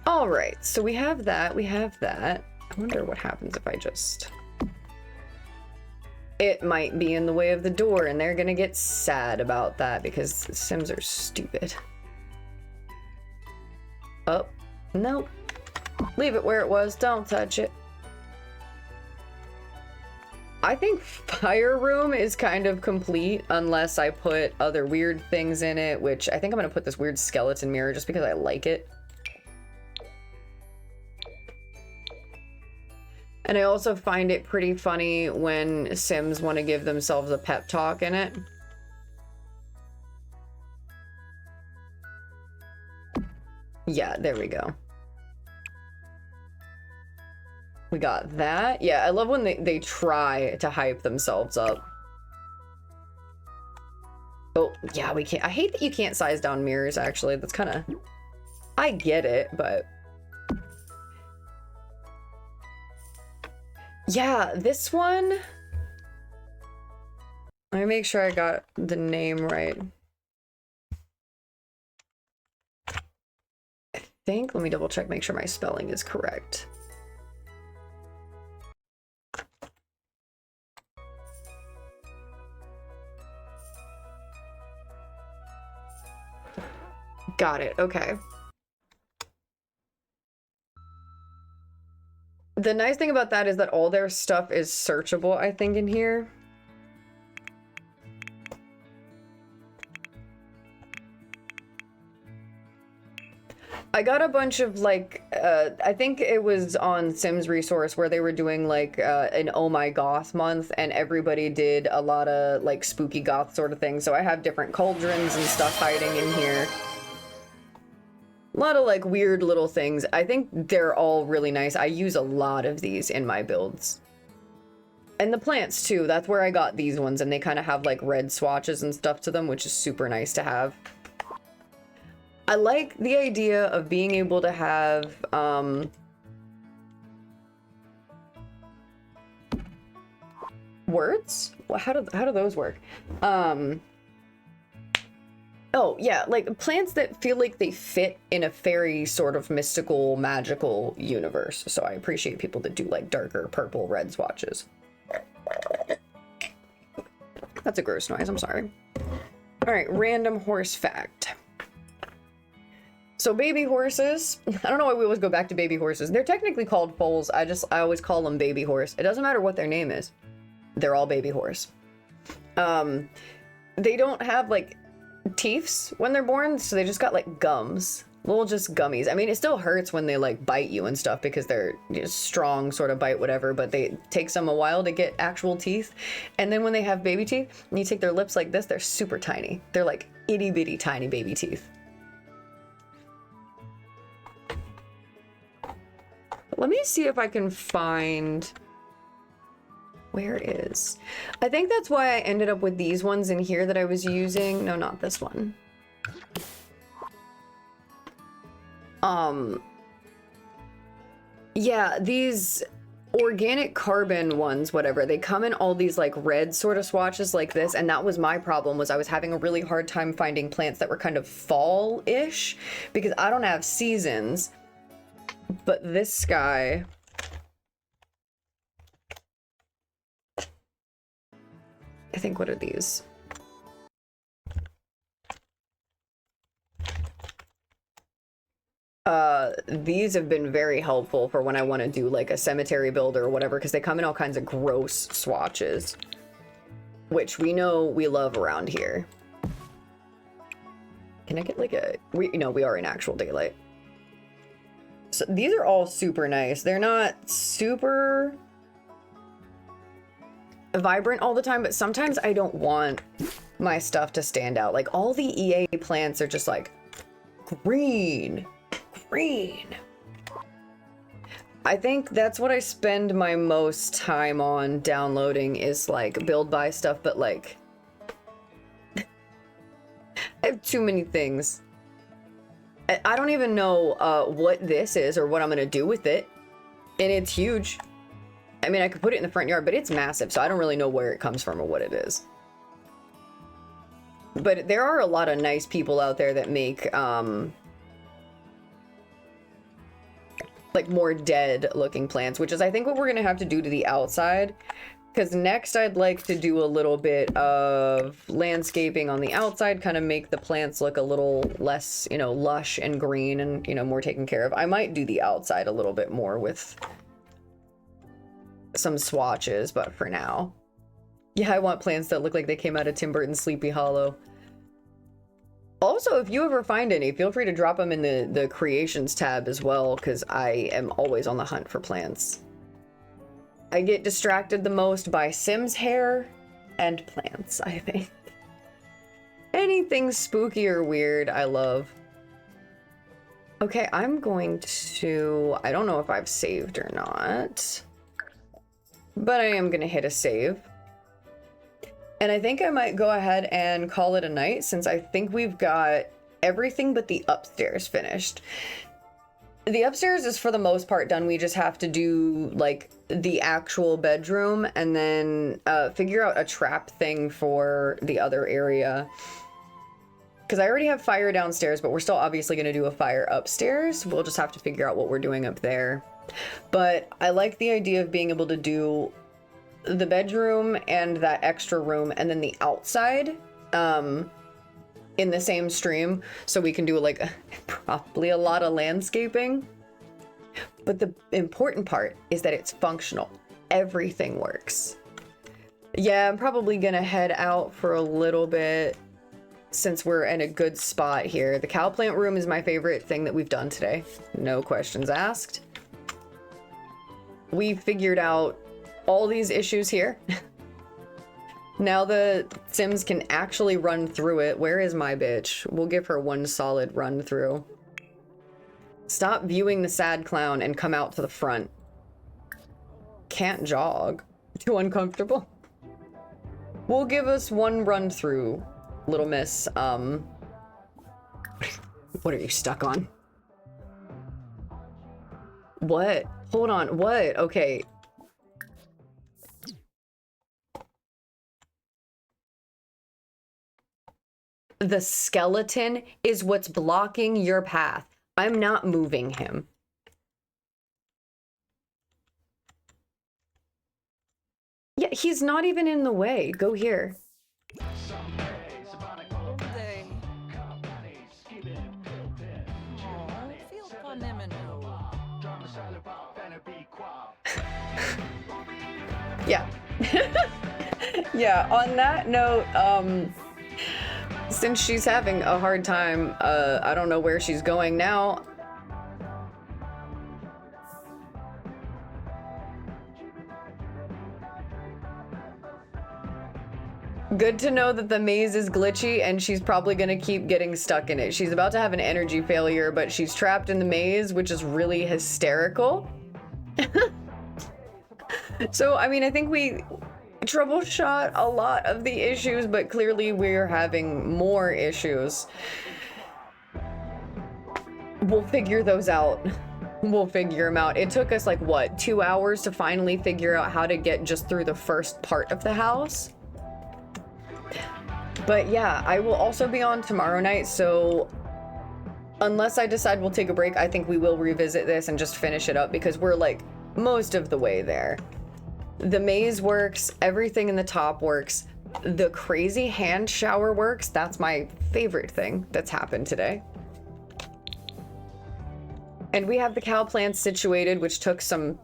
All right, so we have that, we have that. I wonder what happens if I just... It might be in the way of the door, and they're gonna get sad about that because Sims are stupid. Oh, nope. Leave it where it was, don't touch it. I think Fire Room is kind of complete unless I put other weird things in it, which I think I'm gonna put this weird skeleton mirror just because I like it. And I also find it pretty funny when Sims want to give themselves a pep talk in it. Yeah, there we go. We got that. Yeah, I love when they try to hype themselves up. Oh, yeah, we can't. I hate that you can't size down mirrors, actually. That's kind of... I get it, but... Yeah, this one... Let me make sure I got the name right. I think, let me double check, make sure my spelling is correct. Got it, okay. The nice thing about that is that all their stuff is searchable, I think, in here. I got a bunch of, like, I think it was on Sims Resource where they were doing, like, an Oh My Goth month, and everybody did a lot of, like, spooky goth sort of things. So I have different cauldrons and stuff hiding in here. A lot of, like, weird little things. I think they're all really nice. I use a lot of these in my builds. And the plants, too. That's where I got these ones, and they kind of have, like, red swatches and stuff to them, which is super nice to have. I like the idea of being able to have, words? Well, how do those work? Oh, Oh, yeah, like plants that feel like they fit in a fairy sort of mystical, magical universe. So I appreciate people that do like darker purple, red swatches. That's a gross noise, I'm sorry. All right, random horse fact. So baby horses, I don't know why we always go back to baby horses. They're technically called foals. I always call them baby horse. It doesn't matter what their name is. They're all baby horse. They don't have like teeths when they're born, so they just got like gums, little just gummies. I mean, it still hurts when they like bite you and stuff because they're just strong sort of bite, whatever, but they takes them a while to get actual teeth. And then when they have baby teeth and you take their lips like this, they're super tiny. They're like itty bitty tiny baby teeth. Let me see if I can find... Where is... I think that's why I ended up with these ones in here that I was using. No, not this one. Yeah, these organic carbon ones, whatever, they come in all these like red sort of swatches like this, and that was my problem, was I was having a really hard time finding plants that were kind of fall-ish because I don't have seasons. But this guy... I think, what are these? These have been very helpful for when I want to do like a cemetery build or whatever, because they come in all kinds of gross swatches, which we know we love around here. Can I get like a... we are in actual daylight. So these are all super nice. They're not super vibrant all the time, but sometimes I don't want my stuff to stand out. Like all the EA plants are just like green. I think that's what I spend my most time on downloading is like build buy stuff, but like I have too many things. I don't even know what this is or what I'm gonna do with it, and it's huge. I mean, I could put it in the front yard, but it's massive, so I don't really know where it comes from or what it is. But there are a lot of nice people out there that make like more dead looking plants, which is I think what we're gonna have to do to the outside, because next I'd like to do a little bit of landscaping on the outside, kind of make the plants look a little less, you know, lush and green and, you know, more taken care of. I might do the outside a little bit more with some swatches, but for now, yeah, I want plants that look like they came out of Tim Burton's Sleepy Hollow. Also, if you ever find any, feel free to drop them in the creations tab as well, because I am always on the hunt for plants. I get distracted the most by Sims hair and plants, I think. Anything spooky or weird, I love. Okay, I'm going to... I don't know if I've saved or not, but I am going to hit a save. And I think I might go ahead and call it a night, since I think we've got everything but the upstairs finished. The upstairs is for the most part done. We just have to do like the actual bedroom and then figure out a trap thing for the other area. Because I already have fire downstairs, but we're still obviously going to do a fire upstairs. We'll just have to figure out what we're doing up there. But I like the idea of being able to do the bedroom and that extra room and then the outside in the same stream, so we can do like probably a lot of landscaping. But the important part is that it's functional. Everything works. Yeah, I'm probably gonna head out for a little bit since we're in a good spot here. The cow plant room is my favorite thing that we've done today. No questions asked. We figured out all these issues here. Now the Sims can actually run through it. Where is my bitch? We'll give her one solid run through. Stop viewing the sad clown and come out to the front. Can't jog. Too uncomfortable. We'll give us one run through, little miss. What are you stuck on? What? Hold on. What? Okay. The skeleton is what's blocking your path. I'm not moving him. Yeah, he's not even in the way. Go here. Yeah. Yeah, on that note, since she's having a hard time, I don't know where she's going now. Good to know that the maze is glitchy and she's probably gonna keep getting stuck in it. She's about to have an energy failure, but she's trapped in the maze, which is really hysterical. So, I mean, I think we troubleshot a lot of the issues, but clearly we're having more issues. We'll figure those out. We'll figure them out. It took us like, what, 2 hours to finally figure out how to get just through the first part of the house? But yeah, I will also be on tomorrow night, so unless I decide we'll take a break, I think we will revisit this and just finish it up because we're like most of the way there. The maze works, everything in the top works, the crazy hand shower works. That's my favorite thing that's happened today. And we have the cow plants situated, which took some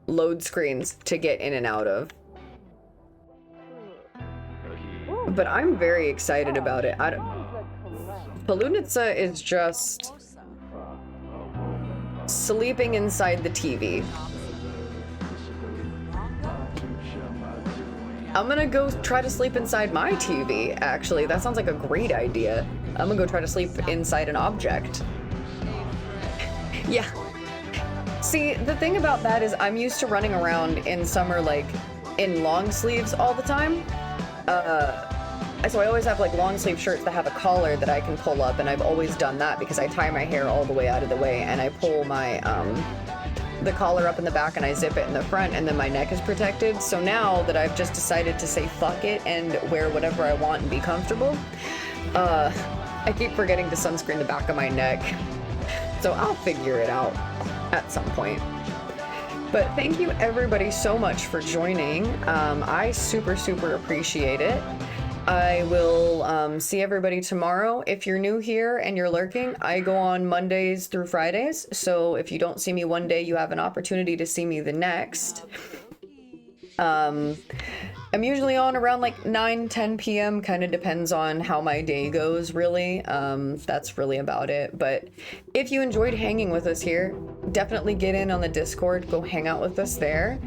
load screens to get in and out of. But I'm very excited about it. Polunitsa is just sleeping inside the TV. I'm gonna go try to sleep inside my TV, actually. That sounds like a great idea. I'm gonna go try to sleep inside an object. Yeah. See, the thing about that is I'm used to running around in summer, like, in long sleeves all the time. So I always have like long sleeve shirts that have a collar that I can pull up, and I've always done that because I tie my hair all the way out of the way and I pull my the collar up in the back and I zip it in the front, and then my neck is protected. So now that I've just decided to say fuck it and wear whatever I want and be comfortable, I keep forgetting to sunscreen the back of my neck. So I'll figure it out at some point. But thank you everybody so much for joining. I super appreciate it. I will see everybody tomorrow. If you're new here and you're lurking, I go on Mondays through Fridays. So if you don't see me one day, you have an opportunity to see me the next. I'm usually on around like 9-10 p.m. Kind of depends on how my day goes, really. That's really about it. But if you enjoyed hanging with us here, definitely get in on the Discord. Go hang out with us there.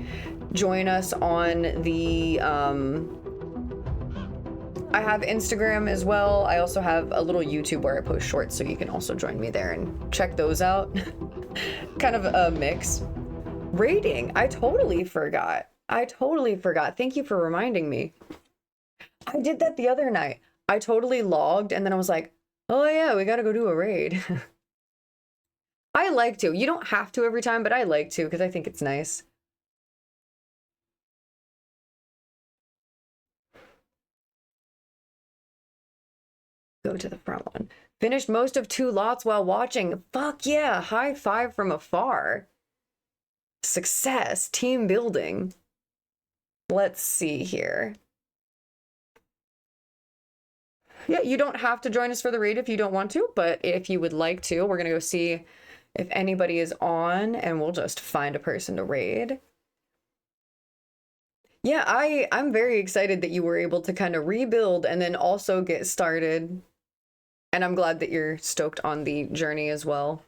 Join us on the... I have Instagram as well. I also have a little YouTube where I post shorts, so you can also join me there and check those out. Kind of a mix. Rating, I totally forgot. Thank you for reminding me. I did that the other night. I totally logged and then I was like, oh yeah, we gotta go do a raid. I like to. You don't have to every time, but I like to because I think it's nice. Go to the front one. Finished most of 2 lots while watching. Fuck yeah, high five from afar. Success, team building. Let's see here. Yeah, you don't have to join us for the raid if you don't want to, but if you would like to, we're gonna go see if anybody is on and we'll just find a person to raid. Yeah, I'm very excited that you were able to kind of rebuild and then also get started. And I'm glad that you're stoked on the journey as well.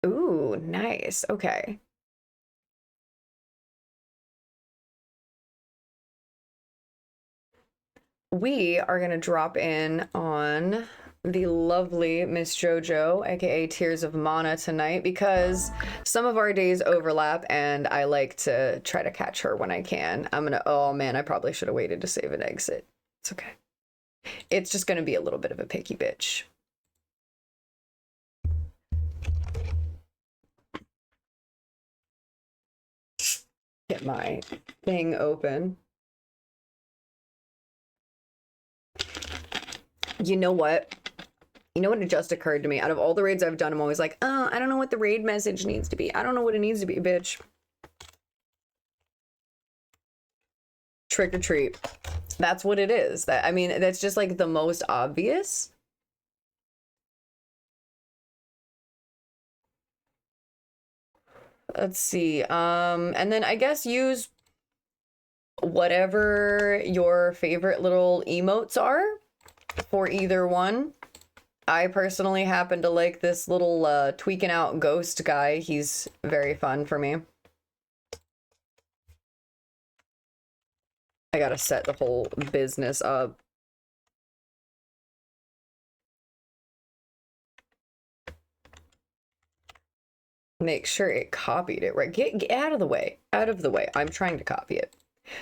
Ooh, nice. Okay. We are going to drop in on the lovely Miss JoJo, aka Tears of Mana, tonight because some of our days overlap and I like to try to catch her when I can. Oh man, I probably should have waited to save an exit. It's okay. It's just going to be a little bit of a picky bitch. Get my thing open. You know what? You know what? It just occurred to me. Out of all the raids I've done, I'm always like, oh, I don't know what the raid message needs to be. I don't know what it needs to be, bitch. Trick or treat. That's what it is. That, I mean, that's just like the most obvious. Let's see. And then I guess use whatever your favorite little emotes are for either one. I personally happen to like this little tweaking out ghost guy. He's very fun for me. I gotta set the whole business up. Make sure it copied it right. Get out of the way. Out of the way. I'm trying to copy it.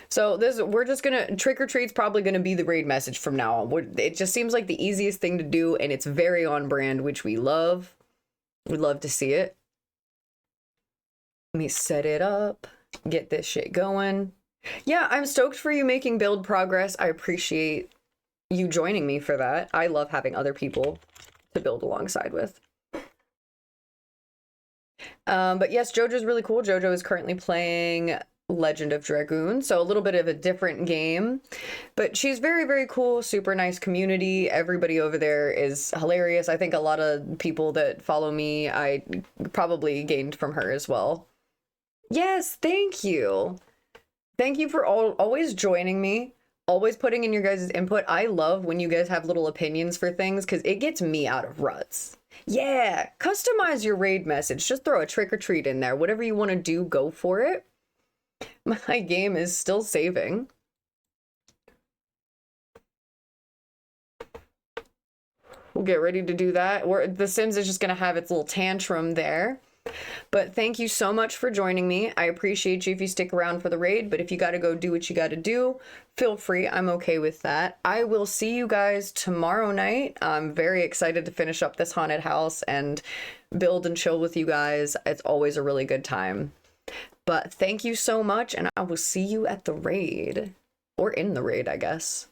So this, we're just gonna, trick or treat's probably gonna be the raid message from now on. It just seems like the easiest thing to do, and it's very on brand, which we love. We love to see it. Let me set it up. Get this shit going. Yeah, I'm stoked for you making build progress. I appreciate you joining me for that. I love having other people to build alongside with. But yes, JoJo's really cool. JoJo is currently playing Legend of Dragoon, so a little bit of a different game, but she's very, very cool. Super nice community. Everybody over there is hilarious. I think a lot of people that follow me, I probably gained from her as well. Yes, thank you. Thank you for always joining me, always putting in your guys' input. I love when you guys have little opinions for things because it gets me out of ruts. Yeah, customize your raid message. Just throw a trick or treat in there. Whatever you want to do, go for it. My game is still saving. We'll get ready to do that. The Sims is just going to have its little tantrum there. But thank you so much for joining me. I appreciate you if you stick around for the raid, but if you got to go do what you got to do, feel free. I'm okay with that. I will see you guys tomorrow night. I'm very excited to finish up this haunted house and build and chill with you guys. It's always a really good time. But thank you so much, and I will see you at the raid. Or in the raid, I guess.